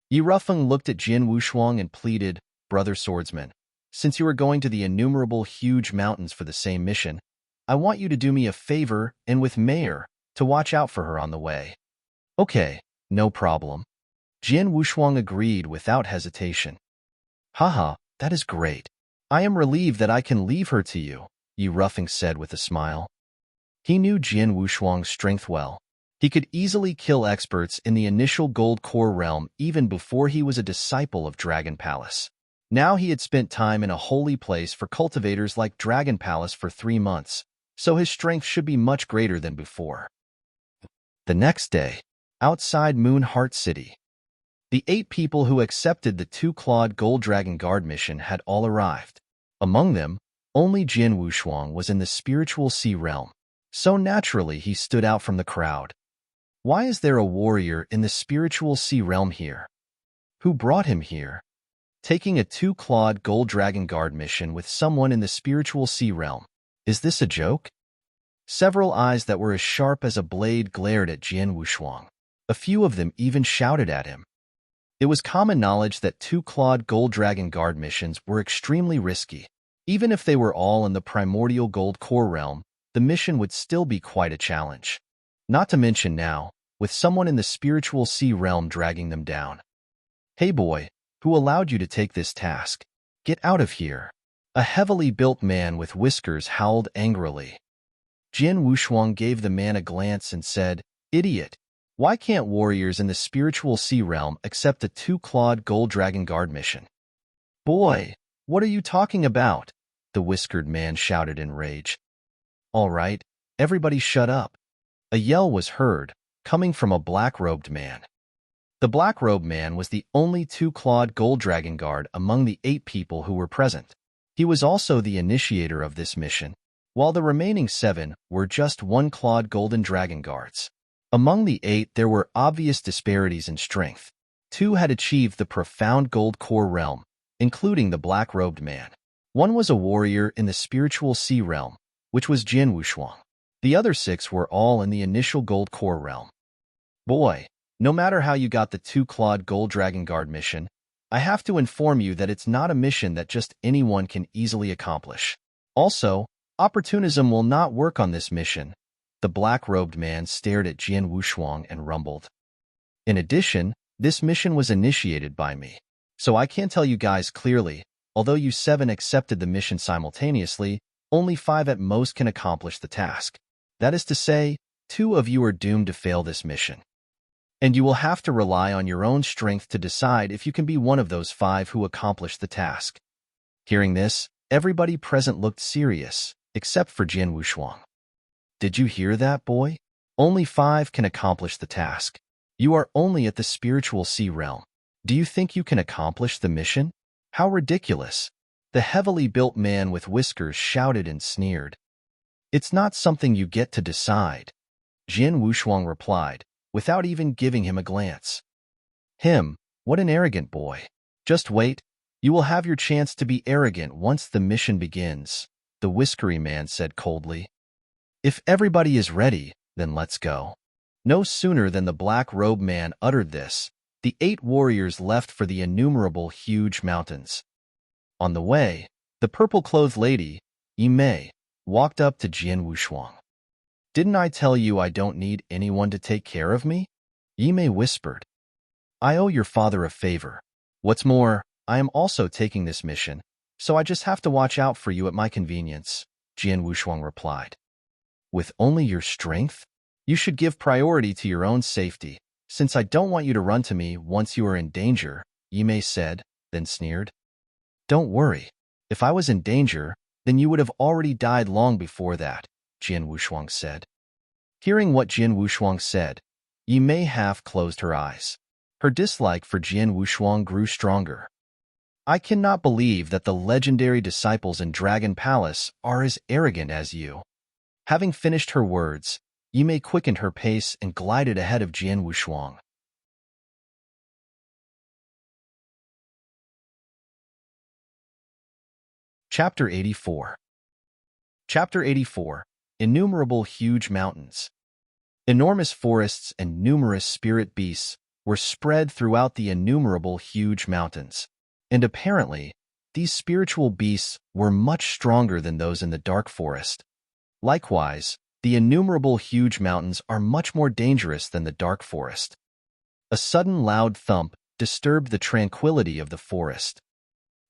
S1: Yi Ruffeng looked at Jin Wushuang and pleaded, Brother Swordsman, since you are going to the innumerable huge mountains for the same mission, I want you to do me a favor and with Mayor, to watch out for her on the way. Okay, no problem. Jin Wushuang agreed without hesitation. Haha, that is great. I am relieved that I can leave her to you, Yi Ruffeng said with a smile. He knew Jin Wushuang's strength well. He could easily kill experts in the initial gold core realm even before he was a disciple of Dragon Palace. Now he had spent time in a holy place for cultivators like Dragon Palace for 3 months, so his strength should be much greater than before. The next day, outside Moon Heart City, the 8 people who accepted the two-clawed gold dragon guard mission had all arrived. Among them, only Jin Wushuang was in the spiritual sea realm, so naturally he stood out from the crowd. Why is there a warrior in the spiritual sea realm here? Who brought him here? Taking a two-clawed gold dragon guard mission with someone in the spiritual sea realm. Is this a joke? Several eyes that were as sharp as a blade glared at Jin Wushuang. A few of them even shouted at him. It was common knowledge that two-clawed gold dragon guard missions were extremely risky. Even if they were all in the primordial gold core realm, the mission would still be quite a challenge. Not to mention now, with someone in the spiritual sea realm dragging them down. Hey boy, who allowed you to take this task? Get out of here. A heavily built man with whiskers howled angrily. Jin Wushuang gave the man a glance and said, Idiot. Why can't warriors in the spiritual sea realm accept a two-clawed gold dragon guard mission? Boy, what are you talking about? The whiskered man shouted in rage. All right, everybody shut up. A yell was heard, coming from a black-robed man. The black-robed man was the only two-clawed gold dragon guard among the 8 people who were present. He was also the initiator of this mission, while the remaining 7 were just one-clawed golden dragon guards. Among the 8 there were obvious disparities in strength. 2 had achieved the profound gold core realm, including the black-robed man. 1 was a warrior in the spiritual sea realm, which was Jin Wushuang. The other 6 were all in the initial gold core realm. Boy, no matter how you got the two-clawed gold dragon guard mission, I have to inform you that it's not a mission that just anyone can easily accomplish. Also, opportunism will not work on this mission. The black-robed man stared at Jin Wushuang and rumbled. In addition, this mission was initiated by me. So I can't tell you guys clearly, although you 7 accepted the mission simultaneously, only 5 at most can accomplish the task. That is to say, 2 of you are doomed to fail this mission. and you will have to rely on your own strength to decide if you can be one of those 5 who accomplish the task. Hearing this, everybody present looked serious, except for Jian Wushuang. Did you hear that, boy? Only 5 can accomplish the task. You are only at the spiritual sea realm. Do you think you can accomplish the mission? How ridiculous! The heavily built man with whiskers shouted and sneered. It's not something you get to decide, Jian Wushuang replied, without even giving him a glance. Him, what an arrogant boy. Just wait, you will have your chance to be arrogant once the mission begins, the whiskery man said coldly. If everybody is ready, then let's go. No sooner than the black-robed man uttered this, the 8 warriors left for the innumerable huge mountains. On the way, the purple-clothed lady, Yimei, walked up to Jian Wushuang. Didn't I tell you I don't need anyone to take care of me? Yimei whispered. I owe your father a favor. What's more, I am also taking this mission, so I just have to watch out for you at my convenience, Jian Wushuang replied. With only your strength? You should give priority to your own safety, since I don't want you to run to me once you are in danger, Yimei said, then sneered. Don't worry. If I was in danger, then you would have already died long before that, Jian Wushuang said. Hearing what Jian Wushuang said, Yimei half closed her eyes. Her dislike for Jian Wushuang grew stronger. I cannot believe that the legendary disciples in Dragon Palace are as arrogant as you. Having finished her words, Yimei quickened her pace and glided ahead of Jian Wushuang. Chapter 84. Chapter 84. Innumerable huge mountains. Enormous forests and numerous spirit beasts were spread throughout the innumerable huge mountains, and apparently, these spiritual beasts were much stronger than those in the dark forest. Likewise, the innumerable huge mountains are much more dangerous than the dark forest. A sudden loud thump disturbed the tranquility of the forest.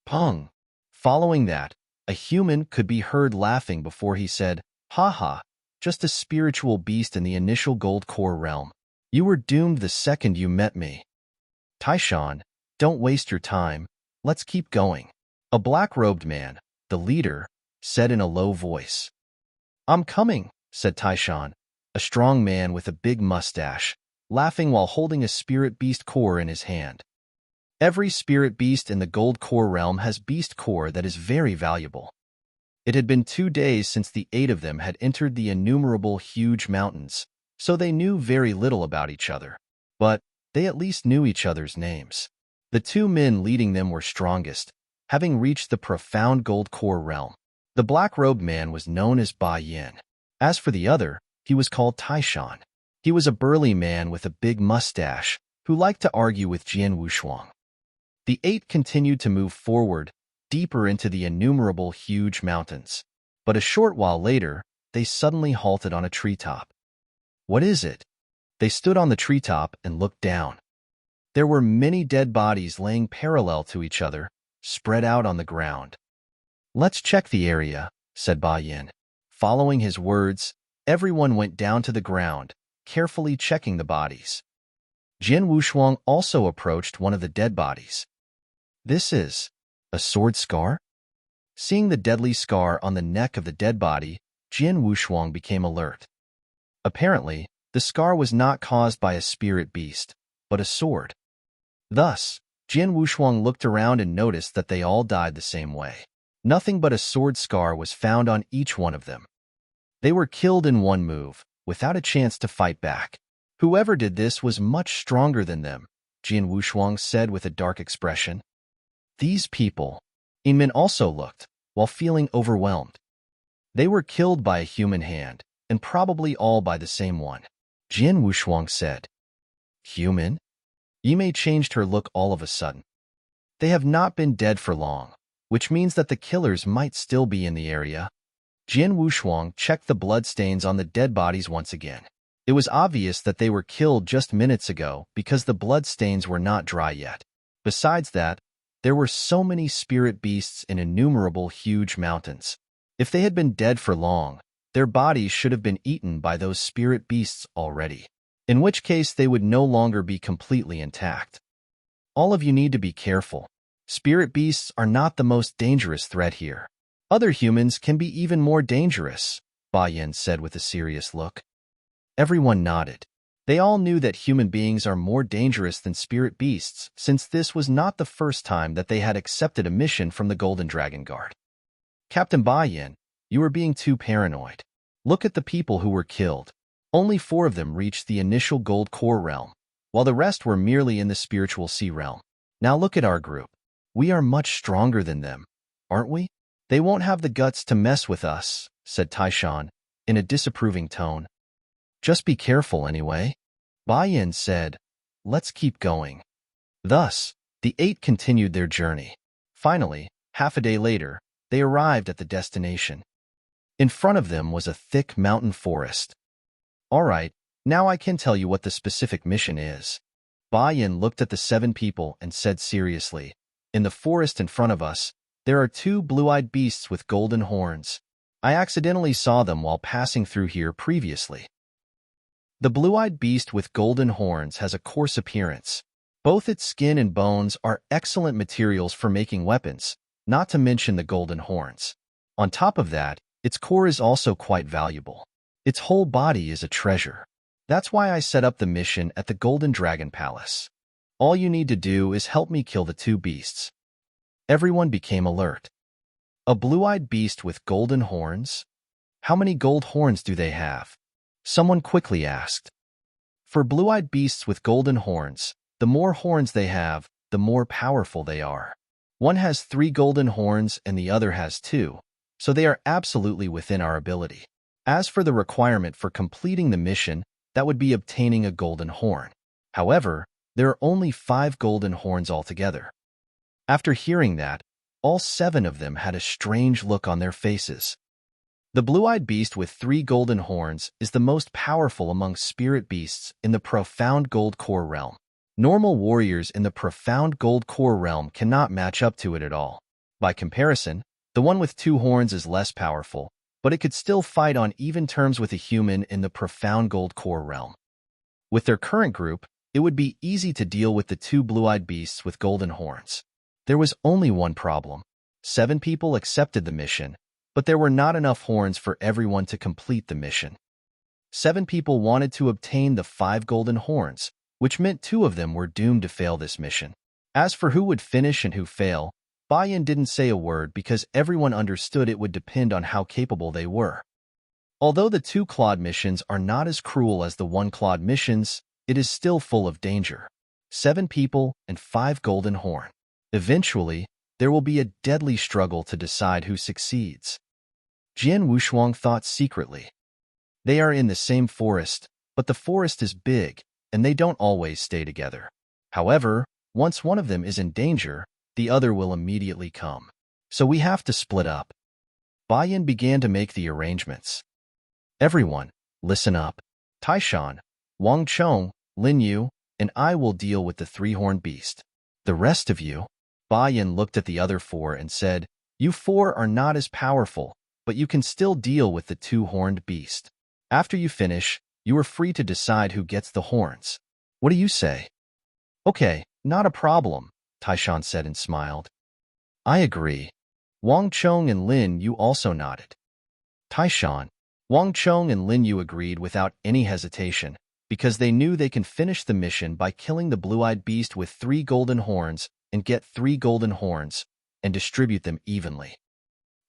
S1: Pong! Following that, a human could be heard laughing before he said, Ha ha, just a spiritual beast in the initial gold core realm. You were doomed the second you met me. Taishan, don't waste your time, let's keep going. A black-robed man, the leader, said in a low voice. I'm coming, said Taishan, a strong man with a big mustache, laughing while holding a spirit beast core in his hand. Every spirit beast in the gold core realm has beast core that is very valuable. It had been 2 days since the 8 of them had entered the innumerable huge mountains, so they knew very little about each other. But they at least knew each other's names. The 2 men leading them were strongest, having reached the profound gold core realm. The black-robed man was known as Ba Yin. As for the other, he was called Taishan. He was a burly man with a big mustache who liked to argue with Jian Wushuang. The 8 continued to move forward, deeper into the innumerable huge mountains. But a short while later, they suddenly halted on a treetop. What is it? They stood on the treetop and looked down. There were many dead bodies laying parallel to each other, spread out on the ground. Let's check the area, said Ba Yin. Following his words, everyone went down to the ground, carefully checking the bodies. Jian Wushuang also approached one of the dead bodies. This is a sword scar? Seeing the deadly scar on the neck of the dead body, Jian Wushuang became alert. Apparently, the scar was not caused by a spirit beast, but a sword. Thus, Jian Wushuang looked around and noticed that they all died the same way. Nothing but a sword scar was found on each one of them. They were killed in one move, without a chance to fight back. Whoever did this was much stronger than them, Jian Wushuang said with a dark expression. These people, Inman also looked, while feeling overwhelmed. They were killed by a human hand, and probably all by the same one. Jian Wushuang said. Human? Yimei changed her look all of a sudden. They have not been dead for long, which means that the killers might still be in the area. Jian Wushuang checked the bloodstains on the dead bodies once again. It was obvious that they were killed just minutes ago because the bloodstains were not dry yet. Besides that, there were so many spirit beasts in innumerable huge mountains. If they had been dead for long, their bodies should have been eaten by those spirit beasts already. in which case they would no longer be completely intact. All of you need to be careful. Spirit beasts are not the most dangerous threat here. Other humans can be even more dangerous, Ba Yin said with a serious look. Everyone nodded. They all knew that human beings are more dangerous than spirit beasts, since this was not the first time that they had accepted a mission from the Golden Dragon Guard. Captain Ba Yin, you are being too paranoid. Look at the people who were killed. Only 4 of them reached the initial Gold Core realm, while the rest were merely in the spiritual sea realm. Now look at our group. We are much stronger than them, aren't we? They won't have the guts to mess with us, said Taishan, in a disapproving tone. Just be careful anyway. Ba Yin said, let's keep going. Thus, the 8 continued their journey. Finally, half a day later, they arrived at the destination. In front of them was a thick mountain forest. All right, now I can tell you what the specific mission is. Ba Yin looked at the 7 people and said seriously, in the forest in front of us, there are 2 blue-eyed beasts with golden horns. I accidentally saw them while passing through here previously. The blue-eyed beast with golden horns has a coarse appearance. Both its skin and bones are excellent materials for making weapons, not to mention the golden horns. On top of that, its core is also quite valuable. Its whole body is a treasure. That's why I set up the mission at the Golden Dragon Palace. All you need to do is help me kill the 2 beasts. Everyone became alert. A blue-eyed beast with golden horns? How many gold horns do they have? Someone quickly asked. For blue-eyed beasts with golden horns, the more horns they have, the more powerful they are. One has 3 golden horns and the other has 2, so they are absolutely within our ability. As for the requirement for completing the mission, that would be obtaining a golden horn. However, there are only 5 golden horns altogether. After hearing that, all 7 of them had a strange look on their faces. The blue-eyed beast with 3 golden horns is the most powerful among spirit beasts in the profound gold core realm. Normal warriors in the profound gold core realm cannot match up to it at all. By comparison, the one with 2 horns is less powerful, but it could still fight on even terms with a human in the profound gold core realm. With their current group, it would be easy to deal with the 2 blue-eyed beasts with golden horns. There was only one problem. 7 people accepted the mission, but there were not enough horns for everyone to complete the mission. 7 people wanted to obtain the 5 golden horns, which meant 2 of them were doomed to fail this mission. As for who would finish and who fail, Ba Yin didn't say a word because everyone understood it would depend on how capable they were. Although the 2 Claude missions are not as cruel as the 1 Claude missions, it is still full of danger. 7 people and 5 golden horn. Eventually, there will be a deadly struggle to decide who succeeds. Jian Wushuang thought secretly. They are in the same forest, but the forest is big, and they don't always stay together. However, once one of them is in danger, the other will immediately come. So we have to split up. Ba Yin began to make the arrangements. Everyone, listen up. Taishan, Wang Chong, Lin Yu, and I will deal with the 3-horned beast. The rest of you, Ba Yin looked at the other 4 and said, you 4 are not as powerful, but you can still deal with the 2-horned beast. After you finish, you are free to decide who gets the horns. What do you say? Okay, not a problem, Taishan said and smiled. I agree. Wang Chong and Lin Yu also nodded. Taishan, Wang Chong and Lin Yu agreed without any hesitation, because they knew they can finish the mission by killing the blue-eyed beast with 3 golden horns and get 3 golden horns, and distribute them evenly.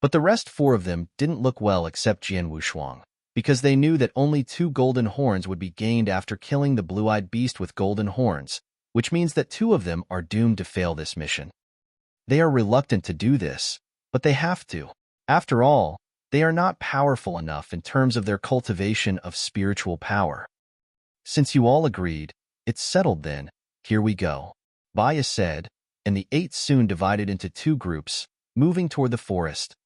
S1: But the rest 4 of them didn't look well except Jian Wushuang, because they knew that only 2 golden horns would be gained after killing the blue-eyed beast with golden horns, which means that 2 of them are doomed to fail this mission. They are reluctant to do this, but they have to. After all, they are not powerful enough in terms of their cultivation of spiritual power. Since you all agreed, it's settled then, here we go. Baya said, and the 8 soon divided into 2 groups, moving toward the forest.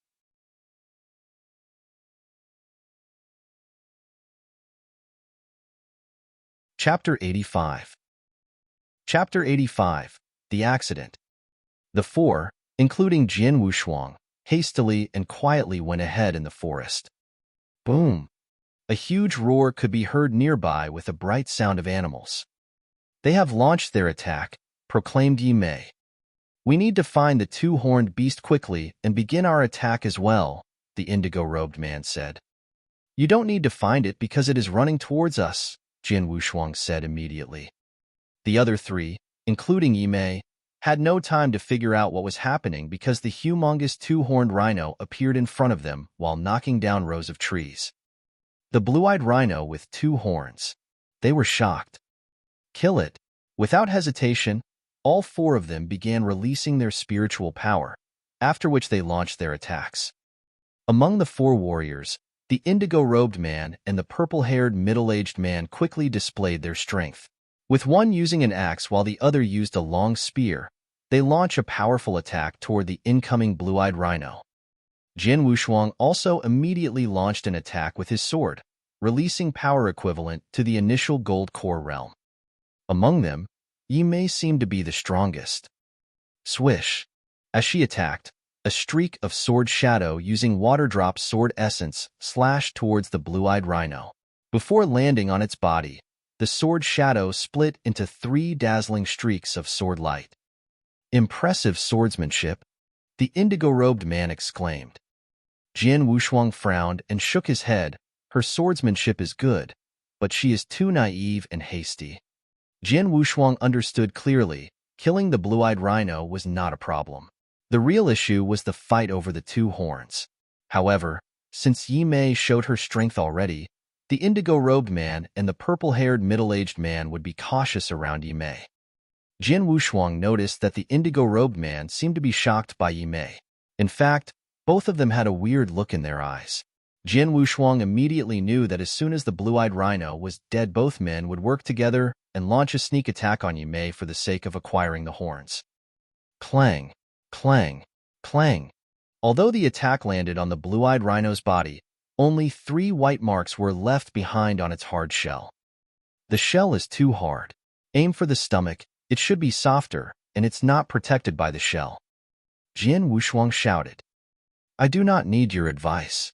S1: Chapter 85. Chapter 85. The Accident. The 4, including Jian Wushuang, hastily and quietly went ahead in the forest. Boom! A huge roar could be heard nearby with a bright sound of animals. They have launched their attack, proclaimed Yi Mei. We need to find the two-horned beast quickly and begin our attack as well, the indigo-robed man said. You don't need to find it because it is running towards us, Jin Wushuang said immediately. The other three, including Yi Mei, had no time to figure out what was happening because the humongous two-horned rhino appeared in front of them while knocking down rows of trees. The blue-eyed rhino with two horns. They were shocked. Kill it. Without hesitation, all four of them began releasing their spiritual power, after which they launched their attacks. Among the four warriors, the indigo-robed man and the purple-haired middle-aged man quickly displayed their strength. With one using an axe while the other used a long spear, they launch a powerful attack toward the incoming blue-eyed rhino. Jin Wushuang also immediately launched an attack with his sword, releasing power equivalent to the initial gold core realm. Among them, Yi Mei seemed to be the strongest. Swish! As she attacked, a streak of sword shadow using water-drop sword essence slashed towards the blue-eyed rhino. Before landing on its body, the sword shadow split into 3 dazzling streaks of sword light. Impressive swordsmanship, the indigo-robed man exclaimed. Jin Wushuang frowned and shook his head. Her swordsmanship is good, but she is too naive and hasty. Jin Wushuang understood clearly, killing the blue-eyed rhino was not a problem. The real issue was the fight over the two horns. However, since Yi Mei showed her strength already, the indigo-robed man and the purple-haired middle-aged man would be cautious around Yi Mei. Jin Wushuang noticed that the indigo-robed man seemed to be shocked by Yi Mei. In fact, both of them had a weird look in their eyes. Jin Wushuang immediately knew that as soon as the blue-eyed rhino was dead, both men would work together and launch a sneak attack on Yi Mei for the sake of acquiring the horns. Clang, clang, clang. Although the attack landed on the blue-eyed rhino's body, only 3 white marks were left behind on its hard shell. The shell is too hard. Aim for the stomach, it should be softer, and it's not protected by the shell. Jin Wushuang shouted. I do not need your advice.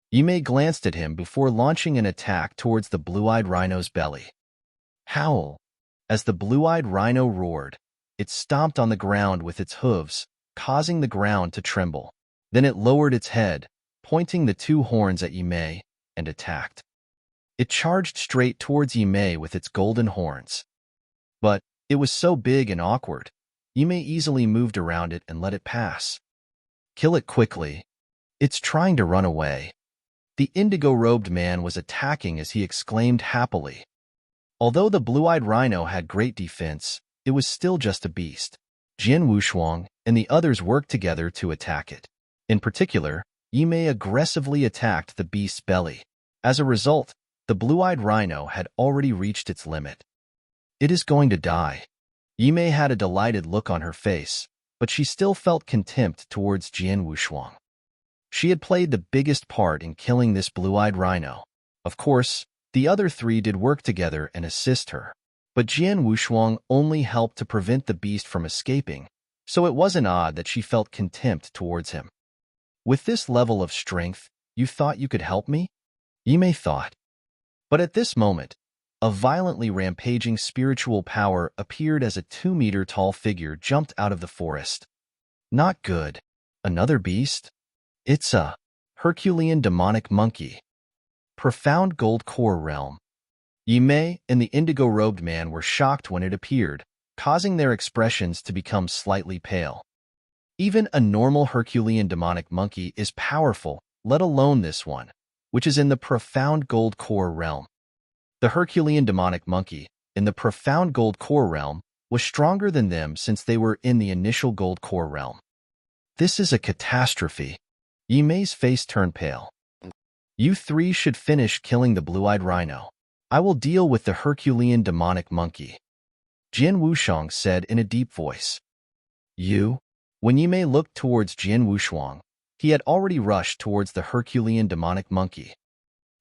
S1: Yi Mei glanced at him before launching an attack towards the blue-eyed rhino's belly. Howl! As the blue-eyed rhino roared, it stomped on the ground with its hooves, causing the ground to tremble. Then it lowered its head, pointing the 2 horns at Yi Mei, and attacked. It charged straight towards Yi Mei with its golden horns. But it was so big and awkward, Yi Mei easily moved around it and let it pass. Kill it quickly. It's trying to run away. The indigo-robed man was attacking as he exclaimed happily. Although the blue-eyed rhino had great defense, it was still just a beast. Jin Wushuang and the others worked together to attack it. In particular, Yi Mei aggressively attacked the beast's belly. As a result, the blue-eyed rhino had already reached its limit. It is going to die. Yi Mei had a delighted look on her face, but she still felt contempt towards Jin Wushuang. She had played the biggest part in killing this blue-eyed rhino. Of course, the other 3 did work together and assist her, but Jin Wushuang only helped to prevent the beast from escaping, so it wasn't odd that she felt contempt towards him. With this level of strength, you thought you could help me? Yi Mei thought. But at this moment, a violently rampaging spiritual power appeared as a 2-meter-tall figure jumped out of the forest. Not good. Another beast? It's a Herculean demonic monkey. Profound gold core realm. Yi Mei and the indigo-robed man were shocked when it appeared, causing their expressions to become slightly pale. Even a normal Herculean demonic monkey is powerful, let alone this one, which is in the profound gold core realm. The Herculean demonic monkey, in the profound gold core realm, was stronger than them since they were in the initial gold core realm. This is a catastrophe. Yi Mei's face turned pale. You 3 should finish killing the blue-eyed rhino. I will deal with the Herculean demonic monkey. Jin Wushuang said in a deep voice. You? When Yi Mei looked towards Jin Wushuang, he had already rushed towards the Herculean demonic monkey.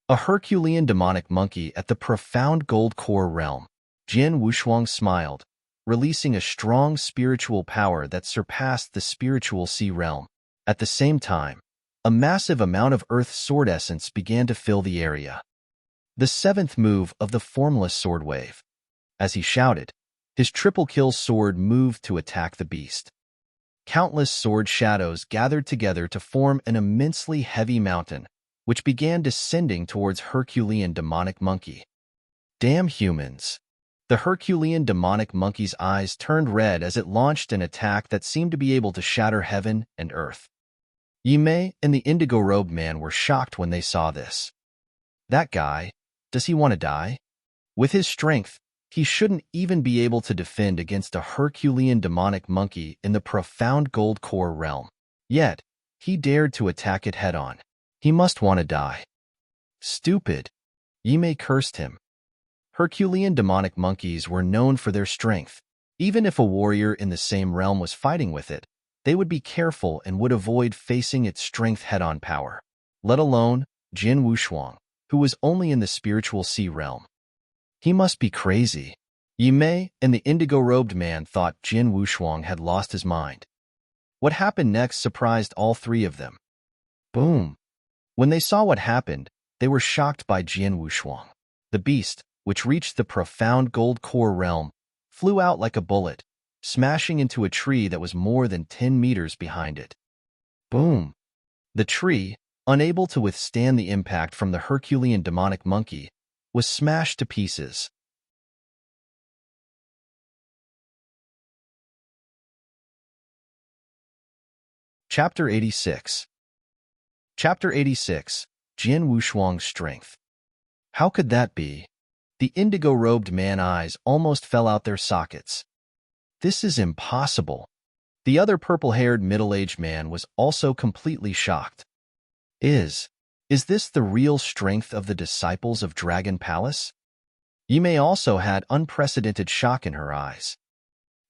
S1: A Herculean demonic monkey at the profound gold core realm. Jin Wushuang smiled, releasing a strong spiritual power that surpassed the spiritual sea realm. At the same time, a massive amount of Earth's sword essence began to fill the area. The seventh move of the formless sword wave. As he shouted, his triple-kill sword moved to attack the beast. Countless sword shadows gathered together to form an immensely heavy mountain, which began descending towards Herculean demonic monkey. Damn humans! The Herculean demonic monkey's eyes turned red as it launched an attack that seemed to be able to shatter heaven and earth. Yimei and the indigo-robed man were shocked when they saw this. That guy, does he want to die? With his strength, he shouldn't even be able to defend against a Herculean demonic monkey in the profound gold core realm. Yet, he dared to attack it head-on. He must want to die. Stupid! Yimei cursed him. Herculean demonic monkeys were known for their strength. Even if a warrior in the same realm was fighting with it, they would be careful and would avoid facing its strength head-on power. Let alone Jin Wushuang, who was only in the spiritual sea realm. He must be crazy. Yimei and the indigo-robed man thought Jin Wushuang had lost his mind. What happened next surprised all three of them. Boom! When they saw what happened, they were shocked by Jin Wushuang. The beast, which reached the profound gold core realm, flew out like a bullet, smashing into a tree that was more than 10 meters behind it. Boom! The tree, unable to withstand the impact from the Herculean demonic monkey, was smashed to pieces. Chapter 86. Chapter 86. Jin Wushuang's Strength. How could that be? The indigo-robed man's eyes almost fell out their sockets. This is impossible. The other purple-haired middle-aged man was also completely shocked. Is this the real strength of the disciples of Dragon Palace? Yimei also had unprecedented shock in her eyes.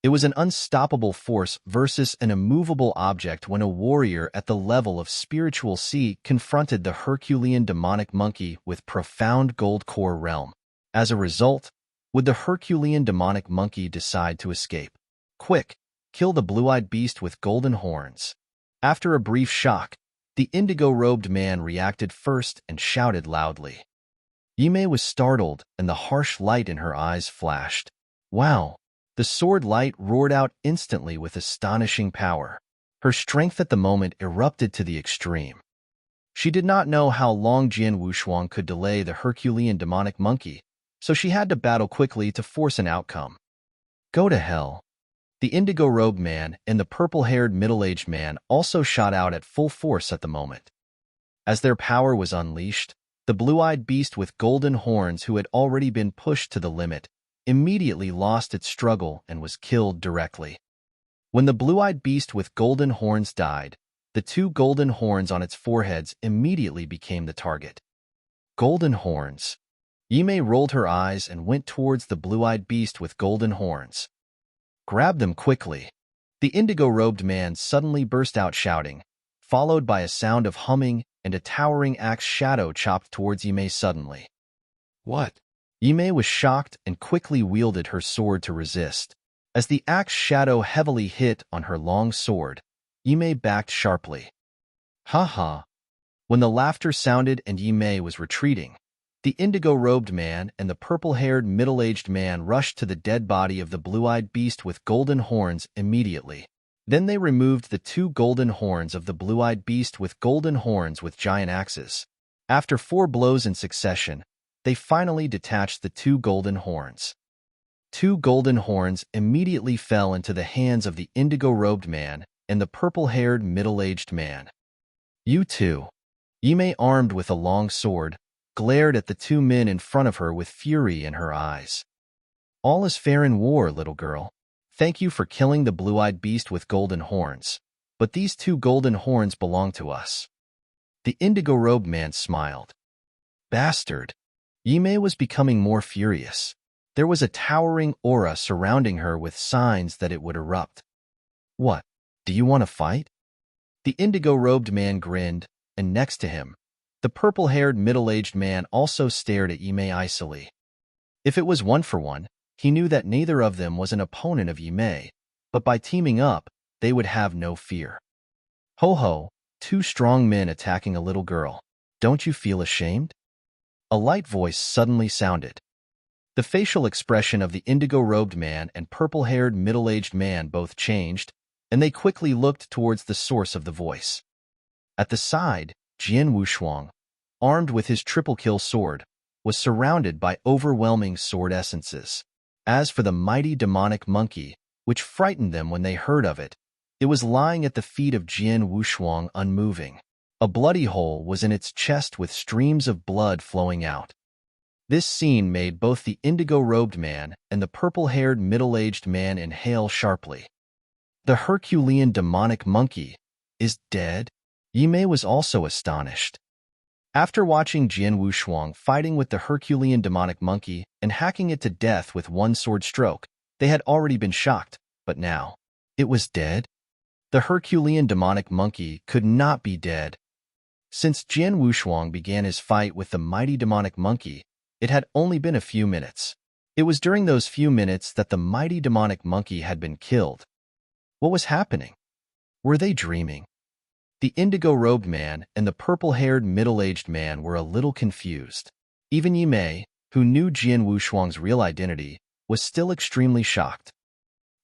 S1: It was an unstoppable force versus an immovable object when a warrior at the level of spiritual sea confronted the Herculean demonic monkey with profound gold core realm. As a result, would the Herculean demonic monkey decide to escape? Quick, kill the blue-eyed beast with golden horns. After a brief shock, the indigo-robed man reacted first and shouted loudly. Yimei was startled and the harsh light in her eyes flashed. Wow! The sword light roared out instantly with astonishing power. Her strength at the moment erupted to the extreme. She did not know how long Jin Wushuang could delay the Herculean demonic monkey, so she had to battle quickly to force an outcome. Go to hell. The indigo-robed man and the purple-haired middle-aged man also shot out at full force at the moment. As their power was unleashed, the blue-eyed beast with golden horns, who had already been pushed to the limit, immediately lost its struggle and was killed directly. When the blue-eyed beast with golden horns died, the two golden horns on its foreheads immediately became the target. Golden horns. Yimei rolled her eyes and went towards the blue-eyed beast with golden horns. Grab them quickly. The indigo-robed man suddenly burst out shouting, followed by a sound of humming and a towering axe shadow chopped towards Yimei suddenly. What? Yimei was shocked and quickly wielded her sword to resist. As the axe shadow heavily hit on her long sword, Yimei backed sharply. Ha ha! When the laughter sounded and Yimei was retreating, the indigo-robed man and the purple-haired middle-aged man rushed to the dead body of the blue-eyed beast with golden horns immediately. Then they removed the two golden horns of the blue-eyed beast with golden horns with giant axes. After 4 blows in succession, they finally detached the two golden horns. 2 golden horns immediately fell into the hands of the indigo-robed man and the purple-haired middle-aged man. You two. Yimei, armed with a long sword, glared at the 2 men in front of her with fury in her eyes. All is fair in war, little girl. Thank you for killing the blue-eyed beast with golden horns, but these 2 golden horns belong to us. The indigo-robed man smiled. Bastard. Yimei was becoming more furious. There was a towering aura surrounding her with signs that it would erupt. What? Do you want to fight? The indigo-robed man grinned, and next to him, the purple-haired middle-aged man also stared at Yimei icily. If it was 1-for-1, he knew that neither of them was an opponent of Yimei, but by teaming up, they would have no fear. Ho ho, 2 strong men attacking a little girl. Don't you feel ashamed? a light voice suddenly sounded. The facial expression of the indigo-robed man and purple-haired middle-aged man both changed, and they quickly looked towards the source of the voice. At the side, Jian Wushuang, armed with his triple-kill sword, was surrounded by overwhelming sword essences. As for the mighty demonic monkey, which frightened them when they heard of it, it was lying at the feet of Jian Wushuang unmoving. A bloody hole was in its chest with streams of blood flowing out. This scene made both the indigo-robed man and the purple-haired middle-aged man inhale sharply. The Herculean demonic monkey is dead? Yimei was also astonished. After watching Jian Wushuang fighting with the Herculean demonic monkey and hacking it to death with one sword stroke, they had already been shocked, but now, it was dead? The Herculean demonic monkey could not be dead. Since Jian Wushuang began his fight with the mighty demonic monkey, it had only been a few minutes. It was during those few minutes that the mighty demonic monkey had been killed. What was happening? Were they dreaming? The indigo-robed man and the purple-haired middle-aged man were a little confused. Even Yimei, who knew Jian Wushuang's real identity, was still extremely shocked.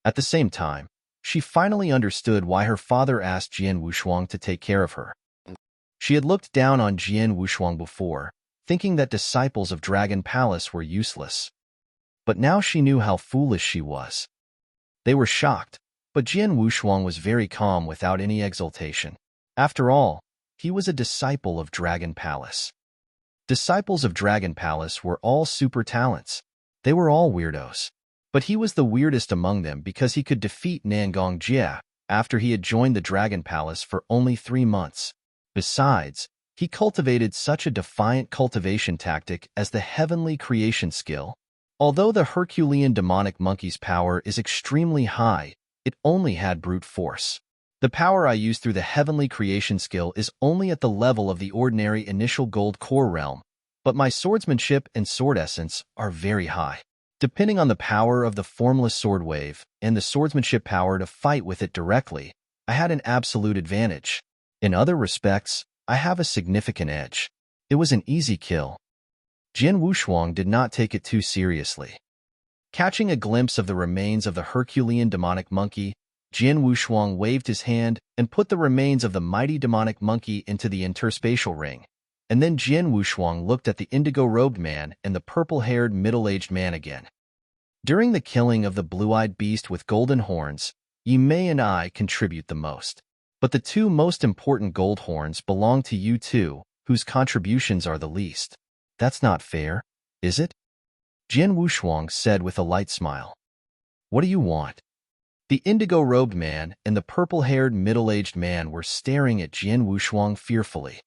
S1: At the same time, she finally understood why her father asked Jian Wushuang to take care of her. She had looked down on Jian Wushuang before, thinking that disciples of Dragon Palace were useless. But now she knew how foolish she was. They were shocked, but Jian Wushuang was very calm without any exultation. After all, he was a disciple of Dragon Palace. Disciples of Dragon Palace were all super talents. They were all weirdos. But he was the weirdest among them because he could defeat Nangong Jia after he had joined the Dragon Palace for only 3 months. Besides, he cultivated such a defiant cultivation tactic as the heavenly creation skill. Although the Herculean demonic monkey's power is extremely high, it only had brute force. The power I use through the heavenly creation skill is only at the level of the ordinary initial gold core realm, but my swordsmanship and sword essence are very high. Depending on the power of the formless sword wave and the swordsmanship power to fight with it directly, I had an absolute advantage. In other respects, I have a significant edge. It was an easy kill. Jian Wushuang did not take it too seriously. Catching a glimpse of the remains of the Herculean demonic monkey, Jian Wushuang waved his hand and put the remains of the mighty demonic monkey into the interspatial ring. And then Jian Wushuang looked at the indigo-robed man and the purple-haired middle-aged man again. During the killing of the blue-eyed beast with golden horns, Yimei and I contribute the most. But the 2 most important gold horns belong to you two, whose contributions are the least. That's not fair, is it? Jian Wushuang said with a light smile. What do you want? The indigo-robed man and the purple-haired middle-aged man were staring at Jian Wushuang fearfully.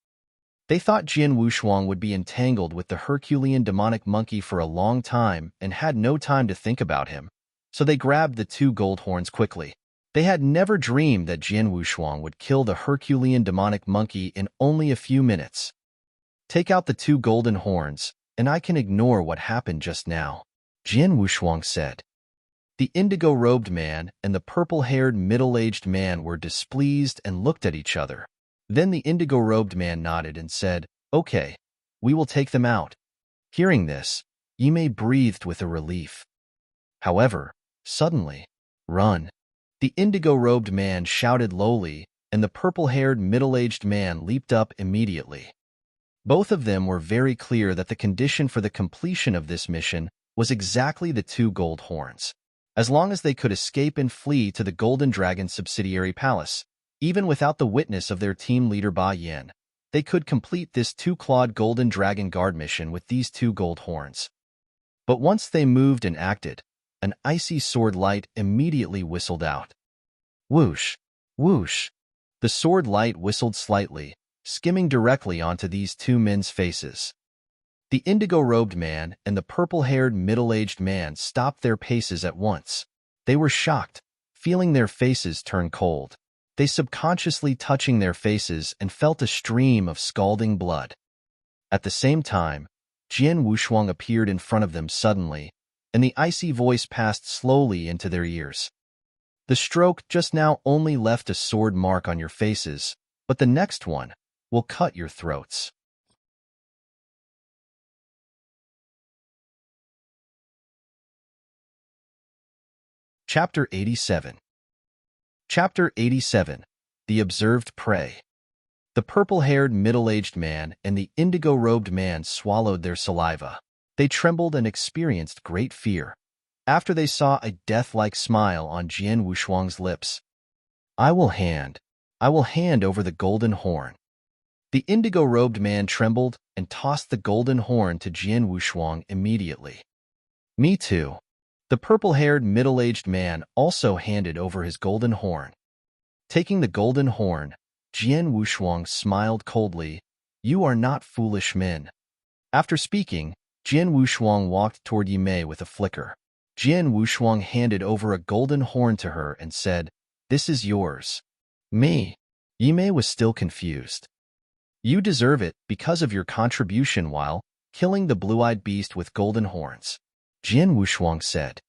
S1: They thought Jian Wushuang would be entangled with the Herculean demonic monkey for a long time and had no time to think about him, so they grabbed the 2 gold horns quickly. They had never dreamed that Jian Wushuang would kill the Herculean demonic monkey in only a few minutes. Take out the 2 golden horns, and I can ignore what happened just now, Jian Wushuang said. The indigo-robed man and the purple-haired middle-aged man were displeased and looked at each other. Then the indigo-robed man nodded and said, "Okay, we will take them out." Hearing this, Yimei breathed with a relief. However, suddenly, "Run!" The indigo-robed man shouted lowly, and the purple-haired middle-aged man leaped up immediately. Both of them were very clear that the condition for the completion of this mission was exactly the 2 gold horns. As long as they could escape and flee to the Golden Dragon subsidiary palace, even without the witness of their team leader Ba Yan, they could complete this 2-clawed Golden Dragon Guard mission with these 2 gold horns. But once they moved and acted, an icy sword light immediately whistled out. Whoosh! Whoosh! The sword light whistled slightly, skimming directly onto these 2 men's faces. The indigo-robed man and the purple-haired middle-aged man stopped their paces at once. They were shocked, feeling their faces turn cold. They subconsciously touching their faces and felt a stream of scalding blood. At the same time, Jian Wushuang appeared in front of them suddenly, and the icy voice passed slowly into their ears. The stroke just now only left a sword mark on your faces, but the next one will cut your throats. Chapter 87. Chapter 87. The Observed Prey. The purple-haired middle-aged man and the indigo-robed man swallowed their saliva. They trembled and experienced great fear after they saw a death-like smile on Jian Wushuang's lips. I will hand over the golden horn. The indigo-robed man trembled and tossed the golden horn to Jian Wushuang immediately. Me too. The purple-haired middle-aged man also handed over his golden horn. Taking the golden horn, Jian Wushuang smiled coldly. You are not foolish men. After speaking, Jian Wushuang walked toward Yimei with a flicker. Jian Wushuang handed over a golden horn to her and said, This is yours. Me. Yimei was still confused. You deserve it because of your contribution while killing the blue-eyed beast with golden horns, Jian Wushuang said.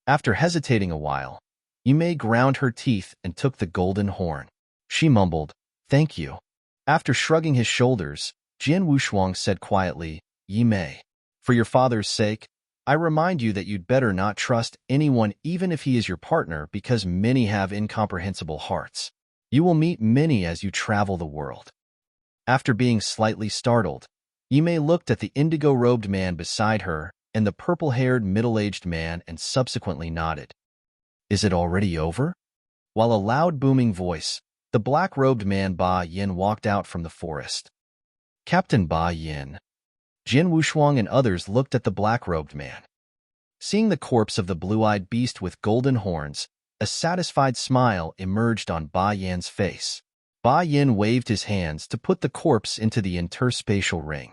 S1: After hesitating a while, Yimei ground her teeth and took the golden horn. She mumbled, Thank you. After shrugging his shoulders, Jian Wushuang said quietly, Yimei, for your father's sake, I remind you that you'd better not trust anyone even if he is your partner because many have incomprehensible hearts. You will meet many as you travel the world. After being slightly startled, Yimei looked at the indigo-robed man beside her and the purple-haired middle-aged man and subsequently nodded. Is it already over? While a loud booming voice, the black-robed man Ba Yin walked out from the forest. Captain Ba Yin. Jian Wushuang and others looked at the black-robed man. Seeing the corpse of the blue-eyed beast with golden horns, a satisfied smile emerged on Ba Yin's face. Ba Yin waved his hands to put the corpse into the interspatial ring.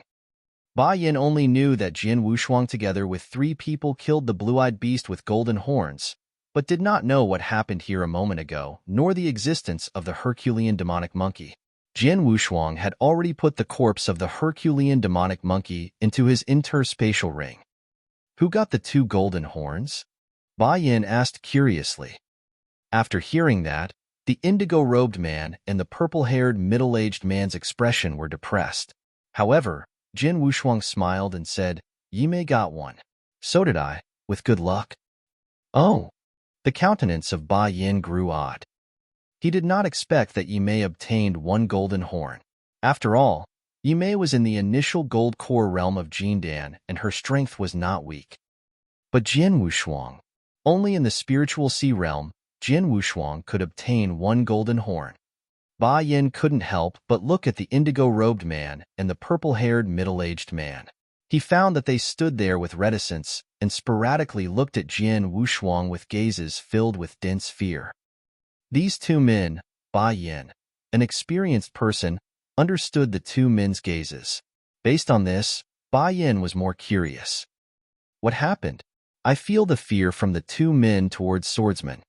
S1: Ba Yin only knew that Jian Wushuang together with 3 people killed the blue-eyed beast with golden horns, but did not know what happened here a moment ago, nor the existence of the Herculean demonic monkey. Jian Wushuang had already put the corpse of the Herculean demonic monkey into his interspatial ring. Who got the 2 golden horns? Ba Yin asked curiously. After hearing that, the indigo-robed man and the purple-haired middle-aged man's expression were depressed. However, Jian Wushuang smiled and said, Yimei got one. So did I, with good luck. Oh! The countenance of Ba Yin grew odd. He did not expect that Yimei obtained 1 golden horn. After all, Yimei was in the initial gold core realm of Jindan and her strength was not weak. But Jian Wushuang, only in the spiritual sea realm, Jian Wushuang could obtain 1 golden horn. Ba Yin couldn't help but look at the indigo-robed man and the purple-haired middle-aged man. He found that they stood there with reticence and sporadically looked at Jian Wushuang with gazes filled with dense fear. These 2 men, Ba Yin, an experienced person, understood the 2 men's gazes. Based on this, Ba Yin was more curious. What happened? I feel the fear from the 2 men towards Swordsman.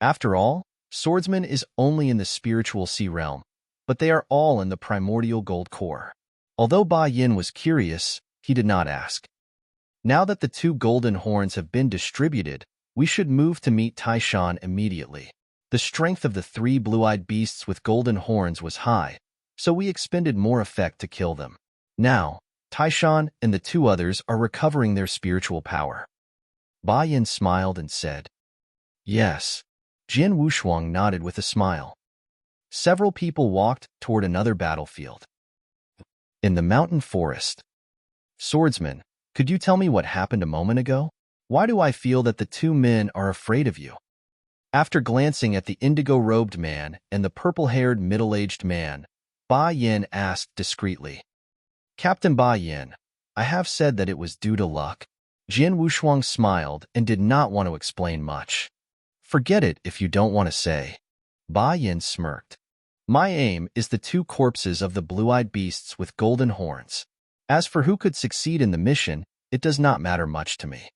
S1: After all, Swordsman is only in the spiritual sea realm, but they are all in the primordial gold core. Although Ba Yin was curious, he did not ask. Now that the 2 golden horns have been distributed, we should move to meet Taishan immediately. The strength of the 3 blue-eyed beasts with golden horns was high, so we expended more effect to kill them. Now, Taishan and the 2 others are recovering their spiritual power. Ba Yin smiled and said, Yes. Jian Wushuang nodded with a smile. Several people walked toward another battlefield. In the mountain forest. Swordsman, could you tell me what happened a moment ago? Why do I feel that the 2 men are afraid of you? After glancing at the indigo-robed man and the purple-haired middle-aged man, Ba Yin asked discreetly. Captain Ba Yin, I have said that it was due to luck. Jian Wushuang smiled and did not want to explain much. Forget it if you don't want to say. Ba Yin smirked. My aim is the 2 corpses of the blue-eyed beasts with golden horns. As for who could succeed in the mission, it does not matter much to me.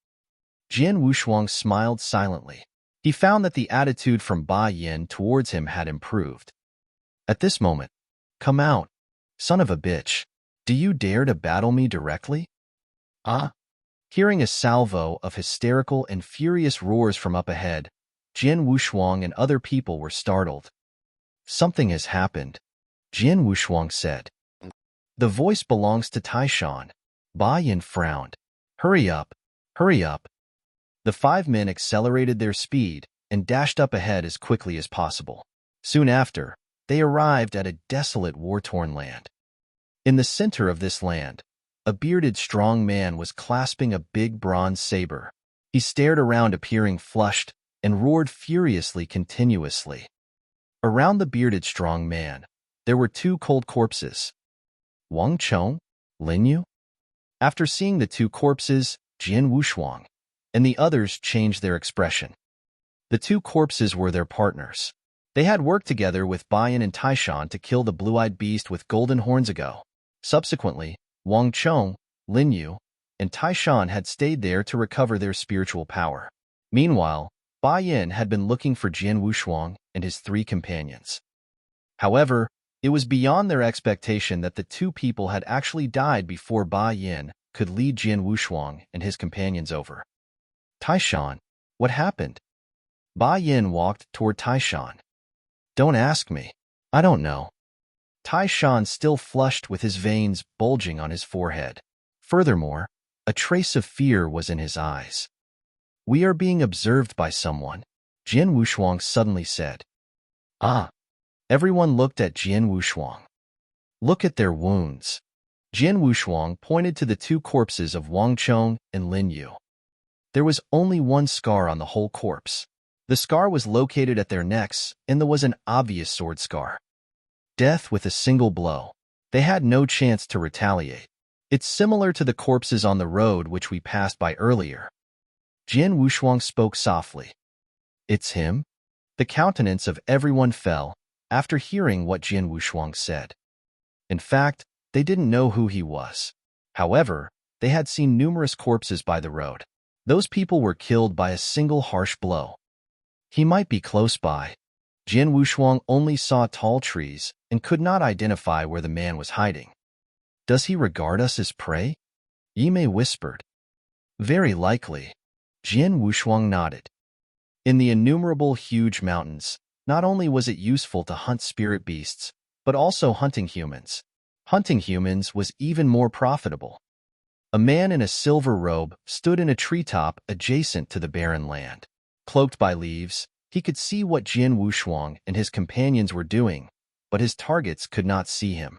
S1: Jian Wushuang smiled silently. He found that the attitude from Ba Yin towards him had improved. At this moment, come out, son of a bitch. Do you dare to battle me directly? Hearing a salvo of hysterical and furious roars from up ahead, Jian Wushuang and other people were startled. Something has happened, Jian Wushuang said. The voice belongs to Taishan. Ba Yin frowned. Hurry up, hurry up. The 5 men accelerated their speed and dashed up ahead as quickly as possible. Soon after, they arrived at a desolate, war-torn land. In the center of this land, a bearded strong man was clasping a big bronze saber. He stared around, appearing flushed, and roared furiously continuously. Around the bearded strong man, there were 2 cold corpses. Wang Chong, Lin Yu? After seeing the 2 corpses, Jian Wushuang and the others changed their expression. The 2 corpses were their partners. They had worked together with Bai Yin and Taishan to kill the blue-eyed beast with golden horns ago. Subsequently, Wang Chong, Lin Yu, and Taishan had stayed there to recover their spiritual power. Meanwhile, Bai Yin had been looking for Jian Wushuang and his 3 companions. However, it was beyond their expectation that the 2 people had actually died before Bai Yin could lead Jian Wushuang and his companions over. Taishan, what happened? Bai Yin walked toward Taishan. Don't ask me. I don't know. Taishan still flushed with his veins bulging on his forehead. Furthermore, a trace of fear was in his eyes. We are being observed by someone, Jian Wushuang suddenly said. Ah. Everyone looked at Jian Wushuang. Look at their wounds. Jian Wushuang pointed to the 2 corpses of Wang Chong and Lin Yu. There was only 1 scar on the whole corpse. The scar was located at their necks, and there was an obvious sword scar. Death with a single blow. They had no chance to retaliate. It's similar to the corpses on the road which we passed by earlier. Jian Wushuang spoke softly. It's him? The countenance of everyone fell after hearing what Jian Wushuang said. In fact, they didn't know who he was. However, they had seen numerous corpses by the road. Those people were killed by a single harsh blow. He might be close by. Jian Wushuang only saw tall trees and could not identify where the man was hiding. Does he regard us as prey? Yimei whispered. Very likely. Jian Wushuang nodded. In the innumerable huge mountains, not only was it useful to hunt spirit beasts, but also hunting humans. Hunting humans was even more profitable. A man in a silver robe stood in a treetop adjacent to the barren land. Cloaked by leaves, he could see what Jian Wushuang and his companions were doing, but his targets could not see him.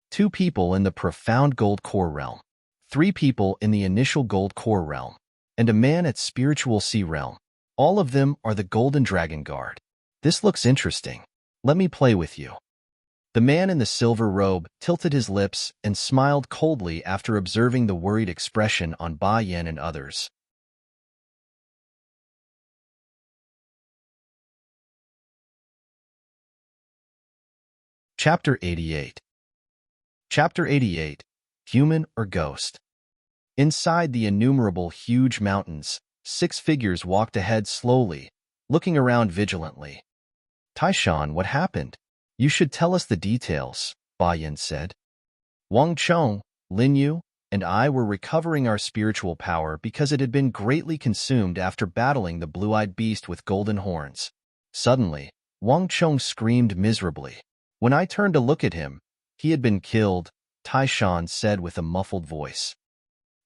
S1: 2 people in the profound gold core realm, 3 people in the initial gold core realm, and a man at spiritual sea realm. All of them are the Golden Dragon Guard. This looks interesting. Let me play with you. The man in the silver robe tilted his lips and smiled coldly after observing the worried expression on Bai Yin and others. Chapter 88. Chapter 88. Human or Ghost. Inside the innumerable huge mountains, 6 figures walked ahead slowly, looking around vigilantly. Taishan, what happened? You should tell us the details, Bai Yin said. Wang Chong, Lin Yu, and I were recovering our spiritual power because it had been greatly consumed after battling the blue-eyed beast with golden horns. Suddenly, Wang Chong screamed miserably. When I turned to look at him, he had been killed, Taishan said with a muffled voice.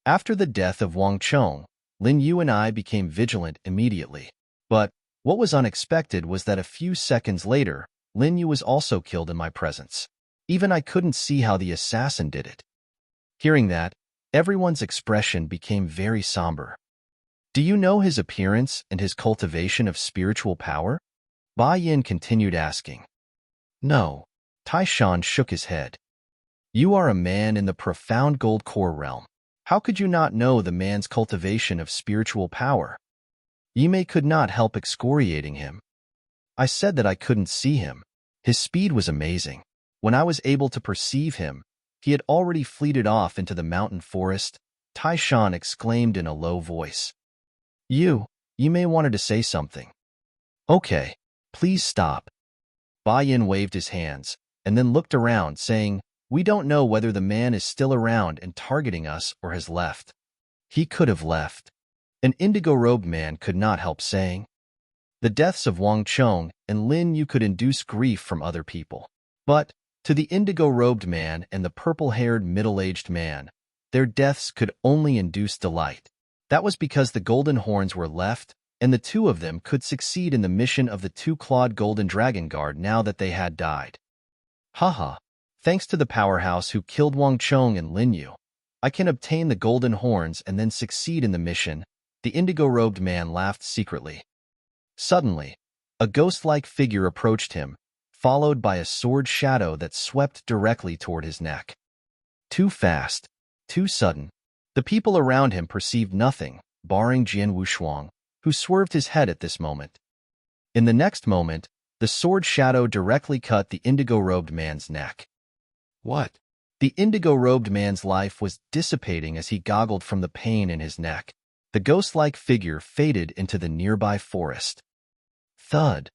S1: After the death of Wang Chong, Lin Yu and I became vigilant immediately. But what was unexpected was that a few seconds later, Lin Yu was also killed in my presence. Even I couldn't see how the assassin did it. Hearing that, everyone's expression became very somber. Do you know his appearance and his cultivation of spiritual power? Bai Yin continued asking. No. Taishan shook his head. You are a man in the profound gold core realm. How could you not know the man's cultivation of spiritual power? Yimei could not help excoriating him. I said that I couldn't see him. His speed was amazing. When I was able to perceive him, he had already fleeted off into the mountain forest, Taishan exclaimed in a low voice. Yimei wanted to say something. Okay, please stop. Bai Yin waved his hands, and then looked around, saying, We don't know whether the man is still around and targeting us or has left. He could have left. An indigo-robed man could not help saying. The deaths of Wang Chong and Lin Yu could induce grief from other people. But, to the indigo-robed man and the purple-haired middle-aged man, their deaths could only induce delight. That was because the golden horns were left, and the two of them could succeed in the mission of the two-clawed golden dragon guard now that they had died. Haha, thanks to the powerhouse who killed Wang Chong and Lin Yu, I can obtain the golden horns and then succeed in the mission, the indigo-robed man laughed secretly. Suddenly, a ghost-like figure approached him, followed by a sword shadow that swept directly toward his neck. Too fast, too sudden. The people around him perceived nothing, barring Jian Wushuang, who swerved his head at this moment. In the next moment, the sword shadow directly cut the indigo-robed man's neck. What? The indigo-robed man's life was dissipating as he goggled from the pain in his neck. The ghost-like figure faded into the nearby forest. Thud.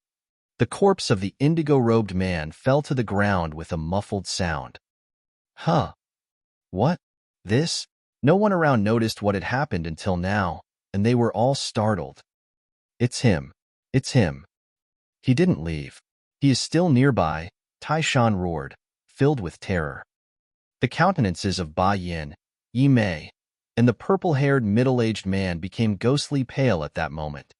S1: The corpse of the indigo-robed man fell to the ground with a muffled sound. Huh. What? This? No one around noticed what had happened until now, and they were all startled. It's him. It's him. He didn't leave. He is still nearby, Taishan roared, filled with terror. The countenances of Ba Yin, Yi Mei, and the purple-haired middle-aged man became ghostly pale at that moment.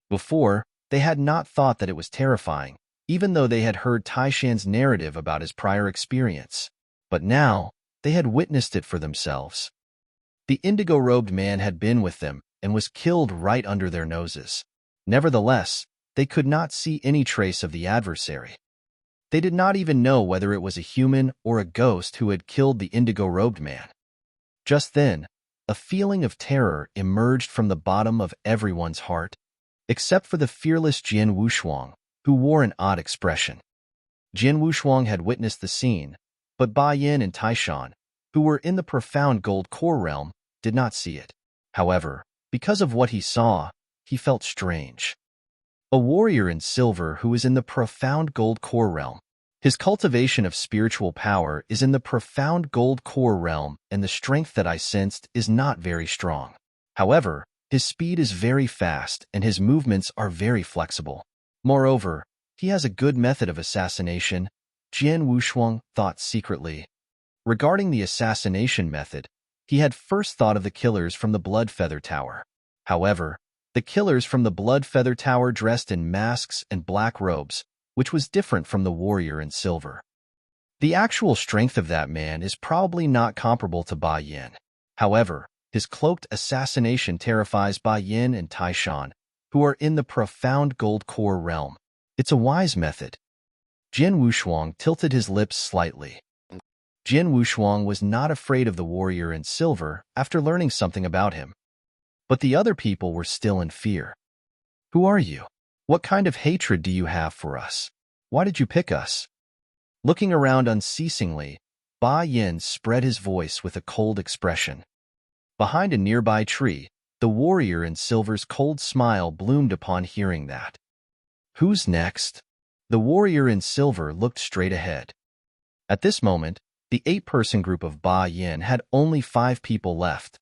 S1: Before, they had not thought that it was terrifying, even though they had heard Taishan's narrative about his prior experience. But now, they had witnessed it for themselves. The indigo-robed man had been with them and was killed right under their noses. Nevertheless, they could not see any trace of the adversary. They did not even know whether it was a human or a ghost who had killed the indigo-robed man. Just then, a feeling of terror emerged from the bottom of everyone's heart, except for the fearless Jian Wushuang, who wore an odd expression. Jian Wushuang had witnessed the scene, but Ba Yin and Taishan, who were in the profound gold core realm, did not see it. However, because of what he saw, he felt strange. A warrior in silver who is in the profound gold core realm. His cultivation of spiritual power is in the profound gold core realm, and the strength that I sensed is not very strong. However, his speed is very fast and his movements are very flexible. Moreover, he has a good method of assassination, Jian Wushuang thought secretly. Regarding the assassination method, he had first thought of the killers from the Blood Feather Tower. However, the killers from the Blood Feather Tower dressed in masks and black robes, which was different from the warrior in silver. The actual strength of that man is probably not comparable to Ba Yin. However, his cloaked assassination terrifies Ba Yin and Taishan, who are in the profound gold core realm. It's a wise method. Jian Wushuang tilted his lips slightly. Jian Wushuang was not afraid of the warrior in silver after learning something about him. But the other people were still in fear. Who are you? What kind of hatred do you have for us? Why did you pick us? Looking around unceasingly, Ba Yin spread his voice with a cold expression. Behind a nearby tree, the warrior in silver's cold smile bloomed upon hearing that. Who's next? The warrior in silver looked straight ahead. At this moment, the 8-person group of Ba Yin had only 5 people left.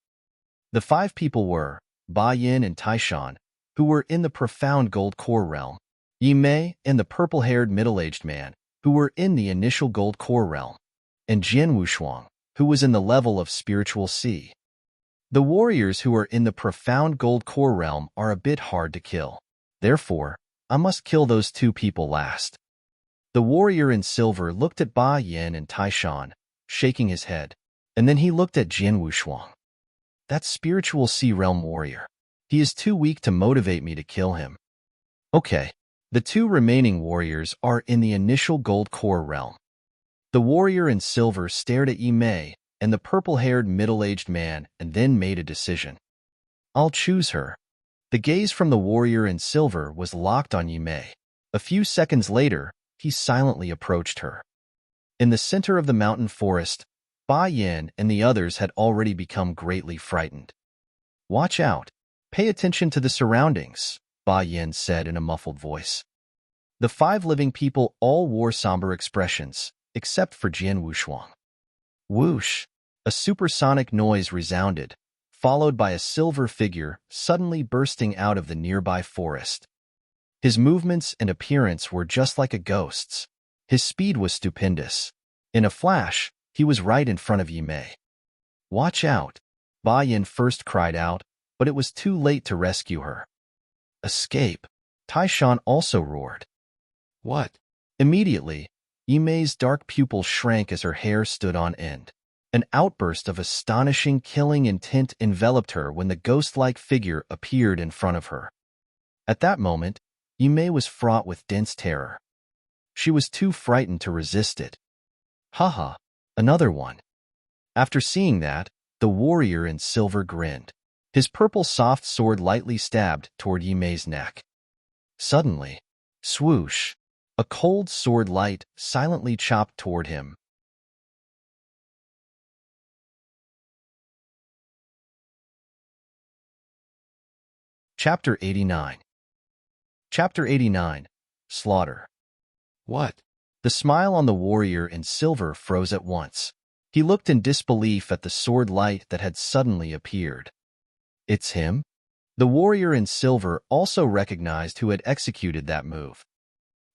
S1: The 5 people were Ba Yin and Taishan, who were in the profound gold core realm, Yi Mei and the purple-haired middle-aged man, who were in the initial gold core realm, and Jian Wushuang, who was in the level of spiritual sea. The warriors who are in the profound gold core realm are a bit hard to kill. Therefore, I must kill those 2 people last. The warrior in silver looked at Ba Yin and Taishan, shaking his head, and then he looked at Jian Wushuang. That spiritual sea realm warrior. He is too weak to motivate me to kill him. Okay, the 2 remaining warriors are in the initial gold core realm. The warrior in silver stared at Yi Mei and the purple-haired middle-aged man and then made a decision. I'll choose her. The gaze from the warrior in silver was locked on Yi Mei. A few seconds later, he silently approached her. In the center of the mountain forest, Ba Yin and the others had already become greatly frightened. Watch out. Pay attention to the surroundings, Ba Yin said in a muffled voice. The 5 living people all wore somber expressions, except for Jian Wushuang. Whoosh! A supersonic noise resounded, followed by a silver figure suddenly bursting out of the nearby forest. His movements and appearance were just like a ghost's. His speed was stupendous. In a flash, he was right in front of Yi Mei. Watch out! Ba Yin first cried out, but it was too late to rescue her. Escape! Taishan also roared. What? Immediately, Yimei's dark pupil shrank as her hair stood on end. An outburst of astonishing killing intent enveloped her when the ghost-like figure appeared in front of her. At that moment, Yimei was fraught with dense terror. She was too frightened to resist it. Haha, another one. After seeing that, the warrior in silver grinned. His purple soft sword lightly stabbed toward Yimei's neck. Suddenly, swoosh, a cold sword light silently chopped toward him. Chapter 89. Chapter 89. Slaughter. What? The smile on the warrior in silver froze at once. He looked in disbelief at the sword light that had suddenly appeared. It's him? The warrior in silver also recognized who had executed that move.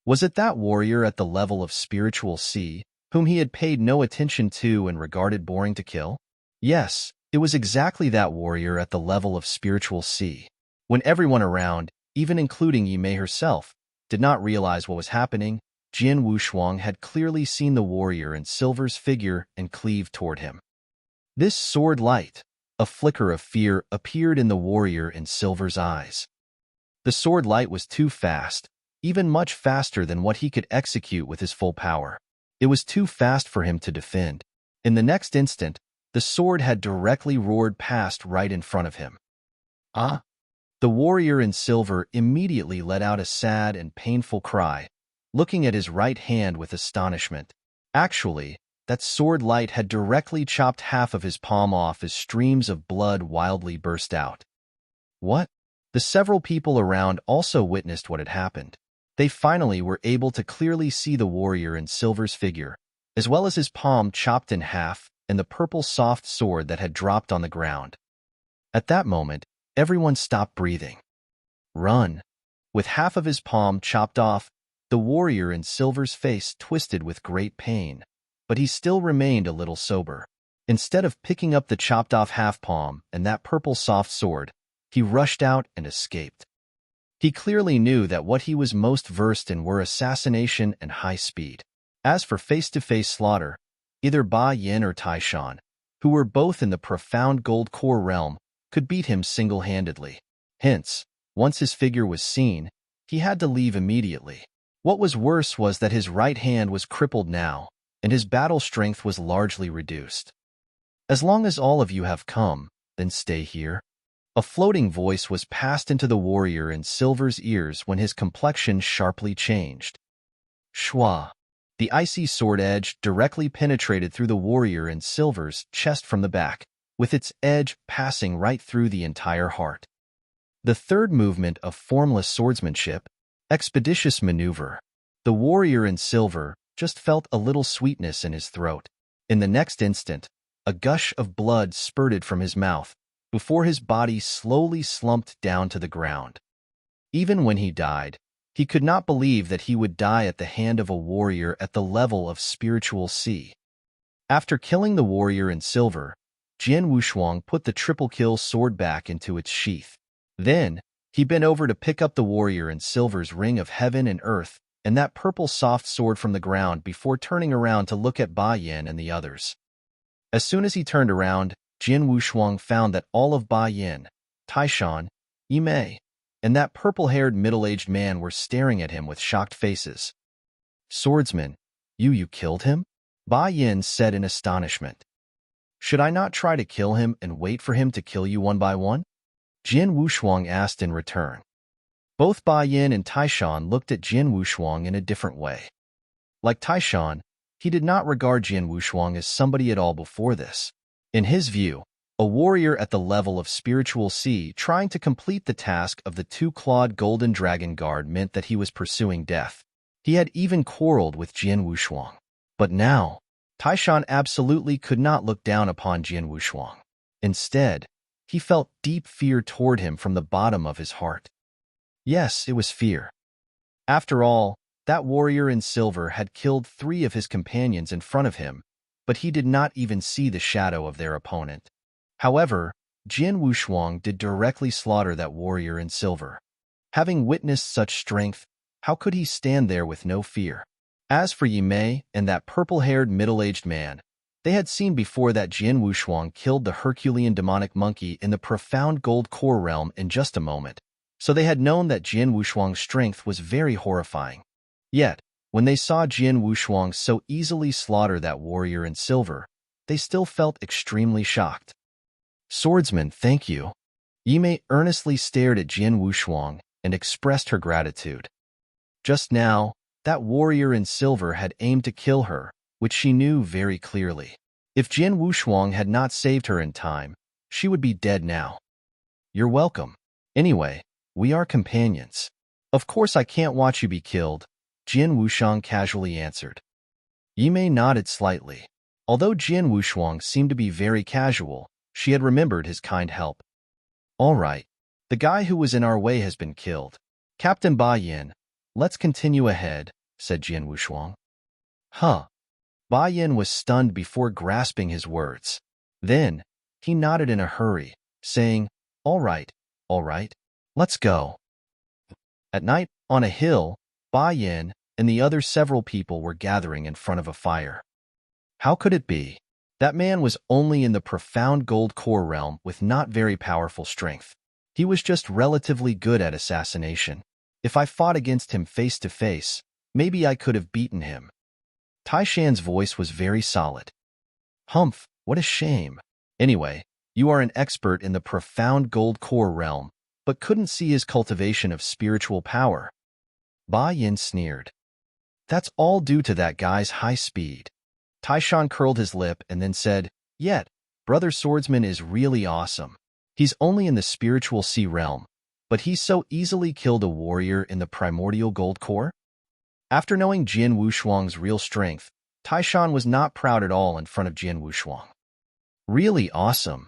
S1: Was it that warrior at the level of spiritual C, whom he had paid no attention to and regarded boring to kill? Yes, it was exactly that warrior at the level of spiritual C. When everyone around, even including Yimei herself, did not realize what was happening, Jian Wushuang had clearly seen the warrior in silver's figure and cleave toward him. This sword light, a flicker of fear, appeared in the warrior in silver's eyes. The sword light was too fast, even much faster than what he could execute with his full power. It was too fast for him to defend. In the next instant, the sword had directly roared past right in front of him. Ah! The warrior in silver immediately let out a sad and painful cry, looking at his right hand with astonishment. Actually, that sword light had directly chopped half of his palm off as streams of blood wildly burst out. What? The several people around also witnessed what had happened. They finally were able to clearly see the warrior in silver's figure, as well as his palm chopped in half and the purple soft sword that had dropped on the ground. At that moment, everyone stopped breathing. Run! With half of his palm chopped off, the warrior in silver's face twisted with great pain, but he still remained a little sober. Instead of picking up the chopped-off half-palm and that purple soft sword, he rushed out and escaped. He clearly knew that what he was most versed in were assassination and high speed. As for face-to-face slaughter, either Ba Yin or Taishan, who were both in the profound gold core realm, could beat him single-handedly. Hence, once his figure was seen, he had to leave immediately. What was worse was that his right hand was crippled now, and his battle strength was largely reduced. As long as all of you have come, then stay here. A floating voice was passed into the warrior in silver's ears when his complexion sharply changed. Shwa! The icy sword edge directly penetrated through the warrior in silver's chest from the back, with its edge passing right through the entire heart. The third movement of formless swordsmanship, expeditious maneuver. The warrior in silver just felt a little sweetness in his throat. In the next instant, a gush of blood spurted from his mouth, before his body slowly slumped down to the ground. Even when he died, he could not believe that he would die at the hand of a warrior at the level of spiritual C. After killing the warrior in silver, Jian Wushuang put the triple-kill sword back into its sheath. Then, he bent over to pick up the warrior in silver's ring of heaven and earth and that purple soft sword from the ground before turning around to look at Ba Yin and the others. As soon as he turned around, Jian Wushuang found that all of Ba Yin, Taishan, Yimei, and that purple-haired middle-aged man were staring at him with shocked faces. Swordsman, you killed him? Ba Yin said in astonishment. Should I not try to kill him and wait for him to kill you one by one? Jian Wushuang asked in return. Both Ba Yin and Taishan looked at Jian Wushuang in a different way. Like Taishan, he did not regard Jian Wushuang as somebody at all before this. In his view, a warrior at the level of spiritual C trying to complete the task of the two-clawed golden dragon guard meant that he was pursuing death. He had even quarreled with Jian Wushuang. But now, Taishan absolutely could not look down upon Jian Wushuang. Instead, he felt deep fear toward him from the bottom of his heart. Yes, it was fear. After all, that warrior in silver had killed 3 of his companions in front of him, but he did not even see the shadow of their opponent. However, Jin Wushuang did directly slaughter that warrior in silver. Having witnessed such strength, how could he stand there with no fear? As for Yi Mei and that purple-haired middle-aged man, they had seen before that Jin Wushuang killed the Herculean demonic monkey in the profound gold core realm in just a moment, so they had known that Jin Wushuang's strength was very horrifying. Yet, when they saw Jin Wushuang so easily slaughter that warrior in silver, they still felt extremely shocked. Swordsman, thank you. Yi Mei earnestly stared at Jin Wushuang and expressed her gratitude. Just now, that warrior in silver had aimed to kill her, which she knew very clearly. If Jin Wushuang had not saved her in time, she would be dead now. You're welcome. Anyway, we are companions. Of course I can't watch you be killed, Jin Wushuang casually answered. Yi Mei nodded slightly. Although Jin Wushuang seemed to be very casual, she had remembered his kind help. All right. The guy who was in our way has been killed. Captain Ba Yin, let's continue ahead, said Jin Wushuang. Huh. Ba Yin was stunned before grasping his words. Then, he nodded in a hurry, saying, all right, let's go. At night, on a hill, Ba Yin and the other several people were gathering in front of a fire. How could it be? That man was only in the profound gold core realm with not very powerful strength. He was just relatively good at assassination. If I fought against him face to face, maybe I could have beaten him. Taishan's voice was very solid. Humph, what a shame. Anyway, you are an expert in the profound gold core realm, but couldn't see his cultivation of spiritual power. Ba Yin sneered. That's all due to that guy's high speed. Taishan curled his lip and then said, yet, Brother Swordsman is really awesome. He's only in the spiritual sea realm, but he so easily killed a warrior in the primordial gold core? After knowing Jin Wushuang's real strength, Taishan was not proud at all in front of Jin Wushuang. Really awesome.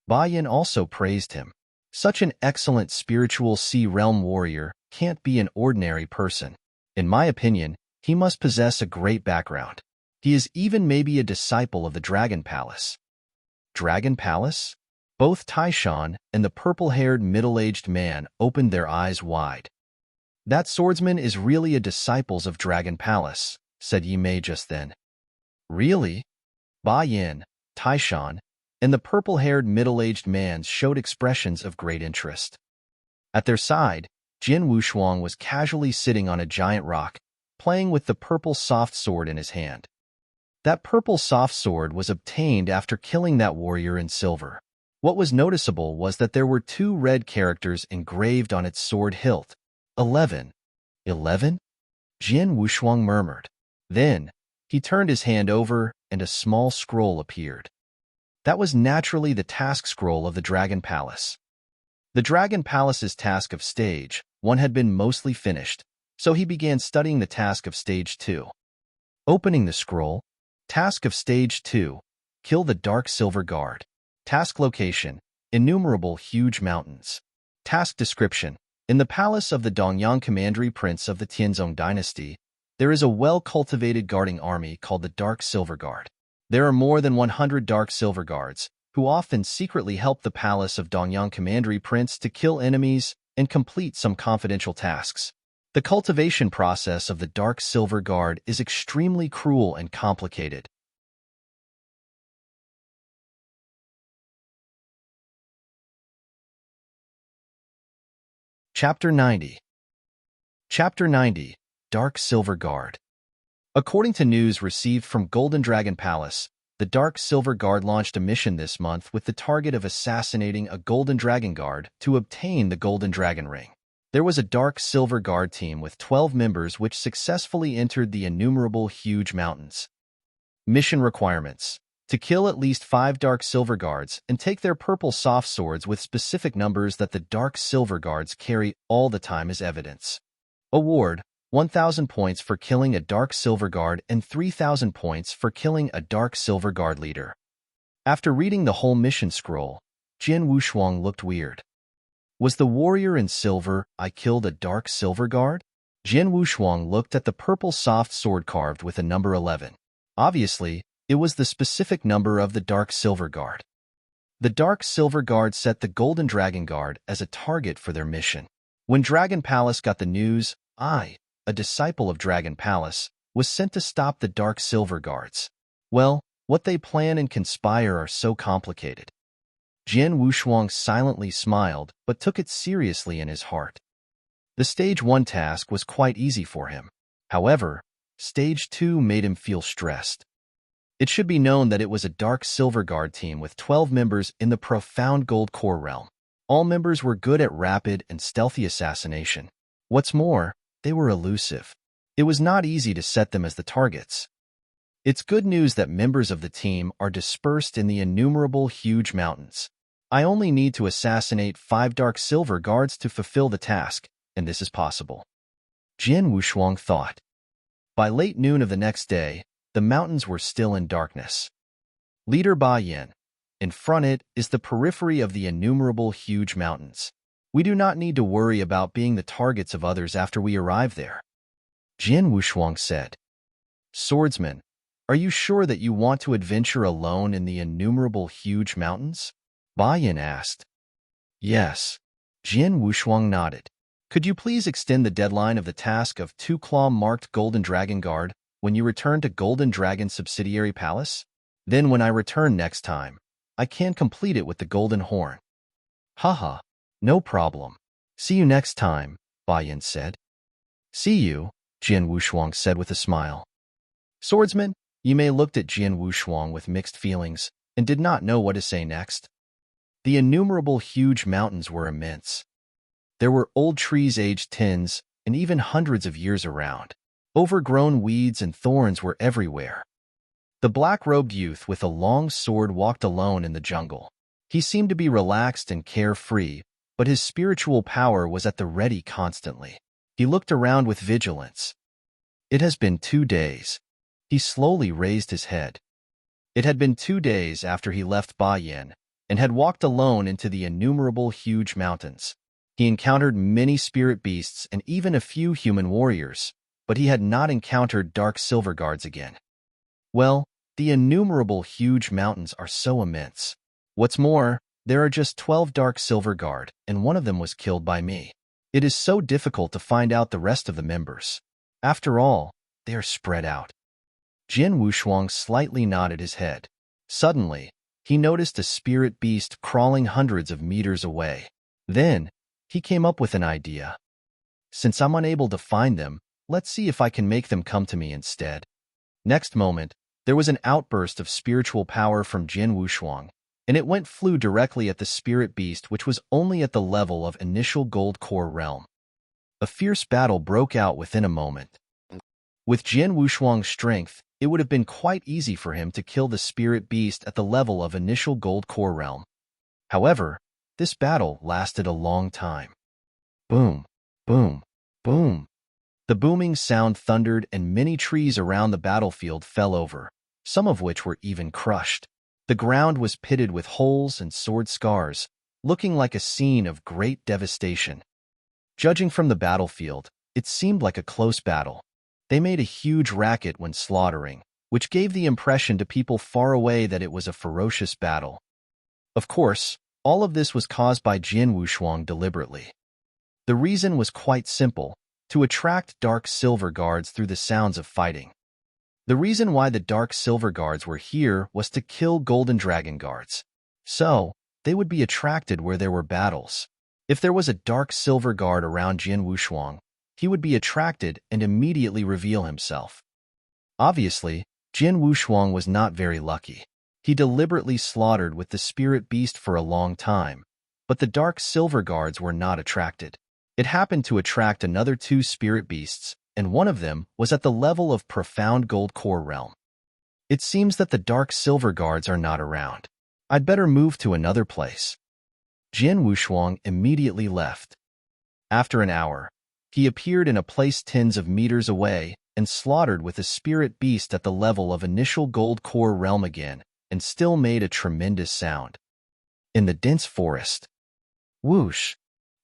S1: Ba Yin also praised him. Such an excellent spiritual sea realm warrior can't be an ordinary person. In my opinion, he must possess a great background. He is even maybe a disciple of the Dragon Palace. Dragon Palace? Both Taishan and the purple-haired middle-aged man opened their eyes wide. That swordsman is really a disciple of Dragon Palace, said Yi Mei just then. Really? Ba Yin, Taishan, and the purple-haired middle-aged man showed expressions of great interest. At their side, Jin Wushuang was casually sitting on a giant rock, playing with the purple soft sword in his hand. That purple soft sword was obtained after killing that warrior in silver. What was noticeable was that there were 2 red characters engraved on its sword hilt. 11. 11? Jin Wushuang murmured. Then, he turned his hand over and a small scroll appeared. That was naturally the task scroll of the Dragon Palace. The Dragon Palace's task of Stage 1 had been mostly finished, so he began studying the task of Stage 2. Opening the scroll, Task of Stage 2, kill the Dark Silver Guard. Task location, innumerable huge mountains. Task description, in the palace of the Dongyang Commandery Prince of the Tianzong Dynasty, there is a well-cultivated guarding army called the Dark Silver Guard. There are more than 100 Dark Silver Guards, who often secretly help the palace of Dongyang Commandery Prince to kill enemies and complete some confidential tasks. The cultivation process of the Dark Silver Guard is extremely cruel and complicated. Chapter 90. Chapter 90, Dark Silver Guard. According to news received from Golden Dragon Palace, the Dark Silver Guard launched a mission this month with the target of assassinating a Golden Dragon Guard to obtain the Golden Dragon Ring. There was a Dark Silver Guard team with 12 members which successfully entered the innumerable huge mountains. Mission requirements: to kill at least 5 Dark Silver Guards and take their purple soft swords with specific numbers that the Dark Silver Guards carry all the time as evidence. Award: 1,000 points for killing a Dark Silver Guard and 3,000 points for killing a Dark Silver Guard leader. After reading the whole mission scroll, Jin Wushuang looked weird. Was the warrior in silver, I killed a Dark Silver Guard? Jin Wushuang looked at the purple soft sword carved with a number 11. Obviously, it was the specific number of the Dark Silver Guard. The Dark Silver Guard set the Golden Dragon Guard as a target for their mission. When Dragon Palace got the news, I, a disciple of Dragon Palace, was sent to stop the Dark Silver Guards. Well, what they plan and conspire are so complicated. Jian Wushuang silently smiled, but took it seriously in his heart. The Stage 1 task was quite easy for him. However, Stage 2 made him feel stressed. It should be known that it was a Dark Silver Guard team with 12 members in the profound Gold Core realm. All members were good at rapid and stealthy assassination. What's more, they were elusive. It was not easy to set them as the targets. It's good news that members of the team are dispersed in the innumerable huge mountains. I only need to assassinate 5 Dark Silver Guards to fulfill the task, and this is possible. Jian Wushuang thought. By late noon of the next day, the mountains were still in darkness. Leader Ba Yin. In front it is the periphery of the innumerable huge mountains. We do not need to worry about being the targets of others after we arrive there. Jian Wushuang said. Swordsman, are you sure that you want to adventure alone in the innumerable huge mountains? Ba Yin asked. Yes. Jian Wushuang nodded. Could you please extend the deadline of the task of 2-claw-marked Golden Dragon Guard when you return to Golden Dragon Subsidiary Palace? Then when I return next time, I can complete it with the Golden Horn. Haha, no problem. See you next time, Ba Yin said. See you, Jian Wushuang said with a smile. Swordsman, Yimei looked at Jian Wushuang with mixed feelings and did not know what to say next. The innumerable huge mountains were immense. There were old trees aged tens and even hundreds of years around. Overgrown weeds and thorns were everywhere. The black-robed youth with a long sword walked alone in the jungle. He seemed to be relaxed and carefree, but his spiritual power was at the ready constantly. He looked around with vigilance. It has been 2 days. He slowly raised his head. It had been 2 days after he left Ba Yin and had walked alone into the innumerable huge mountains. He encountered many spirit beasts and even a few human warriors, but he had not encountered Dark Silver Guards again. Well, the innumerable huge mountains are so immense. What's more, there are just 12 Dark Silver Guard, and one of them was killed by me. It is so difficult to find out the rest of the members. After all, they are spread out. Jian Wushuang slightly nodded his head. Suddenly, he noticed a spirit beast crawling hundreds of meters away. Then, he came up with an idea. Since I'm unable to find them, let's see if I can make them come to me instead. Next moment, there was an outburst of spiritual power from Jian Wushuang, and it flew directly at the spirit beast, which was only at the level of initial Gold Core realm. A fierce battle broke out within a moment. With Jian Wushuang's strength, it would have been quite easy for him to kill the spirit beast at the level of initial Gold Core realm. However, this battle lasted a long time. Boom, boom, boom. The booming sound thundered and many trees around the battlefield fell over, some of which were even crushed. The ground was pitted with holes and sword scars, looking like a scene of great devastation. Judging from the battlefield, it seemed like a close battle. They made a huge racket when slaughtering, which gave the impression to people far away that it was a ferocious battle. Of course, all of this was caused by Jian Wushuang deliberately. The reason was quite simple: to attract Dark Silver Guards through the sounds of fighting. The reason why the Dark Silver Guards were here was to kill Golden Dragon Guards. So, they would be attracted where there were battles. If there was a Dark Silver Guard around Jian Wushuang, he would be attracted and immediately reveal himself. Obviously, Jian Wushuang was not very lucky. He deliberately slaughtered with the spirit beast for a long time, but the Dark Silver Guards were not attracted. It happened to attract another 2 spirit beasts, and one of them was at the level of profound Gold Core realm. It seems that the Dark Silver Guards are not around. I'd better move to another place. Jian Wushuang immediately left. After an hour, he appeared in a place tens of meters away and slaughtered with a spirit beast at the level of initial Gold Core realm again, and still made a tremendous sound. In the dense forest, whoosh,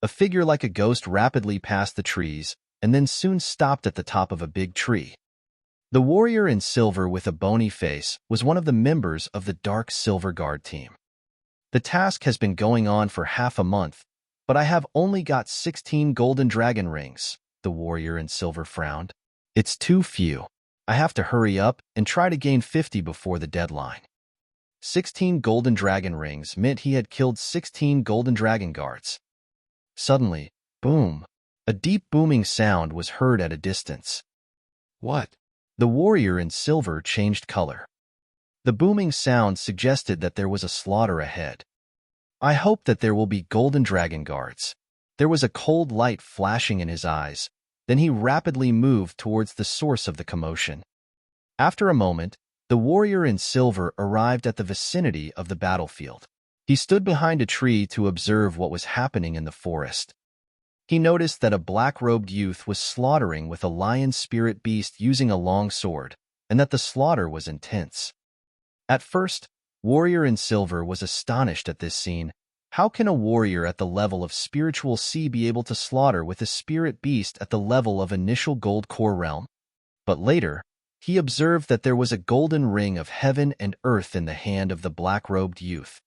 S1: a figure like a ghost rapidly passed the trees and then soon stopped at the top of a big tree. The warrior in silver with a bony face was one of the members of the Dark Silver Guard team. The task has been going on for half a month, but I have only got 16 golden dragon rings, the warrior in silver frowned. It's too few. I have to hurry up and try to gain 50 before the deadline. 16 golden dragon rings meant he had killed 16 golden dragon guards. Suddenly, boom! A deep booming sound was heard at a distance. What? The warrior in silver changed color. The booming sound suggested that there was a slaughter ahead. I hope that there will be golden dragon guards. There was a cold light flashing in his eyes. Then he rapidly moved towards the source of the commotion. After a moment, the warrior in silver arrived at the vicinity of the battlefield. He stood behind a tree to observe what was happening in the forest. He noticed that a black-robed youth was slaughtering with a lion spirit beast using a long sword, and that the slaughter was intense. At first, Warrior in Silver was astonished at this scene. How can a warrior at the level of spiritual C be able to slaughter with a spirit beast at the level of initial gold core realm? But later, he observed that there was a golden ring of heaven and earth in the hand of the black-robed youth.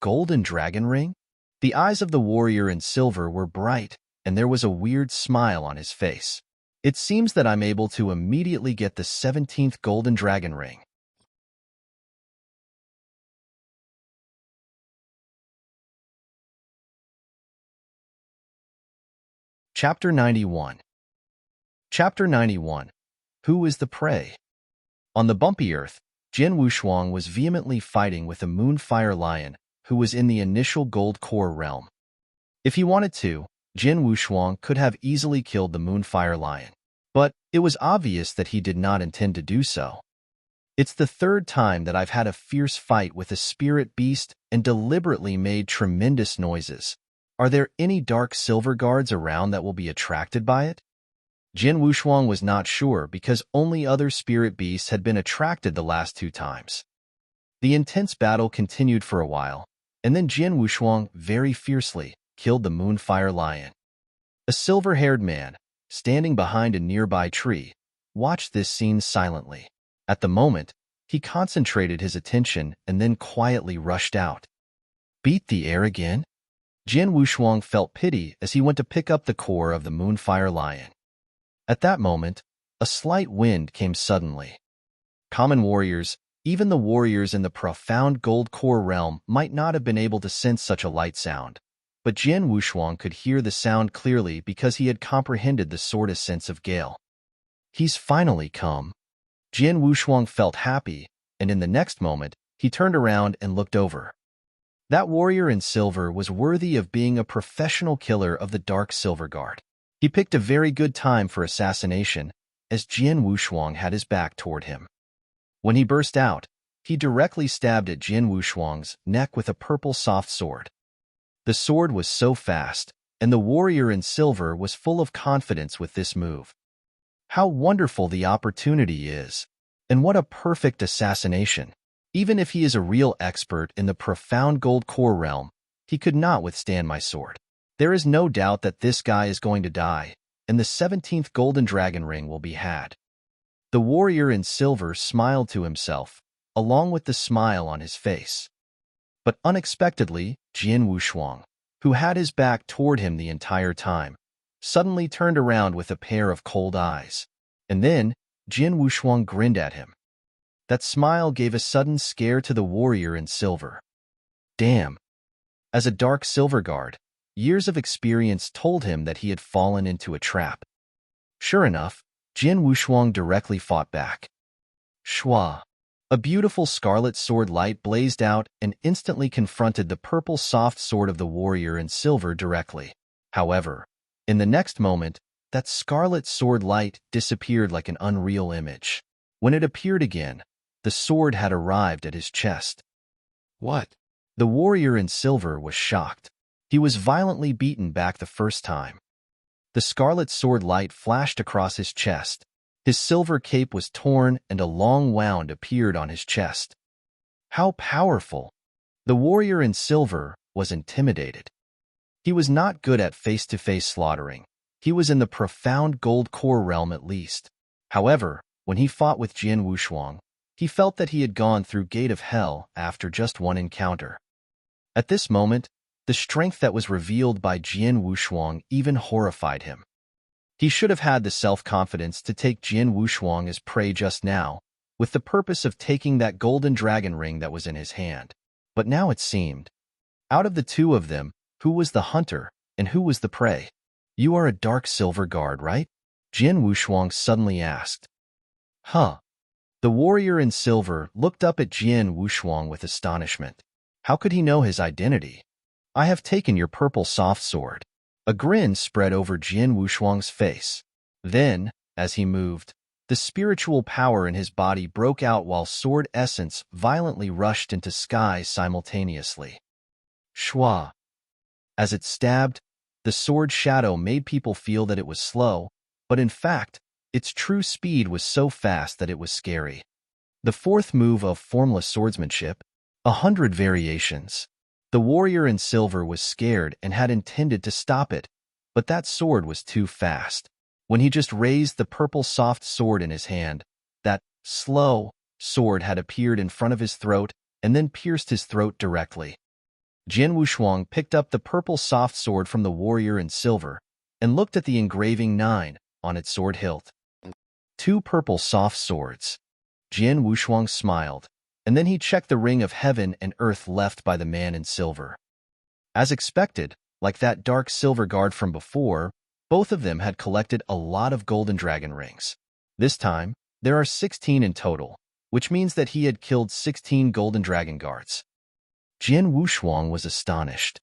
S1: Golden dragon ring? The eyes of the warrior in silver were bright, and there was a weird smile on his face. It seems that I'm able to immediately get the 17th golden dragon ring. Chapter 91. Chapter 91. Who is the prey? On the bumpy earth, Jin Wushuang was vehemently fighting with a Moonfire Lion, who was in the initial gold core realm. If he wanted to, Jin Wushuang could have easily killed the Moonfire Lion. But it was obvious that he did not intend to do so. It's the third time that I've had a fierce fight with a spirit beast and deliberately made tremendous noises. Are there any dark silver guards around that will be attracted by it? Jin Wushuang was not sure because only other spirit beasts had been attracted the last 2 times. The intense battle continued for a while, and then Jin Wushuang very fiercely killed the Moonfire Lion. A silver-haired man, standing behind a nearby tree, watched this scene silently. At the moment, he concentrated his attention and then quietly rushed out. Beat the air again? Jin Wushuang felt pity as he went to pick up the core of the Moonfire Lion. At that moment, a slight wind came suddenly. Common warriors, even the warriors in the profound gold core realm, might not have been able to sense such a light sound, but Jin Wushuang could hear the sound clearly because he had comprehended the sort of sense of gale. He's finally come. Jin Wushuang felt happy, and in the next moment, he turned around and looked over. That warrior in silver was worthy of being a professional killer of the Dark Silver Guard. He picked a very good time for assassination, as Jin Wushuang had his back toward him. When he burst out, he directly stabbed at Jin Wushuang's neck with a purple soft sword. The sword was so fast, and the warrior in silver was full of confidence with this move. How wonderful the opportunity is, and what a perfect assassination. Even if he is a real expert in the profound gold core realm, he could not withstand my sword. There is no doubt that this guy is going to die, and the 17th golden dragon ring will be had. The warrior in silver smiled to himself, along with the smile on his face. But unexpectedly, Jin Wushuang, who had his back toward him the entire time, suddenly turned around with a pair of cold eyes. And then, Jin Wushuang grinned at him. That smile gave a sudden scare to the warrior in silver. Damn! As a dark silver guard, years of experience told him that he had fallen into a trap. Sure enough, Jin Wushuang directly fought back. Shua! A beautiful scarlet sword light blazed out and instantly confronted the purple soft sword of the warrior in silver directly. However, in the next moment, that scarlet sword light disappeared like an unreal image. When it appeared again, the sword had arrived at his chest. What? The warrior in silver was shocked. He was violently beaten back the first time. The scarlet sword light flashed across his chest. His silver cape was torn and a long wound appeared on his chest. How powerful! The warrior in silver was intimidated. He was not good at face-to-face slaughtering. He was in the profound gold core realm at least. However, when he fought with Jin Wushuang, he felt that he had gone through gate of hell after just one encounter. At this moment, the strength that was revealed by Jian Wushuang even horrified him. He should have had the self-confidence to take Jian Wushuang as prey just now, with the purpose of taking that golden dragon ring that was in his hand. But now it seemed, out of the two of them, who was the hunter and who was the prey? You are a dark silver guard, right? Jian Wushuang suddenly asked. Huh. The warrior in silver looked up at Jian Wushuang with astonishment. How could he know his identity? I have taken your purple soft sword. A grin spread over Jian Wushuang's face. Then, as he moved, the spiritual power in his body broke out while sword essence violently rushed into sky simultaneously. Shwa. As it stabbed, the sword shadow made people feel that it was slow, but in fact, its true speed was so fast that it was scary. The fourth move of formless swordsmanship, 100 variations. The warrior in silver was scared and had intended to stop it, but that sword was too fast. When he just raised the purple soft sword in his hand, that slow sword had appeared in front of his throat and then pierced his throat directly. Jian Wushuang picked up the purple soft sword from the warrior in silver and looked at the engraving 9 on its sword hilt. 2 purple soft swords. Jian Wushuang smiled, and then he checked the ring of heaven and earth left by the man in silver. As expected, like that dark silver guard from before, both of them had collected a lot of golden dragon rings. This time, there are 16 in total, which means that he had killed 16 golden dragon guards. Jian Wushuang was astonished.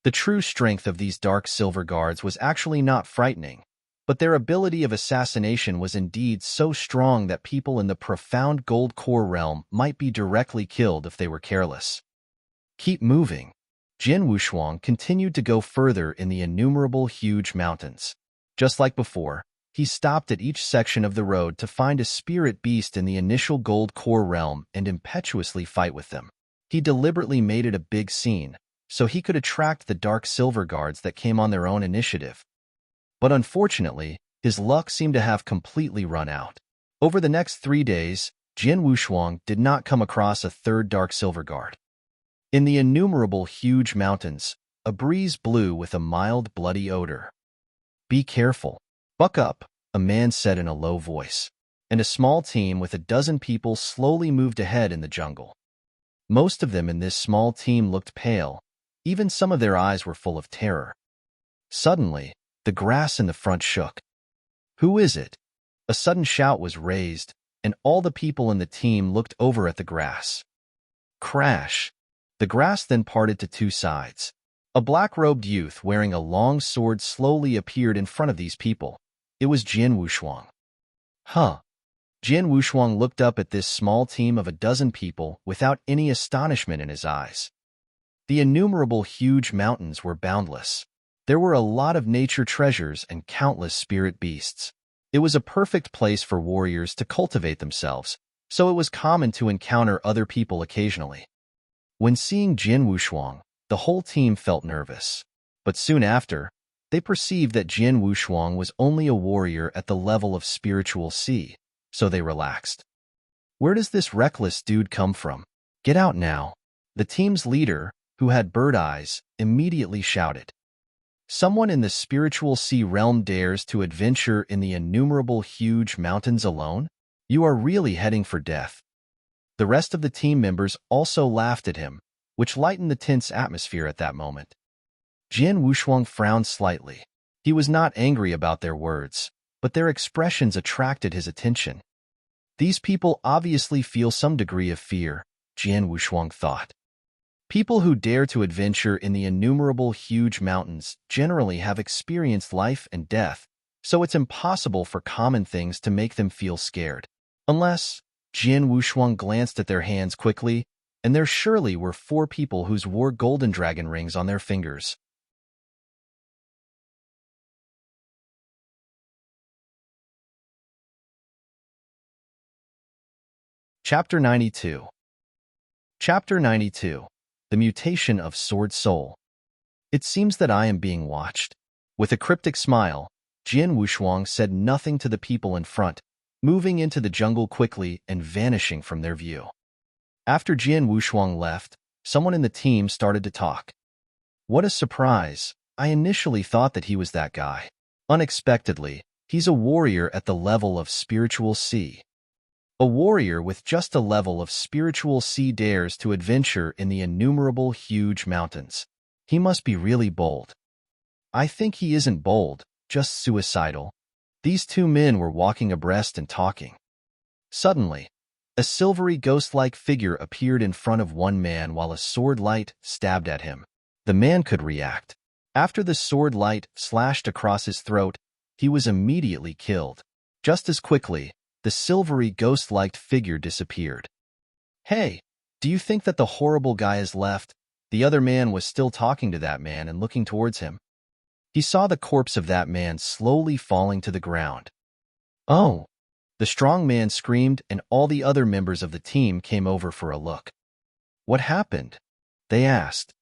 S1: The true strength of these dark silver guards was actually not frightening, but their ability of assassination was indeed so strong that people in the profound gold core realm might be directly killed if they were careless. Keep moving. Jian Wushuang continued to go further in the innumerable huge mountains. Just like before, he stopped at each section of the road to find a spirit beast in the initial gold core realm and impetuously fight with them. He deliberately made it a big scene, so he could attract the dark silver guards that came on their own initiative. But unfortunately, his luck seemed to have completely run out. Over the next 3 days, Jian Wushuang did not come across a third dark silver guard. In the innumerable huge mountains, a breeze blew with a mild, bloody odor. Be careful. Buck up, a man said in a low voice, and a small team with a dozen people slowly moved ahead in the jungle. Most of them in this small team looked pale. Even some of their eyes were full of terror. Suddenly, the grass in the front shook. Who is it? A sudden shout was raised, and all the people in the team looked over at the grass. Crash! The grass then parted to 2 sides. A black-robed youth wearing a long sword slowly appeared in front of these people. It was Jian Wushuang. Huh. Jian Wushuang looked up at this small team of a dozen people without any astonishment in his eyes. The innumerable huge mountains were boundless. There were a lot of nature treasures and countless spirit beasts. It was a perfect place for warriors to cultivate themselves, so it was common to encounter other people occasionally. When seeing Jian Wushuang, the whole team felt nervous. But soon after, they perceived that Jian Wushuang was only a warrior at the level of spiritual C, so they relaxed. Where does this reckless dude come from? Get out now. The team's leader, who had bird eyes, immediately shouted. Someone in the spiritual sea realm dares to adventure in the innumerable huge mountains alone? You are really heading for death. The rest of the team members also laughed at him, which lightened the tense atmosphere at that moment. Jian Wushuang frowned slightly. He was not angry about their words, but their expressions attracted his attention. These people obviously feel some degree of fear, Jian Wushuang thought. People who dare to adventure in the innumerable huge mountains generally have experienced life and death, so it's impossible for common things to make them feel scared. Unless, Jian Wushuang glanced at their hands quickly, and there surely were 4 people who wore golden dragon rings on their fingers. Chapter 92. Chapter 92. The Mutation of Sword Soul. It seems that I am being watched. With a cryptic smile, Jian Wushuang said nothing to the people in front, moving into the jungle quickly and vanishing from their view. After Jian Wushuang left, someone in the team started to talk. What a surprise. I initially thought that he was that guy. Unexpectedly, he's a warrior at the level of spiritual C. A warrior with just a level of spiritual C dares to adventure in the innumerable huge mountains. He must be really bold. I think he isn't bold, just suicidal. These two men were walking abreast and talking. Suddenly, a silvery ghost-like figure appeared in front of one man while a sword light stabbed at him. The man could react. After the sword light slashed across his throat, he was immediately killed. Just as quickly, the silvery ghost-like figure disappeared. Hey, do you think that the horrible guy has left? The other man was still talking to that man and looking towards him. He saw the corpse of that man slowly falling to the ground. Oh! The strong man screamed, and all the other members of the team came over for a look. What happened? They asked.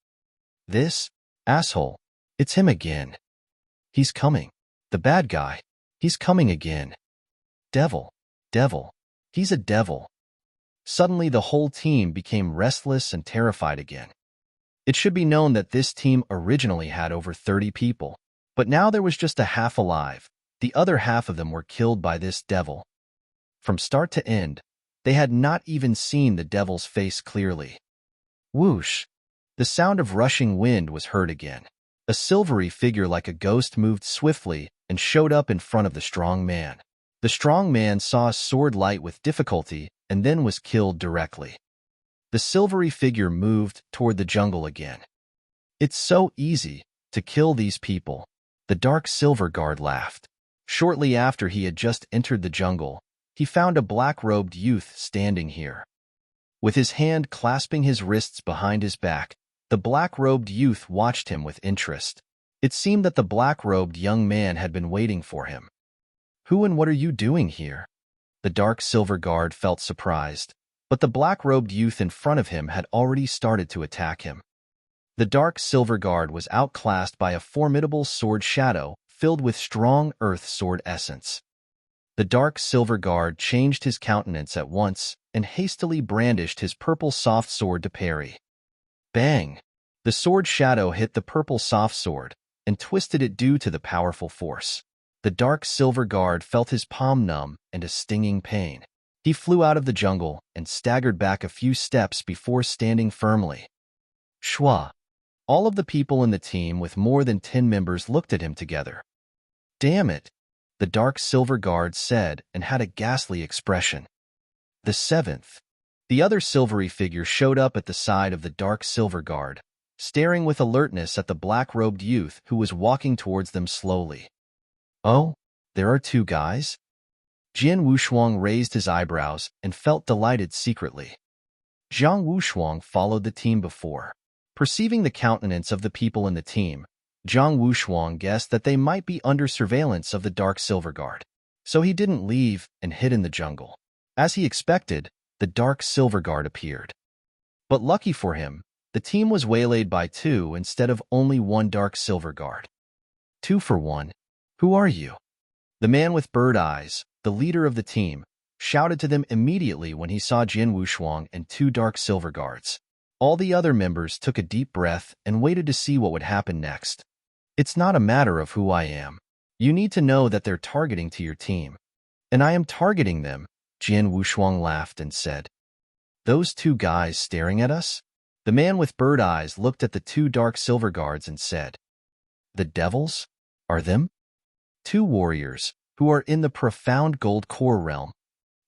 S1: This asshole. It's him again. He's coming. The bad guy. He's coming again. Devil. Devil. He's a devil. Suddenly the whole team became restless and terrified again. It should be known that this team originally had over 30 people, but now there was just a half alive. The other half of them were killed by this devil. From start to end, they had not even seen the devil's face clearly. Whoosh! The sound of rushing wind was heard again. A silvery figure like a ghost moved swiftly and showed up in front of the strong man. The strong man saw a sword light with difficulty and then was killed directly. The silvery figure moved toward the jungle again. It's so easy to kill these people. The dark silver guard laughed. Shortly after he had just entered the jungle, he found a black-robed youth standing here. With his hand clasping his wrists behind his back, the black-robed youth watched him with interest. It seemed that the black-robed young man had been waiting for him. Who and what are you doing here? The dark silver guard felt surprised, but the black-robed youth in front of him had already started to attack him. The dark silver guard was outclassed by a formidable sword shadow filled with strong earth sword essence. The dark silver guard changed his countenance at once and hastily brandished his purple soft sword to parry. Bang! The sword shadow hit the purple soft sword and twisted it due to the powerful force. The dark silver guard felt his palm numb and a stinging pain. He flew out of the jungle and staggered back a few steps before standing firmly. Shwa! All of the people in the team with more than 10 members looked at him together. Damn it! The dark silver guard said and had a ghastly expression. The seventh. The other silvery figure showed up at the side of the dark silver guard, staring with alertness at the black-robed youth who was walking towards them slowly. Oh, there are two guys? Jian Wushuang raised his eyebrows and felt delighted secretly. Jiang Wushuang followed the team before. Perceiving the countenance of the people in the team, Jiang Wushuang guessed that they might be under surveillance of the dark silver guard. So he didn't leave and hid in the jungle. As he expected, the dark silver guard appeared. But lucky for him, the team was waylaid by 2 instead of only 1 dark silver guard. 2 for 1. Who are you? The man with bird eyes, the leader of the team, shouted to them immediately when he saw Jian Wushuang and 2 dark silver guards. All the other members took a deep breath and waited to see what would happen next. It's not a matter of who I am. You need to know that they're targeting to your team. And I am targeting them, Jian Wushuang laughed and said. Those 2 guys staring at us? The man with bird eyes looked at the 2 dark silver guards and said, The devils? Are them? 2 warriors, who are in the profound gold core realm.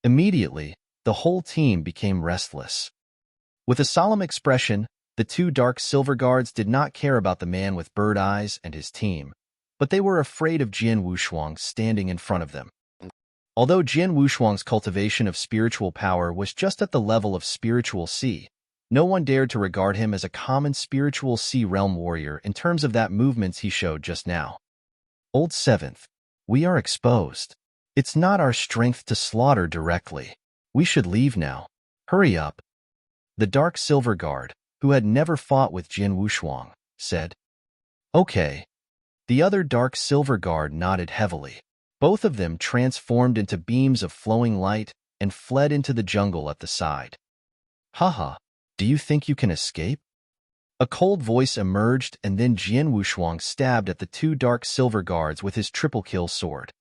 S1: Immediately, the whole team became restless. With a solemn expression, the 2 dark silver guards did not care about the man with bird eyes and his team, but they were afraid of Jian Wushuang standing in front of them. Although Jian Wushuang's cultivation of spiritual power was just at the level of spiritual C, no one dared to regard him as a common spiritual C realm warrior in terms of that movements he showed just now. Old 7th, we are exposed. It's not our strength to slaughter directly. We should leave now. Hurry up. The dark silver guard, who had never fought with Jian Wushuang, said. Okay. The other dark silver guard nodded heavily. Both of them transformed into beams of flowing light and fled into the jungle at the side. Haha, Do you think you can escape? A cold voice emerged, and then Jian Wushuang stabbed at the two dark silver guards with his triple kill sword.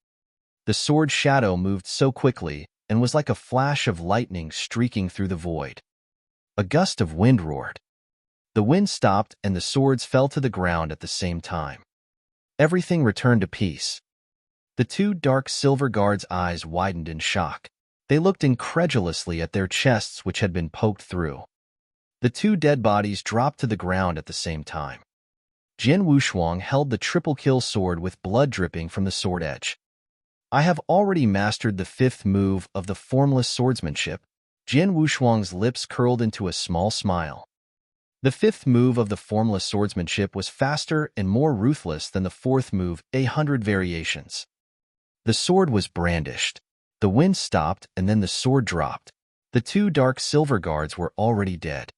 S1: The sword shadow moved so quickly and was like a flash of lightning streaking through the void. A gust of wind roared. The wind stopped and the swords fell to the ground at the same time. Everything returned to peace. The two dark silver guards' eyes widened in shock. They looked incredulously at their chests, which had been poked through. The two dead bodies dropped to the ground at the same time. Jian Wushuang held the triple kill sword with blood dripping from the sword edge. I have already mastered the fifth move of the formless swordsmanship. Jian Wushuang's lips curled into a small smile. The fifth move of the formless swordsmanship was faster and more ruthless than the fourth move, 100 variations. The sword was brandished. The wind stopped and then the sword dropped. The two dark silver guards were already dead.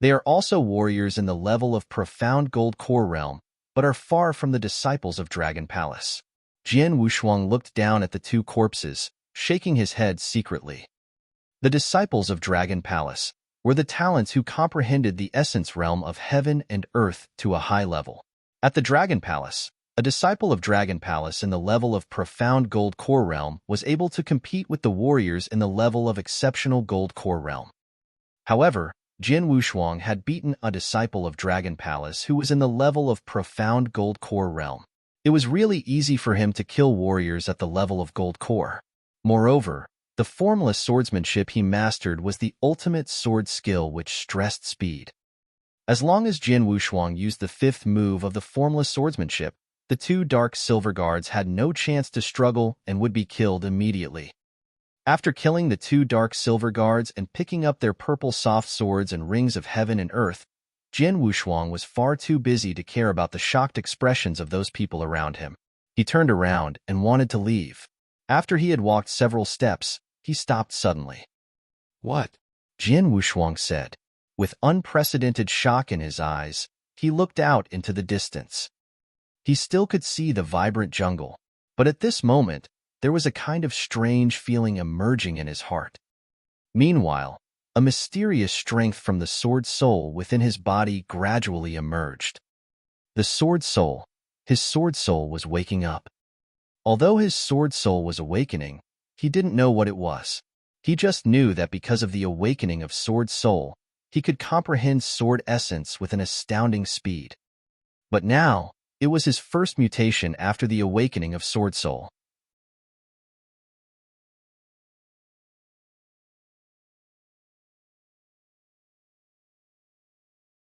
S1: They are also warriors in the level of profound gold core realm, but are far from the disciples of Dragon Palace. Jian Wushuang looked down at the two corpses, shaking his head secretly. The disciples of Dragon Palace were the talents who comprehended the essence realm of heaven and earth to a high level. At the Dragon Palace, a disciple of Dragon Palace in the level of profound gold core realm was able to compete with the warriors in the level of exceptional gold core realm. However, Jian Wushuang had beaten a disciple of Dragon Palace who was in the level of profound gold core realm. It was really easy for him to kill warriors at the level of gold core. Moreover, the formless swordsmanship he mastered was the ultimate sword skill which stressed speed. As long as Jian Wushuang used the fifth move of the formless swordsmanship, the two dark silver guards had no chance to struggle and would be killed immediately. After killing the two dark silver guards and picking up their purple soft swords and rings of heaven and earth, Jian Wushuang was far too busy to care about the shocked expressions of those people around him. He turned around and wanted to leave. After he had walked several steps, he stopped suddenly. "What?" Jian Wushuang said. With unprecedented shock in his eyes, he looked out into the distance. He still could see the vibrant jungle, but at this moment, there was a kind of strange feeling emerging in his heart. Meanwhile, a mysterious strength from the sword soul within his body gradually emerged. The sword soul, his sword soul was waking up. Although his sword soul was awakening, he didn't know what it was. He just knew that because of the awakening of sword soul, he could comprehend sword essence with an astounding speed. But now, it was his first mutation after the awakening of sword soul.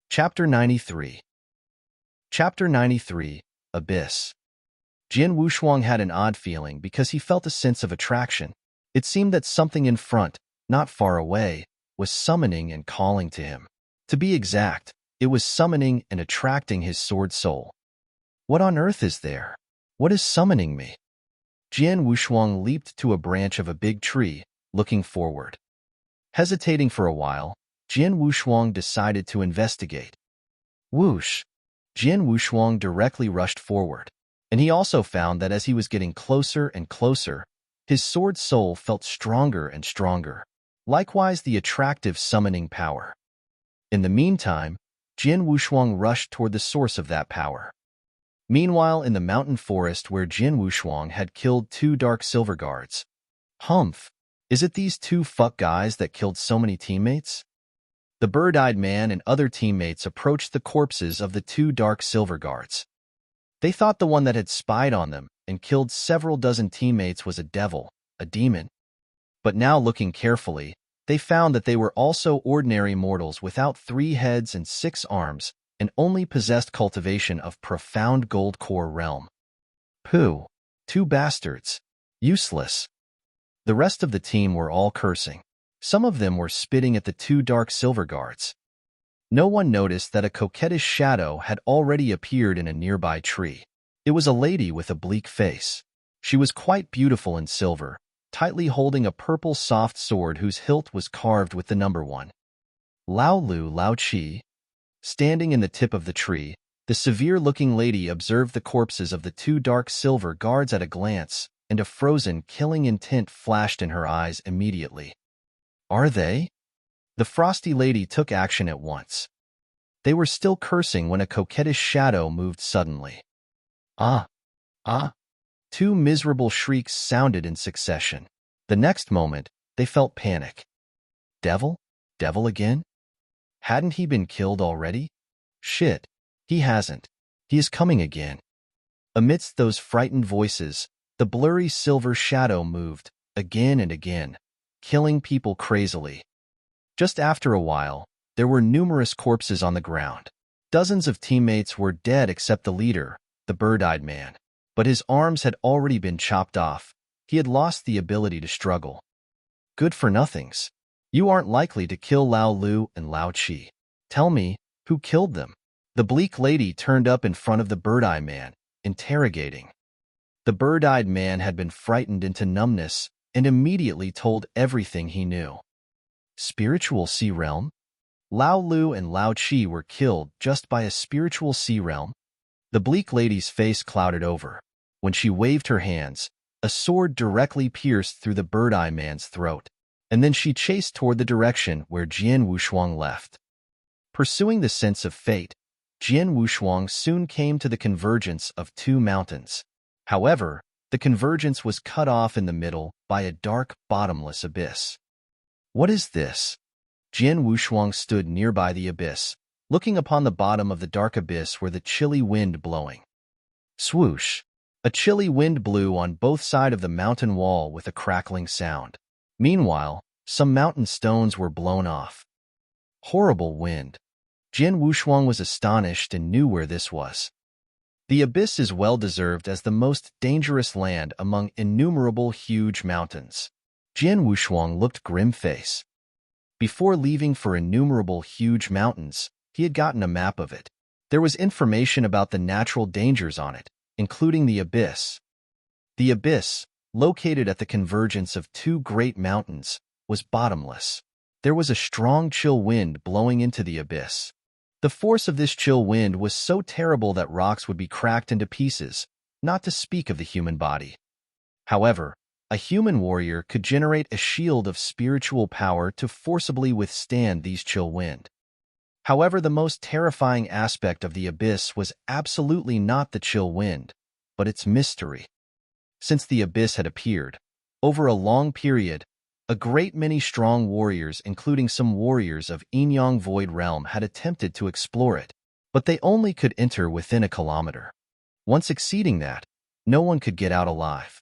S1: Chapter 93. Chapter 93, Abyss. Jian Wushuang had an odd feeling because he felt a sense of attraction. It seemed that something in front, not far away, was summoning and calling to him. To be exact, it was summoning and attracting his sword soul. What on earth is there? What is summoning me? Jian Wushuang leaped to a branch of a big tree, looking forward. Hesitating for a while, Jian Wushuang decided to investigate. Whoosh! Jian Wushuang directly rushed forward, and he also found that as he was getting closer and closer, his sword soul felt stronger and stronger. Likewise, the attractive summoning power. In the meantime, Jian Wushuang rushed toward the source of that power. Meanwhile, in the mountain forest where Jian Wushuang had killed two dark silver guards. Humph! Is it these two fuck guys that killed so many teammates? The bird-eyed man and other teammates approached the corpses of the two dark silver guards. They thought the one that had spied on them and killed several dozen teammates was a devil, a demon. But now looking carefully, they found that they were also ordinary mortals without 3 heads and 6 arms, and only possessed cultivation of profound gold core realm. Pooh! 2 bastards! Useless! The rest of the team were all cursing. Some of them were spitting at the two dark silver guards. No one noticed that a coquettish shadow had already appeared in a nearby tree. It was a lady with a bleak face. She was quite beautiful in silver, tightly holding a purple soft sword whose hilt was carved with the number 1. Lao Lu Lao Chi. Standing in the tip of the tree, the severe-looking lady observed the corpses of the two dark silver guards at a glance, and a frozen, killing intent flashed in her eyes immediately. Are they? The frosty lady took action at once. They were still cursing when a coquettish shadow moved suddenly. Ah! Ah! Two miserable shrieks sounded in succession. The next moment, they felt panic. Devil? Devil again? Hadn't he been killed already? Shit, he hasn't. He is coming again. Amidst those frightened voices, the blurry silver shadow moved, again and again, killing people crazily. Just after a while, there were numerous corpses on the ground. Dozens of teammates were dead except the leader, the bird-eyed man. But his arms had already been chopped off. He had lost the ability to struggle. Good for nothings. You aren't likely to kill Lao Lu and Lao Chi. Tell me, who killed them? The bleak lady turned up in front of the bird-eye man, interrogating. The bird-eyed man had been frightened into numbness and immediately told everything he knew. Spiritual sea realm? Lao Lu and Lao Chi were killed just by a spiritual sea realm? The bleak lady's face clouded over. When she waved her hands, a sword directly pierced through the bird-eye man's throat, and then she chased toward the direction where Jian Wushuang left. Pursuing the sense of fate, Jian Wushuang soon came to the convergence of two mountains. However, the convergence was cut off in the middle by a dark, bottomless abyss. What is this? Jian Wushuang stood nearby the abyss, looking upon the bottom of the dark abyss where the chilly wind blowing. Swoosh! A chilly wind blew on both sides of the mountain wall with a crackling sound. Meanwhile, some mountain stones were blown off. Horrible wind. Jian Wushuang was astonished and knew where this was. The abyss is well-deserved as the most dangerous land among innumerable huge mountains. Jian Wushuang looked grim-faced. Before leaving for innumerable huge mountains, he had gotten a map of it. There was information about the natural dangers on it, including the abyss. The abyss, located at the convergence of two great mountains, was bottomless. There was a strong chill wind blowing into the abyss. The force of this chill wind was so terrible that rocks would be cracked into pieces, not to speak of the human body. However, a human warrior could generate a shield of spiritual power to forcibly withstand these chill wind. However, the most terrifying aspect of the abyss was absolutely not the chill wind, but its mystery. Since the abyss had appeared, over a long period, a great many strong warriors, including some warriors of Yinyang Void Realm, had attempted to explore it, but they only could enter within a kilometer. Once exceeding that, no one could get out alive.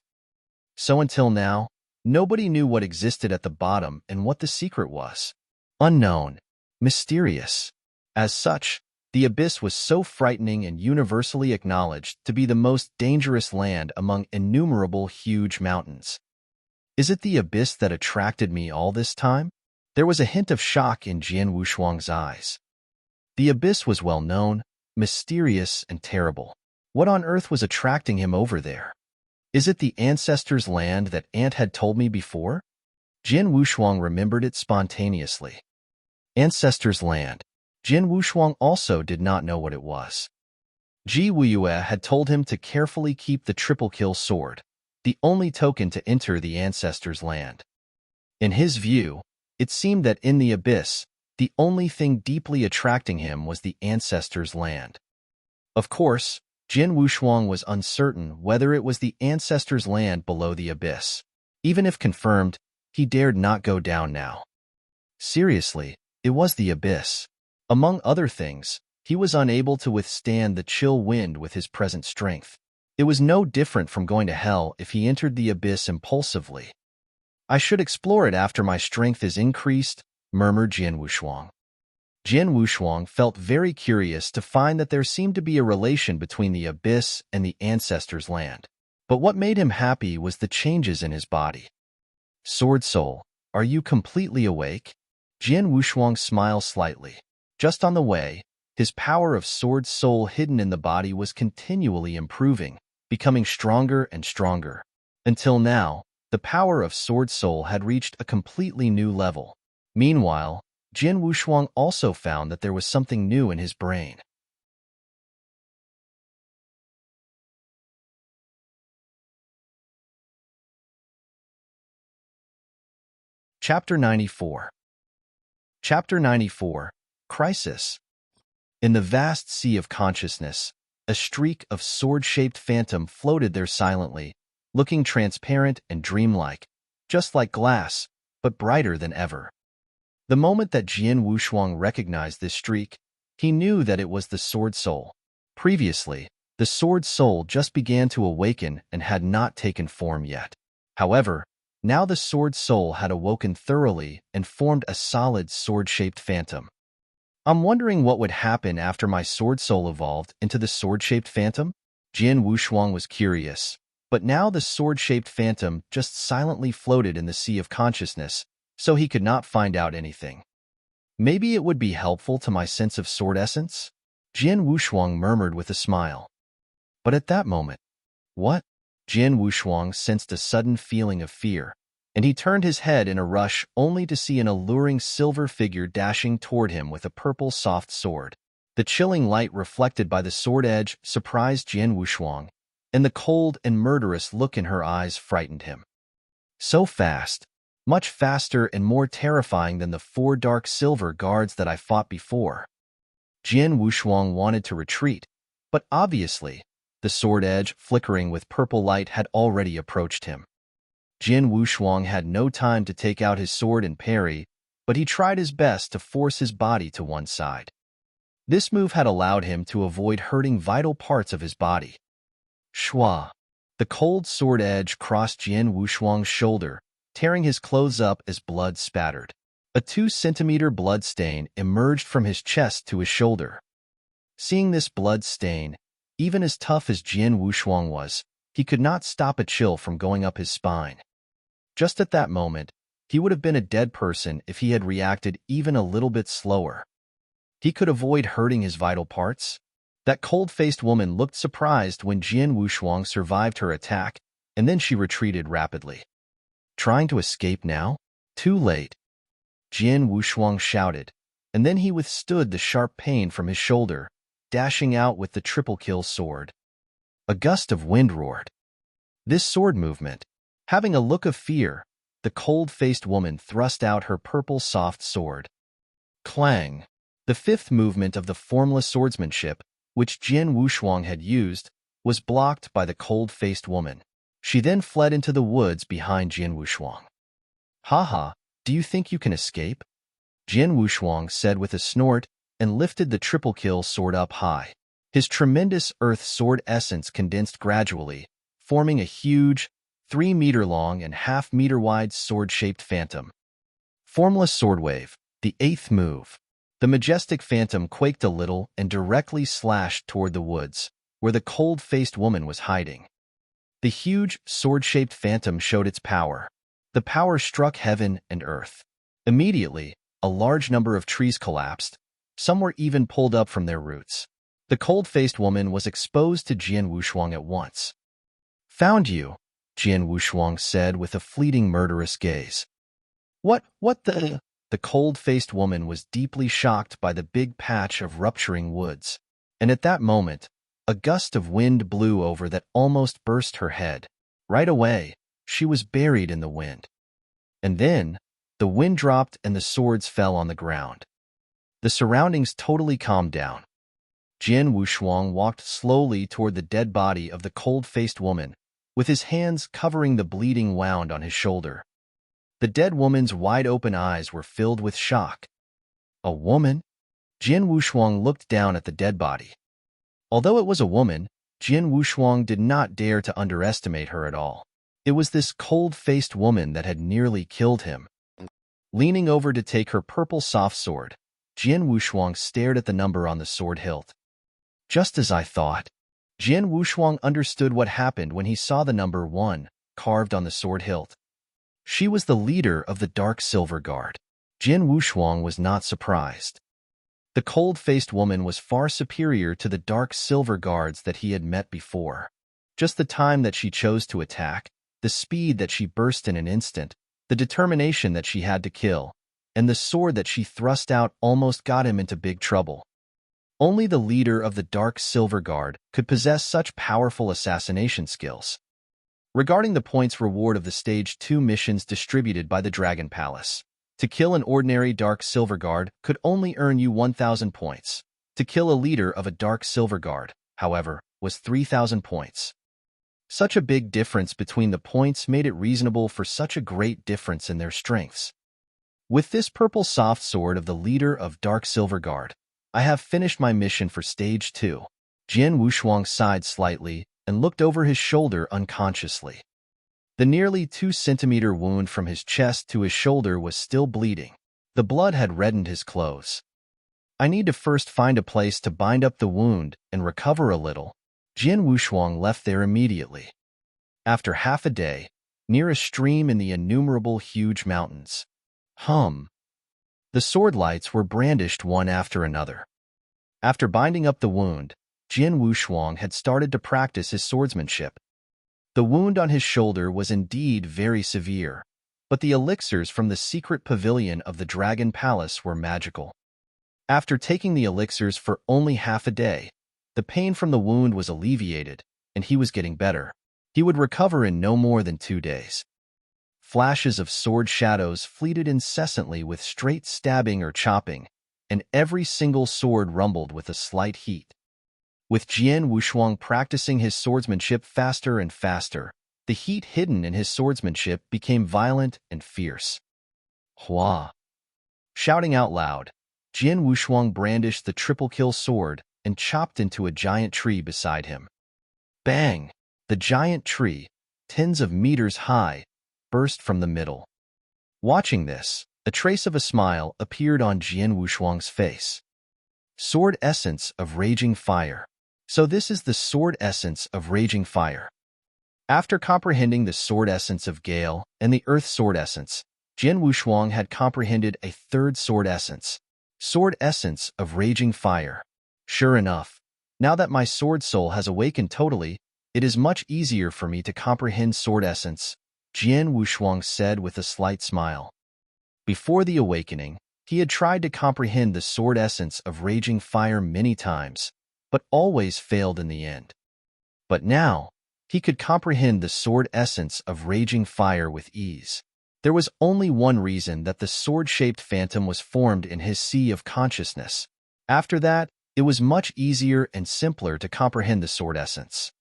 S1: So until now, nobody knew what existed at the bottom and what the secret was. Unknown, mysterious. As such, the abyss was so frightening and universally acknowledged to be the most dangerous land among innumerable huge mountains. Is it the abyss that attracted me all this time? There was a hint of shock in Jian Wushuang's eyes. The abyss was well known, mysterious, and terrible. What on earth was attracting him over there? Is it the ancestors' land that Ant had told me before? Jian Wushuang remembered it spontaneously. Ancestors' land. Jian Wushuang also did not know what it was. Ji Wuyue had told him to carefully keep the triple-kill sword, the only token to enter the ancestors' land. In his view, it seemed that in the abyss, the only thing deeply attracting him was the ancestors' land. Of course, Jian Wushuang was uncertain whether it was the ancestors' land below the abyss. Even if confirmed, he dared not go down now. Seriously, it was the abyss. Among other things, he was unable to withstand the chill wind with his present strength. It was no different from going to hell if he entered the abyss impulsively. I should explore it after my strength is increased, murmured Jian Wushuang. Jian Wushuang felt very curious to find that there seemed to be a relation between the abyss and the ancestors' land. But what made him happy was the changes in his body. Sword Soul, are you completely awake? Jian Wushuang smiled slightly. Just on the way, his power of Sword Soul hidden in the body was continually improving, becoming stronger and stronger. Until now, the power of Sword Soul had reached a completely new level. Meanwhile, Jian Wushuang also found that there was something new in his brain. Chapter 94. Chapter 94. Crisis. In the vast sea of consciousness, a streak of sword-shaped phantom floated there silently, looking transparent and dreamlike, just like glass, but brighter than ever. The moment that Jian Wushuang recognized this streak, he knew that it was the Sword Soul. Previously, the Sword Soul just began to awaken and had not taken form yet. However, now the Sword Soul had awoken thoroughly and formed a solid sword-shaped phantom. I'm wondering what would happen after my Sword Soul evolved into the sword-shaped phantom? Jian Wushuang was curious, but now the sword-shaped phantom just silently floated in the sea of consciousness, so he could not find out anything. Maybe it would be helpful to my sense of sword essence? Jian Wushuang murmured with a smile. But at that moment, what? Jian Wushuang sensed a sudden feeling of fear, and he turned his head in a rush only to see an alluring silver figure dashing toward him with a purple soft sword. The chilling light reflected by the sword edge surprised Jian Wushuang, and the cold and murderous look in her eyes frightened him. So fast, much faster and more terrifying than the 4 dark silver guards that I fought before. Jian Wushuang wanted to retreat, but obviously, the sword edge flickering with purple light had already approached him. Jian Wushuang had no time to take out his sword and parry, but he tried his best to force his body to one side. This move had allowed him to avoid hurting vital parts of his body. Shua! The cold sword edge crossed Jian Wushuang's shoulder, tearing his clothes up as blood spattered. A 2-centimeter blood stain emerged from his chest to his shoulder. Seeing this blood stain, even as tough as Jian Wushuang was, he could not stop a chill from going up his spine. Just at that moment, he would have been a dead person if he had reacted even a little bit slower. He could avoid hurting his vital parts. That cold-faced woman looked surprised when Jian Wushuang survived her attack, and then she retreated rapidly. Trying to escape now? Too late. Jian Wushuang shouted, and then he withstood the sharp pain from his shoulder, dashing out with the triple kill sword. A gust of wind roared. This sword movement, having a look of fear, the cold-faced woman thrust out her purple soft sword. Clang! The 5th movement of the formless swordsmanship, which Jian Wushuang had used, was blocked by the cold-faced woman. She then fled into the woods behind Jian Wushuang. "Haha, do you think you can escape?" Jian Wushuang said with a snort and lifted the triple kill sword up high. His tremendous earth sword essence condensed gradually, forming a huge, 3-meter-long and half-meter-wide sword-shaped phantom. Formless sword wave, the 8th move. The majestic phantom quaked a little and directly slashed toward the woods, where the cold-faced woman was hiding. The huge, sword-shaped phantom showed its power. The power struck heaven and earth. Immediately, a large number of trees collapsed. Some were even pulled up from their roots. The cold-faced woman was exposed to Jian Wushuang at once. "Found you," Jian Wushuang said with a fleeting murderous gaze. What the? The cold-faced woman was deeply shocked by the big patch of rupturing woods, and at that moment, a gust of wind blew over that almost burst her head. Right away, she was buried in the wind. And then, the wind dropped and the swords fell on the ground. The surroundings totally calmed down. Jian Wushuang walked slowly toward the dead body of the cold-faced woman, with his hands covering the bleeding wound on his shoulder. The dead woman's wide-open eyes were filled with shock. A woman? Jian Wushuang looked down at the dead body. Although it was a woman, Jian Wushuang did not dare to underestimate her at all. It was this cold-faced woman that had nearly killed him. Leaning over to take her purple soft sword, Jian Wushuang stared at the number on the sword hilt. Just as I thought. Jian Wushuang understood what happened when he saw the number 1 carved on the sword hilt. She was the leader of the Dark Silver Guard. Jian Wushuang was not surprised. The cold-faced woman was far superior to the Dark Silver Guards that he had met before. Just the time that she chose to attack, the speed that she burst in an instant, the determination that she had to kill, and the sword that she thrust out almost got him into big trouble. Only the leader of the Dark Silver Guard could possess such powerful assassination skills. Regarding the points reward of the Stage 2 missions distributed by the Dragon Palace, To kill an ordinary Dark Silver Guard could only earn you 1,000 points. To kill a leader of a Dark Silver Guard, however, was 3,000 points. Such a big difference between the points made it reasonable for such a great difference in their strengths. With this purple soft sword of the leader of Dark Silver Guard, I have finished my mission for Stage 2. Jian Wushuang sighed slightly and looked over his shoulder unconsciously. The nearly 2-centimeter wound from his chest to his shoulder was still bleeding. The blood had reddened his clothes. I need to first find a place to bind up the wound and recover a little. Jian Wushuang left there immediately. After half a day, near a stream in the innumerable huge mountains. The sword lights were brandished one after another. After binding up the wound, Jian Wushuang had started to practice his swordsmanship. The wound on his shoulder was indeed very severe, but the elixirs from the secret pavilion of the Dragon Palace were magical. After taking the elixirs for only half a day, the pain from the wound was alleviated, and he was getting better. He would recover in no more than 2 days. Flashes of sword shadows fleeted incessantly with straight stabbing or chopping, and every single sword rumbled with a slight heat. With Jian Wushuang practicing his swordsmanship faster and faster, the heat hidden in his swordsmanship became violent and fierce. Hua! Shouting out loud, Jian Wushuang brandished the triple-kill sword and chopped into a giant tree beside him. Bang! The giant tree, tens of meters high, burst from the middle. Watching this, a trace of a smile appeared on Jian Wushuang's face. Sword Essence of Raging Fire. So this is the Sword Essence of Raging Fire. After comprehending the Sword Essence of Gale and the Earth Sword Essence, Jian Wushuang had comprehended a third Sword Essence, Sword Essence of Raging Fire. Sure enough, now that my sword soul has awakened totally, it is much easier for me to comprehend Sword Essence, Jian Wushuang said with a slight smile. Before the awakening, he had tried to comprehend the Sword Essence of Raging Fire many times, but always failed in the end. But now, he could comprehend the Sword Essence of Raging Fire with ease. There was only one reason that the sword-shaped phantom was formed in his sea of consciousness. After that, it was much easier and simpler to comprehend the Sword Essence.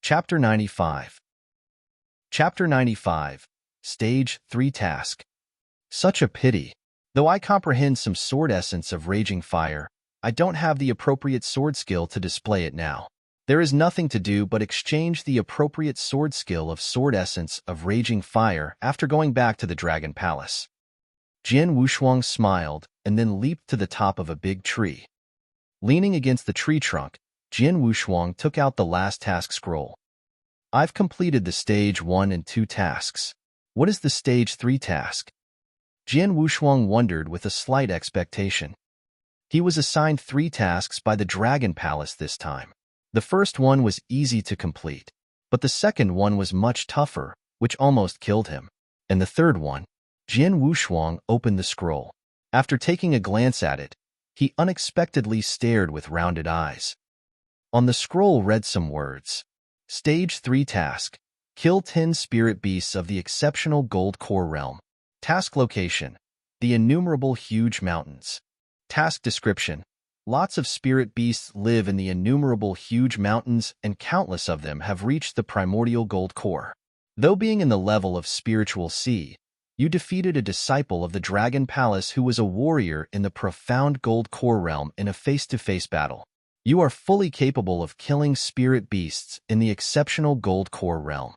S1: Chapter 95. Chapter 95. Stage 3 Task. Such a pity. Though I comprehend some sword essence of Raging Fire, I don't have the appropriate sword skill to display it now. There is nothing to do but exchange the appropriate sword skill of Sword Essence of Raging Fire after going back to the Dragon Palace. Jian Wushuang smiled and then leaped to the top of a big tree. Leaning against the tree trunk, Jian Wushuang took out the last task scroll. I've completed the Stage 1 and 2 tasks. What is the Stage 3 task? Jian Wushuang wondered with a slight expectation. He was assigned 3 tasks by the Dragon Palace this time. The first one was easy to complete, but the second one was much tougher, which almost killed him. And the third one, Jian Wushuang opened the scroll. After taking a glance at it, he unexpectedly stared with rounded eyes. On the scroll read some words. Stage 3 Task. Kill 10 spirit beasts of the exceptional Gold Core Realm. Task Location. The innumerable huge mountains. Task Description. Lots of spirit beasts live in the innumerable huge mountains, and countless of them have reached the primordial gold core. Though being in the level of spiritual sea, you defeated a disciple of the Dragon Palace who was a warrior in the profound gold core realm in a face-to-face battle. You are fully capable of killing spirit beasts in the exceptional gold core realm.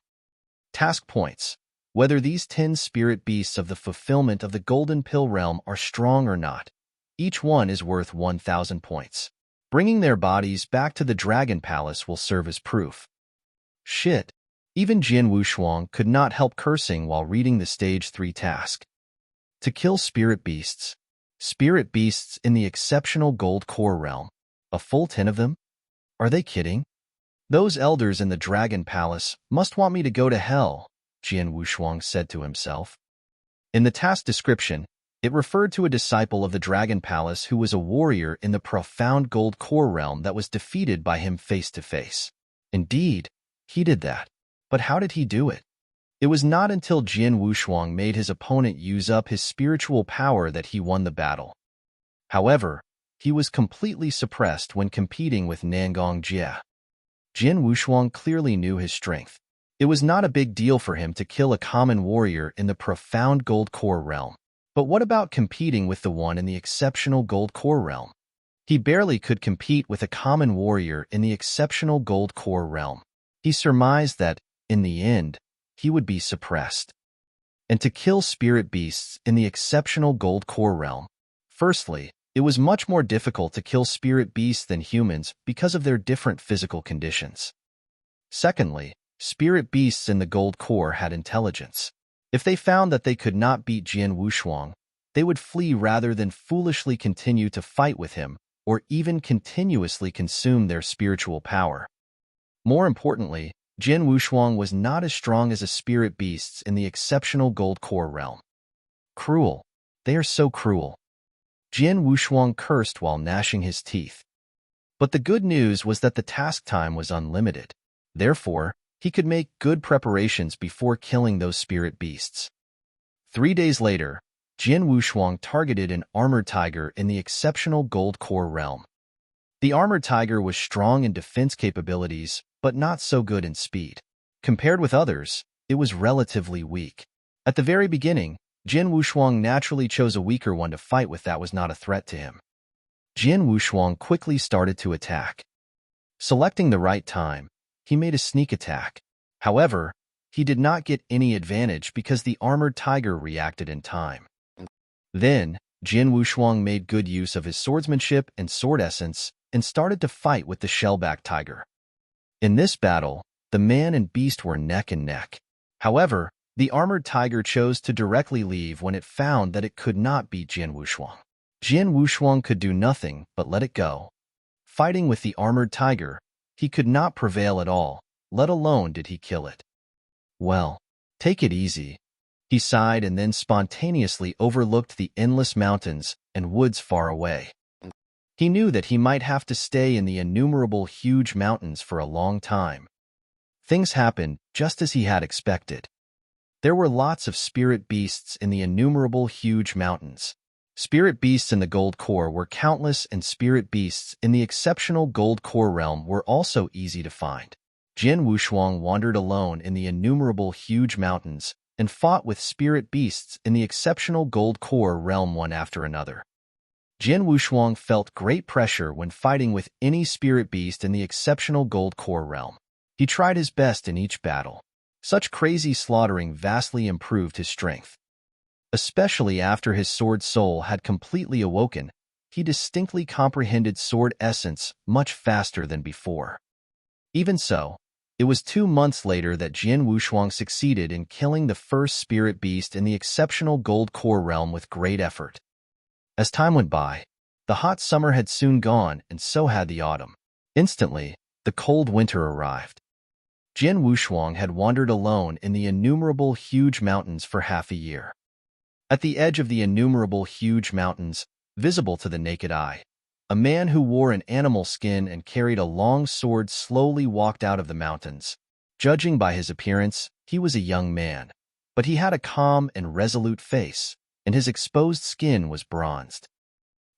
S1: Task Points. Whether these 10 spirit beasts of the fulfillment of the golden pill realm are strong or not, each one is worth 1,000 points. Bringing their bodies back to the Dragon Palace will serve as proof. Shit. Even Jian Wushuang could not help cursing while reading the Stage 3 task. To kill spirit beasts. Spirit beasts in the exceptional gold core realm. A full 10 of them? Are they kidding? Those elders in the Dragon Palace must want me to go to hell, Jian Wushuang said to himself. In the task description, It referred to a disciple of the Dragon Palace who was a warrior in the profound gold core realm that was defeated by him face to face. Indeed, he did that. But how did he do it? It was not until Jin Wushuang made his opponent use up his spiritual power that he won the battle. However, he was completely suppressed when competing with Nangong Jie. Jin Wushuang clearly knew his strength. It was not a big deal for him to kill a common warrior in the profound gold core realm. But what about competing with the one in the exceptional gold core realm? He barely could compete with a common warrior in the exceptional gold core realm. He surmised that, in the end, he would be suppressed. And to kill spirit beasts in the exceptional gold core realm, firstly, it was much more difficult to kill spirit beasts than humans because of their different physical conditions. Secondly, spirit beasts in the gold core had intelligence. If they found that they could not beat Jin Wushuang, they would flee rather than foolishly continue to fight with him or even continuously consume their spiritual power. More importantly, Jin Wushuang was not as strong as a spirit beasts in the exceptional gold core realm. Cruel. They are so cruel. Jin Wushuang cursed while gnashing his teeth. But the good news was that the task time was unlimited. Therefore, he could make good preparations before killing those spirit beasts. 3 days later, Jin Wushuang targeted an armored tiger in the exceptional gold core realm. The armored tiger was strong in defense capabilities, but not so good in speed. Compared with others, it was relatively weak. At the very beginning, Jin Wushuang naturally chose a weaker one to fight with that was not a threat to him. Jin Wushuang quickly started to attack. Selecting the right time, he made a sneak attack. However, he did not get any advantage because the armored tiger reacted in time. Then, Jin Wushuang made good use of his swordsmanship and sword essence and started to fight with the shellback tiger. In this battle, the man and beast were neck and neck. However, the armored tiger chose to directly leave when it found that it could not beat Jin Wushuang. Jin Wushuang could do nothing but let it go. Fighting with the armored tiger, he could not prevail at all, let alone did he kill it. Well, take it easy. He sighed and then spontaneously overlooked the endless mountains and woods far away. He knew that he might have to stay in the innumerable huge mountains for a long time. Things happened just as he had expected. There were lots of spirit beasts in the innumerable huge mountains. Spirit beasts in the gold core were countless and spirit beasts in the exceptional gold core realm were also easy to find. Jin Wushuang wandered alone in the innumerable huge mountains and fought with spirit beasts in the exceptional gold core realm one after another. Jin Wushuang felt great pressure when fighting with any spirit beast in the exceptional gold core realm. He tried his best in each battle. Such crazy slaughtering vastly improved his strength. Especially after his sword soul had completely awoken, he distinctly comprehended sword essence much faster than before. Even so, it was 2 months later that Jin Wushuang succeeded in killing the first spirit beast in the exceptional gold core realm with great effort. As time went by, the hot summer had soon gone and so had the autumn. Instantly, the cold winter arrived. Jin Wushuang had wandered alone in the innumerable huge mountains for half a year. At the edge of the innumerable huge mountains, visible to the naked eye, a man who wore an animal skin and carried a long sword slowly walked out of the mountains. Judging by his appearance, he was a young man, but he had a calm and resolute face, and his exposed skin was bronzed.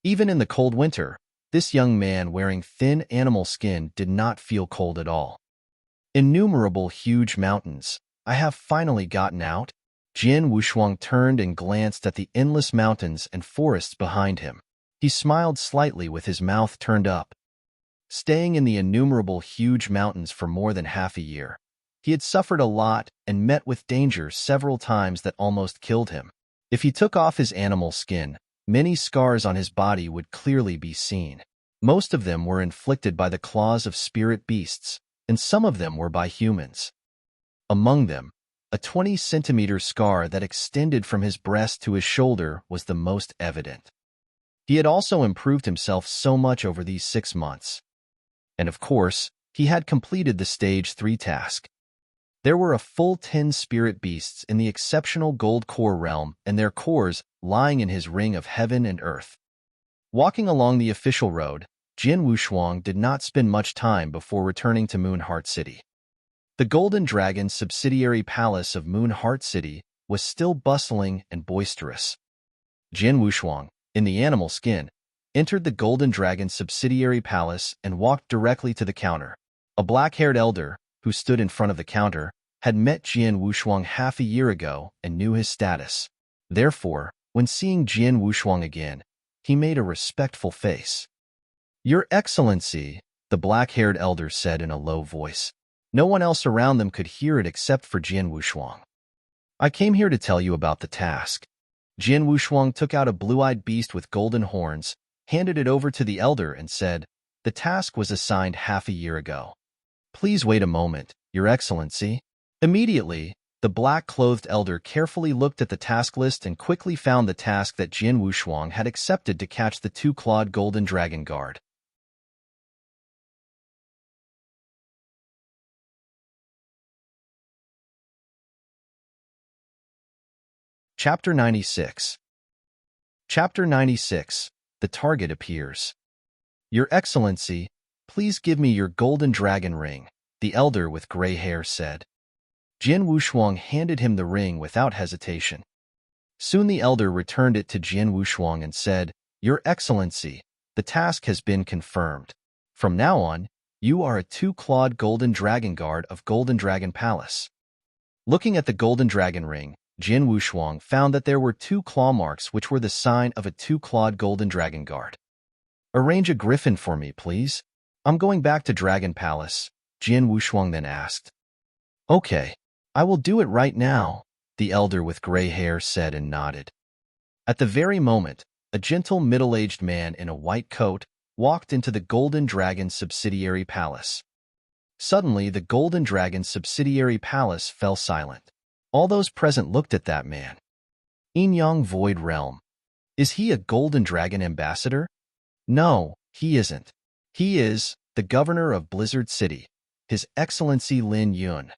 S1: Even in the cold winter, this young man wearing thin animal skin did not feel cold at all. Innumerable huge mountains, I have finally gotten out. Jin Wushuang turned and glanced at the endless mountains and forests behind him. He smiled slightly with his mouth turned up. Staying in the innumerable huge mountains for more than half a year, he had suffered a lot and met with danger several times that almost killed him. If he took off his animal skin, many scars on his body would clearly be seen. Most of them were inflicted by the claws of spirit beasts, and some of them were by humans. Among them, a 20-centimeter scar that extended from his breast to his shoulder was the most evident. He had also improved himself so much over these 6 months. And of course, he had completed the Stage 3 task. There were a full 10 spirit beasts in the exceptional gold core realm, and their cores lying in his ring of heaven and earth. Walking along the official road, Jin Wushuang did not spend much time before returning to Moon Heart City. The Golden Dragon subsidiary palace of Moon Heart City was still bustling and boisterous. Jin Wushuang, in the animal skin, entered the Golden Dragon subsidiary palace and walked directly to the counter. A black-haired elder, who stood in front of the counter, had met Jin Wushuang half a year ago and knew his status. Therefore, when seeing Jin Wushuang again, he made a respectful face. "Your Excellency," the black-haired elder said in a low voice. No one else around them could hear it except for Jin Wushuang. "I came here to tell you about the task." Jin Wushuang took out a blue-eyed beast with golden horns, handed it over to the elder and said, "The task was assigned half a year ago. Please wait a moment, Your Excellency." Immediately, the black-clothed elder carefully looked at the task list and quickly found the task that Jin Wushuang had accepted to catch the two-clawed golden dragon guard. Chapter 96. Chapter 96. The target appears. "Your Excellency, please give me your golden dragon ring," the elder with gray hair said. Jin Wushuang handed him the ring without hesitation. Soon the elder returned it to Jin Wushuang and said, "Your Excellency, the task has been confirmed. From now on, you are a two-clawed golden dragon guard of Golden Dragon Palace." Looking at the golden dragon ring, Jin Wushuang found that there were two claw marks which were the sign of a two-clawed golden dragon guard. "Arrange a griffin for me, please. I'm going back to Dragon Palace," Jin Wushuang then asked. "Okay, I will do it right now," the elder with gray hair said and nodded. At the very moment, a gentle middle-aged man in a white coat walked into the Golden Dragon subsidiary palace. Suddenly, the Golden Dragon subsidiary palace fell silent. All those present looked at that man. Yin-Yang Void Realm. Is he a Golden Dragon ambassador? No, he isn't. He is the governor of Blizzard City, His Excellency Lin Yun.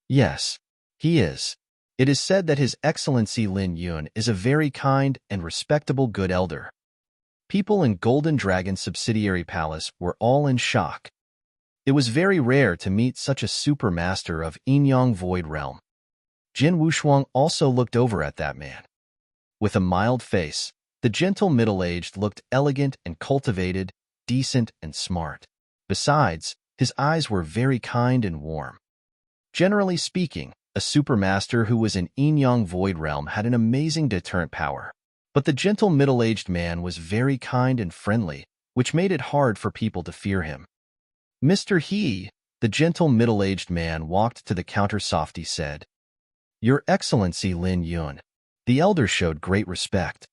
S1: Yes, he is. It is said that His Excellency Lin Yun is a very kind and respectable good elder. People in Golden Dragon subsidiary palace were all in shock. It was very rare to meet such a super master of Yin-Yang Void Realm. Jin Wushuang also looked over at that man. With a mild face, the gentle middle-aged looked elegant and cultivated, decent and smart. Besides, his eyes were very kind and warm. Generally speaking, a supermaster who was in Yin-Yang Void Realm had an amazing deterrent power. But the gentle middle-aged man was very kind and friendly, which made it hard for people to fear him. "Mr. He," the gentle middle-aged man walked to the counter softly said. "Your Excellency Lin Yun." The elder showed great respect.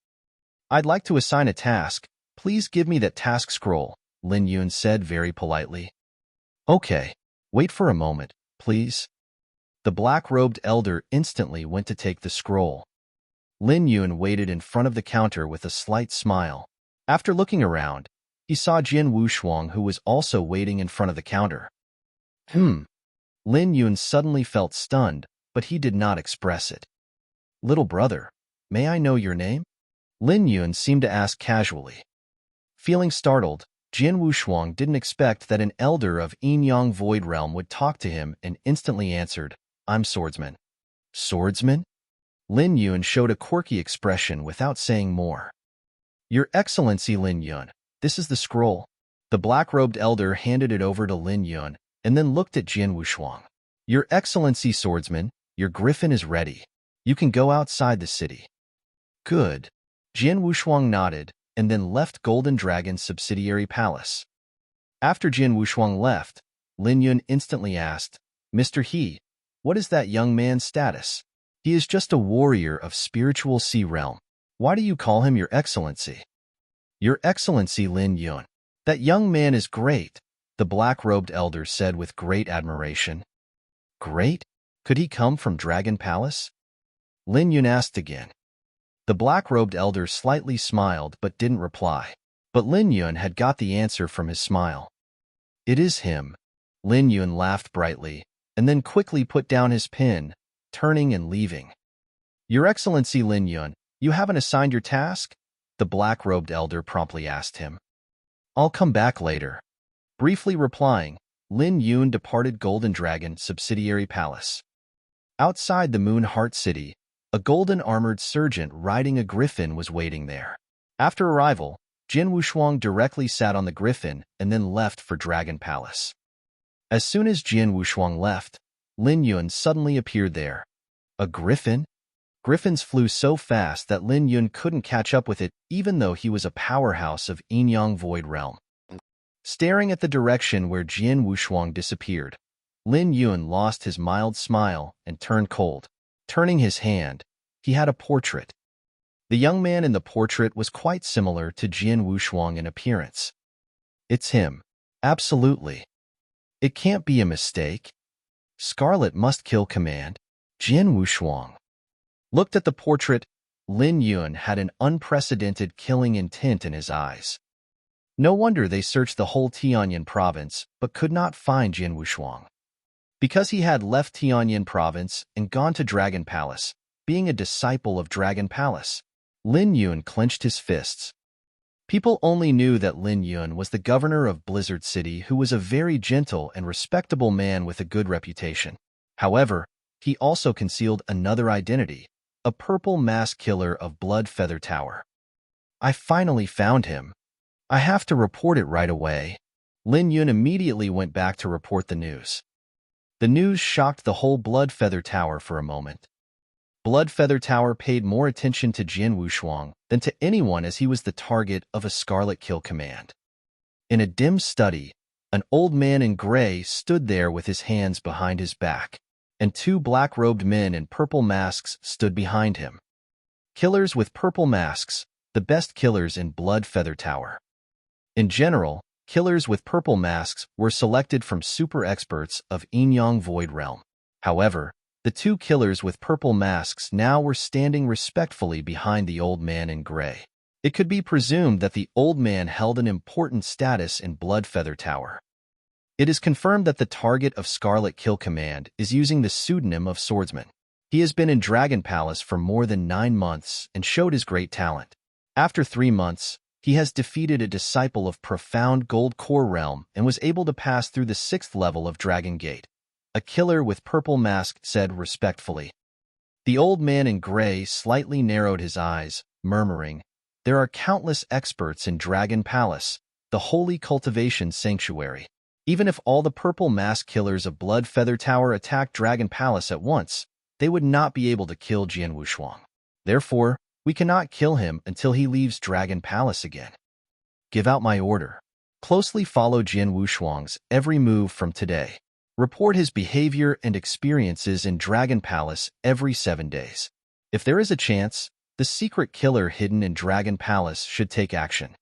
S1: "I'd like to assign a task. Please give me that task scroll," Lin Yun said very politely. "Okay, wait for a moment, please." The black-robed elder instantly went to take the scroll. Lin Yun waited in front of the counter with a slight smile. After looking around, he saw Jin Wushuang, who was also waiting in front of the counter. Lin Yun suddenly felt stunned, but he did not express it. "Little brother, may I know your name?" Lin Yun seemed to ask casually. Feeling startled, Jin Wushuang didn't expect that an elder of Yin-Yang Void Realm would talk to him and instantly answered, "I'm Swordsman." "Swordsman?" Lin Yun showed a quirky expression without saying more. "Your Excellency Lin Yun, this is the scroll." The black-robed elder handed it over to Lin Yun and then looked at Jin Wushuang. "Your Excellency Swordsman, your griffin is ready. You can go outside the city." "Good." Jin Wushuang nodded and then left Golden Dragon's subsidiary palace. After Jin Wushuang left, Lin Yun instantly asked, "Mr. He, what is that young man's status?" "He is just a warrior of spiritual sea realm. Why do you call him Your Excellency?" "Your Excellency Lin Yun. That young man is great," the black-robed elder said with great admiration. "Great? Could he come from Dragon Palace?" Lin Yun asked again. The black-robed elder slightly smiled but didn't reply. But Lin Yun had got the answer from his smile. "It is him." Lin Yun laughed brightly, and then quickly put down his pen, turning and leaving. "Your Excellency Lin Yun, You haven't assigned your task? The black-robed elder promptly asked him. I'll come back later. Briefly replying, Lin Yun departed Golden Dragon Subsidiary Palace. Outside the Moon Heart City, a golden-armored sergeant riding a griffin was waiting there. After arrival, Jin Wushuang directly sat on the griffin and then left for Dragon Palace. As soon as Jin Wushuang left, Lin Yun suddenly appeared there. A griffin? Griffins flew so fast that Lin Yun couldn't catch up with it even though he was a powerhouse of Yin-Yang Void Realm. Staring at the direction where Jin Wushuang disappeared, Lin Yun lost his mild smile and turned cold. Turning his hand, he had a portrait. The young man in the portrait was quite similar to Jin Wushuang in appearance. It's him. Absolutely. It can't be a mistake. Scarlet must kill command. Jin Wushuang looked at the portrait. Lin Yun had an unprecedented killing intent in his eyes. No wonder they searched the whole Tianyin province but could not find Jin Wushuang. Because he had left Tianyin province and gone to Dragon Palace, being a disciple of Dragon Palace, Lin Yun clenched his fists. People only knew that Lin Yun was the governor of Blizzard City, who was a very gentle and respectable man with a good reputation. However, he also concealed another identity, a purple mask killer of Blood Feather Tower. I finally found him. I have to report it right away. Lin Yun immediately went back to report the news. The news shocked the whole Blood Feather Tower for a moment. Blood Feather Tower paid more attention to Jin Wushuang than to anyone, as he was the target of a Scarlet Kill command. In a dim study, an old man in gray stood there with his hands behind his back, and two black-robed men in purple masks stood behind him. Killers with purple masks, the best killers in Blood Feather Tower. In general, killers with purple masks were selected from super experts of Yin-Yang Void Realm. However, the two killers with purple masks now were standing respectfully behind the old man in gray. It could be presumed that the old man held an important status in Blood Feather Tower. It is confirmed that the target of Scarlet Kill Command is using the pseudonym of Swordsman. He has been in Dragon Palace for more than 9 months and showed his great talent. After 3 months, he has defeated a disciple of Profound Gold Core Realm and was able to pass through the 6th level of Dragon Gate. A killer with purple mask said respectfully. The old man in gray slightly narrowed his eyes, murmuring, "There are countless experts in Dragon Palace, the holy cultivation sanctuary. Even if all the purple mask killers of Blood Feather Tower attacked Dragon Palace at once, they would not be able to kill Jin Wushuang. Therefore, we cannot kill him until he leaves Dragon Palace again. Give out my order. Closely follow Jin Wushuang's every move from today. Report his behavior and experiences in Dragon Palace every 7 days. If there is a chance, the secret killer hidden in Dragon Palace should take action.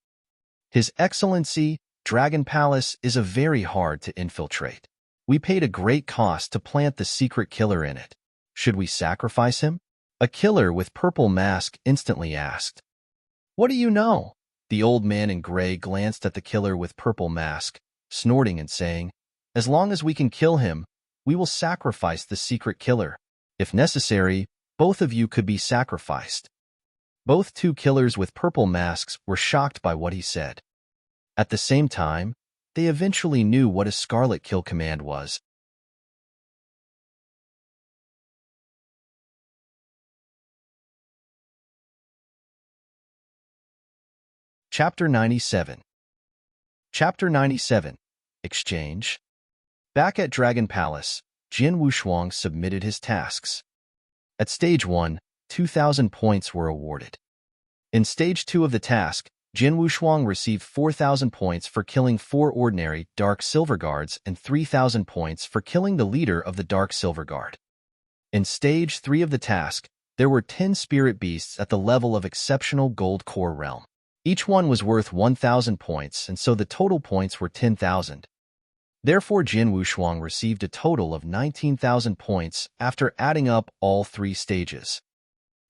S1: His Excellency, Dragon Palace is very hard to infiltrate. We paid a great cost to plant the secret killer in it. Should we sacrifice him?" A killer with purple mask instantly asked. "What do you know?" The old man in gray glanced at the killer with purple mask, snorting and saying, "As long as we can kill him, we will sacrifice the secret killer. If necessary, both of you could be sacrificed." Both two killers with purple masks were shocked by what he said. At the same time, they eventually knew what a Scarlet Kill command was. Chapter 97. Chapter 97. Exchange. Back at Dragon Palace, Jin Wushuang submitted his tasks. At Stage 1, 2,000 points were awarded. In Stage 2 of the task, Jin Wushuang received 4,000 points for killing 4 ordinary Dark Silver Guards and 3,000 points for killing the leader of the Dark Silver Guard. In Stage 3 of the task, there were 10 spirit beasts at the level of Exceptional Gold Core Realm. Each one was worth 1,000 points, and so the total points were 10,000. Therefore, Jin Wushuang received a total of 19,000 points after adding up all 3 stages.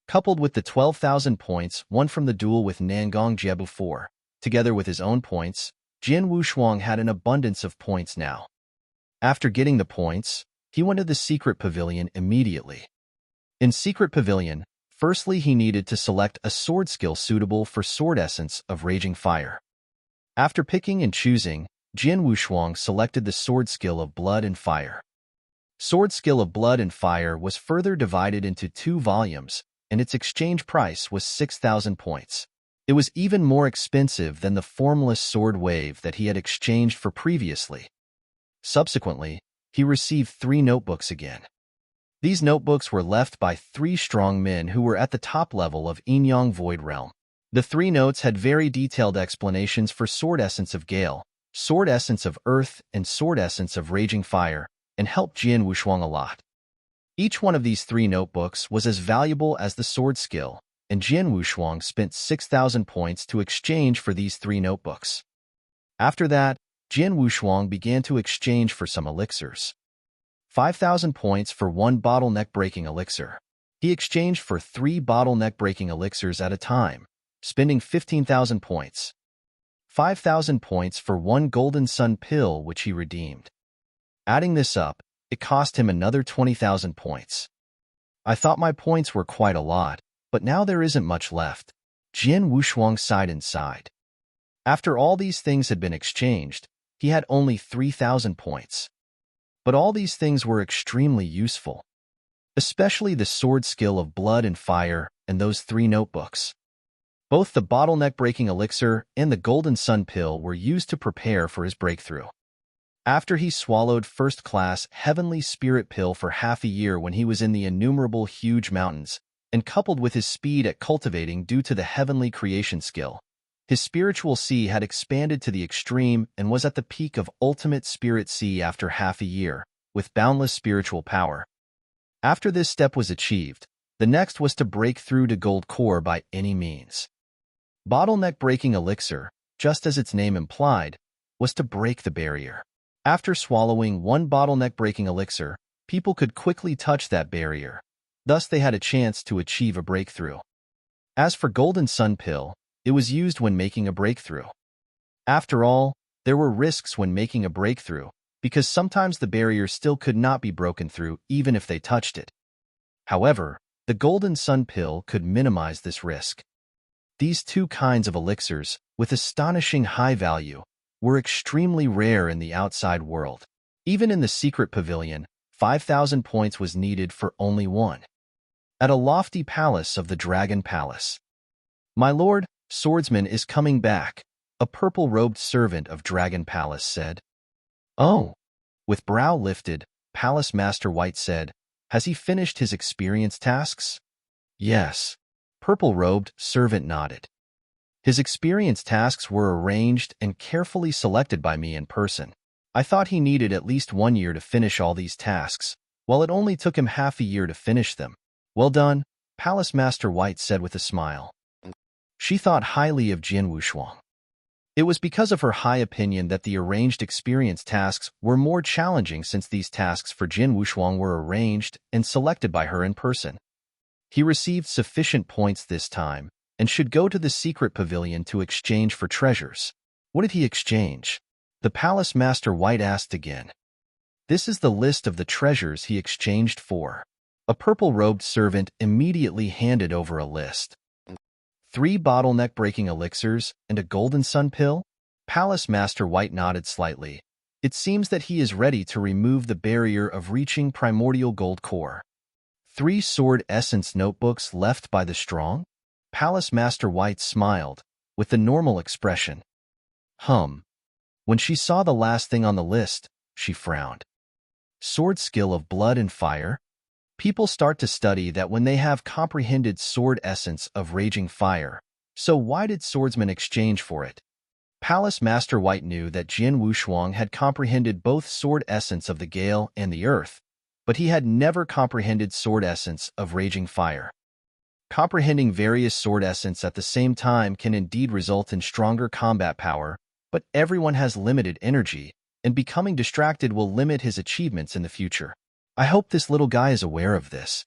S1: Coupled with the 12,000 points won from the duel with Nangong Jiebu 4, together with his own points, Jin Wushuang had an abundance of points now. After getting the points, he went to the Secret Pavilion immediately. In Secret Pavilion, Firstly, he needed to select a sword skill suitable for sword essence of raging fire. After picking and choosing, Jin Wushuang selected the sword skill of blood and fire. Sword skill of blood and fire was further divided into 2 volumes, and its exchange price was 6,000 points. It was even more expensive than the formless sword wave that he had exchanged for previously. Subsequently, he received 3 notebooks again. These notebooks were left by 3 strong men who were at the top level of Inyang Void Realm. The 3 notes had very detailed explanations for sword essence of Gale, sword essence of Earth, and sword essence of Raging Fire, and helped Jin Wushuang a lot. Each one of these 3 notebooks was as valuable as the sword skill, and Jin Wushuang spent 6,000 points to exchange for these 3 notebooks. After that, Jin Wushuang began to exchange for some elixirs. 5,000 points for 1 bottleneck-breaking elixir. He exchanged for 3 bottleneck-breaking elixirs at a time, spending 15,000 points. 5,000 points for 1 golden sun pill which he redeemed. Adding this up, it cost him another 20,000 points. I thought my points were quite a lot, but now there isn't much left. Jin Wushuang sighed and sighed. After all these things had been exchanged, he had only 3,000 points. But all these things were extremely useful, especially the sword skill of blood and fire and those 3 notebooks. Both the bottleneck-breaking elixir and the golden sun pill were used to prepare for his breakthrough. After he swallowed first-class heavenly spirit pill for half a year when he was in the innumerable huge mountains, and coupled with his speed at cultivating due to the heavenly creation skill, his spiritual sea had expanded to the extreme and was at the peak of ultimate spirit sea after half a year, with boundless spiritual power. After this step was achieved, the next was to break through to gold core by any means. Bottleneck-breaking elixir, just as its name implied, was to break the barrier. After swallowing 1 bottleneck-breaking elixir, people could quickly touch that barrier. Thus they had a chance to achieve a breakthrough. As for golden sun pill, it was used when making a breakthrough. After all, there were risks when making a breakthrough, because sometimes the barrier still could not be broken through even if they touched it. However, the golden sun pill could minimize this risk. These 2 kinds of elixirs, with astonishing high value, were extremely rare in the outside world. Even in the secret pavilion, 5,000 points was needed for only 1. At a lofty palace of the Dragon Palace. "My lord, Swordsman is coming back," a purple-robed servant of Dragon Palace said. "Oh." With brow lifted, Palace Master White said, "Has he finished his experience tasks?" "Yes." Purple-robed servant nodded. "His experience tasks were arranged and carefully selected by me in person. I thought he needed at least 1 year to finish all these tasks, while it only took him half a year to finish them." "Well done," Palace Master White said with a smile. She thought highly of Jin Wushuang. It was because of her high opinion that the arranged experience tasks were more challenging, since these tasks for Jin Wushuang were arranged and selected by her in person. He received sufficient points this time and should go to the secret pavilion to exchange for treasures. What did he exchange? The Palace Master White asked again. This is the list of the treasures he exchanged for. A purple-robed servant immediately handed over a list. 3 bottleneck-breaking elixirs and a golden sun pill? Palace Master White nodded slightly. It seems that he is ready to remove the barrier of reaching primordial gold core. 3 sword essence notebooks left by the strong? Palace Master White smiled, with the normal expression. When she saw the last thing on the list, she frowned. Sword skill of blood and fire? People start to study that when they have comprehended sword essence of raging fire. So why did Swordsman exchange for it? Palace Master White knew that Jin Wushuang had comprehended both sword essence of the gale and the earth, but he had never comprehended sword essence of raging fire. Comprehending various sword essence at the same time can indeed result in stronger combat power, but everyone has limited energy, and becoming distracted will limit his achievements in the future. I hope this little guy is aware of this.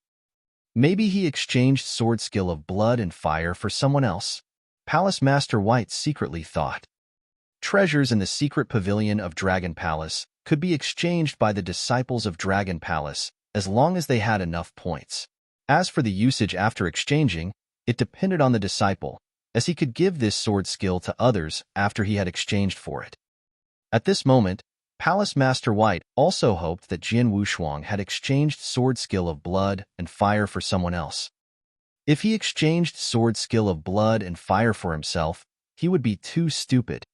S1: Maybe he exchanged sword skill of blood and fire for someone else. Palace Master White secretly thought. Treasures in the secret pavilion of Dragon Palace could be exchanged by the disciples of Dragon Palace as long as they had enough points. As for the usage after exchanging, it depended on the disciple, as he could give this sword skill to others after he had exchanged for it. At this moment, Palace Master White also hoped that Jian Wushuang had exchanged sword skill of blood and fire for someone else. If he exchanged sword skill of blood and fire for himself, he would be too stupid.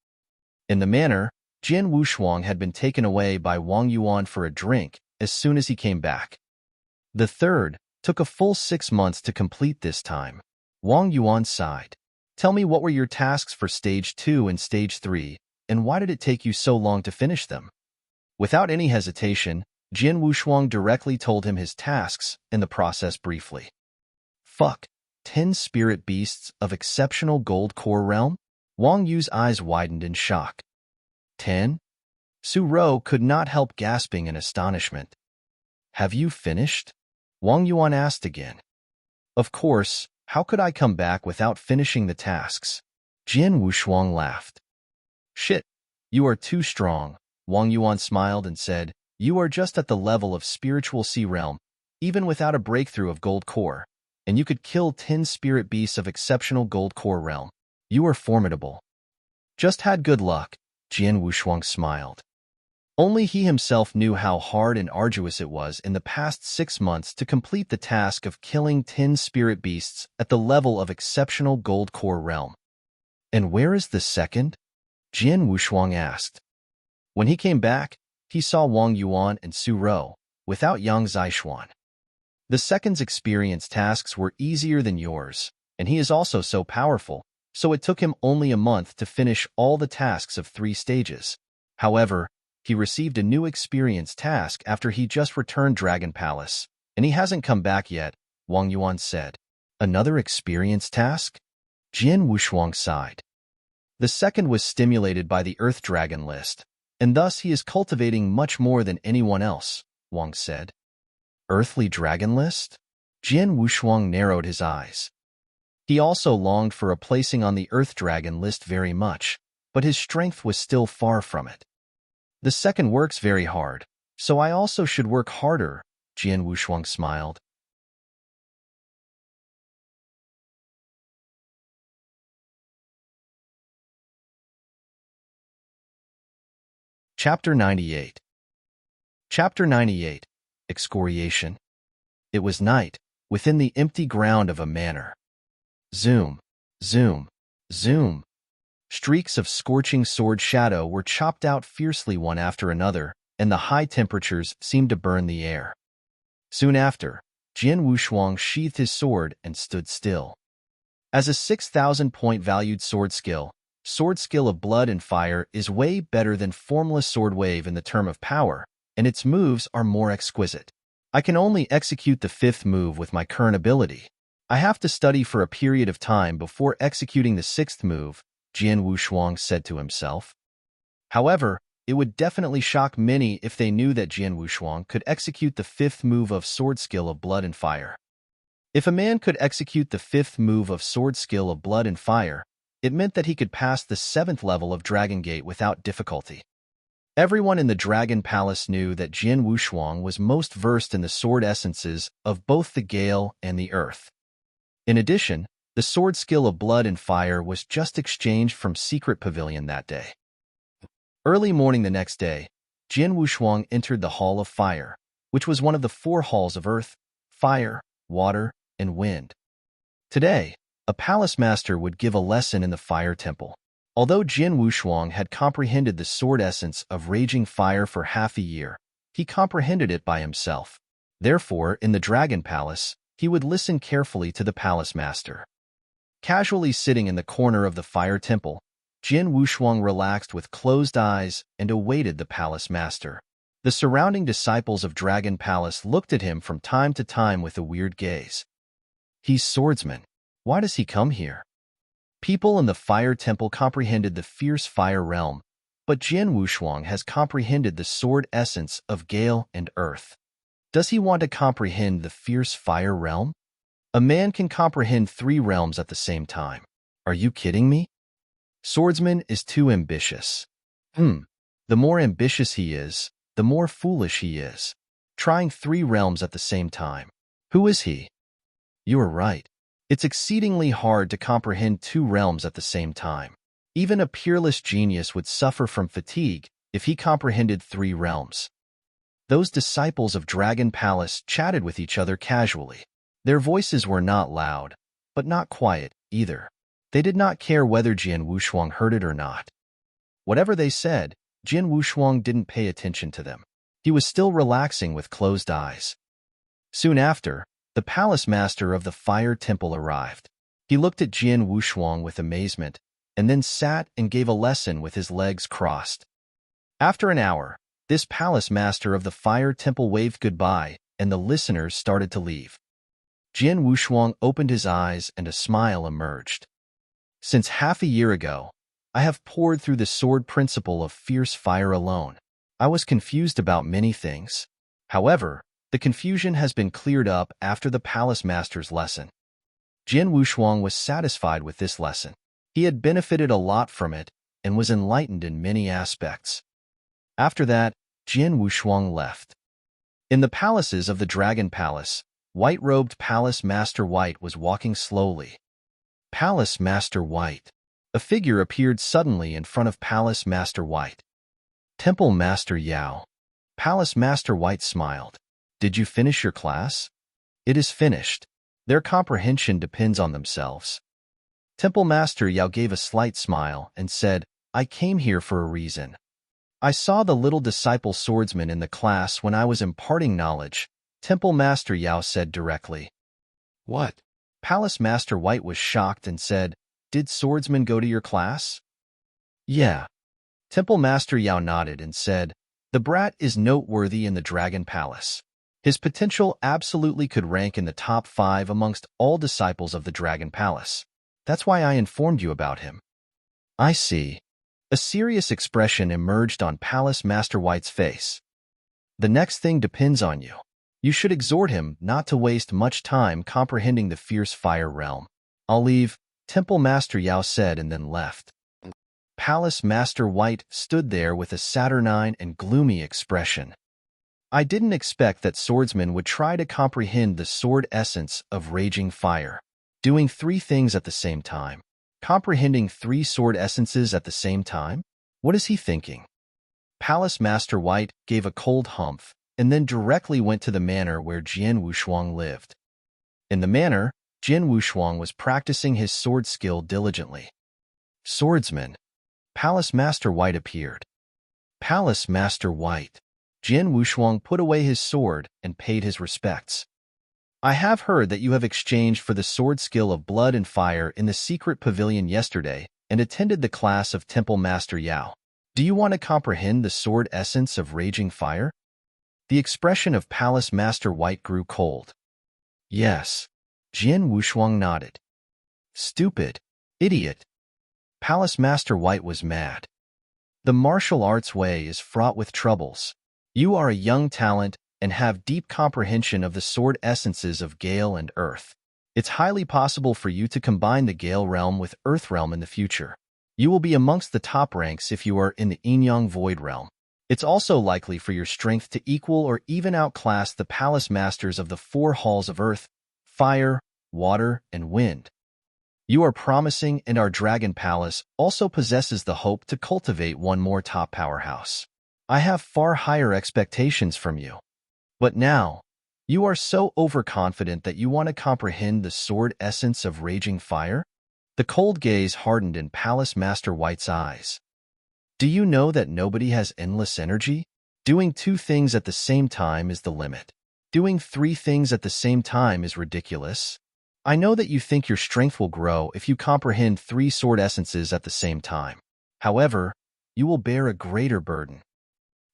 S1: In the manner, Jian Wushuang had been taken away by Wang Yuan for a drink as soon as he came back. The third took a full 6 months to complete this time. Wang Yuan sighed. Tell me, what were your tasks for Stage 2 and Stage 3, and why did it take you so long to finish them? Without any hesitation, Jian Wushuang directly told him his tasks in the process briefly. Fuck. 10 spirit beasts of exceptional gold core realm? Wang Yu's eyes widened in shock. 10? Su Rou could not help gasping in astonishment. Have you finished? Wang Yuan asked again. Of course, how could I come back without finishing the tasks? Jian Wushuang laughed. Shit, you are too strong. Wang Yuan smiled and said, you are just at the level of spiritual sea realm, even without a breakthrough of gold core, and you could kill 10 spirit beasts of exceptional gold core realm. You are formidable. Just had good luck, Jian Wushuang smiled. Only he himself knew how hard and arduous it was in the past 6 months to complete the task of killing 10 spirit beasts at the level of exceptional gold core realm. And where is the second? Jian Wushuang asked. When he came back, he saw Wang Yuan and Su Rou, without Yang Zixuan. The second's experience tasks were easier than yours, and he is also so powerful, so it took him only a month to finish all the tasks of 3 stages. However, he received a new experience task after he just returned Dragon Palace, and he hasn't come back yet, Wang Yuan said. Another experience task? Jian Wushuang sighed. The second was stimulated by the Earth Dragon list, and thus he is cultivating much more than anyone else, Wang said. Earthly Dragon list? Jian Wushuang narrowed his eyes. He also longed for a placing on the Earth Dragon list very much, but his strength was still far from it. The second works very hard, so I also should work harder, Jian Wushuang smiled. Chapter 98. Chapter 98. Excoriation. It was night, within the empty ground of a manor. Zoom, zoom, zoom. Streaks of scorching sword shadow were chopped out fiercely one after another, and the high temperatures seemed to burn the air. Soon after, Jian Wushuang sheathed his sword and stood still. As a 6,000-point valued sword skill of blood and fire is way better than formless sword wave in the term of power, and its moves are more exquisite. I can only execute the 5th move with my current ability. I have to study for a period of time before executing the 6th move, Jian Wushuang said to himself. However, it would definitely shock many if they knew that Jian Wushuang could execute the 5th move of sword skill of blood and fire. If a man could execute the 5th move of sword skill of blood and fire, it meant that he could pass the 7th level of Dragon Gate without difficulty. Everyone in the Dragon Palace knew that Jian Wushuang was most versed in the sword essences of both the Gale and the Earth. In addition, the sword skill of blood and fire was just exchanged from Secret Pavilion that day. Early morning the next day, Jian Wushuang entered the Hall of Fire, which was one of the 4 halls of Earth, Fire, Water, and Wind. Today, a palace master would give a lesson in the Fire Temple. Although Jian Wushuang had comprehended the sword essence of raging fire for half a year, he comprehended it by himself. Therefore, in the Dragon Palace, he would listen carefully to the palace master. Casually sitting in the corner of the Fire Temple, Jian Wushuang relaxed with closed eyes and awaited the palace master. The surrounding disciples of Dragon Palace looked at him from time to time with a weird gaze. He's Swordsman. Why does he come here? People in the Fire Temple comprehended the fierce fire realm, but Jian Wushuang has comprehended the sword essence of Gale and Earth. Does he want to comprehend the fierce fire realm? A man can comprehend 3 realms at the same time. Are you kidding me? Swordsman is too ambitious. The more ambitious he is, the more foolish he is. Trying 3 realms at the same time. Who is he? You are right. It's exceedingly hard to comprehend two realms at the same time. Even a peerless genius would suffer from fatigue if he comprehended three realms. Those disciples of Dragon Palace chatted with each other casually. Their voices were not loud, but not quiet either. They did not care whether Jian Wushuang heard it or not. Whatever they said, Jian Wushuang didn't pay attention to them. He was still relaxing with closed eyes. Soon after, the palace master of the fire temple arrived. He looked at Jian Wushuang with amazement, and then sat and gave a lesson with his legs crossed. After an hour, this palace master of the fire temple waved goodbye, and the listeners started to leave. Jian Wushuang opened his eyes and a smile emerged. Since half a year ago, I have poured through the sword principle of fierce fire alone. I was confused about many things. However, the confusion has been cleared up after the palace master's lesson. Jian Wushuang was satisfied with this lesson. He had benefited a lot from it and was enlightened in many aspects. After that, Jian Wushuang left. In the palaces of the Dragon Palace, white-robed Palace Master White was walking slowly. Palace Master White. A figure appeared suddenly in front of Palace Master White. Temple Master Yao. Palace Master White smiled. Did you finish your class? It is finished. Their comprehension depends on themselves. Temple Master Yao gave a slight smile and said, I came here for a reason. I saw the little disciple swordsman in the class when I was imparting knowledge. Temple Master Yao said directly. What? Palace Master White was shocked and said, Did Swordsman go to your class? Yeah. Temple Master Yao nodded and said, The brat is noteworthy in the Dragon Palace. His potential absolutely could rank in the top 5 amongst all disciples of the Dragon Palace. That's why I informed you about him. I see. A serious expression emerged on Palace Master White's face. The next thing depends on you. You should exhort him not to waste much time comprehending the fierce fire realm. I'll leave, Temple Master Yao said and then left. Palace Master White stood there with a saturnine and gloomy expression. I didn't expect that Swordsman would try to comprehend the sword essence of raging fire, doing 3 things at the same time. Comprehending 3 sword essences at the same time? What is he thinking? Palace Master White gave a cold humph and then directly went to the manor where Jian Wushuang lived. In the manor, Jian Wushuang was practicing his sword skill diligently. Swordsman. Palace Master White appeared. Palace Master White. Jian Wushuang put away his sword and paid his respects. I have heard that you have exchanged for the sword skill of blood and fire in the secret pavilion yesterday and attended the class of Temple Master Yao. Do you want to comprehend the sword essence of raging fire? The expression of Palace Master White grew cold. Yes. Jian Wushuang nodded. Stupid. Idiot. Palace Master White was mad. The martial arts way is fraught with troubles. You are a young talent and have deep comprehension of the sword essences of Gale and Earth. It's highly possible for you to combine the Gale realm with Earth realm in the future. You will be amongst the top ranks if you are in the Yin-Yang Void realm. It's also likely for your strength to equal or even outclass the palace masters of the 4 halls of Earth, Fire, Water, and Wind. You are promising, and our Dragon Palace also possesses the hope to cultivate one more top powerhouse. I have far higher expectations from you. But now, you are so overconfident that you want to comprehend the sword essence of raging fire? The cold gaze hardened in Palace Master White's eyes. Do you know that nobody has endless energy? Doing 2 things at the same time is the limit. Doing 3 things at the same time is ridiculous. I know that you think your strength will grow if you comprehend 3 sword essences at the same time. However, you will bear a greater burden.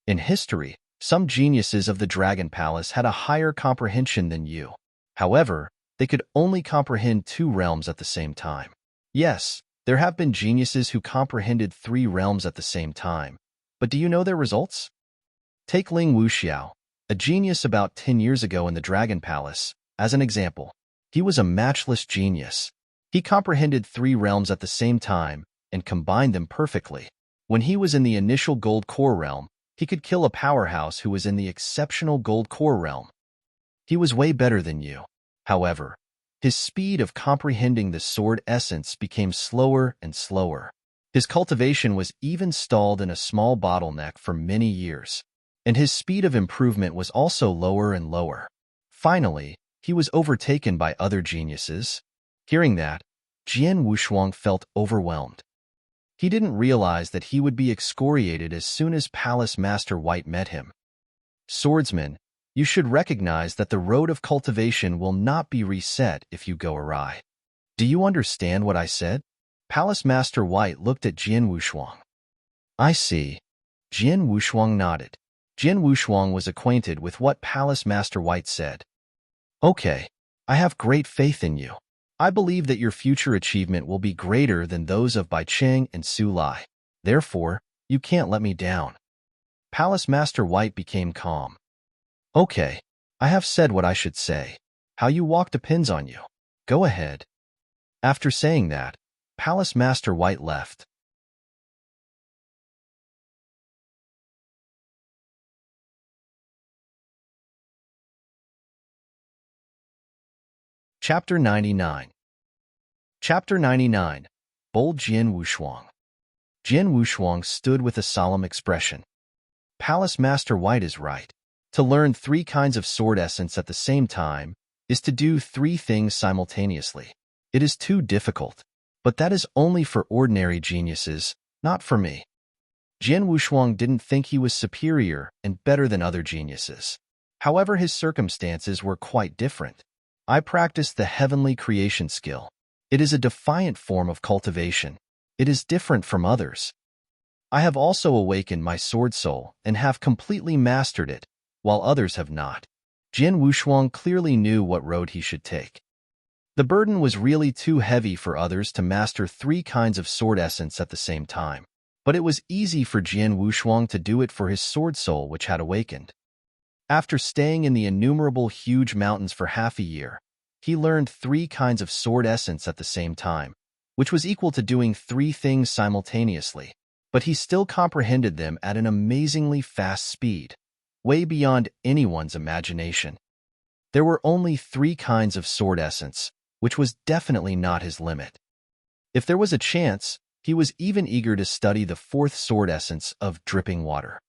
S1: In history, some geniuses of the Dragon Palace had a higher comprehension than you. However, they could only comprehend 2 realms at the same time. Yes, there have been geniuses who comprehended 3 realms at the same time. But do you know their results? Take Ling Wuxiao, a genius about 10 years ago in the Dragon Palace, as an example. He was a matchless genius. He comprehended 3 realms at the same time and combined them perfectly. When he was in the initial Gold Core realm, he could kill a powerhouse who was in the exceptional Gold Core realm. He was way better than you. However, His speed of comprehending the sword essence became slower and slower. His cultivation was even stalled in a small bottleneck for many years, and his speed of improvement was also lower and lower. Finally, he was overtaken by other geniuses. Hearing that, Jian Wushuang felt overwhelmed. He didn't realize that he would be excoriated as soon as Palace Master White met him. Swordsman, you should recognize that the road of cultivation will not be reset if you go awry. Do you understand what I said? Palace Master White looked at Jian Wushuang. I see. Jian Wushuang nodded. Jian Wushuang was acquainted with what Palace Master White said. Okay, I have great faith in you. I believe that your future achievement will be greater than those of Bai Cheng and Su Lai. Therefore, you can't let me down. Palace Master White became calm. Okay, I have said what I should say. How you walk depends on you. Go ahead. After saying that, Palace Master White left. Chapter 99. Chapter 99. Bold Jian Wushuang. Jian Wushuang stood with a solemn expression. Palace Master White is right. To learn 3 kinds of sword essence at the same time is to do 3 things simultaneously. It is too difficult, but that is only for ordinary geniuses, not for me. Jian Wushuang didn't think he was superior and better than other geniuses. However, his circumstances were quite different. I practiced the heavenly creation skill. It is a defiant form of cultivation. It is different from others. I have also awakened my sword soul and have completely mastered it, while others have not. Jian Wushuang clearly knew what road he should take. The burden was really too heavy for others to master 3 kinds of sword essence at the same time, but it was easy for Jian Wushuang to do it for his sword soul which had awakened. After staying in the innumerable huge mountains for half a year, he learned 3 kinds of sword essence at the same time, which was equal to doing 3 things simultaneously, but he still comprehended them at an amazingly fast speed, way beyond anyone's imagination. There were only 3 kinds of sword essence, which was definitely not his limit. If there was a chance, he was even eager to study the 4th sword essence of dripping water.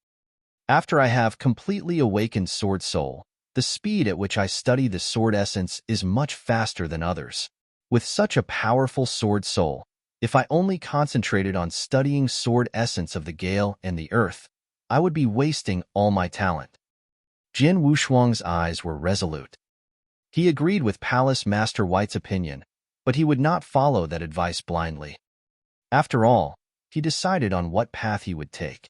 S1: After I have completely awakened sword soul, the speed at which I study the sword essence is much faster than others. With such a powerful sword soul, if I only concentrated on studying sword essence of the gale and the earth, I would be wasting all my talent. Jian Wushuang's eyes were resolute. He agreed with Palace Master White's opinion, but he would not follow that advice blindly. After all, he decided on what path he would take.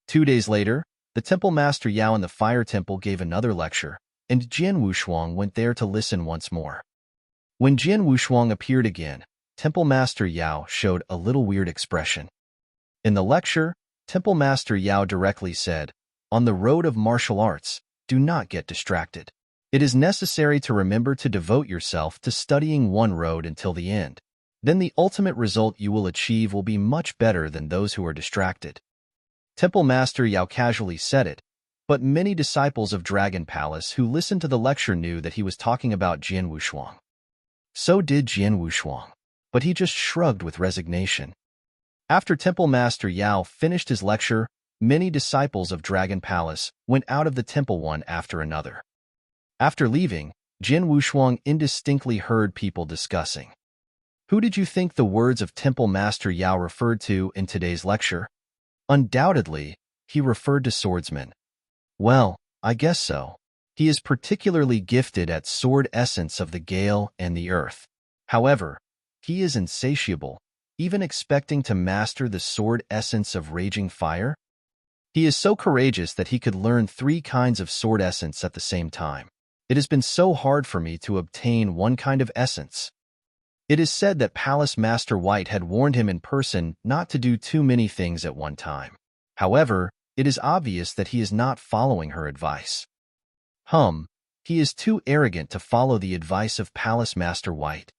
S1: 2 days later, the Temple Master Yao in the Fire Temple gave another lecture, and Jian Wushuang went there to listen once more. When Jian Wushuang appeared again, Temple Master Yao showed a little weird expression. In the lecture, Temple Master Yao directly said, "On the road of martial arts, do not get distracted. It is necessary to remember to devote yourself to studying one road until the end. Then the ultimate result you will achieve will be much better than those who are distracted." Temple Master Yao casually said it, but many disciples of Dragon Palace who listened to the lecture knew that he was talking about Jian Wushuang. So did Jian Wushuang, but he just shrugged with resignation. After Temple Master Yao finished his lecture, many disciples of Dragon Palace went out of the temple one after another. After leaving, Jian Wushuang indistinctly heard people discussing. Who did you think the words of Temple Master Yao referred to in today's lecture? Undoubtedly, he referred to Swordsman. Well, I guess so. He is particularly gifted at sword essence of the gale and the earth. However, he is insatiable, even expecting to master the sword essence of raging fire. He is so courageous that he could learn 3 kinds of sword essence at the same time. It has been so hard for me to obtain one kind of essence. It is said that Palace Master White had warned him in person not to do too many things at one time. However, it is obvious that he is not following her advice. He is too arrogant to follow the advice of Palace Master White.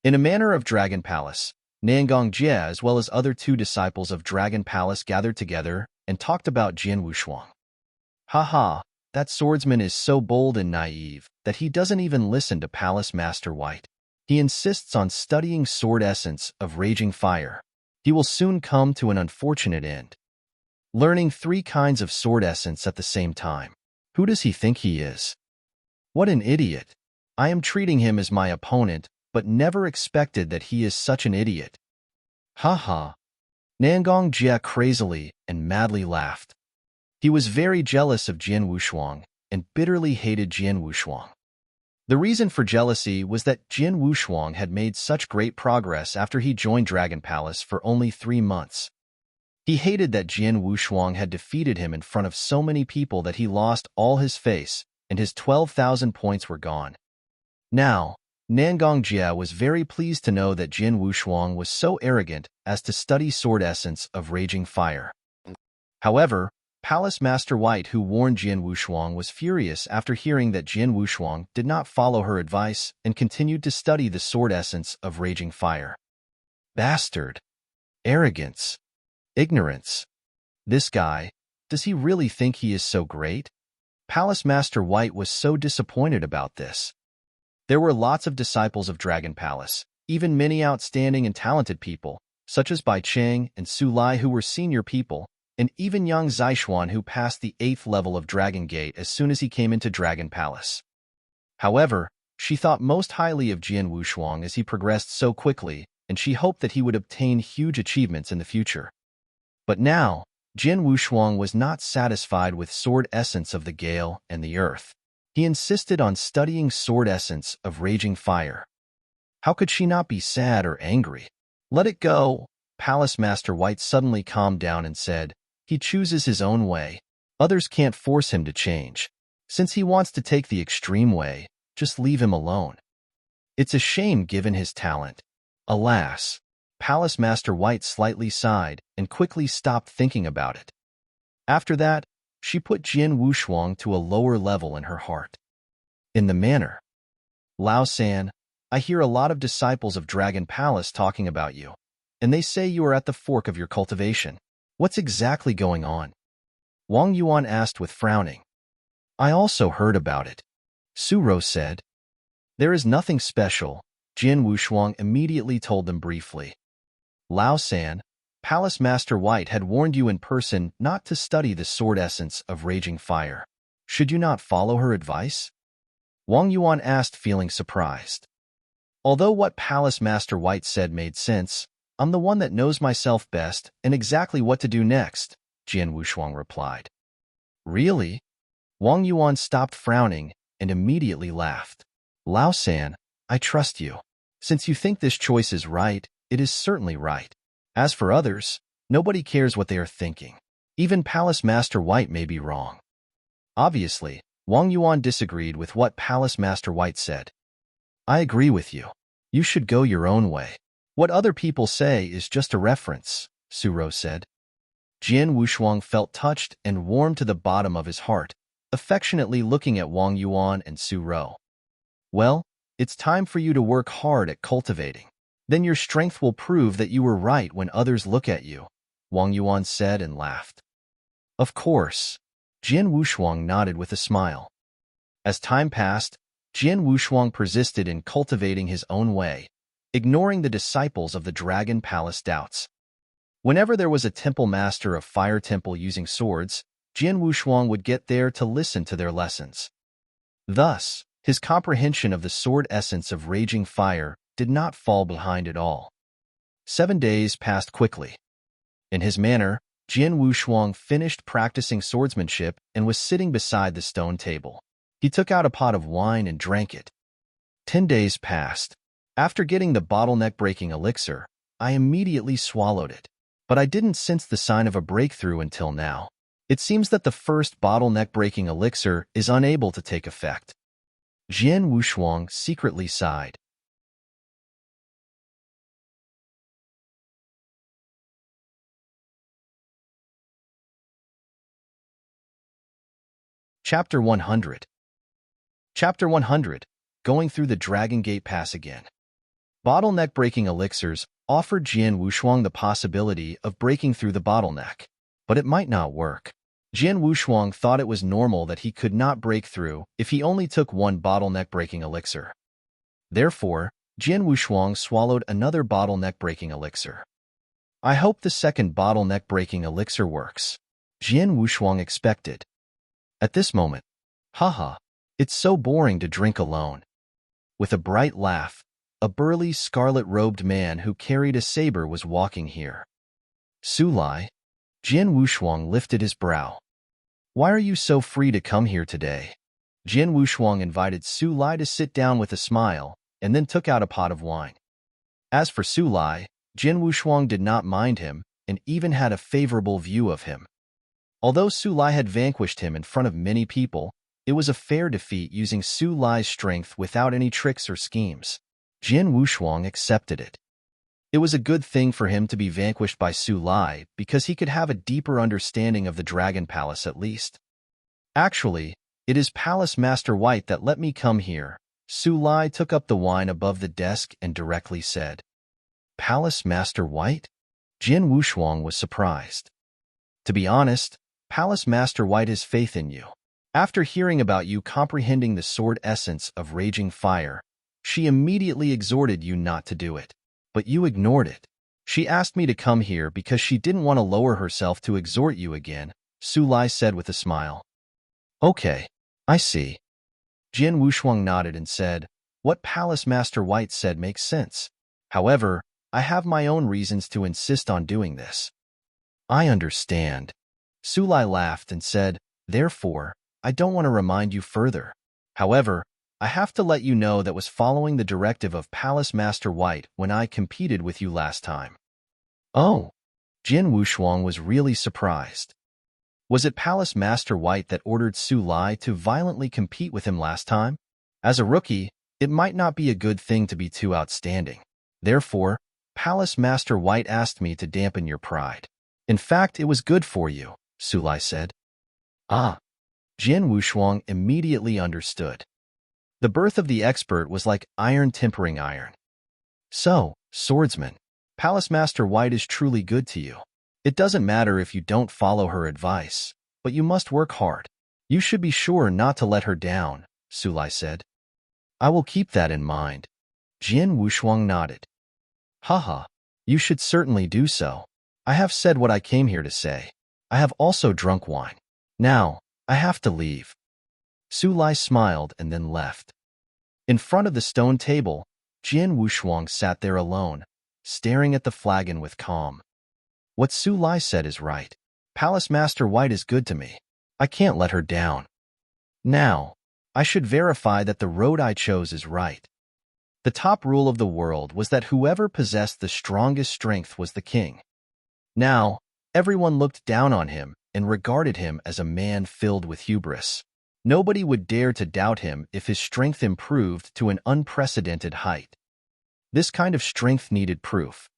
S1: In a manner of Dragon Palace, Nangong Jie as well as other 2 disciples of Dragon Palace gathered together and talked about Jian Wushuang. Haha, that swordsman is so bold and naive that he doesn't even listen to Palace Master White. He insists on studying sword essence of raging fire. He will soon come to an unfortunate end. Learning 3 kinds of sword essence at the same time. Who does he think he is? What an idiot. I am treating him as my opponent, but never expected that he is such an idiot. Ha ha. Nangong Jie crazily and madly laughed. He was very jealous of Jian Wushuang and bitterly hated Jian Wushuang. The reason for jealousy was that Jian Wushuang had made such great progress after he joined Dragon Palace for only 3 months. He hated that Jian Wushuang had defeated him in front of so many people that he lost all his face, and his 12,000 points were gone. Now, Nangong Jie was very pleased to know that Jian Wushuang was so arrogant as to study sword essence of raging fire. However, Palace Master White, who warned Jian Wushuang, was furious after hearing that Jian Wushuang did not follow her advice and continued to study the sword essence of raging fire. Bastard. Arrogance. Ignorance. This guy, does he really think he is so great? Palace Master White was so disappointed about this. There were lots of disciples of Dragon Palace, even many outstanding and talented people, such as Bai Cheng and Su Lai, who were senior people, and even young Zixuan, who passed the 8th level of Dragon Gate as soon as he came into Dragon Palace. However, she thought most highly of Jian Wushuang as he progressed so quickly, and she hoped that he would obtain huge achievements in the future. But now, Jian Wushuang was not satisfied with sword essence of the gale and the earth. He insisted on studying sword essence of raging fire. How could she not be sad or angry? Let it go. Palace Master White suddenly calmed down and said, he chooses his own way. Others can't force him to change. Since he wants to take the extreme way, just leave him alone. It's a shame given his talent. Alas. Palace Master White slightly sighed and quickly stopped thinking about it. After that, she put Jian Wushuang to a lower level in her heart. In the manner, Lao San, I hear a lot of disciples of Dragon Palace talking about you, and they say you are at the fork of your cultivation. What's exactly going on? Wang Yuan asked with frowning. I also heard about it. Su Rou said. There is nothing special, Jian Wushuang immediately told them briefly. Lao San, Palace Master White had warned you in person not to study the sword essence of raging fire. Should you not follow her advice? Wang Yuan asked, feeling surprised. Although what Palace Master White said made sense, I'm the one that knows myself best and exactly what to do next, Jian Wushuang replied. Really? Wang Yuan stopped frowning and immediately laughed. Lao San, I trust you. Since you think this choice is right, it is certainly right. As for others, nobody cares what they are thinking. Even Palace Master White may be wrong. Obviously, Wang Yuan disagreed with what Palace Master White said. I agree with you. You should go your own way. What other people say is just a reference, Su Rou said. Jian Wushuang felt touched and warmed to the bottom of his heart, affectionately looking at Wang Yuan and Su Rou. Well, it's time for you to work hard at cultivating. Then your strength will prove that you were right when others look at you, Wang Yuan said and laughed. Of course. Jian Wushuang nodded with a smile. As time passed, Jian Wushuang persisted in cultivating his own way, ignoring the disciples of the Dragon Palace doubts. Whenever there was a temple master of Fire Temple using swords, Jian Wushuang would get there to listen to their lessons. Thus, his comprehension of the sword essence of raging fire did not fall behind at all. 7 days passed quickly. In his manner, Jian Wushuang finished practicing swordsmanship and was sitting beside the stone table. He took out a pot of wine and drank it. 10 days passed. After getting the bottleneck-breaking elixir, I immediately swallowed it. But I didn't sense the sign of a breakthrough until now. It seems that the first bottleneck-breaking elixir is unable to take effect. Jian Wushuang secretly sighed. Chapter 100. Chapter 100. Going through the Dragon Gate Pass again. Bottleneck-breaking elixirs offered Jian Wushuang the possibility of breaking through the bottleneck, but it might not work. Jian Wushuang thought it was normal that he could not break through if he only took one bottleneck-breaking elixir. Therefore, Jin Wushuang swallowed another bottleneck-breaking elixir. I hope the second bottleneck-breaking elixir works, Jin Wushuang expected. At this moment, haha, it's so boring to drink alone. With a bright laugh, a burly scarlet-robed man who carried a saber was walking here. Su Lai, Jin Wushuang lifted his brow. Why are you so free to come here today? Jin Wushuang invited Su Lai to sit down with a smile, and then took out a pot of wine. As for Su Lai, Jin Wushuang did not mind him, and even had a favorable view of him. Although Su Lai had vanquished him in front of many people, it was a fair defeat using Su Lai's strength without any tricks or schemes. Jin Wushuang accepted it. It was a good thing for him to be vanquished by Su Lai because he could have a deeper understanding of the Dragon Palace at least. Actually, it is Palace Master White that let me come here. Su Lai took up the wine above the desk and directly said, Palace Master White? Jin Wushuang was surprised. To be honest, Palace Master White has faith in you. After hearing about you comprehending the sword essence of raging fire, she immediately exhorted you not to do it. But you ignored it. She asked me to come here because she didn't want to lower herself to exhort you again, Su Lai said with a smile. Okay, I see. Jin Wushuang nodded and said, what Palace Master White said makes sense. However, I have my own reasons to insist on doing this. I understand. Su Lai laughed and said, therefore, I don't want to remind you further. However, I have to let you know that was following the directive of Palace Master White when I competed with you last time. Oh, Jin Wushuang was really surprised. Was it Palace Master White that ordered Su Lai to violently compete with him last time? As a rookie, it might not be a good thing to be too outstanding. Therefore, Palace Master White asked me to dampen your pride. In fact, it was good for you, Su Lai said. Ah. Jin Wushuang immediately understood. The birth of the expert was like iron tempering iron. So, Swordsman, Palace Master White is truly good to you. It doesn't matter if you don't follow her advice, but you must work hard. You should be sure not to let her down, Su Lai said. I will keep that in mind. Jin Wushuang nodded. Haha, you should certainly do so. I have said what I came here to say. I have also drunk wine. Now, I have to leave. Su Lai smiled and then left. In front of the stone table, Jin Wushuang sat there alone, staring at the flagon with calm. What Su Lai said is right. Palace Master White is good to me. I can't let her down. Now, I should verify that the road I chose is right. The top rule of the world was that whoever possessed the strongest strength was the king. Now, everyone looked down on him and regarded him as a man filled with hubris. Nobody would dare to doubt him if his strength improved to an unprecedented height. This kind of strength needed proof.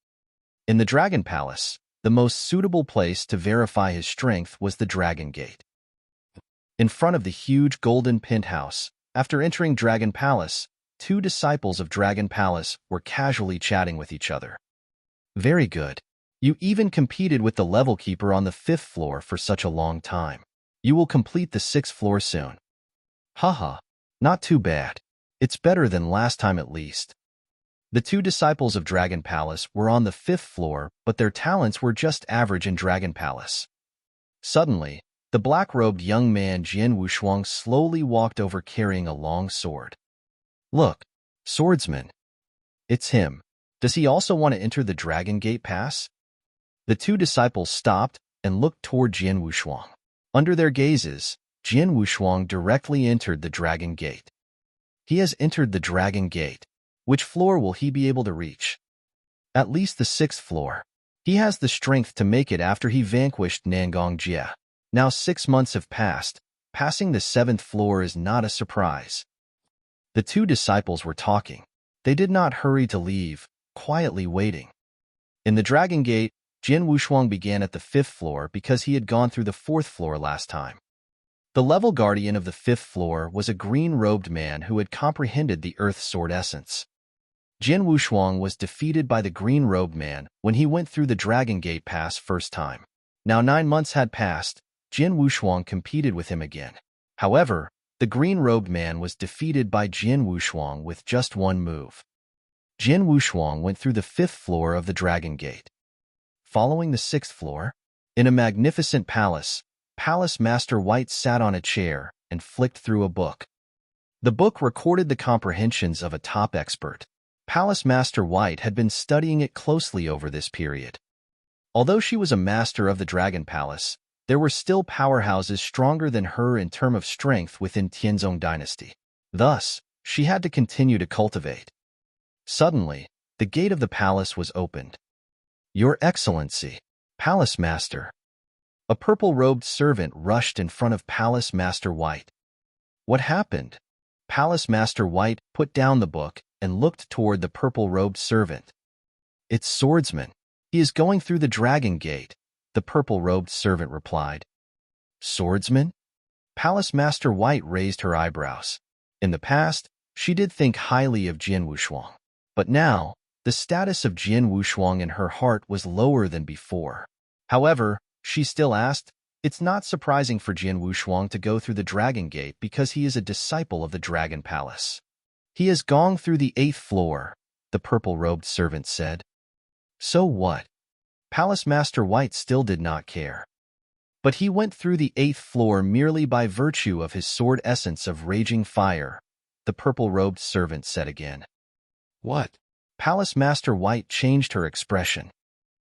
S1: In the Dragon Palace, the most suitable place to verify his strength was the Dragon Gate. In front of the huge golden penthouse, after entering Dragon Palace, two disciples of Dragon Palace were casually chatting with each other. Very good. You even competed with the level keeper on the 5th floor for such a long time. You will complete the 6th floor soon. Haha, not too bad. It's better than last time at least. The two disciples of Dragon Palace were on the 5th floor, but their talents were just average in Dragon Palace. Suddenly, the black-robed young man Jin Wushuang slowly walked over carrying a long sword. Look, Swordsman. It's him. Does he also want to enter the Dragon Gate Pass? The two disciples stopped and looked toward Jin Wushuang. Under their gazes, Jin Wushuang directly entered the Dragon Gate. He has entered the Dragon Gate. Which floor will he be able to reach? At least the 6th floor. He has the strength to make it after he vanquished Nangong Jie. Now 6 months have passed. Passing the 7th floor is not a surprise. The two disciples were talking. They did not hurry to leave, quietly waiting. In the Dragon Gate, Jin Wushuang began at the 5th floor because he had gone through the 4th floor last time. The level guardian of the 5th floor was a green-robed man who had comprehended the Earth Sword essence. Jin Wushuang was defeated by the green-robed man when he went through the Dragon Gate Pass first time. Now 9 months had passed, Jin Wushuang competed with him again. However, the green-robed man was defeated by Jin Wushuang with just one move. Jin Wushuang went through the 5th floor of the Dragon Gate. Following the 6th floor, in a magnificent palace, Palace Master White sat on a chair and flicked through a book. The book recorded the comprehensions of a top expert. Palace Master White had been studying it closely over this period. Although she was a master of the Dragon Palace, there were still powerhouses stronger than her in terms of strength within Tianzong dynasty. Thus, she had to continue to cultivate. Suddenly, the gate of the palace was opened. "Your Excellency, Palace Master." A purple-robed servant rushed in front of Palace Master White. "What happened?" Palace Master White put down the book and looked toward the purple-robed servant. "It's Swordsman. He is going through the Dragon Gate," the purple-robed servant replied. "Swordsman?" Palace Master White raised her eyebrows. In the past, she did think highly of Jin Wushuang. But now, the status of Jin Wushuang in her heart was lower than before. However, she still asked, "It's not surprising for Jin Wushuang to go through the Dragon Gate because he is a disciple of the Dragon Palace. He has gone through the 8th floor," the purple-robed servant said. "So what?" Palace Master White still did not care. "But he went through the 8th floor merely by virtue of his sword essence of raging fire," the purple-robed servant said again. "What?" Palace Master White changed her expression.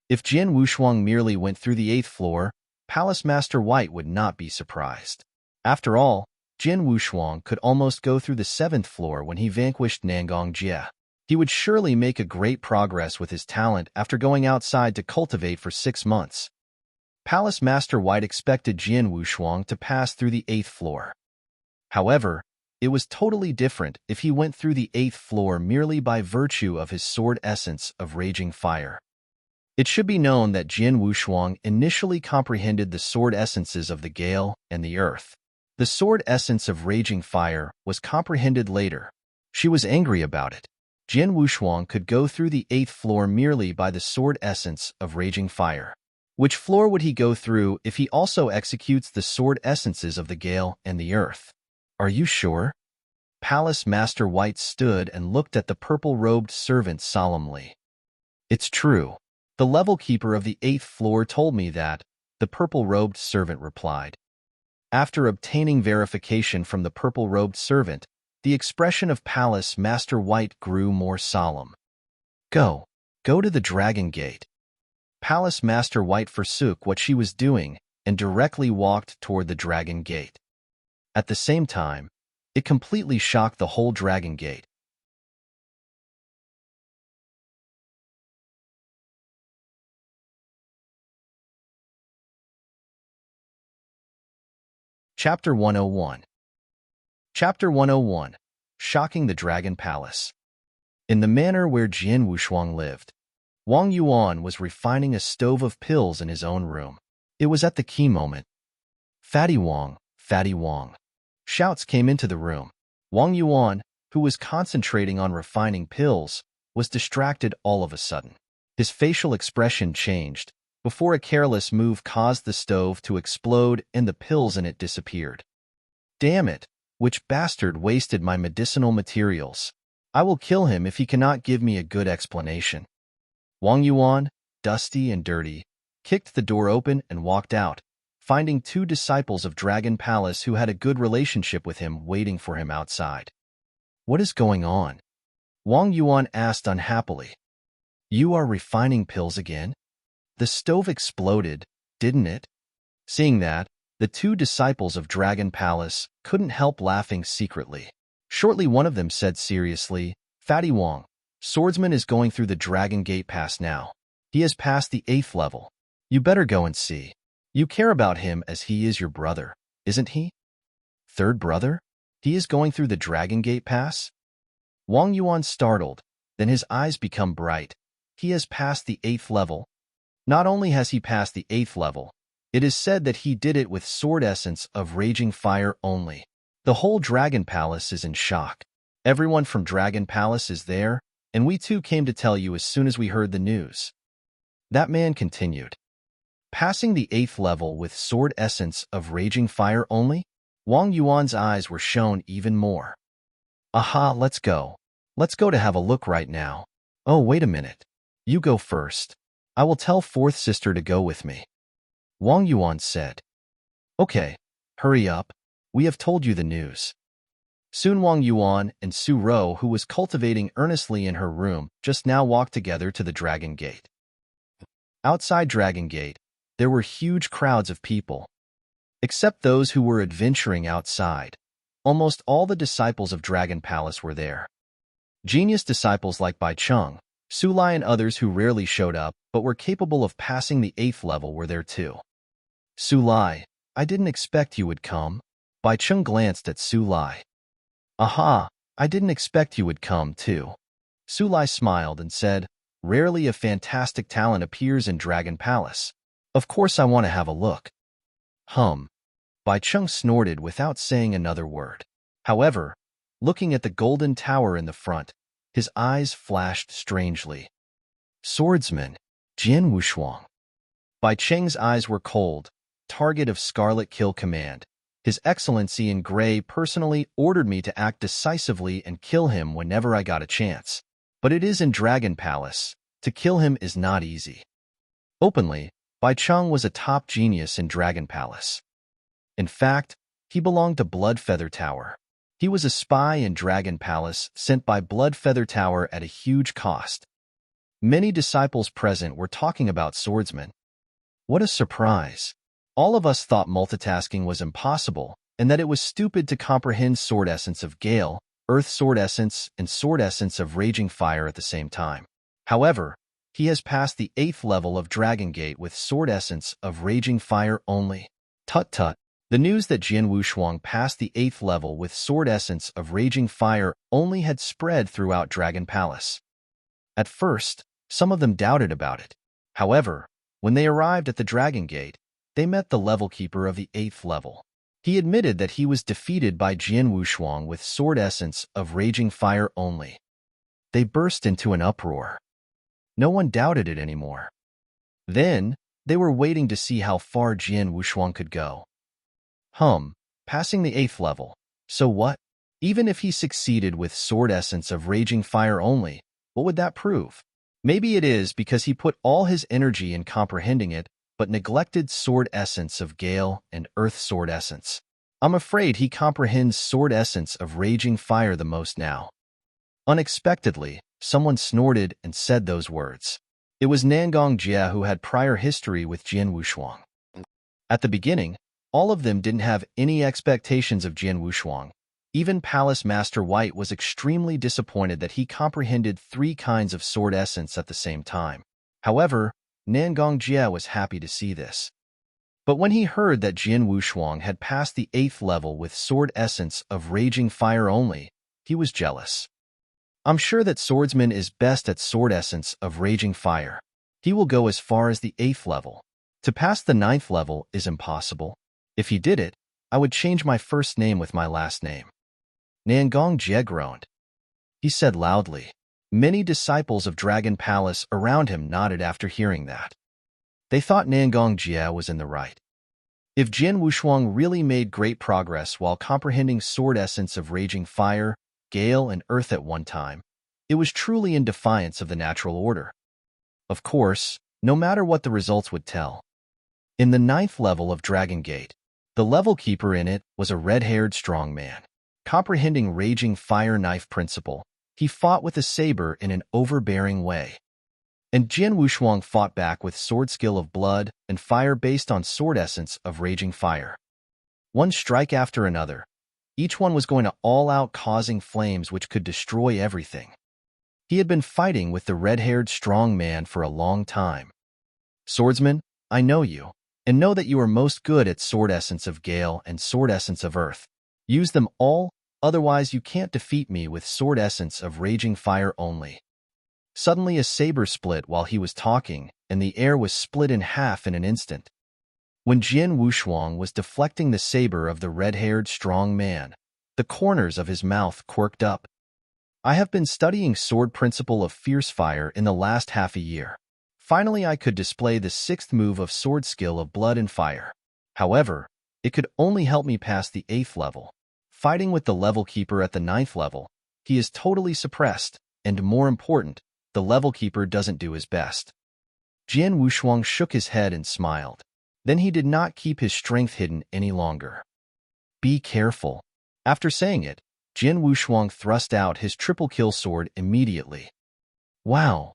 S1: If Jin Wushuang merely went through the 8th floor, Palace Master White would not be surprised. After all, Jin Wushuang could almost go through the 7th floor when he vanquished Nangong Jie. He would surely make a great progress with his talent after going outside to cultivate for 6 months. Palace Master White expected Jin Wushuang to pass through the 8th floor. However, it was totally different if he went through the 8th floor merely by virtue of his sword essence of raging fire. It should be known that Jin Wushuang initially comprehended the sword essences of the gale and the earth. The sword essence of raging fire was comprehended later. She was angry about it. Jin Wushuang could go through the 8th floor merely by the sword essence of raging fire. Which floor would he go through if he also executes the sword essences of the gale and the earth? "Are you sure?" Palace Master White stood and looked at the purple-robed servant solemnly. "It's true. The level keeper of the 8th floor told me that," the purple-robed servant replied. After obtaining verification from the purple-robed servant, the expression of Palace Master White grew more solemn. Go to the Dragon Gate." Palace Master White forsook what she was doing and directly walked toward the Dragon Gate. At the same time, it completely shocked the whole Dragon Gate. Chapter 101. Chapter 101. Shocking the Dragon Palace. In the manor where Jin Wushuang lived, Wang Yuan was refining a stove of pills in his own room. It was at the key moment. "Fatty Wang, Fatty Wang." Shouts came into the room. Wang Yuan, who was concentrating on refining pills, was distracted all of a sudden. His facial expression changed before a careless move caused the stove to explode and the pills in it disappeared. "Damn it! Which bastard wasted my medicinal materials? I will kill him if he cannot give me a good explanation." Wang Yuan, dusty and dirty, kicked the door open and walked out, finding 2 disciples of Dragon Palace who had a good relationship with him waiting for him outside. "What is going on?" Wang Yuan asked unhappily. "You are refining pills again? The stove exploded, didn't it?" Seeing that, the 2 disciples of Dragon Palace couldn't help laughing secretly. Shortly one of them said seriously, "Fatty Wang, Swordsman is going through the Dragon Gate Pass now. He has passed the 8th level. You better go and see. You care about him as he is your brother, isn't he?" "Third brother? He is going through the Dragon Gate Pass?" Wang Yuan startled, then his eyes become bright. "He has passed the 8th level?" Not only has he passed the 8th level, it is said that he did it with sword essence of raging fire only. The whole Dragon Palace is in shock. Everyone from Dragon Palace is there, and we too came to tell you as soon as we heard the news. That man continued. Passing the 8th level with sword essence of raging fire only? Wang Yuan's eyes were shown even more. "Aha, let's go." Let's go to have a look right now. Oh, wait a minute. You go first. I will tell fourth sister to go with me. Wang Yuan said. Okay, hurry up. We have told you the news. Soon Wang Yuan and Su Ro, who was cultivating earnestly in her room, just now walked together to the Dragon Gate. Outside Dragon Gate, there were huge crowds of people. Except those who were adventuring outside, almost all the disciples of Dragon Palace were there. Genius disciples like Bai Cheng, Su Lai and others who rarely showed up but were capable of passing the 8th level were there too. Su Lai, I didn't expect you would come. Bai Cheng glanced at Su Lai. Aha, I didn't expect you would come too. Su Lai smiled and said, rarely a fantastic talent appears in Dragon Palace. Of course I want to have a look. Bai Cheng snorted without saying another word. However, looking at the golden tower in the front, his eyes flashed strangely. Swordsman, Jian Wushuang. Bai Cheng's eyes were cold, target of Scarlet Kill Command. His Excellency in Gray personally ordered me to act decisively and kill him whenever I got a chance. But it is in Dragon Palace. To kill him is not easy. Openly, Bai Cheng was a top genius in Dragon Palace. In fact, he belonged to Bloodfeather Tower. He was a spy in Dragon Palace sent by Bloodfeather Tower at a huge cost. Many disciples present were talking about Swordsman. What a surprise! All of us thought multitasking was impossible, and that it was stupid to comprehend Sword Essence of Gale, Earth Sword Essence, and Sword Essence of Raging Fire at the same time. However, he has passed the 8th level of Dragon Gate with Sword Essence of Raging Fire only. Tut-tut. The news that Jian Wushuang passed the 8th level with Sword Essence of Raging Fire only had spread throughout Dragon Palace. At first, some of them doubted about it. However, when they arrived at the Dragon Gate, they met the level keeper of the 8th level. He admitted that he was defeated by Jian Wushuang with Sword Essence of Raging Fire only. They burst into an uproar. No one doubted it anymore. Then, they were waiting to see how far Jian Wushuang could go. Passing the 8th level. So what? Even if he succeeded with Sword Essence of Raging Fire only, what would that prove? Maybe it is because he put all his energy in comprehending it, but neglected Sword Essence of Gale and Earth Sword Essence. I'm afraid he comprehends Sword Essence of Raging Fire the most now. Unexpectedly, someone snorted and said those words. It was Nangong Jie who had prior history with Jian Wushuang. At the beginning, all of them didn't have any expectations of Jian Wushuang. Even Palace Master White was extremely disappointed that he comprehended 3 kinds of sword essence at the same time. However, Nangong Jie was happy to see this. But when he heard that Jian Wushuang had passed the 8th level with Sword Essence of Raging Fire only, he was jealous. I'm sure that Swordsman is best at Sword Essence of Raging Fire. He will go as far as the 8th level. To pass the 9th level is impossible. If he did it, I would change my first name with my last name. Nangong Jie groaned. He said loudly. Many disciples of Dragon Palace around him nodded after hearing that. They thought Nangong Jie was in the right. If Jian Wushuang really made great progress while comprehending Sword Essence of Raging Fire, Gale, and Earth at one time, it was truly in defiance of the natural order. Of course, no matter what the results would tell. In the 9th level of Dragon Gate, the level keeper in it was a red-haired strong man. Comprehending Raging Fire Knife principle, he fought with a saber in an overbearing way. And Jian Wushuang fought back with sword skill of blood and fire based on Sword Essence of Raging Fire. One strike after another, each one was going to all-out causing flames which could destroy everything. He had been fighting with the red-haired strong man for a long time. Swordsman, I know you, and know that you are most good at Sword Essence of Gale and Sword Essence of Earth. Use them all, otherwise you can't defeat me with Sword Essence of Raging Fire only. Suddenly a saber split while he was talking, and the air was split in half in an instant. When Jian Wushuang was deflecting the saber of the red-haired strong man, the corners of his mouth quirked up. I have been studying sword principle of fierce fire in the last half a year. Finally, I could display the 6th move of sword skill of blood and fire. However, it could only help me pass the 8th level. Fighting with the level keeper at the 9th level, he is totally suppressed, and more important, the level keeper doesn't do his best. Jian Wushuang shook his head and smiled. Then he did not keep his strength hidden any longer. Be careful. After saying it, Jian Wushuang thrust out his triple kill sword immediately. Wow!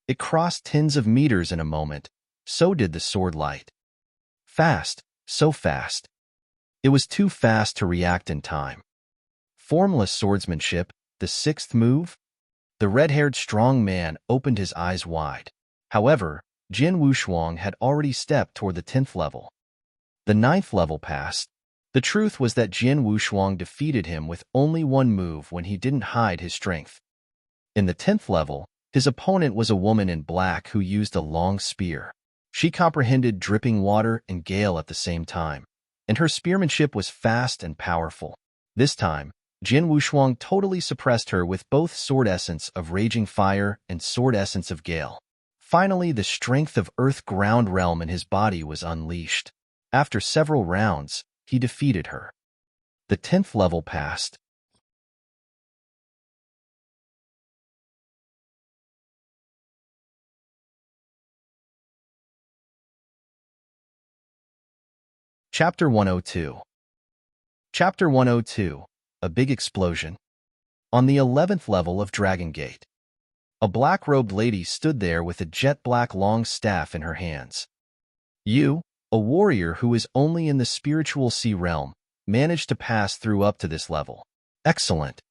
S1: It crossed tens of meters in a moment, so did the sword light. Fast, so fast. It was too fast to react in time. Formless swordsmanship, the sixth move? The red-haired strong man opened his eyes wide. However, Jian Wushuang had already stepped toward the 10th level. The 9th level passed. The truth was that Jian Wushuang defeated him with only one move when he didn't hide his strength. In the 10th level, his opponent was a woman in black who used a long spear. She comprehended dripping water and gale at the same time, and her spearmanship was fast and powerful. This time, Jian Wushuang totally suppressed her with both sword essence of raging fire and sword essence of gale. Finally, the strength of earth ground realm in his body was unleashed. After several rounds, he defeated her. The 10th level passed. Chapter 102. Chapter 102. A Big Explosion. On the 11th level of Dragon Gate, a black-robed lady stood there with a jet-black long staff in her hands. You, a warrior who is only in the spiritual sea realm, managed to pass through up to this level. Excellent.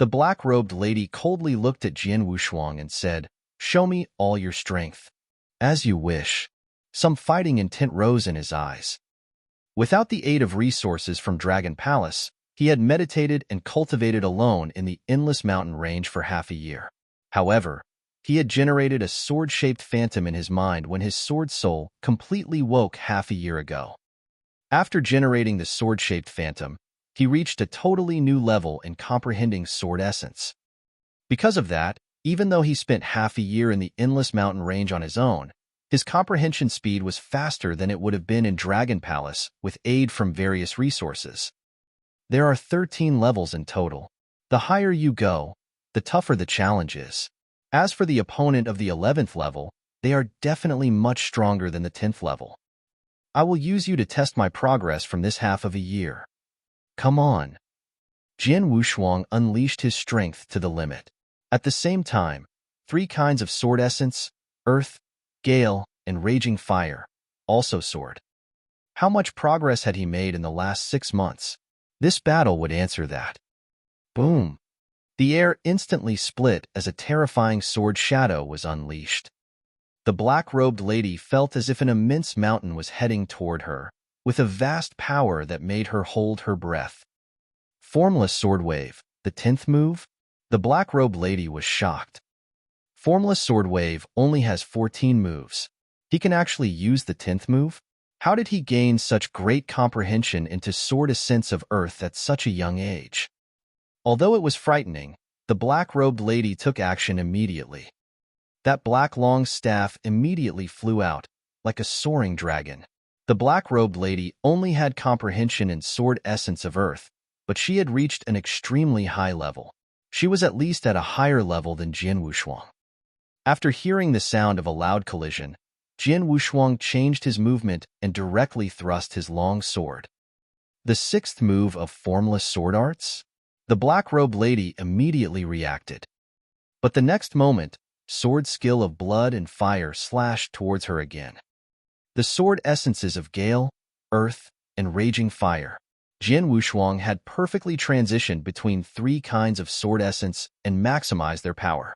S1: The black-robed lady coldly looked at Jian Wushuang and said, "Show me all your strength." As you wish. Some fighting intent rose in his eyes. Without the aid of resources from Dragon Palace, he had meditated and cultivated alone in the endless mountain range for half a year. However, he had generated a sword-shaped phantom in his mind when his sword soul completely woke half a year ago. After generating the sword-shaped phantom, he reached a totally new level in comprehending sword essence. Because of that, even though he spent half a year in the endless mountain range on his own, his comprehension speed was faster than it would have been in Dragon Palace with aid from various resources. There are 13 levels in total. The higher you go, the tougher the challenge is. As for the opponent of the 11th level, they are definitely much stronger than the 10th level. I will use you to test my progress from this half of a year. Come on. Jian Wushuang unleashed his strength to the limit. At the same time, 3 kinds of sword essence, earth, gale, and raging fire, also soared. How much progress had he made in the last 6 months? This battle would answer that. Boom! The air instantly split as a terrifying sword shadow was unleashed. The black-robed lady felt as if an immense mountain was heading toward her, with a vast power that made her hold her breath. Formless sword wave, the 10th move? The black-robed lady was shocked. Formless sword wave only has 14 moves. He can actually use the 10th move? How did he gain such great comprehension into sword essence of earth at such a young age? Although it was frightening, the black-robed lady took action immediately. That black long staff immediately flew out, like a soaring dragon. The black-robed lady only had comprehension in sword essence of earth, but she had reached an extremely high level. She was at least at a higher level than Jian Wushuang. After hearing the sound of a loud collision, Jian Wushuang changed his movement and directly thrust his long sword. The 6th move of formless sword arts? The black-robed lady immediately reacted. But the next moment, sword skill of blood and fire slashed towards her again. The sword essences of gale, earth, and raging fire. Jian Wushuang had perfectly transitioned between 3 kinds of sword essence and maximized their power.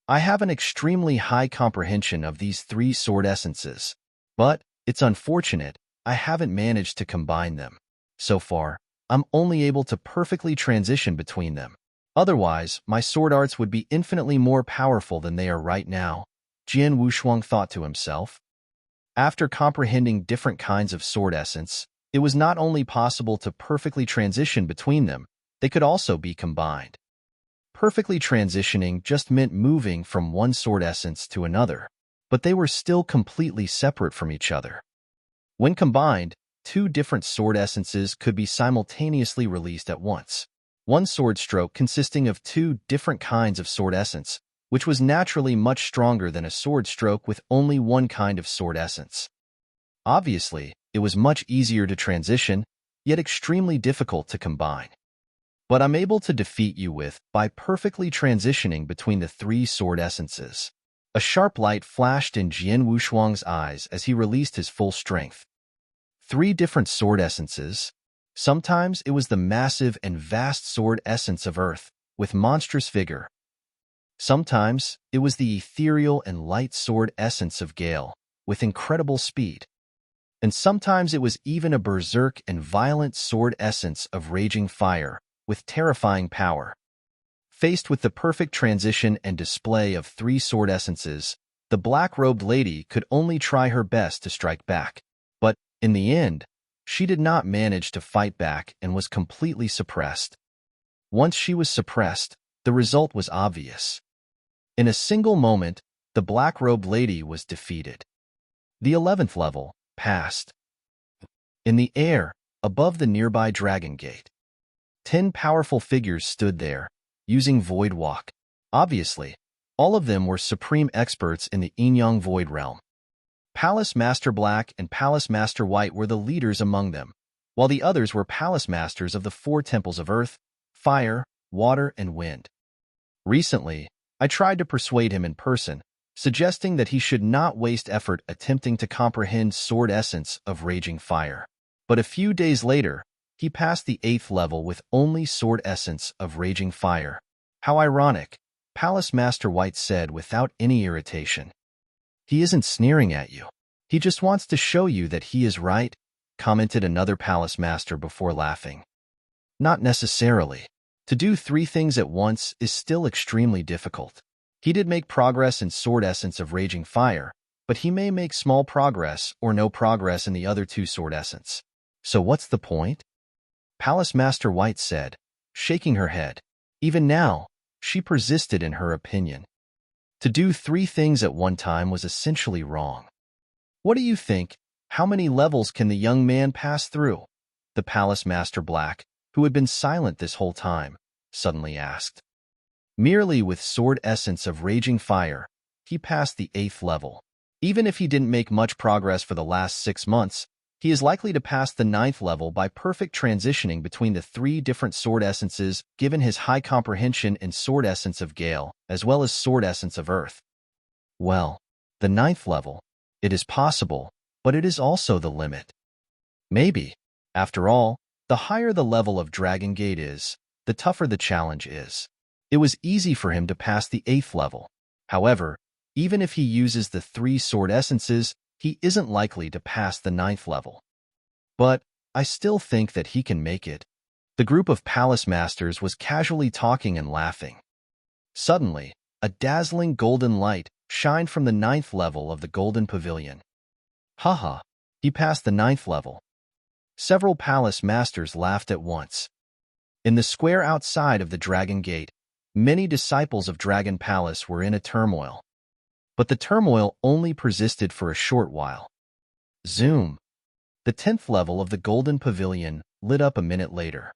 S1: I have an extremely high comprehension of these 3 sword essences, but it's unfortunate I haven't managed to combine them. So far, I'm only able to perfectly transition between them. Otherwise, my sword arts would be infinitely more powerful than they are right now, Jian Wushuang thought to himself. After comprehending different kinds of sword essence, it was not only possible to perfectly transition between them, they could also be combined. Perfectly transitioning just meant moving from one sword essence to another, but they were still completely separate from each other. When combined, 2 different sword essences could be simultaneously released at once. one sword stroke consisting of 2 different kinds of sword essence, which was naturally much stronger than a sword stroke with only one kind of sword essence. Obviously, it was much easier to transition, yet extremely difficult to combine. But I'm able to defeat you by perfectly transitioning between the 3 sword essences. A sharp light flashed in Jian Wushuang's eyes as he released his full strength. 3 different sword essences. Sometimes it was the massive and vast sword essence of earth, with monstrous vigor. Sometimes it was the ethereal and light sword essence of gale, with incredible speed. And sometimes it was even a berserk and violent sword essence of raging fire, with terrifying power. Faced with the perfect transition and display of 3 sword essences, the black-robed lady could only try her best to strike back. But, in the end, she did not manage to fight back and was completely suppressed. Once she was suppressed, the result was obvious. In a single moment, the black-robed lady was defeated. The 11th level passed. In the air, above the nearby Dragon Gate, 10 powerful figures stood there, using Void Walk. Obviously, all of them were supreme experts in the Yin-Yang Void Realm. Palace Master Black and Palace Master White were the leaders among them, while the others were Palace Masters of the 4 temples of Earth, Fire, Water, and Wind. Recently, I tried to persuade him in person, suggesting that he should not waste effort attempting to comprehend Sword Essence of Raging Fire. But a few days later, he passed the 8th level with only Sword Essence of Raging Fire. How ironic, Palace Master White said without any irritation. He isn't sneering at you. He just wants to show you that he is right, commented another Palace Master before laughing. Not necessarily. To do 3 things at once is still extremely difficult. He did make progress in Sword Essence of Raging Fire, but he may make small progress or no progress in the other 2 Sword Essence. So what's the point? Palace Master White said, shaking her head. Even now, she persisted in her opinion. To do 3 things at one time was essentially wrong. What do you think? How many levels can the young man pass through? The Palace Master Black, who had been silent this whole time, suddenly asked. Merely with Sword Essence of Raging Fire, he passed the 8th level. Even if he didn't make much progress for the last 6 months, he is likely to pass the 9th level by perfect transitioning between the 3 different Sword Essences given his high comprehension in Sword Essence of Gale, as well as Sword Essence of Earth. Well, the 9th level. It is possible, but it is also the limit. Maybe. After all, the higher the level of Dragon Gate is, the tougher the challenge is. It was easy for him to pass the 8th level. However, even if he uses the 3 Sword Essences, he isn't likely to pass the 9th level. But I still think that he can make it. The group of Palace Masters was casually talking and laughing. Suddenly, a dazzling golden light shined from the 9th level of the Golden Pavilion. Haha, he passed the 9th level. Several Palace Masters laughed at once. In the square outside of the Dragon Gate, many disciples of Dragon Palace were in a turmoil. But the turmoil only persisted for a short while. Zoom! The 10th level of the Golden Pavilion lit up a minute later.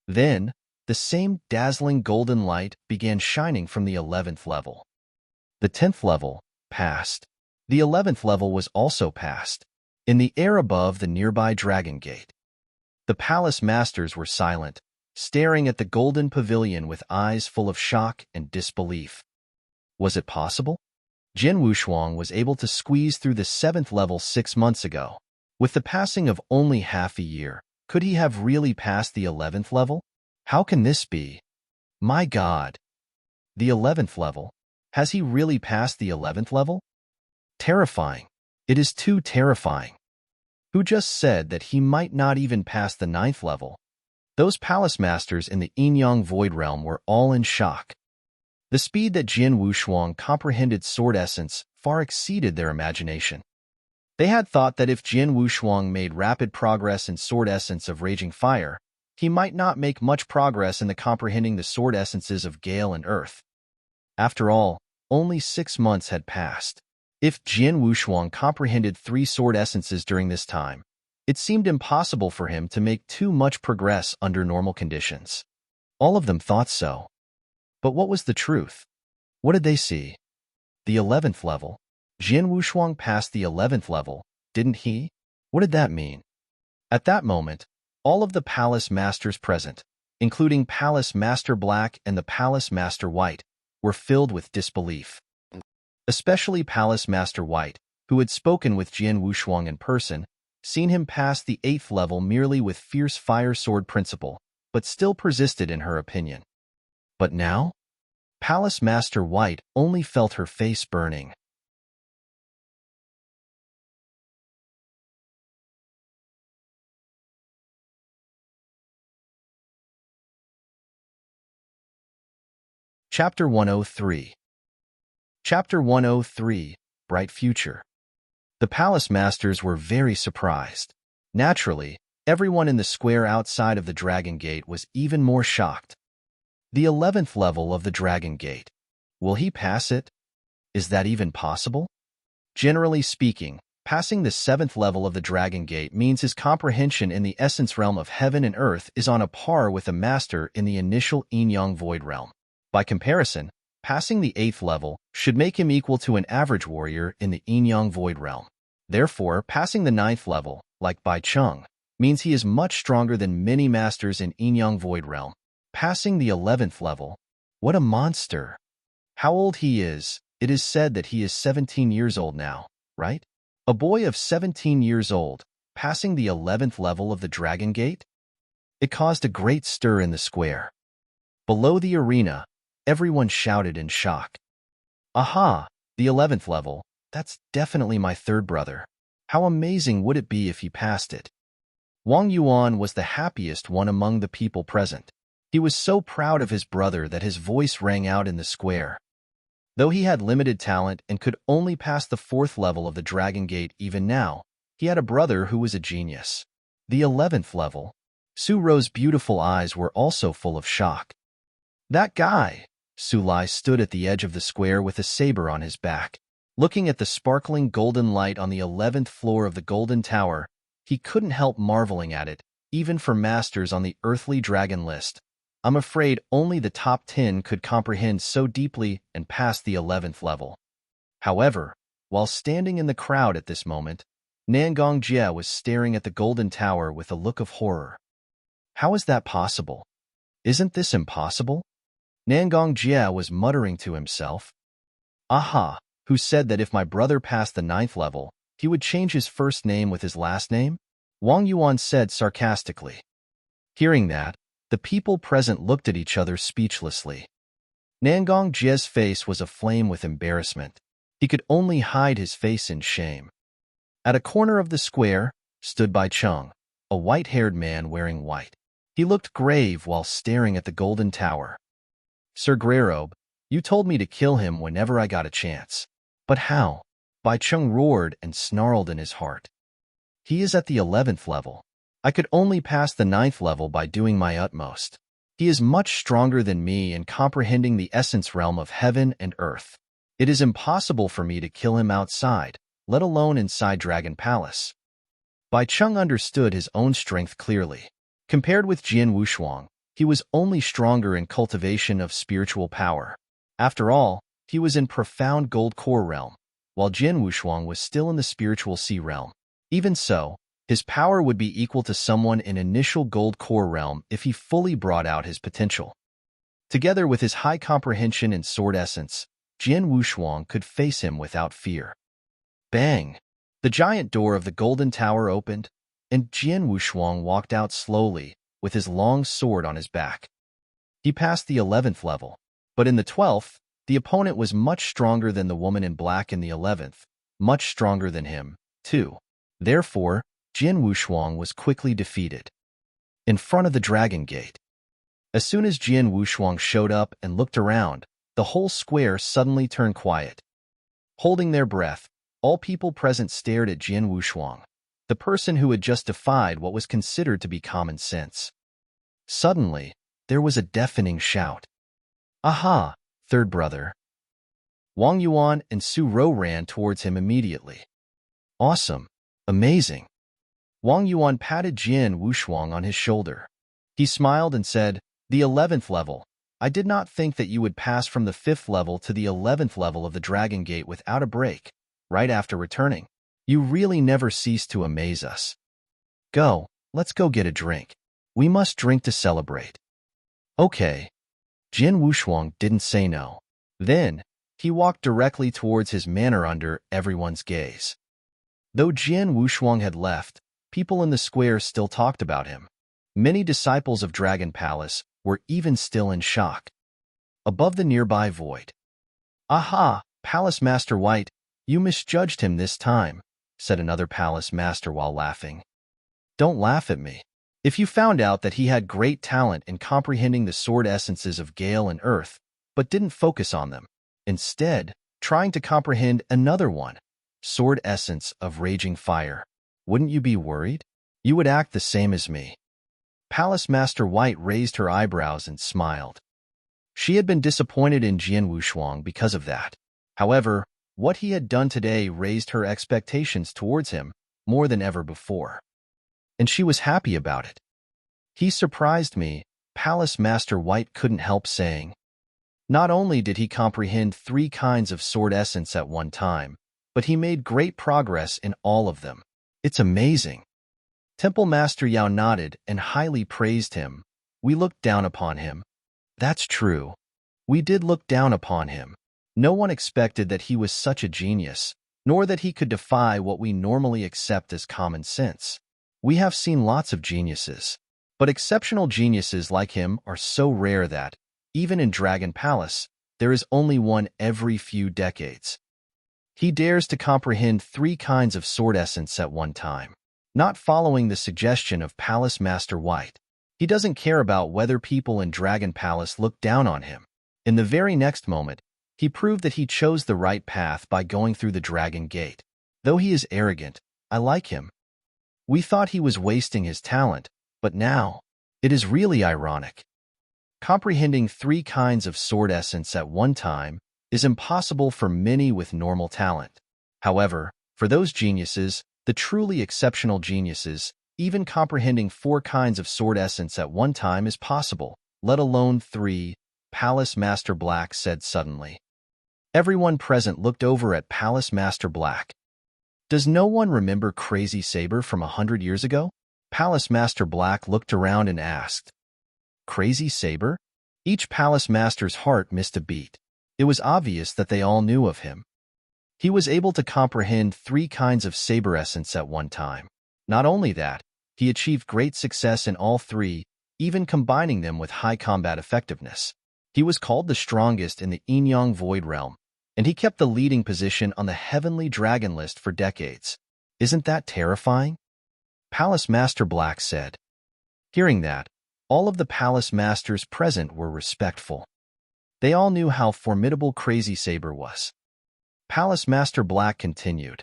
S1: Then, the same dazzling golden light began shining from the 11th level. The 10th level passed. The 11th level was also passed. In the air above the nearby Dragon Gate, the Palace Masters were silent, staring at the Golden Pavilion with eyes full of shock and disbelief. Was it possible? Jian Wushuang was able to squeeze through the 7th level 6 months ago. With the passing of only half a year, could he have really passed the 11th level? How can this be? My God! The 11th level? Has he really passed the 11th level? Terrifying. It is too terrifying. Who just said that he might not even pass the 9th level? Those Palace Masters in the Yin-Yang Void Realm were all in shock. The speed that Jian Wushuang comprehended Sword Essence far exceeded their imagination. They had thought that if Jian Wushuang made rapid progress in Sword Essence of Raging Fire, he might not make much progress in the comprehending the Sword Essences of Gale and Earth. After all, only 6 months had passed. If Jian Wushuang comprehended 3 Sword Essences during this time, it seemed impossible for him to make too much progress under normal conditions. All of them thought so. But what was the truth? What did they see? The 11th level. Jin Wushuang passed the 11th level, didn't he? What did that mean? At that moment, all of the Palace Masters present, including Palace Master Black and the Palace Master White, were filled with disbelief. Especially Palace Master White, who had spoken with Jin Wushuang in person, seen him pass the 8th level merely with fierce fire sword principle, but still persisted in her opinion. But now? Palace Master White only felt her face burning. Chapter 103. Chapter 103, Bright Future. The Palace Masters were very surprised. Naturally, everyone in the square outside of the Dragon Gate was even more shocked. The 11th level of the Dragon Gate. Will he pass it? Is that even possible? Generally speaking, passing the 7th level of the Dragon Gate means his comprehension in the essence realm of heaven and earth is on a par with a master in the initial Yin-Yang Void realm. By comparison, passing the 8th level should make him equal to an average warrior in the Yin-Yang Void realm. Therefore, passing the 9th level, like Bai Cheng, means he is much stronger than many masters in Yin-Yang Void realm. Passing the 11th level. What a monster! How old he is. It is said that he is 17 years old now, right? A boy of 17 years old, passing the 11th level of the Dragon Gate? It caused a great stir in the square. Below the arena, everyone shouted in shock. Aha! The 11th level. That's definitely my third brother. How amazing would it be if he passed it? Wang Yuan was the happiest one among the people present. He was so proud of his brother that his voice rang out in the square. Though he had limited talent and could only pass the 4th level of the Dragon Gate even now, he had a brother who was a genius. The 11th level. Su Ro's beautiful eyes were also full of shock. That guy! Su Lai stood at the edge of the square with a saber on his back. Looking at the sparkling golden light on the 11th floor of the Golden Tower, he couldn't help marveling at it, even for masters on the earthly dragon list. I'm afraid only the top 10 could comprehend so deeply and pass the 11th level. However, while standing in the crowd at this moment, Nangong Jie was staring at the Golden Tower with a look of horror. How is that possible? Isn't this impossible? Nangong Jie was muttering to himself. Aha! Who said that if my brother passed the 9th level, he would change his first name with his last name? Wang Yuan said sarcastically. Hearing that, the people present looked at each other speechlessly. Nangong Jie's face was aflame with embarrassment. He could only hide his face in shame. At a corner of the square stood Bai Cheng, a white-haired man wearing white. He looked grave while staring at the Golden Tower. Sir Greyrobe, you told me to kill him whenever I got a chance. But how? Bai Cheng roared and snarled in his heart. He is at the 11th level. I could only pass the 9th level by doing my utmost. He is much stronger than me in comprehending the essence realm of heaven and earth. It is impossible for me to kill him outside, let alone inside Dragon Palace. Bai Cheng understood his own strength clearly. Compared with Jin Wushuang, he was only stronger in cultivation of spiritual power. After all, he was in profound gold core realm, while Jin Wushuang was still in the spiritual sea realm. Even so, his power would be equal to someone in initial gold core realm if he fully brought out his potential. Together with his high comprehension in sword essence, Jin Wushuang could face him without fear. Bang! The giant door of the Golden Tower opened, and Jin Wushuang walked out slowly, with his long sword on his back. He passed the 11th level, but in the 12th, the opponent was much stronger than the woman in black in the 11th, much stronger than him, too. Therefore, Jin Wushuang was quickly defeated. In front of the Dragon Gate. As soon as Jin Wushuang showed up and looked around, the whole square suddenly turned quiet. Holding their breath, all people present stared at Jin Wushuang, the person who had just defied what was considered to be common sense. Suddenly, there was a deafening shout. Aha, third brother. Wang Yuan and Su Ro ran towards him immediately. Awesome. Amazing. Wang Yuan patted Jin Wushuang on his shoulder. He smiled and said, The 11th level. I did not think that you would pass from the 5th level to the 11th level of the Dragon Gate without a break, right after returning. You really never cease to amaze us. Go, let's go get a drink. We must drink to celebrate. Okay. Jin Wushuang didn't say no. Then, he walked directly towards his manor under everyone's gaze. Though Jin Wushuang had left, people in the square still talked about him. Many disciples of Dragon Palace were even still in shock. Above the nearby void. Aha, Palace Master White, you misjudged him this time, said another Palace Master while laughing. Don't laugh at me. If you found out that he had great talent in comprehending the sword essences of Gale and Earth, but didn't focus on them, instead, trying to comprehend another one, sword essence of Raging Fire, wouldn't you be worried? You would act the same as me. Palace Master White raised her eyebrows and smiled. She had been disappointed in Jin Wushuang because of that. However, what he had done today raised her expectations towards him more than ever before. And she was happy about it. He surprised me, Palace Master White couldn't help saying. Not only did he comprehend 3 kinds of sword essence at one time, but he made great progress in all of them. It's amazing. Temple Master Yao nodded and highly praised him. We looked down upon him. That's true. We did look down upon him. No one expected that he was such a genius, nor that he could defy what we normally accept as common sense. We have seen lots of geniuses, but exceptional geniuses like him are so rare that, even in Dragon Palace, there is only one every few decades. He dares to comprehend 3 kinds of sword essence at one time, not following the suggestion of Palace Master White. He doesn't care about whether people in Dragon Palace look down on him. In the very next moment, he proved that he chose the right path by going through the Dragon Gate. Though he is arrogant, I like him. We thought he was wasting his talent, but now, it is really ironic. Comprehending 3 kinds of sword essence at one time is impossible for many with normal talent. However, for those geniuses, the truly exceptional geniuses, even comprehending 4 kinds of sword essence at one time is possible, let alone 3, Palace Master Black said suddenly. Everyone present looked over at Palace Master Black. Does no one remember Crazy Saber from 100 years ago? Palace Master Black looked around and asked. Crazy Saber? Each Palace Master's heart missed a beat. It was obvious that they all knew of him. He was able to comprehend 3 kinds of saber essence at one time. Not only that, he achieved great success in all 3, even combining them with high combat effectiveness. He was called the strongest in the Yin-Yang Void Realm, and he kept the leading position on the Heavenly Dragon list for decades. Isn't that terrifying? Palace Master Black said. Hearing that, all of the Palace Masters present were respectful. They all knew how formidable Crazy Saber was. Palace Master Black continued.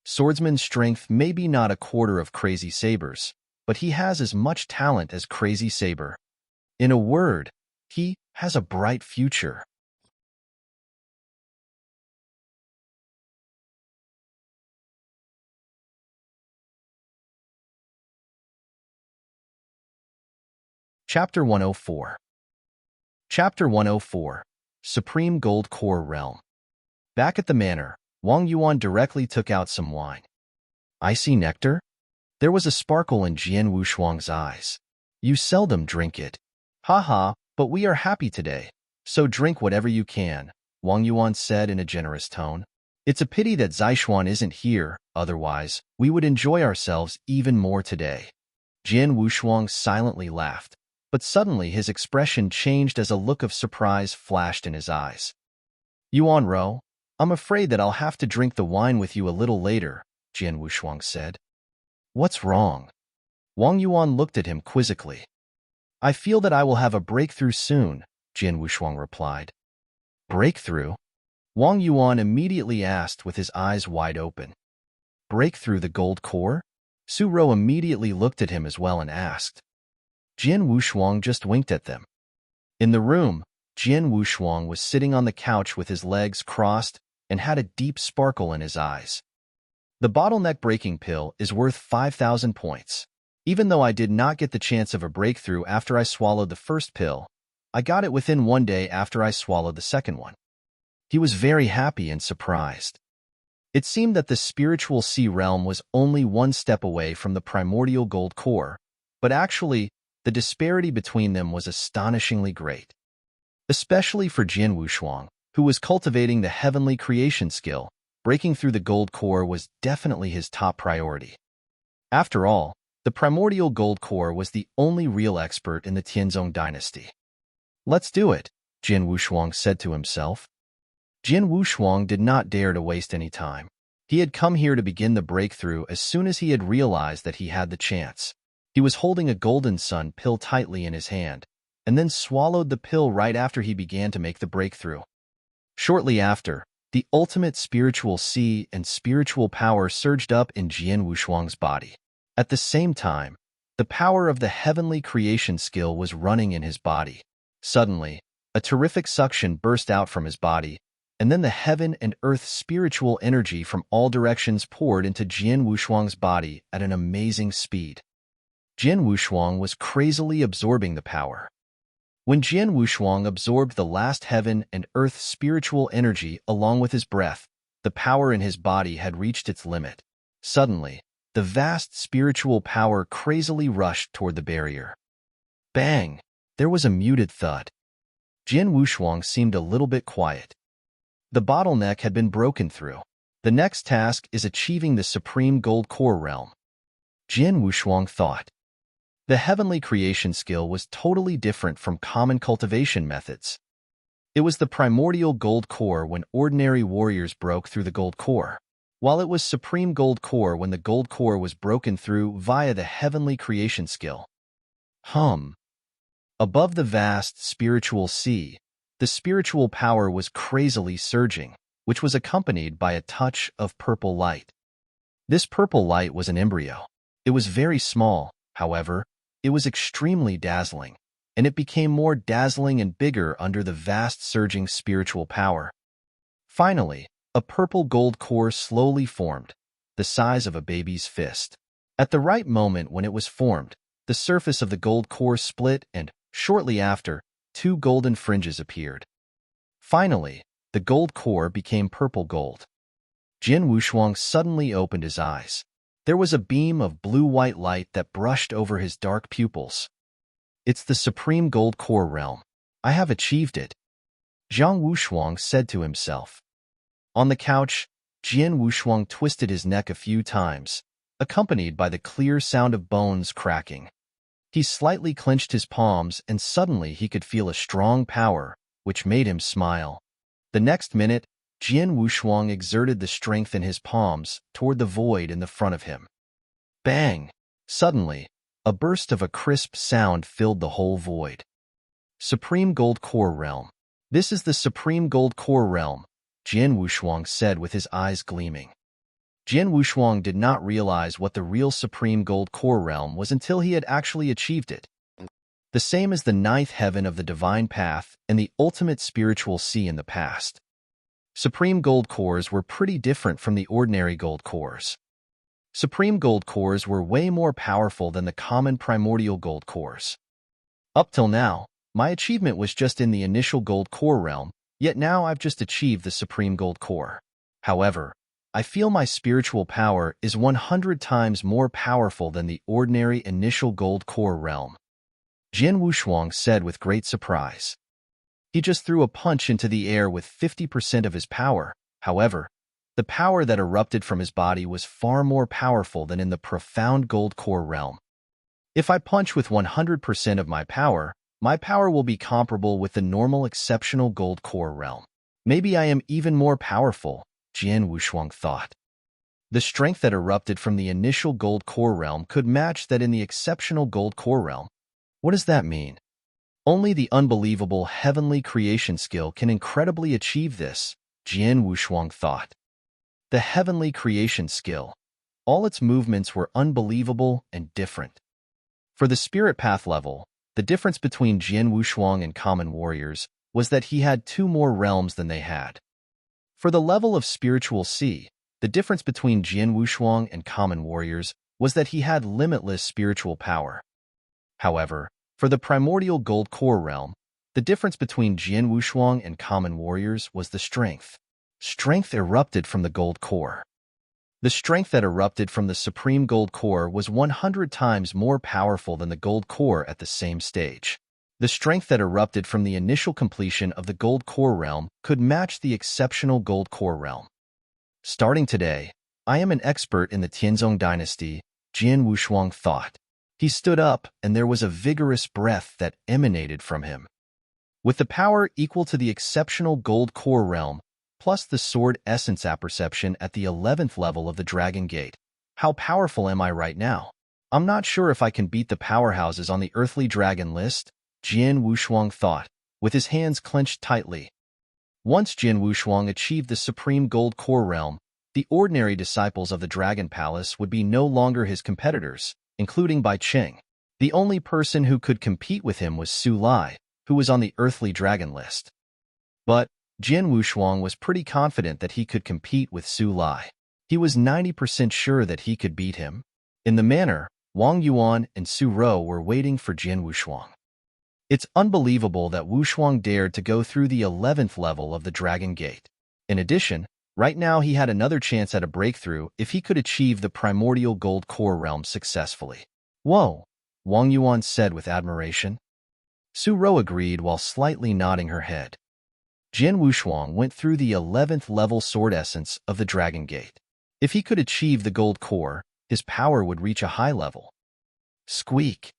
S1: Swordsman's strength may be not a quarter of Crazy Saber's, but he has as much talent as Crazy Saber. In a word, he has a bright future. Chapter 104. Chapter 104. Supreme Gold Core Realm. Back at the manor, Wang Yuan directly took out some wine. Icy nectar? There was a sparkle in Jian Wushuang's eyes. You seldom drink it. Haha, but we are happy today, so drink whatever you can, Wang Yuan said in a generous tone. It's a pity that Zishuan isn't here, otherwise, we would enjoy ourselves even more today. Jian Wushuang silently laughed, but suddenly his expression changed as a look of surprise flashed in his eyes. Yuan Ro, I'm afraid that I'll have to drink the wine with you a little later, Jian Wushuang said. What's wrong? Wang Yuan looked at him quizzically. I feel that I will have a breakthrough soon, Jian Wushuang replied. Breakthrough? Wang Yuan immediately asked with his eyes wide open. Break through the gold core? Su Ro immediately looked at him as well and asked. Jian Wushuang just winked at them. In the room, Jian Wushuang was sitting on the couch with his legs crossed and had a deep sparkle in his eyes. The bottleneck breaking pill is worth 5,000 points. Even though I did not get the chance of a breakthrough after I swallowed the first pill, I got it within one day after I swallowed the second one. He was very happy and surprised. It seemed that the spiritual sea realm was only one step away from the primordial gold core, but actually, the disparity between them was astonishingly great. Especially for Jian Wushuang, who was cultivating the heavenly creation skill, breaking through the gold core was definitely his top priority. After all, the primordial gold core was the only real expert in the Tianzong dynasty. Let's do it, Jian Wushuang said to himself. Jian Wushuang did not dare to waste any time. He had come here to begin the breakthrough as soon as he had realized that he had the chance. He was holding a golden sun pill tightly in his hand, and then swallowed the pill right after he began to make the breakthrough. Shortly after, the ultimate spiritual sea and spiritual power surged up in Jian Wushuang's body. At the same time, the power of the heavenly creation skill was running in his body. Suddenly, a terrific suction burst out from his body, and then the heaven and earth spiritual energy from all directions poured into Jian Wushuang's body at an amazing speed. Jian Wushuang was crazily absorbing the power. When Jian Wushuang absorbed the last heaven and earth spiritual energy along with his breath, the power in his body had reached its limit. Suddenly, the vast spiritual power crazily rushed toward the barrier. Bang! There was a muted thud. Jian Wushuang seemed a little bit quiet. The bottleneck had been broken through. The next task is achieving the supreme gold core realm. Jian Wushuang thought. The heavenly creation skill was totally different from common cultivation methods. It was the primordial gold core when ordinary warriors broke through the gold core, while it was supreme gold core when the gold core was broken through via the heavenly creation skill. Above the vast spiritual sea, the spiritual power was crazily surging, which was accompanied by a touch of purple light. This purple light was an embryo. It was very small, however. It was extremely dazzling, and it became more dazzling and bigger under the vast surging spiritual power. Finally, a purple gold core slowly formed, the size of a baby's fist. At the right moment when it was formed, the surface of the gold core split and, shortly after, two golden fringes appeared. Finally, the gold core became purple gold. Jian Wushuang suddenly opened his eyes. There was a beam of blue-white light that brushed over his dark pupils. It's the supreme gold core realm. I have achieved it, Jian Wushuang said to himself. On the couch, Jian Wushuang twisted his neck a few times, accompanied by the clear sound of bones cracking. He slightly clenched his palms and suddenly he could feel a strong power, which made him smile. The next minute, Jian Wushuang exerted the strength in his palms toward the void in the front of him. Bang! Suddenly, a burst of a crisp sound filled the whole void. Supreme Gold Core Realm. This is the Supreme Gold Core Realm, Jian Wushuang said with his eyes gleaming. Jian Wushuang did not realize what the real Supreme Gold Core Realm was until he had actually achieved it. The same as the ninth heaven of the divine path and the ultimate spiritual sea in the past. Supreme gold cores were pretty different from the ordinary gold cores. Supreme gold cores were way more powerful than the common primordial gold cores. Up till now, my achievement was just in the initial gold core realm, yet now I've just achieved the supreme gold core. However, I feel my spiritual power is 100 times more powerful than the ordinary initial gold core realm, Jian Wushuang said with great surprise. He just threw a punch into the air with 50% of his power. However, the power that erupted from his body was far more powerful than in the profound gold core realm. If I punch with 100% of my power will be comparable with the normal exceptional gold core realm. Maybe I am even more powerful, Jian Wushuang thought. The strength that erupted from the initial gold core realm could match that in the exceptional gold core realm. What does that mean? Only the unbelievable heavenly creation skill can incredibly achieve this, Jian Wushuang thought. The heavenly creation skill. All its movements were unbelievable and different. For the spirit path level, the difference between Jian Wushuang and common warriors was that he had 2 more realms than they had. For the level of spiritual sea, the difference between Jian Wushuang and common warriors was that he had limitless spiritual power. However, for the primordial gold core realm, the difference between Jian Wushuang and common warriors was the strength. Strength erupted from the gold core. The strength that erupted from the supreme gold core was 100 times more powerful than the gold core at the same stage. The strength that erupted from the initial completion of the gold core realm could match the exceptional gold core realm. Starting today, I am an expert in the Tianzong dynasty, Jian Wushuang thought. He stood up, and there was a vigorous breath that emanated from him. With the power equal to the exceptional gold core realm, plus the sword essence apperception at the 11th level of the Dragon Gate, how powerful am I right now? I'm not sure if I can beat the powerhouses on the earthly dragon list, Jian Wushuang thought, with his hands clenched tightly. Once Jian Wushuang achieved the supreme gold core realm, the ordinary disciples of the Dragon Palace would be no longer his competitors, including Bai Qing. The only person who could compete with him was Su Lai, who was on the earthly dragon list. But Jian Wushuang was pretty confident that he could compete with Su Lai. He was 90% sure that he could beat him. In the manner, Wang Yuan and Su Rou were waiting for Jian Wushuang. It's unbelievable that Wushuang dared to go through the 11th level of the Dragon Gate. In addition, right now he had another chance at a breakthrough if he could achieve the primordial gold core realm successfully. Whoa, Wang Yuan said with admiration. Su Rou agreed while slightly nodding her head. Jian Wushuang went through the 11th level sword essence of the Dragon Gate. If he could achieve the gold core, his power would reach a high level. Squeak!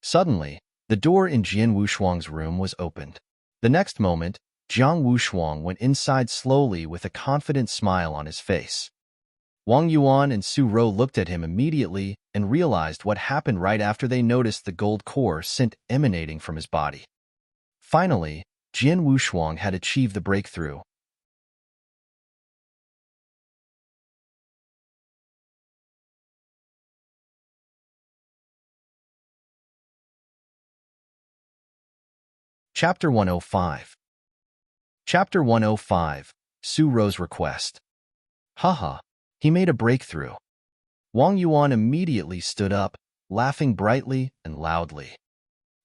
S1: Suddenly, the door in Jian Wushuang's room was opened. The next moment, Jiang Wushuang went inside slowly with a confident smile on his face. Wang Yuan and Su Rou looked at him immediately and realized what happened right after they noticed the gold core scent emanating from his body. Finally, Jian Wushuang had achieved the breakthrough. Chapter 105. Chapter 105, Su Rou's Request. Haha, he made a breakthrough. Wang Yuan immediately stood up, laughing brightly and loudly.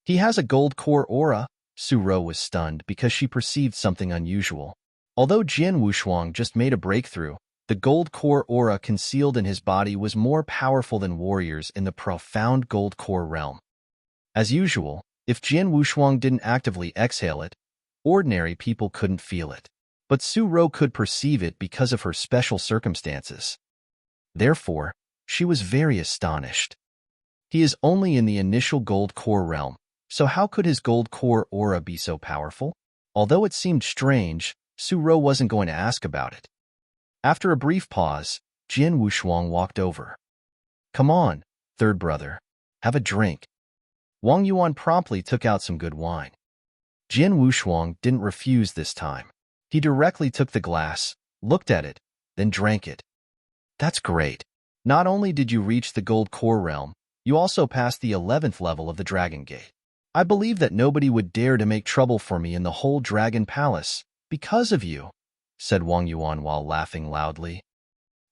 S1: He has a gold core aura. Su Rou was stunned because she perceived something unusual. Although Jian Wushuang just made a breakthrough, the gold core aura concealed in his body was more powerful than warriors in the profound gold core realm. As usual, if Jian Wushuang didn't actively exhale it, ordinary people couldn't feel it. But Su Rou could perceive it because of her special circumstances. Therefore, she was very astonished. He is only in the initial gold core realm, so how could his gold core aura be so powerful? Although it seemed strange, Su Rou wasn't going to ask about it. After a brief pause, Jian Wushuang walked over. Come on, third brother, have a drink. Wang Yuan promptly took out some good wine. Jian Wushuang didn't refuse this time. He directly took the glass, looked at it, then drank it. That's great. Not only did you reach the gold core realm, you also passed the 11th level of the Dragon Gate. I believe that nobody would dare to make trouble for me in the whole Dragon Palace, because of you, said Wang Yuan while laughing loudly.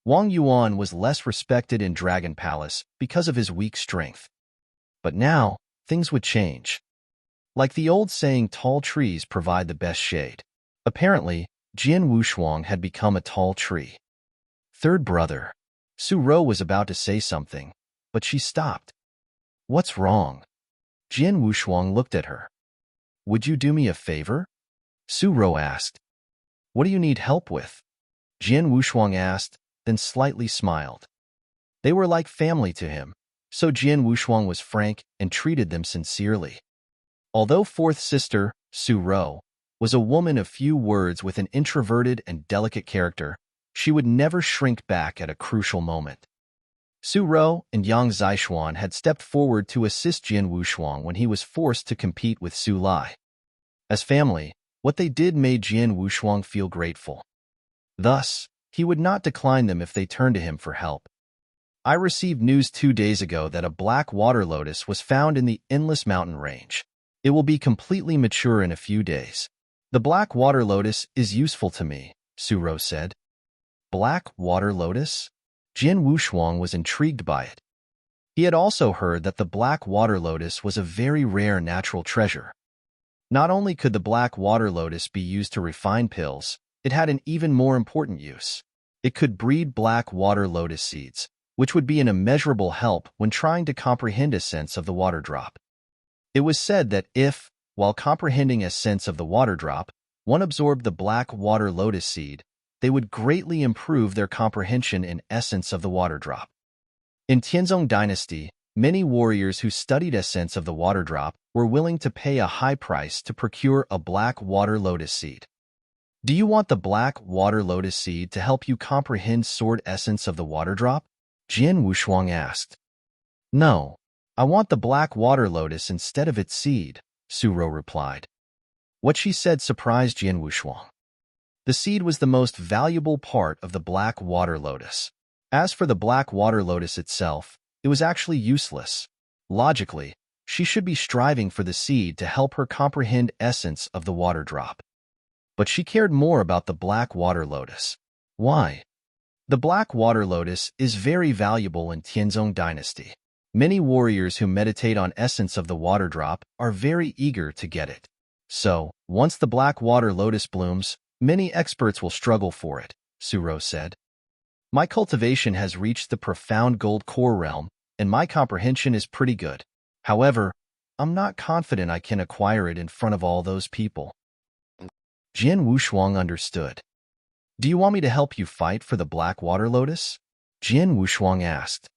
S1: Wang Yuan was less respected in Dragon Palace because of his weak strength. But now, things would change. Like the old saying, tall trees provide the best shade. Apparently, Jian Wushuang had become a tall tree. Third brother. Su Rou was about to say something, but she stopped. What's wrong? Jian Wushuang looked at her. Would you do me a favor? Su Rou asked. What do you need help with? Jian Wushuang asked, then slightly smiled. They were like family to him, so Jian Wushuang was frank and treated them sincerely. Although fourth sister, Su Rou, was a woman of few words with an introverted and delicate character, she would never shrink back at a crucial moment. Su Rou and Yang Zixuan had stepped forward to assist Jian Wushuang when he was forced to compete with Su Lai. As family, what they did made Jian Wushuang feel grateful. Thus, he would not decline them if they turned to him for help. I received news 2 days ago that a black water lotus was found in the Endless Mountain Range. It will be completely mature in a few days. The black water lotus is useful to me, Su Rou said. Black water lotus? Jian Wushuang was intrigued by it. He had also heard that the black water lotus was a very rare natural treasure. Not only could the black water lotus be used to refine pills, it had an even more important use. It could breed black water lotus seeds, which would be an immeasurable help when trying to comprehend a sense of the water drop. It was said that if, while comprehending a sense of the water drop, one absorbed the black water lotus seed, they would greatly improve their comprehension and essence of the water drop. In Tianzong Dynasty, many warriors who studied essence of the water drop were willing to pay a high price to procure a black water lotus seed. Do you want the black water lotus seed to help you comprehend sword essence of the water drop? Jian Wushuang asked. No, I want the black water lotus instead of its seed, Su Rou replied. What she said surprised Jian Wushuang. The seed was the most valuable part of the black water lotus. As for the black water lotus itself, it was actually useless. Logically, she should be striving for the seed to help her comprehend essence of the water drop. But she cared more about the black water lotus. Why? The black water lotus is very valuable in Tianzong Dynasty. Many warriors who meditate on essence of the water drop are very eager to get it. So, once the black water lotus blooms, many experts will struggle for it, Su Rou said. My cultivation has reached the profound gold core realm, and my comprehension is pretty good. However, I'm not confident I can acquire it in front of all those people. Jian Wushuang understood. Do you want me to help you fight for the black water lotus? Jian Wushuang asked.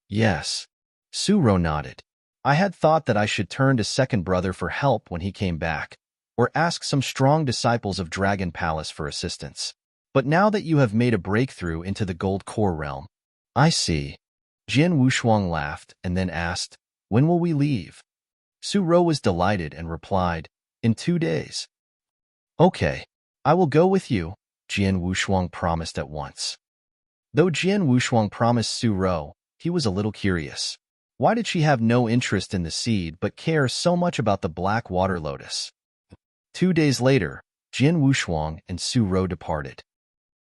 S1: Yes. Su Rou nodded. I had thought that I should turn to second brother for help when he came back, or ask some strong disciples of Dragon Palace for assistance. But now that you have made a breakthrough into the gold core realm, I see. Jian Wushuang laughed and then asked, when will we leave? Su Rou was delighted and replied, in 2 days. Okay, I will go with you, Jian Wushuang promised at once. Though Jian Wushuang promised Su Rou, he was a little curious. Why did she have no interest in the seed but care so much about the black water lotus? 2 days later, Jian Wushuang and Su Rou departed.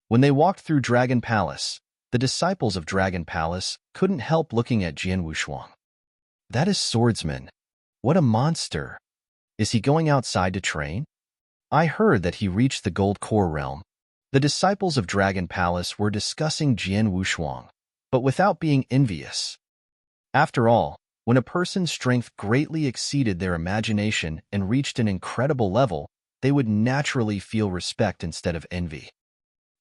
S1: When they walked through Dragon Palace, the disciples of Dragon Palace couldn't help looking at Jian Wushuang. That is Swordsman. What a monster. Is he going outside to train? I heard that he reached the gold core realm. The disciples of Dragon Palace were discussing Jian Wushuang, but without being envious. After all, when a person's strength greatly exceeded their imagination and reached an incredible level, they would naturally feel respect instead of envy.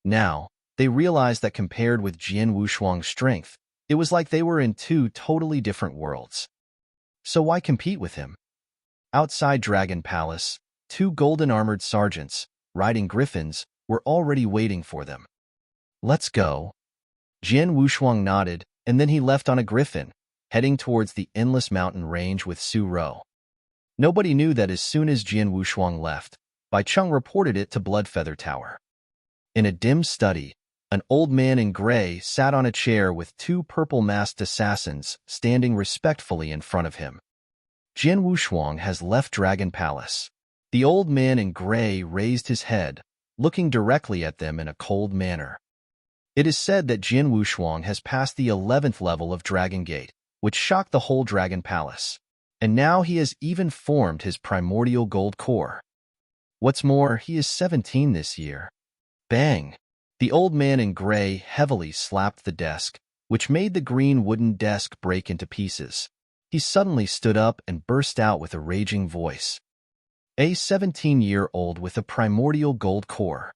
S1: Now, they realized that compared with Jian Wushuang's strength, it was like they were in 2 totally different worlds. So why compete with him? Outside Dragon Palace, 2 golden-armored sergeants, riding griffins, were already waiting for them. Let's go. Jian Wushuang nodded, and then he left on a griffin, heading towards the endless mountain range with Su Rou. Nobody knew that as soon as Jian Wushuang left, Bai Cheng reported it to Bloodfeather Tower. In a dim study, an old man in gray sat on a chair with 2 purple-masked assassins standing respectfully in front of him. Jian Wushuang has left Dragon Palace. The old man in gray raised his head, looking directly at them in a cold manner. It is said that Jian Wushuang has passed the 11th level of Dragon Gate, which shocked the whole Dragon Palace, and now he has even formed his primordial gold core. What's more, he is 17 this year. Bang! The old man in gray heavily slapped the desk, which made the green wooden desk break into pieces. He suddenly stood up and burst out with a raging voice. A 17-year-old with a primordial gold core.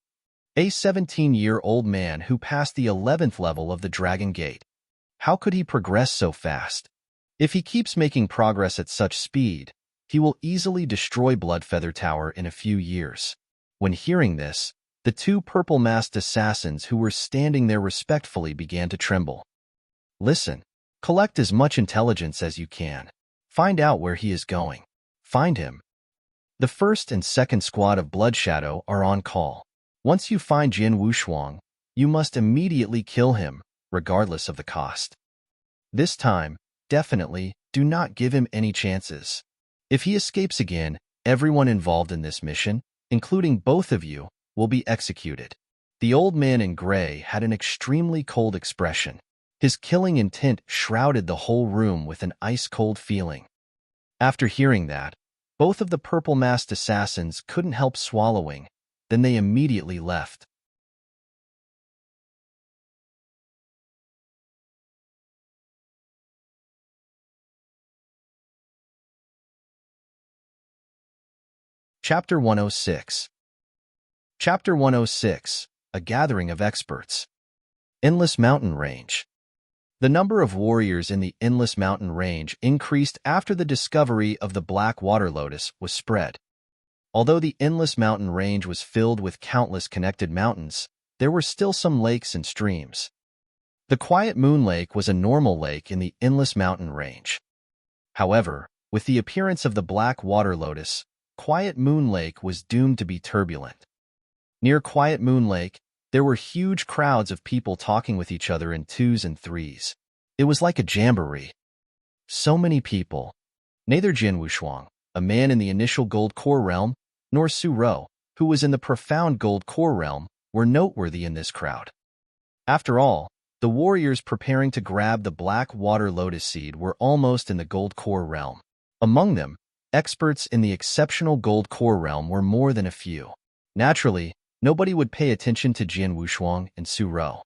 S1: A 17-year-old man who passed the 11th level of the Dragon Gate. How could he progress so fast? If he keeps making progress at such speed, he will easily destroy Bloodfeather Tower in a few years. When hearing this, the 2 purple-masked assassins who were standing there respectfully began to tremble. Listen, collect as much intelligence as you can. Find out where he is going. Find him. The 1st and 2nd squad of Blood Shadow are on call. Once you find Jian Wushuang, you must immediately kill him, regardless of the cost. This time, definitely, do not give him any chances. If he escapes again, everyone involved in this mission, including both of you, will be executed. The old man in gray had an extremely cold expression. His killing intent shrouded the whole room with an ice-cold feeling. After hearing that, both of the purple-masked assassins couldn't help swallowing, then they immediately left. Chapter 106. Chapter 106, A Gathering of Experts. Endless Mountain Range. The number of warriors in the Endless Mountain Range increased after the discovery of the Black Water Lotus was spread. Although the Endless Mountain Range was filled with countless connected mountains, there were still some lakes and streams. The Quiet Moon Lake was a normal lake in the Endless Mountain Range. However, with the appearance of the Black Water Lotus, Quiet Moon Lake was doomed to be turbulent. Near Quiet Moon Lake, there were huge crowds of people talking with each other in twos and threes. It was like a jamboree. So many people. Neither Jin Wushuang, a man in the initial Gold Core realm, nor Su Ro, who was in the profound Gold Core realm, were noteworthy in this crowd. After all, the warriors preparing to grab the Black Water Lotus Seed were almost in the Gold Core realm. Among them, experts in the exceptional Gold Core realm were more than a few. Naturally, nobody would pay attention to Jin Wushuang and Su Ro.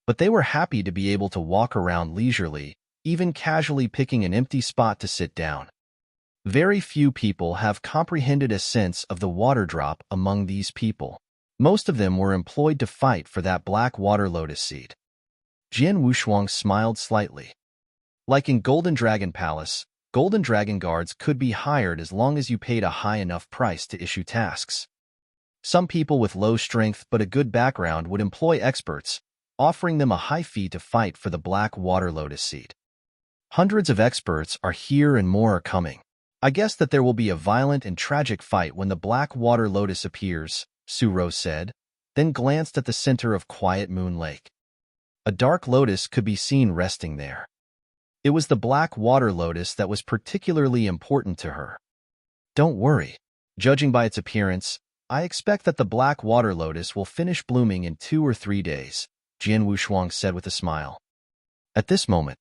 S1: But they were happy to be able to walk around leisurely, even casually picking an empty spot to sit down. Very few people have comprehended a sense of the water drop among these people. Most of them were employed to fight for that Black Water Lotus Seed. Jin Wushuang smiled slightly. Like in Golden Dragon Palace, Golden Dragon Guards could be hired as long as you paid a high enough price to issue tasks. Some people with low strength but a good background would employ experts, offering them a high fee to fight for the Black Water Lotus Seed. Hundreds of experts are here and more are coming. I guess that there will be a violent and tragic fight when the Black Water Lotus appears, Su Ro said, then glanced at the center of Quiet Moon Lake. A dark lotus could be seen resting there. It was the Black Water Lotus that was particularly important to her. Don't worry. Judging by its appearance, I expect that the Black Water Lotus will finish blooming in 2 or 3 days, Jin Wushuang said with a smile. At this moment,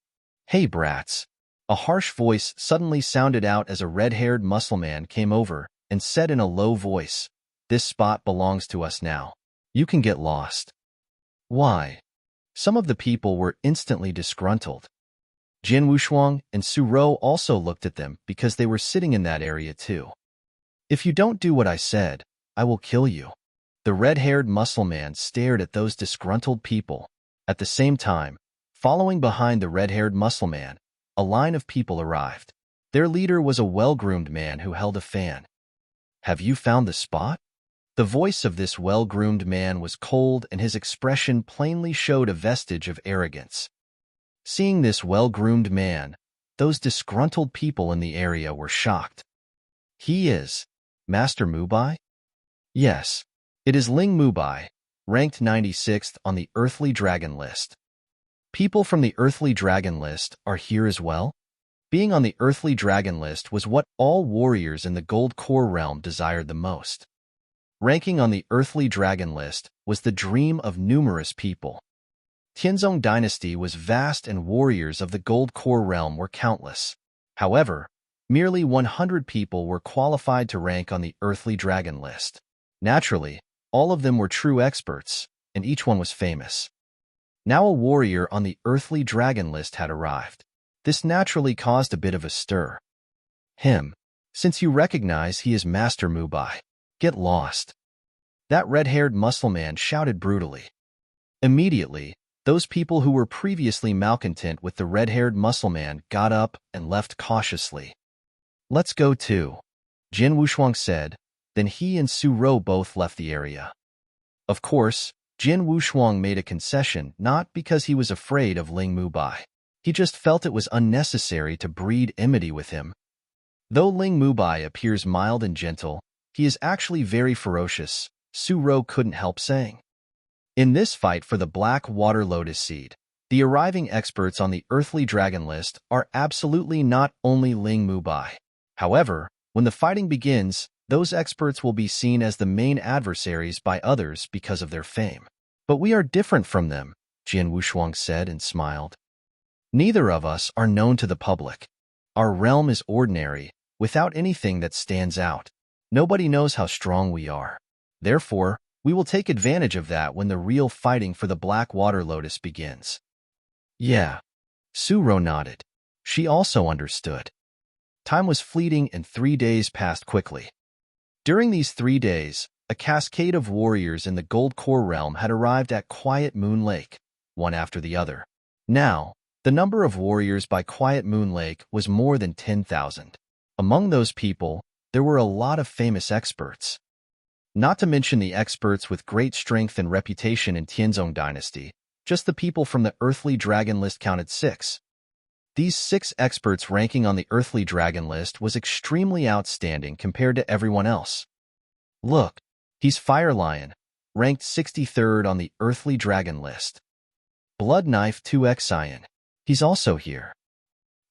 S1: "Hey brats," a harsh voice suddenly sounded out as a red-haired muscle man came over and said in a low voice, "This spot belongs to us now. You can get lost." Why? Some of the people were instantly disgruntled. Jin Wushuang and Su Ro also looked at them because they were sitting in that area too. "If you don't do what I said, I will kill you." The red-haired muscle man stared at those disgruntled people. At the same time, following behind the red-haired muscle man, a line of people arrived. Their leader was a well-groomed man who held a fan. "Have you found the spot?" The voice of this well-groomed man was cold and his expression plainly showed a vestige of arrogance. Seeing this well-groomed man, those disgruntled people in the area were shocked. "He is Master Mubai?" "Yes, it is Ling Mubai, ranked 96th on the Earthly Dragon list." "People from the Earthly Dragon list are here as well?" Being on the Earthly Dragon list was what all warriors in the Gold Core realm desired the most. Ranking on the Earthly Dragon list was the dream of numerous people. Tianzong dynasty was vast and warriors of the Gold Core realm were countless. However, merely 100 people were qualified to rank on the Earthly Dragon list. Naturally, all of them were true experts, and each one was famous. Now a warrior on the Earthly Dragon list had arrived. This naturally caused a bit of a stir. "Him, since you recognize he is Master Mubai, get lost." That red-haired muscle man shouted brutally. Immediately, those people who were previously malcontent with the red-haired muscle man got up and left cautiously. "Let's go too," Jin Wushuang said, then he and Su Ro both left the area. Of course, Jin Wushuang made a concession not because he was afraid of Ling Mubai. He just felt it was unnecessary to breed enmity with him. Though Ling Mubai appears mild and gentle, he is actually very ferocious, Su Ro couldn't help saying. In this fight for the Black Water Lotus Seed, the arriving experts on the Earthly Dragon list are absolutely not only Ling Mubai. However, when the fighting begins, those experts will be seen as the main adversaries by others because of their fame. "But we are different from them," Jian Wushuang said and smiled. Neither of us are known to the public. Our realm is ordinary, without anything that stands out. Nobody knows how strong we are. Therefore, we will take advantage of that when the real fighting for the Black Water Lotus begins. Yeah. Su Ro nodded. She also understood. Time was fleeting and 3 days passed quickly. During these 3 days, a cascade of warriors in the Gold Core realm had arrived at Quiet Moon Lake, one after the other. Now, the number of warriors by Quiet Moon Lake was more than 10,000. Among those people, there were a lot of famous experts. Not to mention the experts with great strength and reputation in Tianzong Dynasty, just the people from the Earthly Dragon list counted 6. These 6 experts ranking on the Earthly Dragon list was extremely outstanding compared to everyone else. Look, he's Fire Lion, ranked 63rd on the Earthly Dragon list. Blood Knife 2X Iron, he's also here.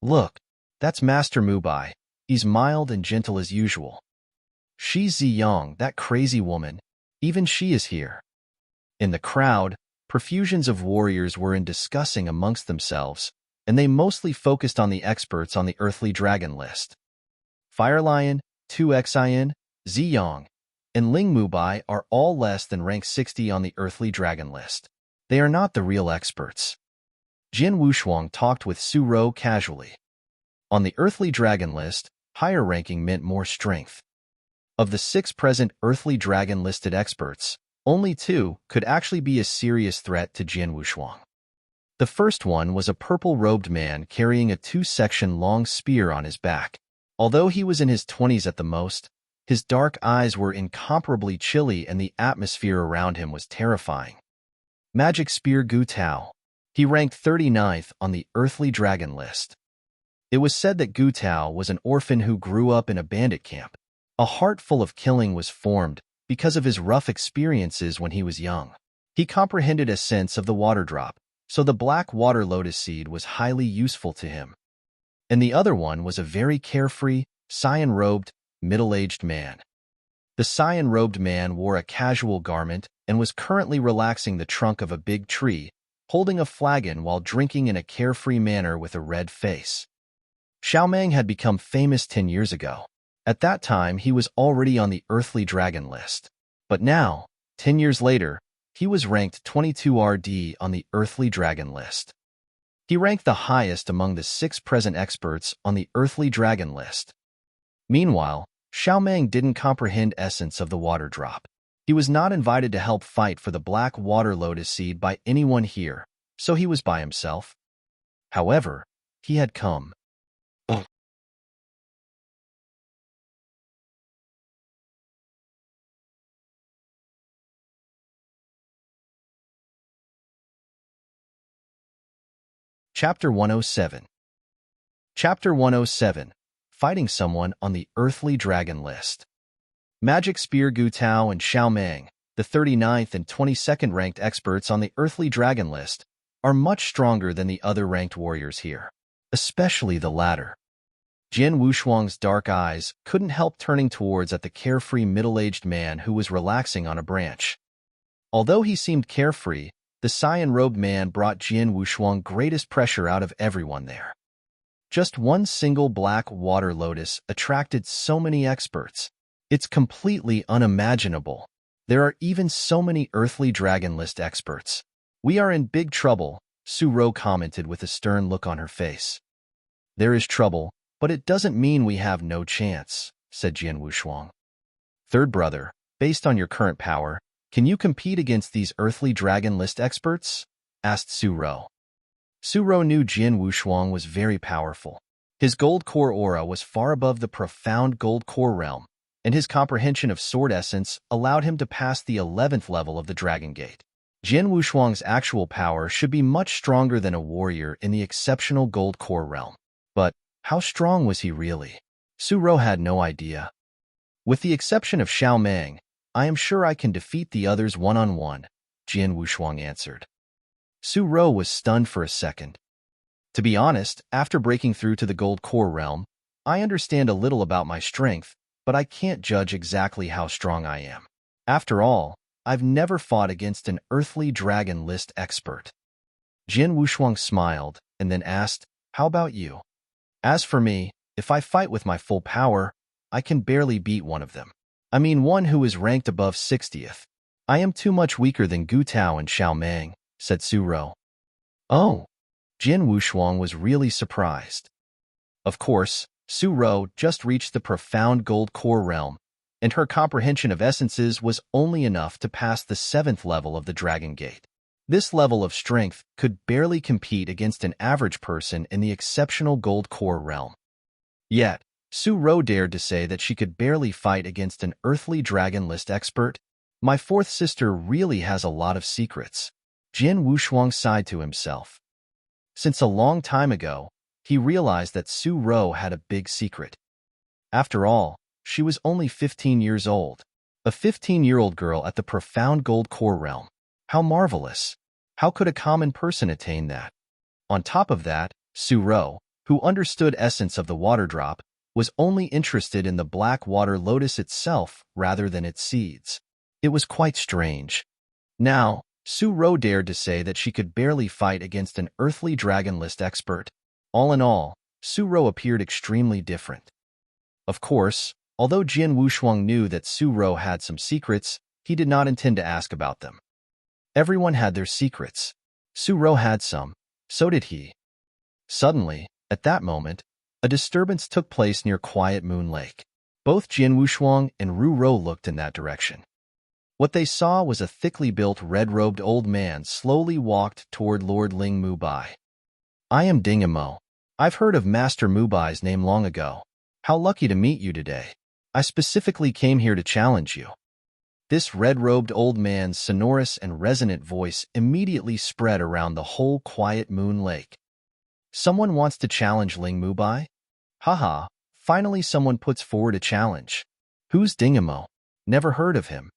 S1: Look, that's Master Mubai, he's mild and gentle as usual. Shi Ziyang, that crazy woman, even she is here. In the crowd, profusions of warriors were discussing amongst themselves, and they mostly focused on the experts on the Earthly Dragon list. Fire Lion, 2Xin, Ziyang, and Ling Mubai are all less than rank 60 on the Earthly Dragon list. They are not the real experts. Jian Wushuang talked with Su Ro casually. On the Earthly Dragon list, higher ranking meant more strength. Of the 6 present Earthly Dragon listed experts, only 2 could actually be a serious threat to Jian Wushuang. The first one was a purple-robed man carrying a 2-section long spear on his back. Although he was in his 20s at the most, his dark eyes were incomparably chilly and the atmosphere around him was terrifying. Magic Spear Gu Tao. He ranked 39th on the Earthly Dragon list. It was said that Gu Tao was an orphan who grew up in a bandit camp. A heart full of killing was formed because of his rough experiences when he was young. He comprehended a sense of the water drop, so the Black Water Lotus seed was highly useful to him. And the other one was a very carefree, cyan-robed, middle-aged man. The cyan-robed man wore a casual garment and was currently relaxing the trunk of a big tree, holding a flagon while drinking in a carefree manner with a red face. Xiaomeng had become famous 10 years ago. At that time, he was already on the Earthly Dragon list. But now, 10 years later, he was ranked 22 RD on the Earthly Dragon list. He ranked the highest among the 6 present experts on the Earthly Dragon list. Meanwhile, Xiaomeng didn't comprehend essence of the water drop. He was not invited to help fight for the Black Water Lotus seed by anyone here, so he was by himself. However, he had come. Chapter 107. Chapter 107. Fighting someone on the Earthly Dragon list. Magic Spear Gu Tao and Xiaomeng, the 39th and 22nd ranked experts on the Earthly Dragon list, are much stronger than the other ranked warriors here, especially the latter. Jian Wushuang's dark eyes couldn't help turning towards at the carefree middle-aged man who was relaxing on a branch. Although he seemed carefree, the cyan-robed man brought Jian Wushuang greatest pressure out of everyone there. Just one single Black Water Lotus attracted so many experts. It's completely unimaginable. There are even so many Earthly Dragon list experts. We are in big trouble, Su Ro commented with a stern look on her face. There is trouble, but it doesn't mean we have no chance, said Jian Wushuang. Third brother, based on your current power, can you compete against these Earthly Dragon list experts? Asked Su Ro. Su Ro knew Jian Wushuang was very powerful. His gold core aura was far above the profound gold core realm, and his comprehension of sword essence allowed him to pass the 11th level of the Dragon Gate. Jian Wushuang's actual power should be much stronger than a warrior in the exceptional gold core realm. But how strong was he really? Su Ro had no idea. With the exception of Xiaomeng, I am sure I can defeat the others one-on-one, Jian Wushuang answered. Su Ro was stunned for a second. To be honest, after breaking through to the gold core realm, I understand a little about my strength, but I can't judge exactly how strong I am. After all, I've never fought against an Earthly Dragon list expert. Jin Wushuang smiled and then asked, "How about you?" "As for me, if I fight with my full power, I can barely beat one of them. I mean one who is ranked above 60th. I am too much weaker than Gu Tao and Xiao Meng," said Su Rou. Oh, Jin Wushuang was really surprised. Of course, Su Rou just reached the profound gold core realm, and her comprehension of essences was only enough to pass the 7th level of the Dragon Gate. This level of strength could barely compete against an average person in the exceptional gold core realm. Yet, Su Rou dared to say that she could barely fight against an earthly dragon list expert. My fourth sister really has a lot of secrets. Jin Wushuang sighed to himself. Since a long time ago, he realized that Su Rou had a big secret. After all, she was only 15 years old. A 15-year-old girl at the profound gold core realm. How marvelous! How could a common person attain that? On top of that, Su Rou, who understood essence of the water drop, was only interested in the black water lotus itself rather than its seeds. It was quite strange. Now, Su Rou dared to say that she could barely fight against an earthly dragon list expert. All in all, Su Rou appeared extremely different. Of course, although Jin Wushuang knew that Su Rou had some secrets, he did not intend to ask about them. Everyone had their secrets. Su Rou had some, so did he. Suddenly, at that moment, a disturbance took place near Quiet Moon Lake. Both Jin Wushuang and Ru Rou looked in that direction. What they saw was a thickly built red-robed old man slowly walked toward Lord Ling Mubai. "I am Dingamo. I've heard of Master Mubai's name long ago. How lucky to meet you today. I specifically came here to challenge you." This red-robed old man's sonorous and resonant voice immediately spread around the whole Quiet Moon Lake. "Someone wants to challenge Ling Mubai? Haha, finally someone puts forward a challenge. Who's Dingamo? Never heard of him."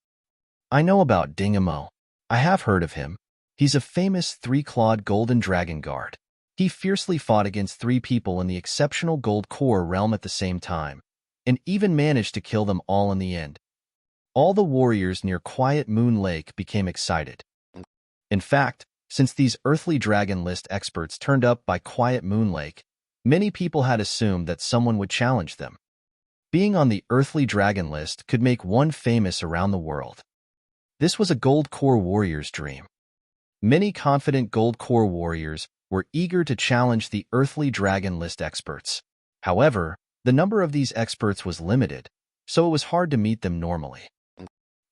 S1: "I know about Dingamo. I have heard of him. He's a famous three-clawed golden dragon guard. He fiercely fought against 3 people in the exceptional gold core realm at the same time, and even managed to kill them all in the end." All the warriors near Quiet Moon Lake became excited. In fact, since these earthly dragon list experts turned up by Quiet Moon Lake, many people had assumed that someone would challenge them. Being on the earthly dragon list could make one famous around the world. This was a gold core warrior's dream. Many confident gold core warriors were eager to challenge the earthly dragon list experts. However, the number of these experts was limited, so it was hard to meet them normally.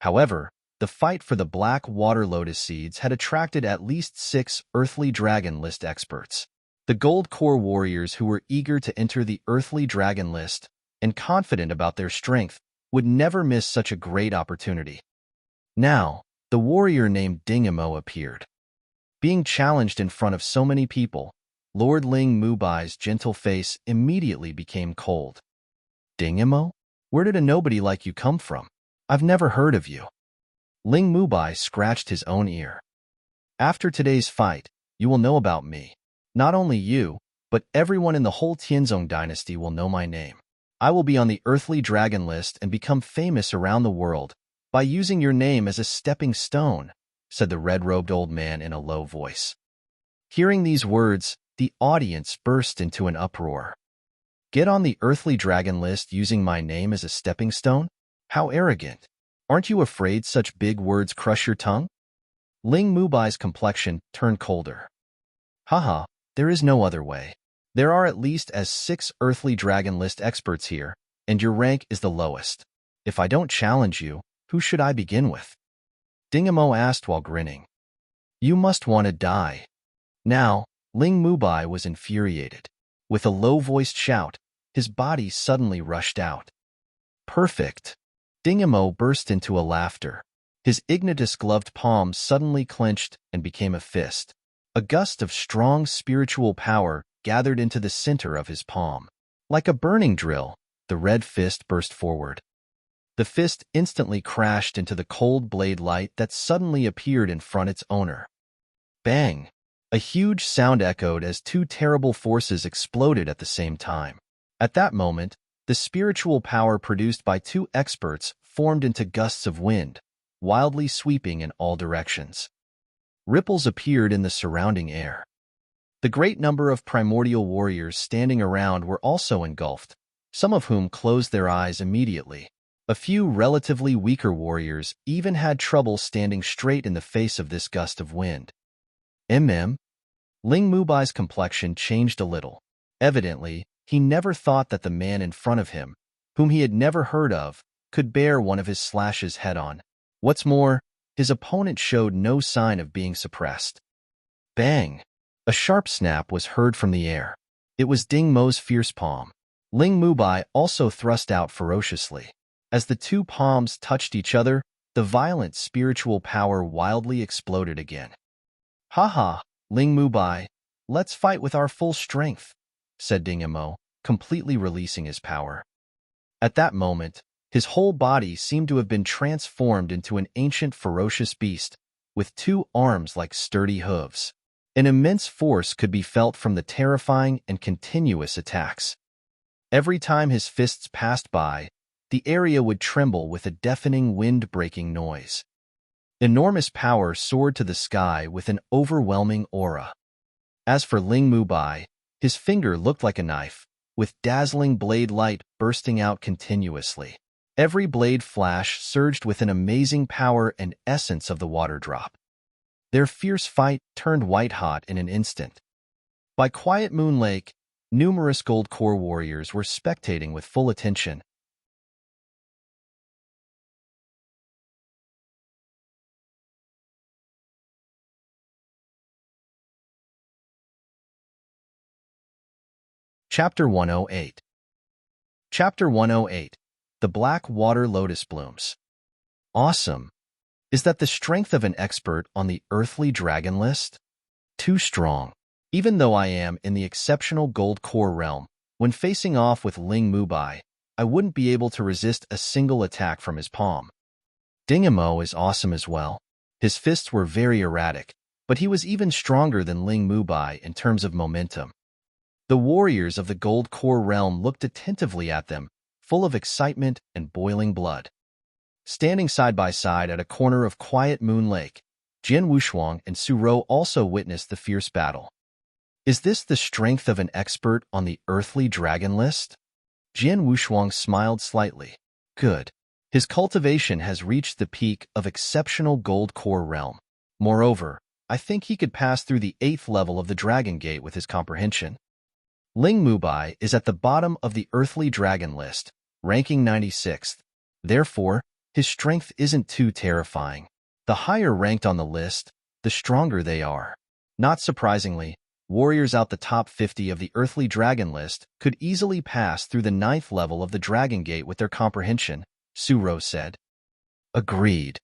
S1: However, the fight for the black water lotus seeds had attracted at least 6 earthly dragon list experts. The gold core warriors who were eager to enter the earthly dragon list and confident about their strength would never miss such a great opportunity. Now, the warrior named Dingamo appeared. Being challenged in front of so many people, Lord Ling Mubai's gentle face immediately became cold. "Dingamo? Where did a nobody like you come from? I've never heard of you." Ling Mubai scratched his own ear. "After today's fight, you will know about me. Not only you, but everyone in the whole Tianzong dynasty will know my name. I will be on the earthly dragon list and become famous around the world by using your name as a stepping stone," said the red-robed old man in a low voice. Hearing these words, the audience burst into an uproar. "Get on the earthly dragon list using my name as a stepping stone? How arrogant! Aren't you afraid such big words crush your tongue?" Ling Mubai's complexion turned colder. "Haha, there is no other way. There are at least 6 earthly dragon list experts here, and your rank is the lowest. If I don't challenge you, who should I begin with?" Dingamo asked while grinning. "You must want to die." Now, Ling Mubai was infuriated. With a low-voiced shout, his body suddenly rushed out. "Perfect." Dingamo burst into a laughter. His ignitus-gloved palm suddenly clenched and became a fist. A gust of strong spiritual power gathered into the center of his palm. Like a burning drill, the red fist burst forward. The fist instantly crashed into the cold blade light that suddenly appeared in front of its owner. Bang! A huge sound echoed as 2 terrible forces exploded at the same time. At that moment, the spiritual power produced by 2 experts formed into gusts of wind, wildly sweeping in all directions. Ripples appeared in the surrounding air. The great number of primordial warriors standing around were also engulfed, some of whom closed their eyes immediately. A few relatively weaker warriors even had trouble standing straight in the face of this gust of wind. Ling Mubai's complexion changed a little. Evidently, he never thought that the man in front of him, whom he had never heard of, could bear one of his slashes head-on. What's more, his opponent showed no sign of being suppressed. Bang! A sharp snap was heard from the air. It was Ding Mo's fierce palm. Ling Mubai also thrust out ferociously. As the two palms touched each other, the violent spiritual power wildly exploded again. "Ha, Ling Mubai, let's fight with our full strength," said Ding Mo, completely releasing his power. At that moment, his whole body seemed to have been transformed into an ancient ferocious beast, with two arms like sturdy hooves. An immense force could be felt from the terrifying and continuous attacks. Every time his fists passed by, the area would tremble with a deafening wind-breaking noise. Enormous power soared to the sky with an overwhelming aura. As for Ling Mubai, his finger looked like a knife, with dazzling blade light bursting out continuously. Every blade flash surged with an amazing power and essence of the water drop. Their fierce fight turned white-hot in an instant. By Quiet Moon Lake, numerous gold core warriors were spectating with full attention. Chapter 108. Chapter 108. The Black Water Lotus Blooms. Awesome. Is that the strength of an expert on the earthly dragon list? Too strong. Even though I am in the exceptional gold core realm, when facing off with Ling Mubai, I wouldn't be able to resist a single attack from his palm. Ding Mo is awesome as well. His fists were very erratic, but he was even stronger than Ling Mubai in terms of momentum. The warriors of the gold core realm looked attentively at them, full of excitement and boiling blood. Standing side by side at a corner of Quiet Moon Lake, Jian Wushuang and Su Rou also witnessed the fierce battle. Is this the strength of an expert on the earthly dragon list? Jian Wushuang smiled slightly. Good. His cultivation has reached the peak of exceptional gold core realm. Moreover, I think he could pass through the 8th level of the Dragon Gate with his comprehension. Ling Mubai is at the bottom of the earthly dragon list, ranking 96th. Therefore, his strength isn't too terrifying. The higher ranked on the list, the stronger they are. Not surprisingly, warriors out the top 50 of the earthly dragon list could easily pass through the 9th level of the Dragon Gate with their comprehension, Su Rou said. Agreed.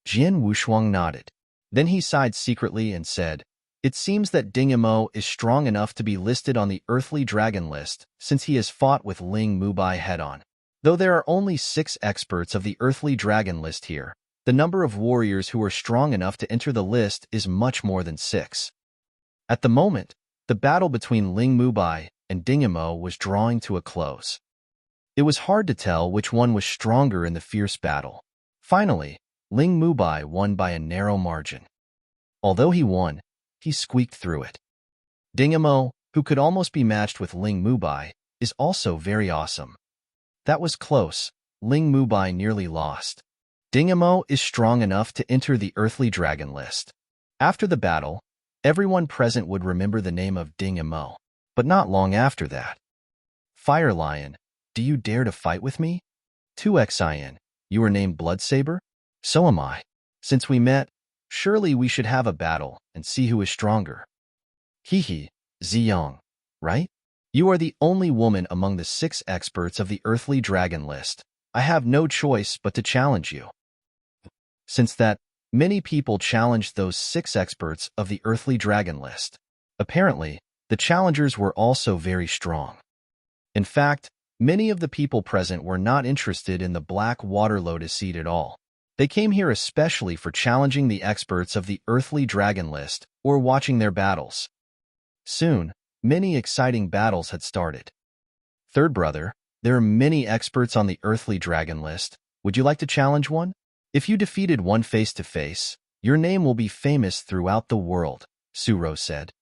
S1: Jian Wushuang nodded. Then he sighed secretly and said, It seems that Ding Mo is strong enough to be listed on the earthly dragon list since he has fought with Ling Mubai head-on. Though there are only 6 experts of the earthly dragon list here, the number of warriors who are strong enough to enter the list is much more than 6. At the moment, the battle between Ling Mubai and Ding Mo was drawing to a close. It was hard to tell which one was stronger in the fierce battle. Finally, Ling Mubai won by a narrow margin. Although he won, he squeaked through it. Ding Mo, who could almost be matched with Ling Mubai, is also very awesome. That was close. Ling Mubai nearly lost. Ding Mo is strong enough to enter the earthly dragon list. After the battle, everyone present would remember the name of Ding Mo, but not long after that. Fire Lion, do you dare to fight with me? 2xin, you are named Bloodsaber? So am I. Since we met, surely we should have a battle and see who is stronger. Hehe, Ziyang, right? You are the only woman among the 6 experts of the earthly dragon list. I have no choice but to challenge you. Since that, many people challenged those 6 experts of the earthly dragon list. Apparently, the challengers were also very strong. In fact, many of the people present were not interested in the black water lotus seed at all. They came here especially for challenging the experts of the earthly dragon list or watching their battles. Soon, many exciting battles had started. Third brother, there are many experts on the earthly dragon list. Would you like to challenge one? If you defeated one face-to-face, your name will be famous throughout the world, Su Rou said.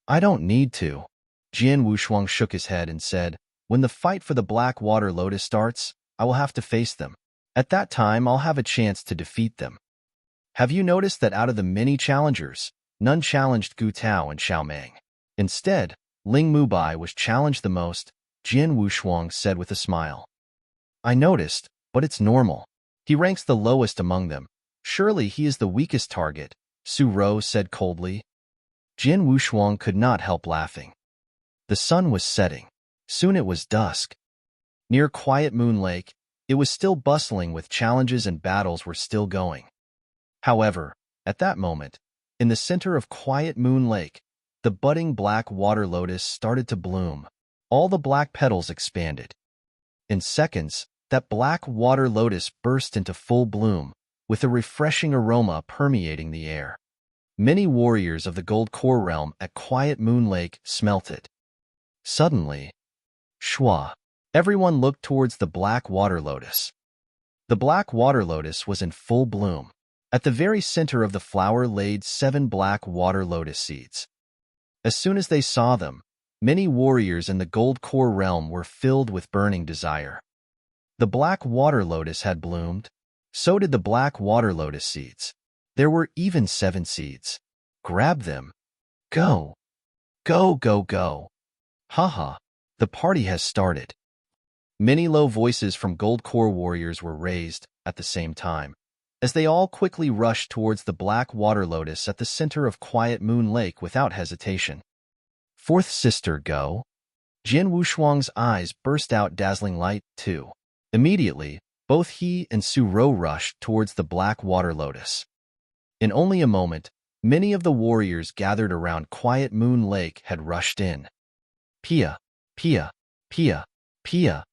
S1: I don't need to. Jian Wushuang shook his head and said, when the fight for the Black Water Lotus starts, I will have to face them. At that time, I'll have a chance to defeat them. Have you noticed that out of the many challengers, none challenged Gu Tao and Xiao Meng? Instead, Ling Mubai was challenged the most, Jian Wushuang said with a smile. I noticed, but it's normal. He ranks the lowest among them. Surely he is the weakest target, Su Rou said coldly. Jian Wushuang could not help laughing. The sun was setting. Soon it was dusk. Near Quiet Moon Lake, it was still bustling with challenges and battles were still going. However, at that moment, in the center of Quiet Moon Lake, the budding black water lotus started to bloom. All the black petals expanded. In seconds, that black water lotus burst into full bloom, with a refreshing aroma permeating the air. Many warriors of the Gold Core realm at Quiet Moon Lake smelt it. Suddenly, shwa! Everyone looked towards the black water lotus. The black water lotus was in full bloom. At the very center of the flower laid 7 black water lotus seeds. As soon as they saw them, many warriors in the Gold Core realm were filled with burning desire. The black water lotus had bloomed. So did the black water lotus seeds. There were even 7 seeds. Grab them. Go. Go, go, go. Haha, the party has started. Many low voices from Gold Core warriors were raised at the same time, as they all quickly rushed towards the black water lotus at the center of Quiet Moon Lake without hesitation. Fourth sister, go. Jian Wushuang's eyes burst out dazzling light, too. Immediately, both he and Su Rou rushed towards the black water lotus. In only a moment, many of the warriors gathered around Quiet Moon Lake had rushed in. Pia, pia, pia, pia.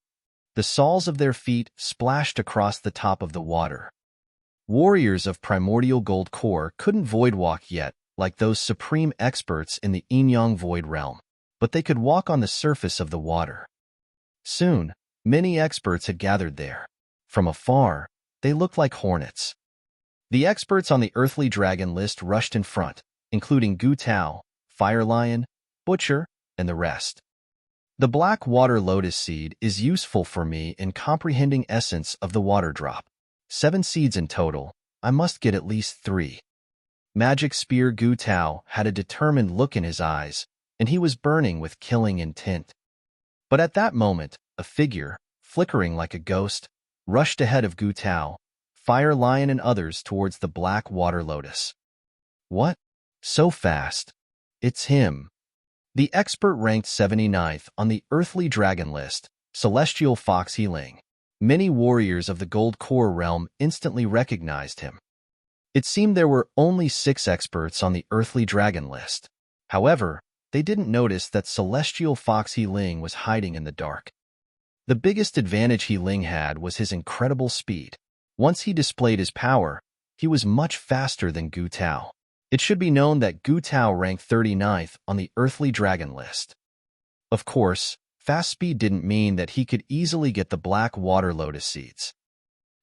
S1: The soles of their feet splashed across the top of the water. Warriors of primordial Gold Core couldn't void walk yet, like those supreme experts in the Yin-Yang Void realm, but they could walk on the surface of the water. Soon, many experts had gathered there. From afar, they looked like hornets. The experts on the Earthly Dragon list rushed in front, including Gu Tao, Fire Lion, Butcher, and the rest. The black water lotus seed is useful for me in comprehending essence of the water drop. 7 seeds in total, I must get at least 3. Magic Spear Gu Tao had a determined look in his eyes, and he was burning with killing intent. But at that moment, a figure, flickering like a ghost, rushed ahead of Gu Tao, Fire Lion and others towards the black water lotus. What? So fast? It's him. The expert ranked 79th on the Earthly Dragon list, Celestial Fox Healing. Many warriors of the Gold Core realm instantly recognized him. It seemed there were only 6 experts on the Earthly Dragon list. However, they didn't notice that Celestial Fox Healing was hiding in the dark. The biggest advantage Healing had was his incredible speed. Once he displayed his power, he was much faster than Gu Tao. It should be known that Gu Tao ranked 39th on the Earthly Dragon list. Of course, fast speed didn't mean that he could easily get the black water lotus seeds.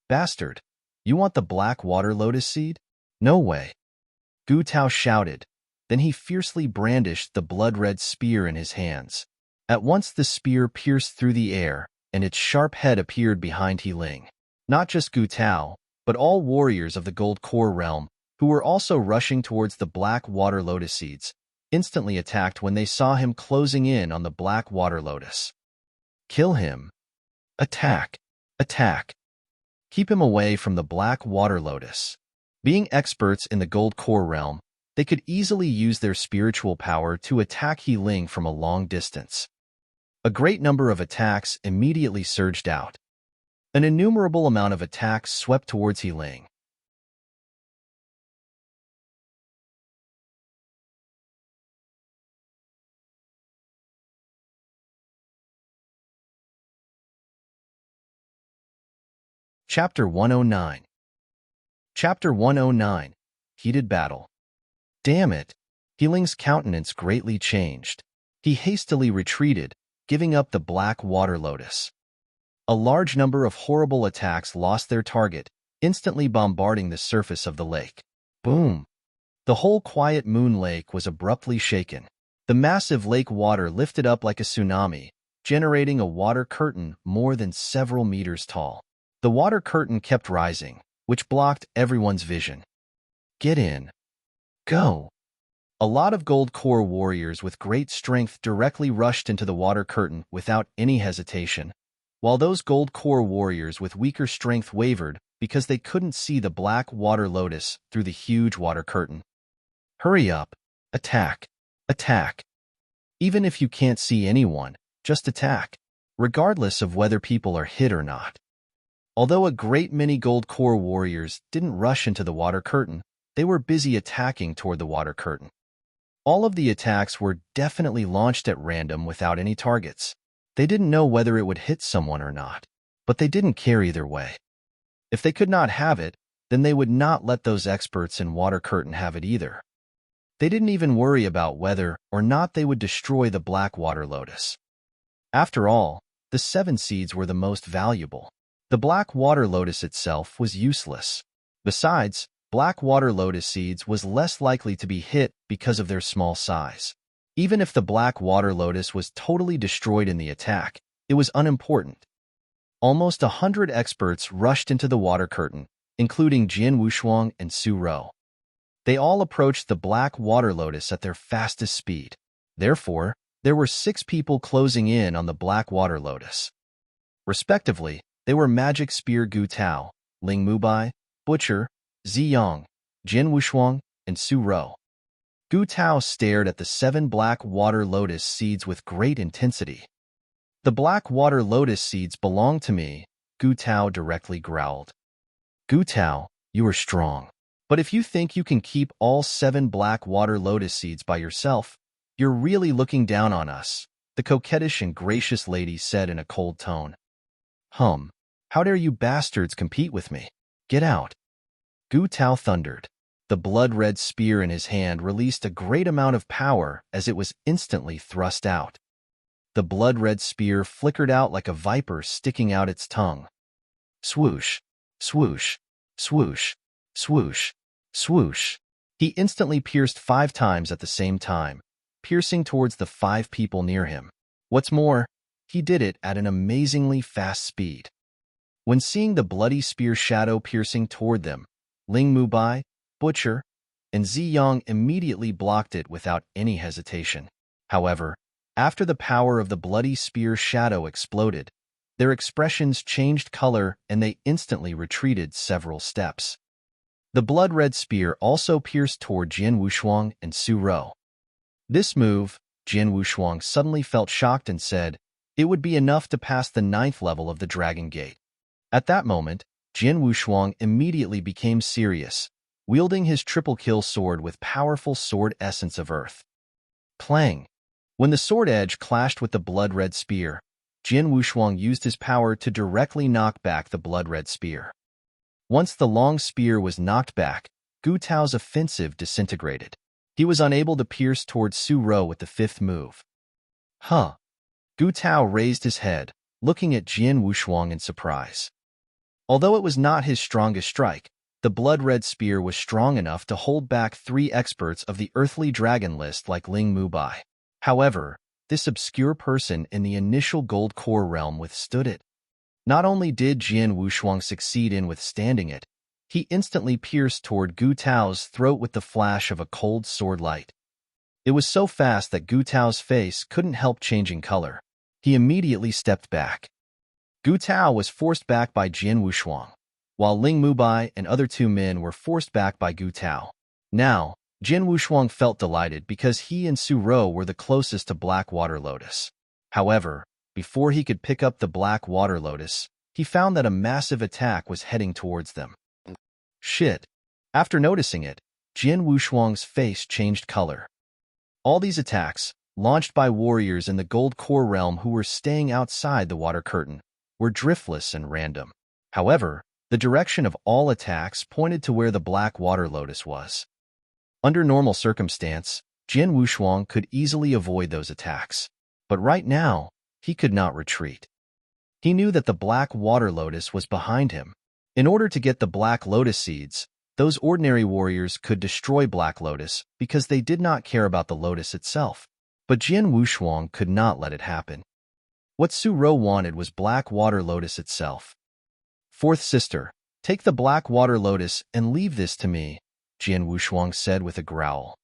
S1: Bastard, you want the black water lotus seed? No way. Gu Tao shouted. Then he fiercely brandished the blood-red spear in his hands. At once the spear pierced through the air, and its sharp head appeared behind Healing. Not just Gu Tao, but all warriors of the Gold Core realm, who were also rushing towards the black water lotus seeds, instantly attacked when they saw him closing in on the black water lotus. Kill him. Attack. Attack. Keep him away from the black water lotus. Being experts in the Gold Core realm, they could easily use their spiritual power to attack Healing from a long distance. A great number of attacks immediately surged out. An innumerable amount of attacks swept towards Healing. Chapter 109. Chapter 109. Heated Battle. Damn it! Healing's countenance greatly changed. He hastily retreated, giving up the black water lotus. A large number of horrible attacks lost their target, instantly bombarding the surface of the lake. Boom! The whole Quiet Moon Lake was abruptly shaken. The massive lake water lifted up like a tsunami, generating a water curtain more than several meters tall. The water curtain kept rising, which blocked everyone's vision. Get in. Go. A lot of gold core warriors with great strength directly rushed into the water curtain without any hesitation, while those gold core warriors with weaker strength wavered because they couldn't see the black water lotus through the huge water curtain. Hurry up. Attack. Attack. Even if you can't see anyone, just attack, regardless of whether people are hit or not. Although a great many gold core warriors didn't rush into the water curtain, they were busy attacking toward the water curtain. All of the attacks were definitely launched at random without any targets. They didn't know whether it would hit someone or not, but they didn't care either way. If they could not have it, then they would not let those experts in water curtain have it either. They didn't even worry about whether or not they would destroy the black water lotus. After all, the 7 seeds were the most valuable. The black water lotus itself was useless. Besides, black water lotus seeds was less likely to be hit because of their small size. Even if the black water lotus was totally destroyed in the attack, it was unimportant. Almost 100 experts rushed into the water curtain, including Jin Wushuang and Su Rou. They all approached the black water lotus at their fastest speed. Therefore, there were 6 people closing in on the black water lotus. Respectively, they were Magic Spear Gu Tao, Ling Mubai, Butcher, Ziyang, Jin Wushuang, and Su Rou. Gu Tao stared at the 7 black water lotus seeds with great intensity. The black water lotus seeds belong to me, Gu Tao directly growled. Gu Tao, you are strong. But if you think you can keep all 7 black water lotus seeds by yourself, you're really looking down on us, the coquettish and gracious lady said in a cold tone. How dare you bastards compete with me? Get out. Gu Tao thundered. The blood-red spear in his hand released a great amount of power as it was instantly thrust out. The blood-red spear flickered out like a viper sticking out its tongue. Swoosh, swoosh, swoosh, swoosh, swoosh. He instantly pierced 5 times at the same time, piercing towards the 5 people near him. What's more, he did it at an amazingly fast speed. When seeing the bloody spear shadow piercing toward them, Ling Mubai, Butcher, and Ziyang immediately blocked it without any hesitation. However, after the power of the bloody spear shadow exploded, their expressions changed color and they instantly retreated several steps. The blood-red spear also pierced toward Jin Wushuang and Su Rou. This move, Jin Wushuang suddenly felt shocked and said, it would be enough to pass the 9th level of the Dragon Gate. At that moment, Jin Wushuang immediately became serious, wielding his triple-kill sword with powerful sword essence of earth. Clang! When the sword edge clashed with the blood-red spear, Jin Wushuang used his power to directly knock back the blood-red spear. Once the long spear was knocked back, Gu Tao's offensive disintegrated. He was unable to pierce towards Su Rou with the 5th move. Gu Tao raised his head, looking at Jin Wushuang in surprise. Although it was not his strongest strike, the blood-red spear was strong enough to hold back 3 experts of the earthly dragon list like Ling Mubai. However, this obscure person in the initial gold core realm withstood it. Not only did Jin Wushuang succeed in withstanding it, he instantly pierced toward Gu Tao's throat with the flash of a cold sword light. It was so fast that Gu Tao's face couldn't help changing color. He immediately stepped back. Gu Tao was forced back by Jin Wushuang, while Ling Mubai and other 2 men were forced back by Gu Tao. Now, Jin Wushuang felt delighted because he and Su Rou were the closest to Black Water Lotus. However, before he could pick up the Black Water Lotus, he found that a massive attack was heading towards them. Shit! After noticing it, Jin Wushuang's face changed color. All these attacks, launched by warriors in the Gold Core realm who were staying outside the water curtain, were driftless and random. However, the direction of all attacks pointed to where the Black Water Lotus was. Under normal circumstance, Jin Wushuang could easily avoid those attacks. But right now, he could not retreat. He knew that the Black Water Lotus was behind him. In order to get the Black Lotus seeds, those ordinary warriors could destroy Black Lotus because they did not care about the lotus itself. But Jian Wushuang could not let it happen. What Su Rou wanted was black water lotus itself. Fourth sister, take the black water lotus and leave this to me, Jian Wushuang said with a growl.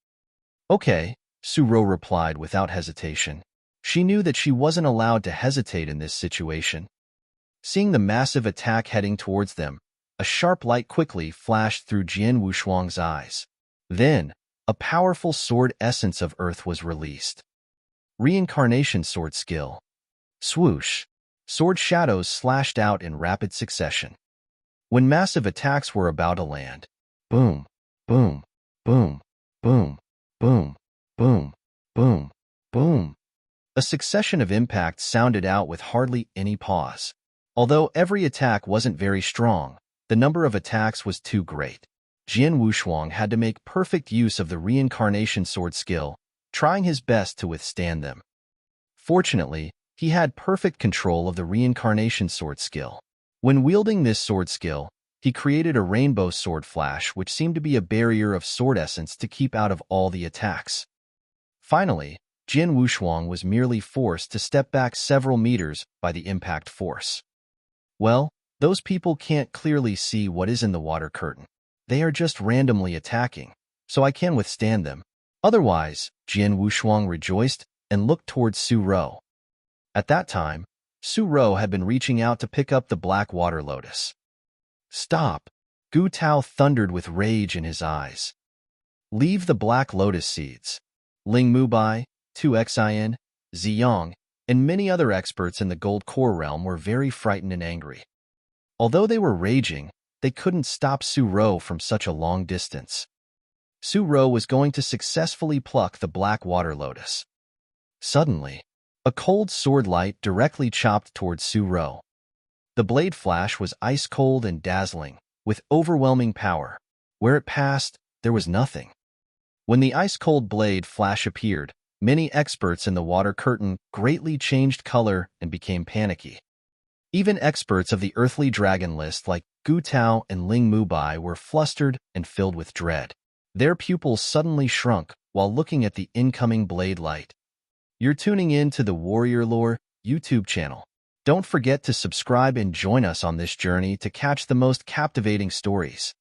S1: Okay, Su Rou replied without hesitation. She knew that she wasn't allowed to hesitate in this situation. Seeing the massive attack heading towards them, a sharp light quickly flashed through Jian Wushuang's eyes. Then, a powerful sword essence of earth was released. Reincarnation sword skill. Swoosh. Sword shadows slashed out in rapid succession. When massive attacks were about to land, boom, boom, boom, boom, boom, boom, boom, boom. A succession of impacts sounded out with hardly any pause. Although every attack wasn't very strong, the number of attacks was too great. Jian Wushuang had to make perfect use of the reincarnation sword skill, trying his best to withstand them. Fortunately, he had perfect control of the reincarnation sword skill. When wielding this sword skill, he created a rainbow sword flash which seemed to be a barrier of sword essence to keep out of all the attacks. Finally, Jian Wushuang was merely forced to step back several meters by the impact force. Well, those people can't clearly see what is in the water curtain. They are just randomly attacking, so I can withstand them. Otherwise, Jian Wushuang rejoiced and looked towards Su Rou. At that time, Su Rou had been reaching out to pick up the black water lotus. Stop! Gu Tao thundered with rage in his eyes. Leave the black lotus seeds. Ling Mubai, 2xin, Ziyang, and many other experts in the gold core realm were very frightened and angry. Although they were raging, they couldn't stop Su Rou from such a long distance. Su Rou was going to successfully pluck the black water lotus. Suddenly, a cold sword light directly chopped towards Su Rou. The blade flash was ice-cold and dazzling, with overwhelming power. Where it passed, there was nothing. When the ice-cold blade flash appeared, many experts in the water curtain greatly changed color and became panicky. Even experts of the earthly dragon list like Gu Tao and Ling Mubai were flustered and filled with dread. Their pupils suddenly shrunk while looking at the incoming blade light. You're tuning in to the Warrior Lore YouTube channel. Don't forget to subscribe and join us on this journey to catch the most captivating stories.